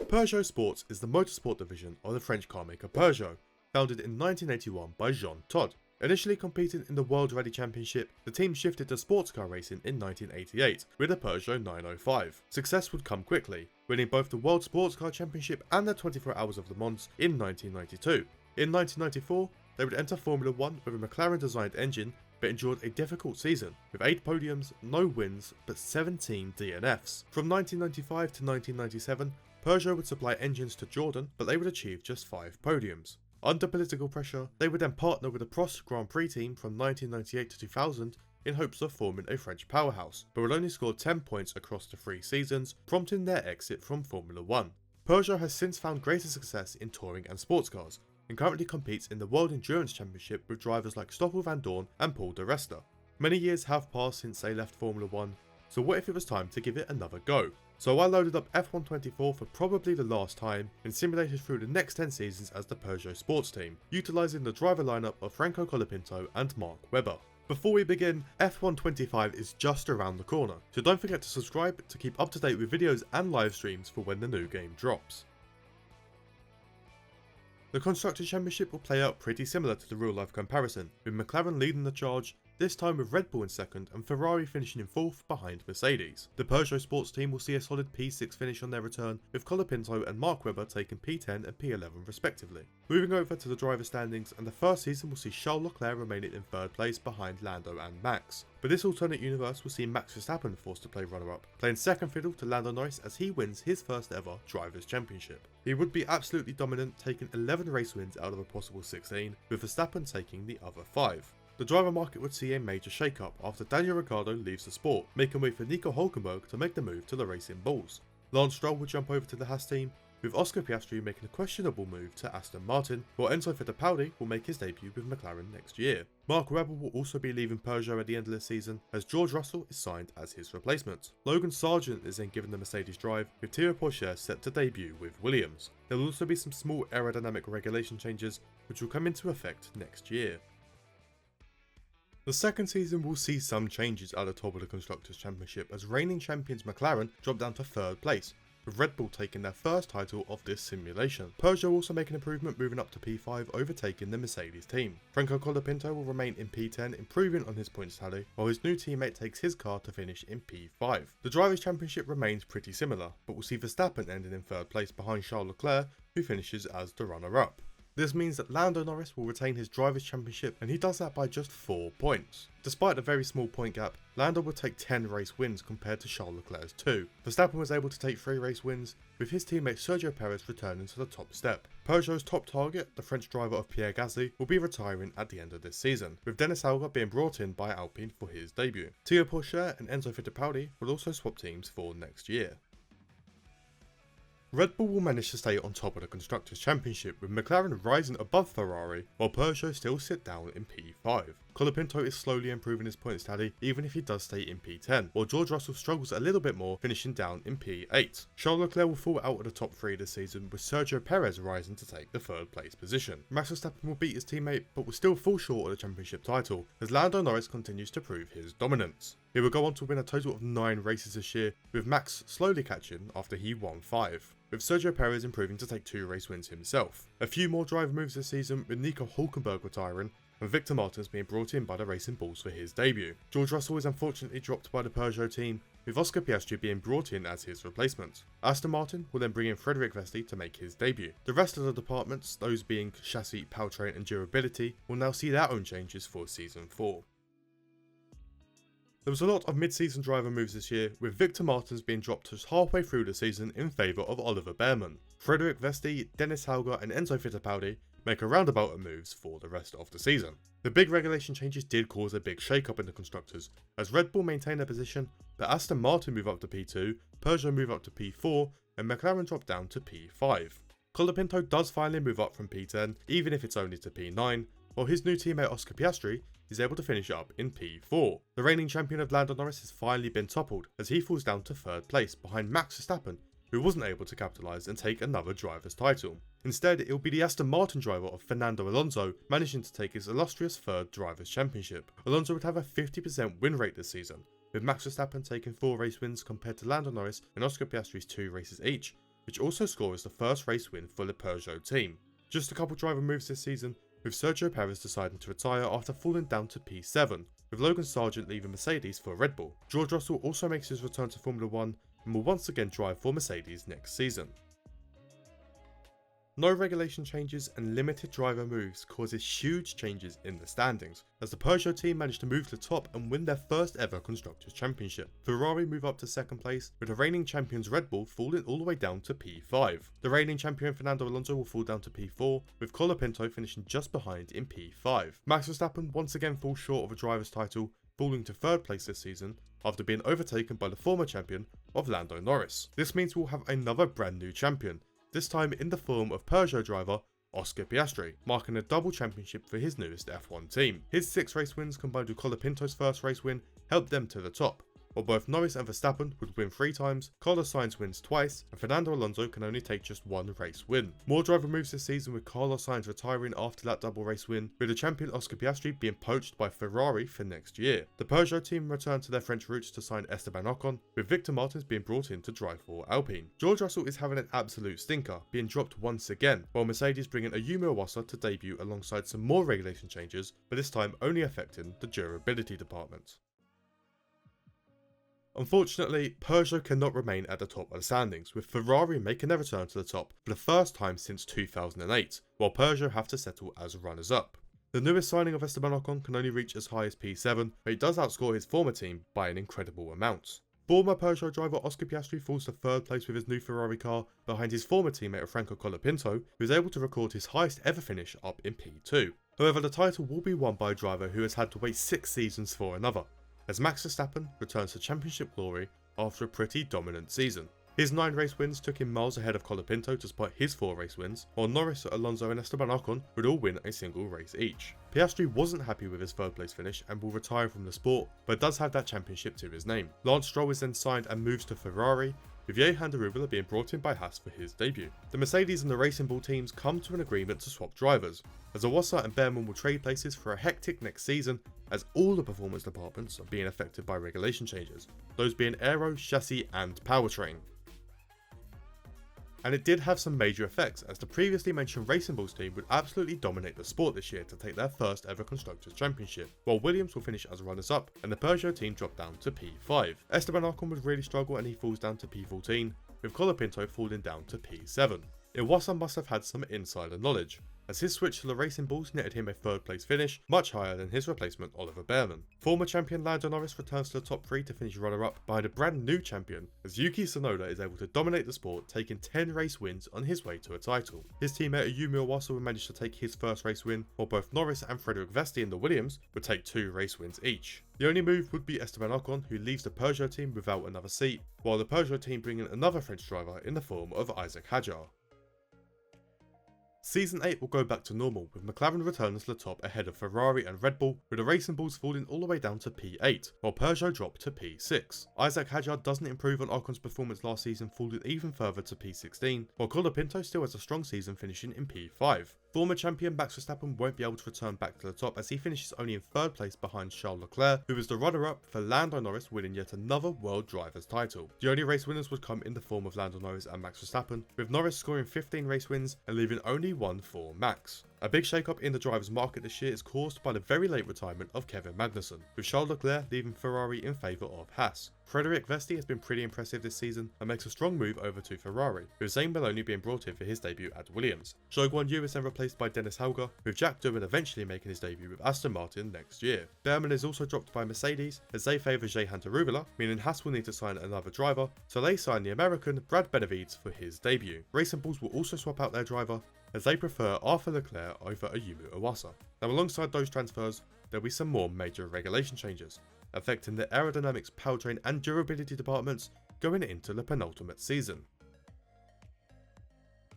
Peugeot Sports is the motorsport division of the French car maker Peugeot, founded in 1981 by Jean Todt. Initially competing in the World Rally Championship, the team shifted to sports car racing in 1988 with the Peugeot 905. Success would come quickly, winning both the World Sports Car Championship and the 24 Hours of Le Mans in 1992. In 1994, they would enter Formula 1 with a McLaren-designed engine, but endured a difficult season, with 8 podiums, no wins, but 17 DNFs. From 1995 to 1997, Peugeot would supply engines to Jordan, but they would achieve just 5 podiums. Under political pressure, they would then partner with the Prost Grand Prix team from 1998 to 2000 in hopes of forming a French powerhouse, but would only score 10 points across the 3 seasons, prompting their exit from Formula 1. Peugeot has since found greater success in touring and sports cars, and currently competes in the World Endurance Championship with drivers like Stoffel Van Dorn and Paul de Resta. Many years have passed since they left Formula 1, so what if it was time to give it another go? So I loaded up F124 for probably the last time and simulated through the next 10 seasons as the Peugeot sports team, utilising the driver lineup of Franco Colapinto and Mark Webber. Before we begin, F125 is just around the corner, so don't forget to subscribe to keep up to date with videos and live streams for when the new game drops. The Constructors' Championship will play out pretty similar to the real life comparison, with McLaren leading the charge, this time with Red Bull in 2nd and Ferrari finishing in 4th behind Mercedes. The Peugeot sports team will see a solid P6 finish on their return, with Colapinto and Mark Webber taking P10 and P11 respectively. Moving over to the driver standings, and the first season will see Charles Leclerc remaining in 3rd place behind Lando and Max. But this alternate universe will see Max Verstappen forced to play runner-up, playing second fiddle to Lando Norris as he wins his first ever Drivers' Championship. He would be absolutely dominant, taking 11 race wins out of a possible 16, with Verstappen taking the other 5. The driver market would see a major shake-up after Daniel Ricciardo leaves the sport, making way for Nico Hülkenberg to make the move to the Racing Bulls. Lance Stroll would jump over to the Haas team, with Oscar Piastri making a questionable move to Aston Martin, while Enzo Fittipaldi will make his debut with McLaren next year. Mark Webber will also be leaving Peugeot at the end of the season, as George Russell is signed as his replacement. Logan Sargent is then given the Mercedes drive, with Toro Rosso set to debut with Williams. There will also be some small aerodynamic regulation changes, which will come into effect next year. The second season will see some changes at the top of the Constructors' Championship, as reigning champions McLaren drop down to 3rd place, with Red Bull taking their first title of this simulation. Peugeot also make an improvement, moving up to P5, overtaking the Mercedes team. Franco Colapinto will remain in P10, improving on his points tally, while his new teammate takes his car to finish in P5. The Drivers' Championship remains pretty similar, but we'll see Verstappen ending in third place behind Charles Leclerc, who finishes as the runner-up. This means that Lando Norris will retain his Drivers' Championship, and he does that by just 4 points. Despite a very small point gap, Lando would take 10 race wins compared to Charles Leclerc's 2. Verstappen was able to take 3 race wins, with his teammate Sergio Perez returning to the top step. Peugeot's top target, the French driver of Pierre Gasly, will be retiring at the end of this season, with Dennis Alger being brought in by Alpine for his debut. Toro Rosso and Enzo Fittipaldi will also swap teams for next year. Red Bull will manage to stay on top of the Constructors' Championship, with McLaren rising above Ferrari, while Peugeot still sit down in P5. Colapinto is slowly improving his points tally, even if he does stay in P10, while George Russell struggles a little bit more, finishing down in P8. Charles Leclerc will fall out of the top 3 this season, with Sergio Perez rising to take the 3rd place position. Max Verstappen will beat his teammate, but will still fall short of the championship title, as Lando Norris continues to prove his dominance. He will go on to win a total of 9 races this year, with Max slowly catching after he won 5. With Sergio Perez improving to take 2 race wins himself. A few more driver moves this season, with Nico Hülkenberg retiring, and Victor Martins being brought in by the Racing Bulls for his debut. George Russell is unfortunately dropped by the Peugeot team, with Oscar Piastri being brought in as his replacement. Aston Martin will then bring in Frederic Vesti to make his debut. The rest of the departments, those being chassis, powertrain and durability, will now see their own changes for Season 4. There was a lot of mid-season driver moves this year, with Victor Martins being dropped just halfway through the season in favour of Oliver Behrman. Frederic Vesti, Dennis Hauger and Enzo Fittipaldi make a roundabout of moves for the rest of the season. The big regulation changes did cause a big shake-up in the constructors, as Red Bull maintain their position, but Aston Martin move up to P2, Peugeot move up to P4 and McLaren drop down to P5. Colapinto does finally move up from P10, even if it's only to P9, while his new teammate Oscar Piastri is able to finish up in P4. The reigning champion of Lando Norris has finally been toppled, as he falls down to 3rd place behind Max Verstappen, who wasn't able to capitalise and take another driver's title. Instead, it will be the Aston Martin driver of Fernando Alonso managing to take his illustrious 3rd Drivers' Championship. Alonso would have a 50% win rate this season, with Max Verstappen taking 4 race wins compared to Lando Norris and Oscar Piastri's 2 races each, which also scores the first race win for the Peugeot team. Just a couple driver moves this season, with Sergio Perez deciding to retire after falling down to P7, with Logan Sargent leaving Mercedes for Red Bull. George Russell also makes his return to Formula 1 and will once again drive for Mercedes next season. No regulation changes and limited driver moves causes huge changes in the standings, as the Peugeot team managed to move to the top and win their first ever Constructors' Championship. Ferrari move up to 2nd place, with the reigning champions Red Bull falling all the way down to P5. The reigning champion Fernando Alonso will fall down to P4, with Colapinto finishing just behind in P5. Max Verstappen once again falls short of a driver's title, falling to 3rd place this season, after being overtaken by the former champion of Lando Norris. This means we'll have another brand new champion, this time in the form of Peugeot driver Oscar Piastri, marking a double championship for his newest F1 team. His 6 race wins combined with Colapinto's first race win helped them to the top, while both Norris and Verstappen would win 3 times, Carlos Sainz wins twice, and Fernando Alonso can only take just 1 race win. More driver moves this season, with Carlos Sainz retiring after that double race win, with the champion Oscar Piastri being poached by Ferrari for next year. The Peugeot team returned to their French roots to sign Esteban Ocon, with Victor Martins being brought in to drive for Alpine. George Russell is having an absolute stinker, being dropped once again, while Mercedes bringing Ayumu Iwasa to debut alongside some more regulation changes, but this time only affecting the durability department. Unfortunately, Peugeot cannot remain at the top of the standings, with Ferrari making their return to the top for the first time since 2008, while Peugeot have to settle as runners-up. The newest signing of Esteban Ocon can only reach as high as P7, but he does outscore his former team by an incredible amount. Former Peugeot driver Oscar Piastri falls to 3rd place with his new Ferrari car, behind his former teammate Franco Colapinto, who is able to record his highest ever finish up in P2. However, the title will be won by a driver who has had to wait 6 seasons for another, as Max Verstappen returns to championship glory after a pretty dominant season. His 9 race wins took him miles ahead of Colapinto despite his 4 race wins, while Norris, Alonso and Esteban Ocon would all win a single race each. Piastri wasn't happy with his 3rd place finish and will retire from the sport, but does have that championship to his name. Lance Stroll is then signed and moves to Ferrari, with Johan Darubala being brought in by Haas for his debut. The Mercedes and the Racing Bull teams come to an agreement to swap drivers, as Iwasa and Behrman will trade places for a hectic next season, as all the performance departments are being affected by regulation changes, those being aero, chassis and powertrain. And it did have some major effects, as the previously mentioned Racing Bulls team would absolutely dominate the sport this year to take their first ever Constructors' Championship, while Williams will finish as runners-up and the Peugeot team drop down to P5. Esteban Ocon would really struggle and he falls down to P14, with Colapinto falling down to P7. Iwasa must have had some insider knowledge, as his switch to the Racing Bulls netted him a third place finish, much higher than his replacement Oliver Behrman. Former champion Lando Norris returns to the top 3 to finish runner-up behind a brand new champion, as Yuki Tsunoda is able to dominate the sport, taking 10 race wins on his way to a title. His teammate Ayumu Iwasa would manage to take his first race win, while both Norris and Frederick Vesti in the Williams would take 2 race wins each. The only move would be Esteban Ocon, who leaves the Peugeot team without another seat, while the Peugeot team bring in another French driver in the form of Isaac Hadjar. Season 8 will go back to normal, with McLaren returning to the top ahead of Ferrari and Red Bull, with the Racing Bulls falling all the way down to P8, while Peugeot dropped to P6. Isaac Hadjar doesn't improve on Ocon's performance last season, falling even further to P16, while Colapinto still has a strong season, finishing in P5. Former champion Max Verstappen won't be able to return back to the top, as he finishes only in 3rd place behind Charles Leclerc, who is the runner-up for Lando Norris, winning yet another World Drivers' title. The only race winners would come in the form of Lando Norris and Max Verstappen, with Norris scoring 15 race wins and leaving only one for Max. A big shake-up in the drivers' market this year is caused by the very late retirement of Kevin Magnussen, with Charles Leclerc leaving Ferrari in favour of Haas. Frederick Vesti has been pretty impressive this season and makes a strong move over to Ferrari, with Zane Maloney being brought in for his debut at Williams. Zhou Guanyu is then replaced by Dennis Hauger, with Jack Doohan eventually making his debut with Aston Martin next year. Behrman is also dropped by Mercedes, as they favour Jehan Tarubula, meaning Haas will need to sign another driver, so they sign the American Brad Benavides for his debut. Racing Bulls will also swap out their driver, as they prefer Arthur Leclerc over Ayumu Iwasa. Now, alongside those transfers, there'll be some more major regulation changes, affecting the aerodynamics, powertrain and durability departments going into the penultimate season.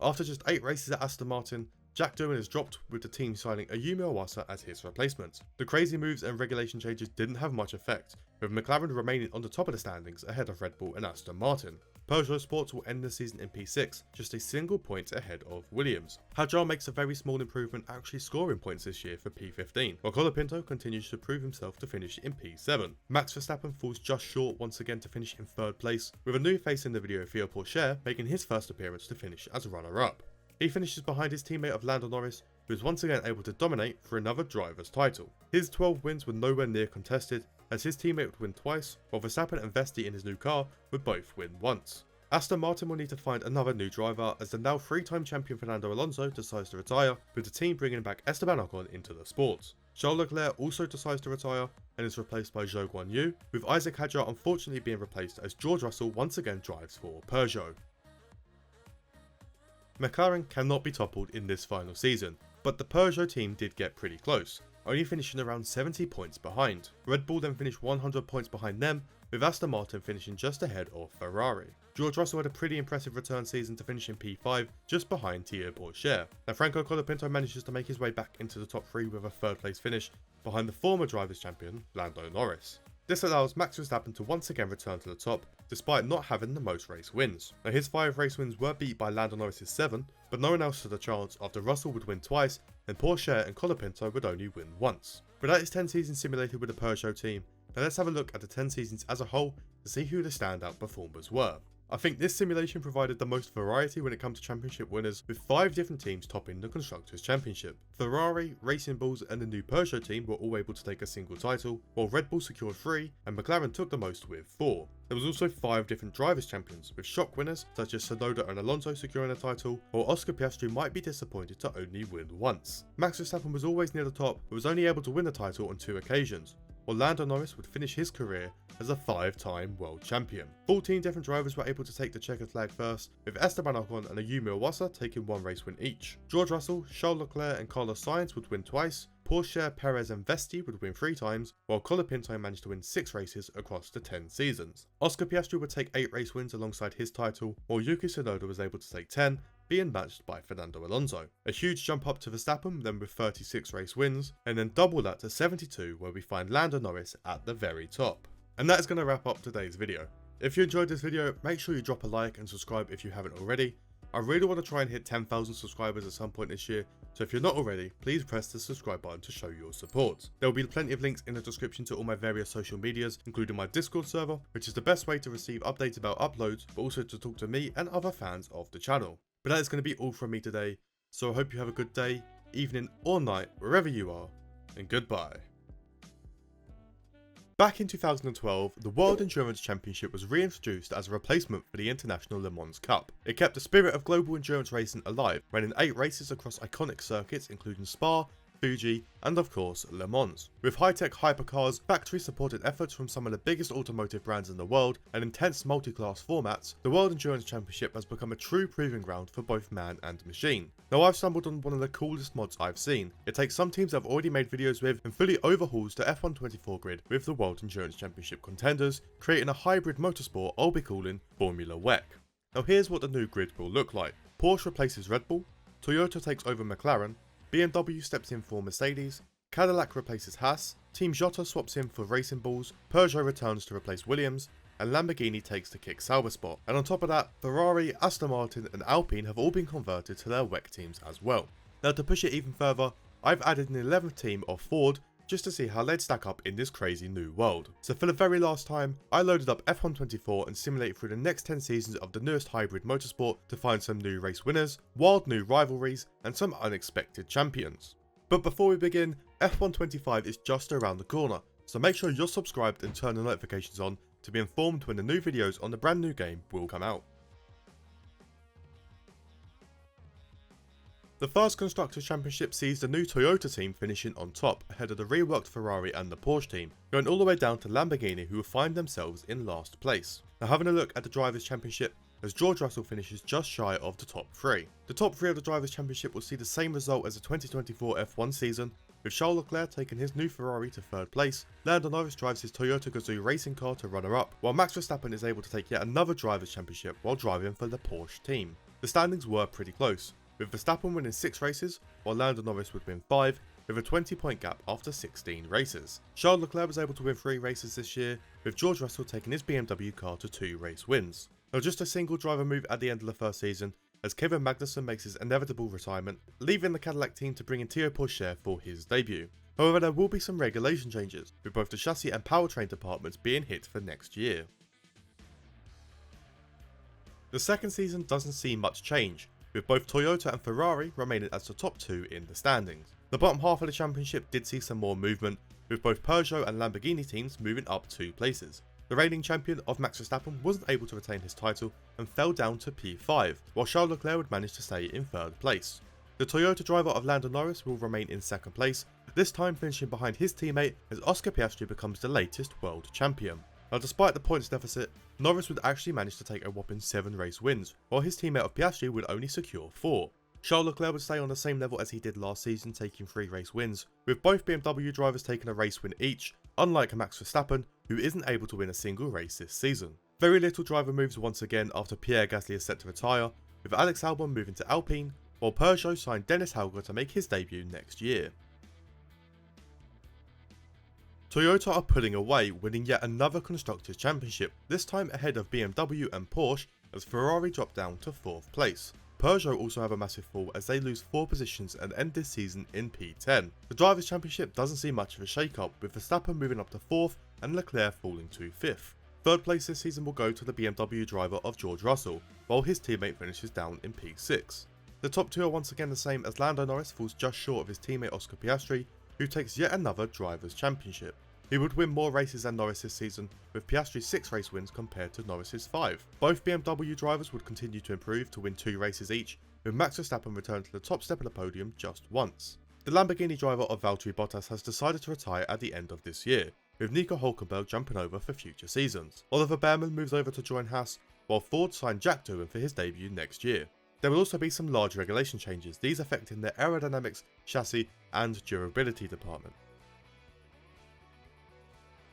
After just 8 races at Aston Martin, Jack Doohan is dropped, with the team signing Ayumu Iwasa as his replacement. The crazy moves and regulation changes didn't have much effect, with McLaren remaining on the top of the standings ahead of Red Bull and Aston Martin. Peugeot Sports will end the season in P6, just a single point ahead of Williams. Hadjar makes a very small improvement, actually scoring points this year for P15, while Colapinto continues to prove himself to finish in P7. Max Verstappen falls just short once again to finish in 3rd place, with a new face in the video, Porsche, making his first appearance to finish as runner-up. He finishes behind his teammate of Lando Norris, who is once again able to dominate for another driver's title. His 12 wins were nowhere near contested, as his teammate would win twice, while Verstappen and Vesti in his new car would both win once. Aston Martin will need to find another new driver, as the now 3-time champion Fernando Alonso decides to retire, with the team bringing back Esteban Ocon into the sport. Charles Leclerc also decides to retire and is replaced by Zhou Guanyu, with Isaac Hadjar unfortunately being replaced as George Russell once again drives for Peugeot. McLaren cannot be toppled in this final season, but the Peugeot team did get pretty close, only finishing around 70 points behind. Red Bull then finished 100 points behind them, with Aston Martin finishing just ahead of Ferrari. George Russell had a pretty impressive return season to finish in P5, just behind Toro Rosso. Now Franco Colapinto manages to make his way back into the top 3 with a 3rd place finish, behind the former drivers' champion, Lando Norris. This allows Max Verstappen to once again return to the top, despite not having the most race wins. Now his 5 race wins were beat by Lando Norris' 7, but no one else stood a chance after Russell would win twice, and Porsche and Colapinto would only win once. But that is 10 seasons simulated with the Peugeot team. Now let's have a look at the 10 seasons as a whole to see who the standout performers were. I think this simulation provided the most variety when it comes to championship winners, with 5 different teams topping the Constructors' Championship. Ferrari, Racing Bulls and the new Peugeot team were all able to take a single title, while Red Bull secured 3 and McLaren took the most with 4. There was also 5 different drivers' champions, with shock winners such as Tsunoda and Alonso securing a title, while Oscar Piastri might be disappointed to only win once. Max Verstappen was always near the top, but was only able to win the title on 2 occasions, while Lando Norris would finish his career as a 5-time world champion. 14 different drivers were able to take the checkered flag first, with Esteban Ocon and Ayumu Iwasa taking 1 race win each. George Russell, Charles Leclerc and Carlos Sainz would win twice, Porsche, Perez and Vesti would win 3 times, while Colapinto managed to win 6 races across the 10 seasons. Oscar Piastri would take 8 race wins alongside his title, while Yuki Tsunoda was able to take 10, being matched by Fernando Alonso. A huge jump up to Verstappen then with 36 race wins, and then double that to 72, where we find Lando Norris at the very top. And that is going to wrap up today's video. If you enjoyed this video, make sure you drop a like and subscribe if you haven't already, I really want to try and hit 10,000 subscribers at some point this year, so if you're not already, please press the subscribe button to show your support. There will be plenty of links in the description to all my various social medias, including my Discord server, which is the best way to receive updates about uploads, but also to talk to me and other fans of the channel. But that is going to be all from me today, so I hope you have a good day, evening or night, wherever you are, and goodbye. Back in 2012, the World Endurance Championship was reintroduced as a replacement for the International Le Mans Cup. It kept the spirit of global endurance racing alive, running 8 races across iconic circuits including Spa, Fuji, and of course Le Mans. With high-tech hypercars, factory-supported efforts from some of the biggest automotive brands in the world, and intense multi-class formats, the World Endurance Championship has become a true proving ground for both man and machine. Now I've stumbled on one of the coolest mods I've seen. It takes some teams I've already made videos with and fully overhauls the F124 grid with the World Endurance Championship contenders, creating a hybrid motorsport I'll be calling Formula WEC. Now here's what the new grid will look like. Porsche replaces Red Bull, Toyota takes over McLaren, BMW steps in for Mercedes, Cadillac replaces Haas, Team Jota swaps in for Racing Bulls, Peugeot returns to replace Williams, and Lamborghini takes the kick Sauber spot. And on top of that, Ferrari, Aston Martin and Alpine have all been converted to their WEC teams as well. Now to push it even further, I've added an 11th team of Ford just to see how they'd stack up in this crazy new world. So for the very last time, I loaded up F124 and simulated through the next 10 seasons of the newest hybrid motorsport to find some new race winners, wild new rivalries, and some unexpected champions. But before we begin, F125 is just around the corner, so make sure you're subscribed and turn the notifications on to be informed when the new videos on the brand new game will come out. The first Constructors' Championship sees the new Toyota team finishing on top, ahead of the reworked Ferrari and the Porsche team, going all the way down to Lamborghini, who will find themselves in last place. Now having a look at the Drivers' Championship, as George Russell finishes just shy of the top 3. The top 3 of the Drivers' Championship will see the same result as the 2024 F1 season, with Charles Leclerc taking his new Ferrari to 3rd place, Lando Norris drives his Toyota Gazoo racing car to runner-up, while Max Verstappen is able to take yet another Drivers' Championship while driving for the Porsche team. The standings were pretty close, with Verstappen winning 6 races, while Lando Norris would win 5, with a 20-point gap after 16 races. Charles Leclerc was able to win 3 races this year, with George Russell taking his BMW car to 2 race wins. Now just a single driver move at the end of the first season, as Kevin Magnussen makes his inevitable retirement, leaving the Cadillac team to bring in Théo Pourchaire for his debut. However, there will be some regulation changes, with both the chassis and powertrain departments being hit for next year. The second season doesn't see much change, with both Toyota and Ferrari remaining as the top 2 in the standings. The bottom half of the championship did see some more movement, with both Peugeot and Lamborghini teams moving up 2 places. The reigning champion of Max Verstappen wasn't able to retain his title and fell down to P5, while Charles Leclerc would manage to stay in 3rd place. The Toyota driver of Lando Norris will remain in 2nd place, this time finishing behind his teammate as Oscar Piastri becomes the latest world champion. Now despite the points deficit, Norris would actually manage to take a whopping 7 race wins, while his teammate of Piastri would only secure 4. Charles Leclerc would stay on the same level as he did last season, taking 3 race wins, with both BMW drivers taking a race win each, unlike Max Verstappen, who isn't able to win a single race this season. Very little driver moves once again after Pierre Gasly is set to retire, with Alex Albon moving to Alpine, while Peugeot signed Dennis Hauger to make his debut next year. Toyota are pulling away, winning yet another Constructors' Championship, this time ahead of BMW and Porsche, as Ferrari drop down to 4th place. Peugeot also have a massive fall as they lose 4 positions and end this season in P10. The Drivers' Championship doesn't see much of a shake-up, with Verstappen moving up to 4th and Leclerc falling to 5th. 3rd place this season will go to the BMW driver of George Russell, while his teammate finishes down in P6. The top 2 are once again the same, as Lando Norris falls just short of his teammate Oscar Piastri, who takes yet another Drivers' Championship. He would win more races than Norris this season, with Piastri's 6 race wins compared to Norris's 5. Both BMW drivers would continue to improve to win 2 races each, with Max Verstappen returning to the top step of the podium just once. The Lamborghini driver of Valtteri Bottas has decided to retire at the end of this year, with Nico Hülkenberg jumping over for future seasons. Oliver Behrmann moves over to join Haas, while Ford signed Jack Doohan for his debut next year. There will also be some large regulation changes, these affecting their aerodynamics, chassis and durability department.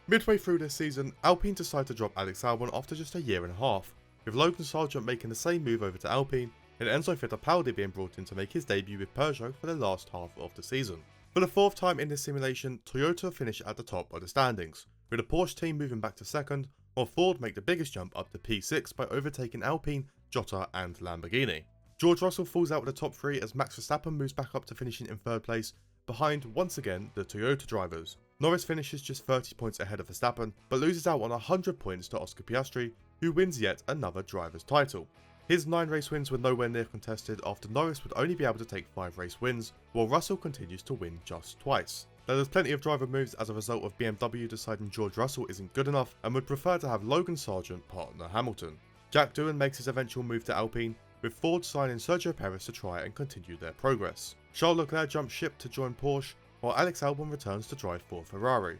Midway through this season, Alpine decided to drop Alex Albon after just a year and a half, with Logan Sargent making the same move over to Alpine, and Enzo Fittipaldi being brought in to make his debut with Peugeot for the last half of the season. For the 4th time in this simulation, Toyota finish at the top of the standings, with the Porsche team moving back to 2nd, while Ford make the biggest jump up to P6 by overtaking Alpine, Jota and Lamborghini. George Russell falls out with the top 3 as Max Verstappen moves back up to finishing in 3rd place, behind, once again, the Toyota drivers. Norris finishes just 30 points ahead of Verstappen, but loses out on 100 points to Oscar Piastri, who wins yet another driver's title. His 9 race wins were nowhere near contested after Norris would only be able to take 5 race wins, while Russell continues to win just twice. There was plenty of driver moves as a result of BMW deciding George Russell isn't good enough and would prefer to have Logan Sargent partner Hamilton. Jack Doohan makes his eventual move to Alpine, with Ford signing Sergio Perez to try and continue their progress. Charles Leclerc jumps ship to join Porsche, while Alex Albon returns to drive for Ferrari.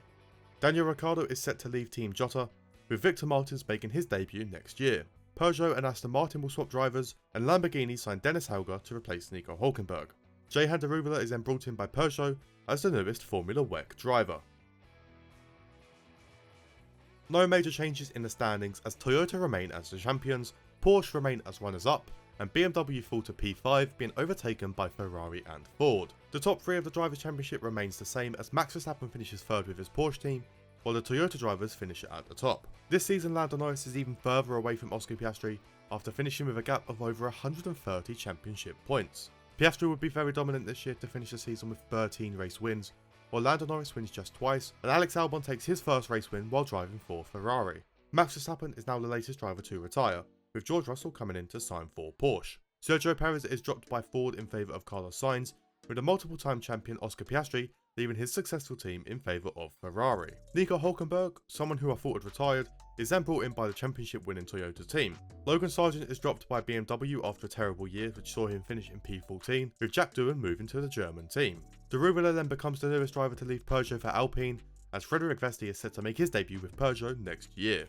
Daniel Ricciardo is set to leave Team Jota, with Victor Martins making his debut next year. Peugeot and Aston Martin will swap drivers, and Lamborghini signed Dennis Hauger to replace Nico Hülkenberg. Jehan Daruvala is then brought in by Peugeot as the newest Formula WEC driver. No major changes in the standings as Toyota remain as the champions, Porsche remain as runners-up, and BMW fall to P5, being overtaken by Ferrari and Ford. The top 3 of the Drivers' Championship remains the same as Max Verstappen finishes 3rd with his Porsche team, while the Toyota drivers finish at the top. This season Lando Norris is even further away from Oscar Piastri after finishing with a gap of over 130 championship points. Piastri would be very dominant this year to finish the season with 13 race wins, while Lando Norris wins just twice, and Alex Albon takes his first race win while driving for Ferrari. Max Verstappen is now the latest driver to retire, with George Russell coming in to sign for Porsche. Sergio Perez is dropped by Ford in favour of Carlos Sainz, with the multiple-time champion Oscar Piastri leaving his successful team in favour of Ferrari. Nico Hülkenberg, someone who I thought had retired, is then brought in by the championship-winning Toyota team. Logan Sargent is dropped by BMW after a terrible year which saw him finish in P14, with Jack Doohan moving to the German team. Daruvala then becomes the newest driver to leave Peugeot for Alpine, as Frederic Vesti is set to make his debut with Peugeot next year.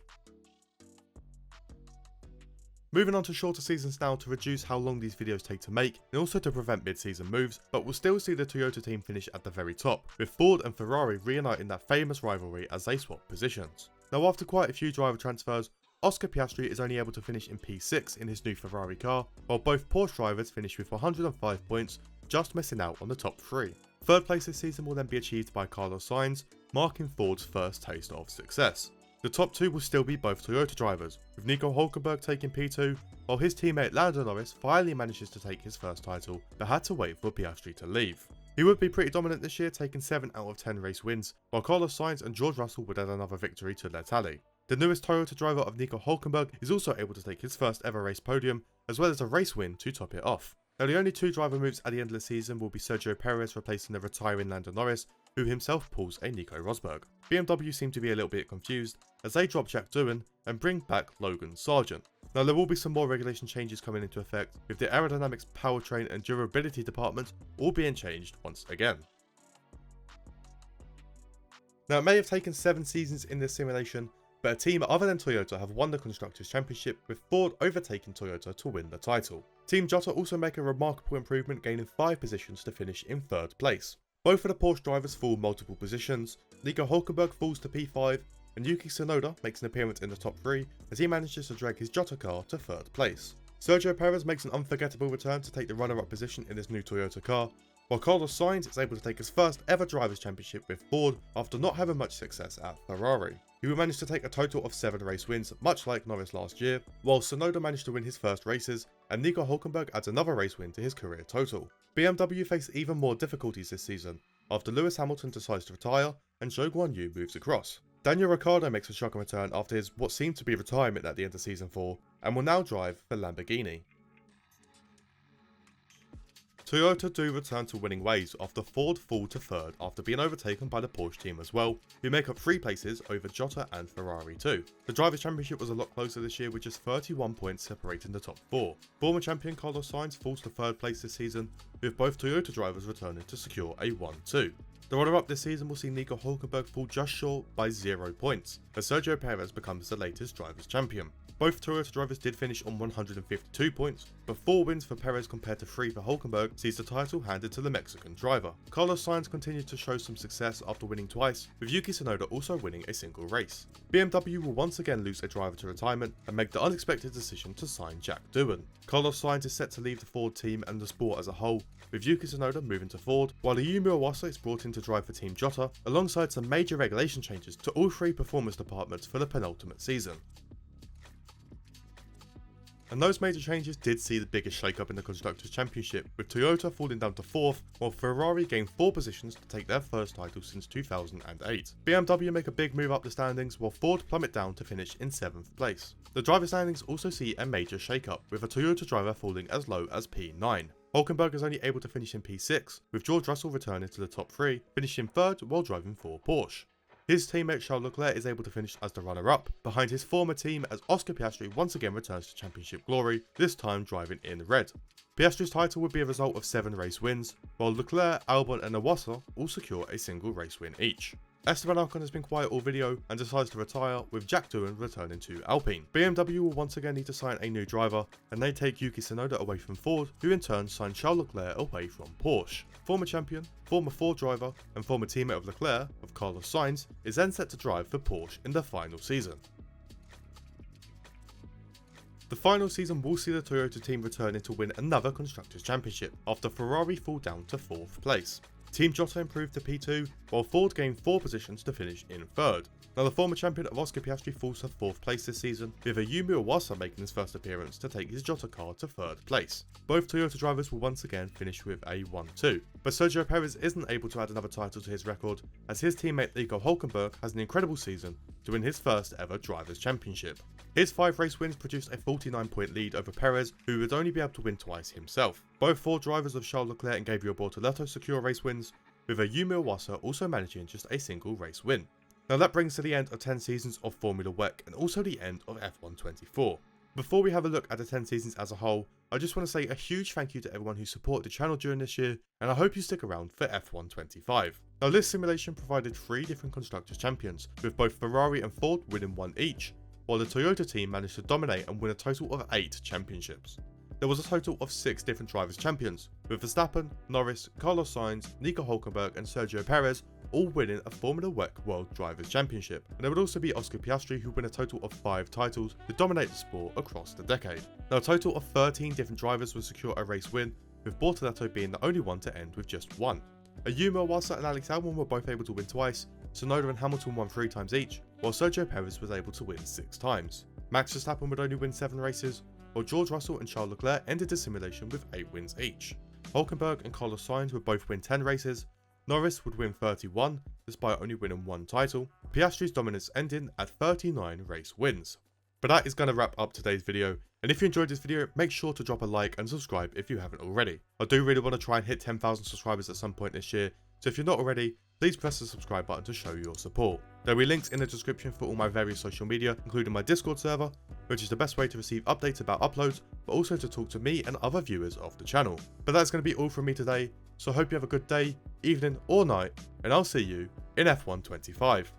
Moving on to shorter seasons now to reduce how long these videos take to make and also to prevent mid-season moves, but we'll still see the Toyota team finish at the very top, with Ford and Ferrari reuniting that famous rivalry as they swap positions. Now after quite a few driver transfers, Oscar Piastri is only able to finish in P6 in his new Ferrari car, while both Porsche drivers finish with 105 points, just missing out on the top 3. 3rd place this season will then be achieved by Carlos Sainz, marking Ford's first taste of success. The top 2 will still be both Toyota drivers, with Nico Hülkenberg taking P2, while his teammate Lando Norris finally manages to take his first title, but had to wait for Piastri to leave. He would be pretty dominant this year, taking 7 out of 10 race wins, while Carlos Sainz and George Russell would add another victory to their tally. The newest Toyota driver of Nico Hülkenberg is also able to take his first ever race podium, as well as a race win to top it off. Now the only 2 driver moves at the end of the season will be Sergio Perez replacing the retiring Lando Norris, who himself pulls a Nico Rosberg. BMW seem to be a little bit confused as they drop Jack Doohan and bring back Logan Sargent. Now there will be some more regulation changes coming into effect, with the aerodynamics, powertrain and durability departments all being changed once again. Now it may have taken 7 seasons in this simulation, but a team other than Toyota have won the Constructors' Championship, with Ford overtaking Toyota to win the title. Team Jota also make a remarkable improvement, gaining 5 positions to finish in 3rd place. Both of the Porsche drivers fall multiple positions, Nico Hülkenberg falls to P5, and Yuki Tsunoda makes an appearance in the top 3 as he manages to drag his Jota car to 3rd place. Sergio Perez makes an unforgettable return to take the runner-up position in his new Toyota car, while Carlos Sainz is able to take his first ever Drivers' Championship with Ford after not having much success at Ferrari. He will manage to take a total of 7 race wins, much like Norris last year, while Tsunoda managed to win his first races, and Nico Hülkenberg adds another race win to his career total. BMW face even more difficulties this season, after Lewis Hamilton decides to retire and Zhou Guanyu moves across. Daniel Ricciardo makes a shocking return after his what seemed to be retirement at the end of season 4, and will now drive for Lamborghini. Toyota do return to winning ways after Ford fall to 3rd after being overtaken by the Porsche team as well, who make up 3 places over Jota and Ferrari too. The Drivers' Championship was a lot closer this year with just 31 points separating the top 4. Former champion Carlos Sainz falls to 3rd place this season, with both Toyota drivers returning to secure a 1-2. The runner-up this season will see Nico Hülkenberg fall just short by 0 points, as Sergio Perez becomes the latest Drivers' Champion. Both Toyota drivers did finish on 152 points, but 4 wins for Perez compared to 3 for Hülkenberg sees the title handed to the Mexican driver. Carlos Sainz continued to show some success after winning twice, with Yuki Tsunoda also winning a single race. BMW will once again lose a driver to retirement and make the unexpected decision to sign Jack Doohan. Carlos Sainz is set to leave the Ford team and the sport as a whole, with Yuki Tsunoda moving to Ford, while Ayumu Iwasa is brought in to drive for Team Jota, alongside some major regulation changes to all 3 performance departments for the penultimate season. And those major changes did see the biggest shake-up in the Constructors' Championship, with Toyota falling down to 4th, while Ferrari gained 4 positions to take their first title since 2008. BMW make a big move up the standings, while Ford plummet down to finish in 7th place. The driver standings also see a major shake-up, with a Toyota driver falling as low as P9. Hulkenberg is only able to finish in P6, with George Russell returning to the top 3, finishing 3rd while driving for Porsche. His teammate Charles Leclerc is able to finish as the runner-up, behind his former team as Oscar Piastri once again returns to championship glory, this time driving in red. Piastri's title would be a result of 7 race wins, while Leclerc, Albon and Iwasa all secure a single race win each. Esteban Ocon has been quiet all video and decides to retire, with Jack Doohan returning to Alpine. BMW will once again need to sign a new driver, and they take Yuki Tsunoda away from Ford, who in turn signed Charles Leclerc away from Porsche. Former champion, former Ford driver, and former teammate of Leclerc, of Carlos Sainz, is then set to drive for Porsche in the final season. The final season will see the Toyota team returning to win another Constructors' Championship, after Ferrari fall down to 4th place. Team Giotto improved to P2, while Ford gained 4 positions to finish in 3rd. Now the former champion of Oscar Piastri falls to 4th place this season, with Ayumu Iwasa making his first appearance to take his Giotto car to 3rd place. Both Toyota drivers will once again finish with a 1-2, but Sergio Perez isn't able to add another title to his record, as his teammate Nico Hulkenberg has an incredible season to win his first ever Drivers' Championship. His 5 race wins produced a 49-point lead over Perez, who would only be able to win twice himself. Both Ford drivers of Charles Leclerc and Gabriel Bortoleto secure race wins, with Ayumu Iwasa also managing just a single race win. Now that brings to the end of 10 seasons of Formula WEC and also the end of F1 24. Before we have a look at the 10 seasons as a whole, I just want to say a huge thank you to everyone who supported the channel during this year, and I hope you stick around for F1 25. Now this simulation provided 3 different Constructors' Champions, with both Ferrari and Ford winning 1 each, while the Toyota team managed to dominate and win a total of 8 championships. There was a total of 6 different Drivers' Champions, with Verstappen, Norris, Carlos Sainz, Nico Hulkenberg and Sergio Perez all winning a Formula WEC World Drivers' Championship, and there would also be Oscar Piastri, who win a total of 5 titles to dominate the sport across the decade. Now a total of 13 different drivers will secure a race win, with Bortoleto being the only one to end with just 1. Ayumu Iwasa and Alex Albon were both able to win twice, Tsunoda and Hamilton won 3 times each, while Sergio Perez was able to win 6 times. Max Verstappen would only win 7 races, while George Russell and Charles Leclerc ended the simulation with 8 wins each. Hulkenberg and Carlos Sainz would both win 10 races, Norris would win 31, despite only winning 1 title, Piastri's dominance ending at 39 race wins. But that is going to wrap up today's video, and if you enjoyed this video, make sure to drop a like and subscribe if you haven't already. I do really want to try and hit 10,000 subscribers at some point this year, so if you're not already, please press the subscribe button to show your support. There will be links in the description for all my various social media, including my Discord server, which is the best way to receive updates about uploads, but also to talk to me and other viewers of the channel. But that's going to be all from me today, so I hope you have a good day, evening or night, and I'll see you in F1 25.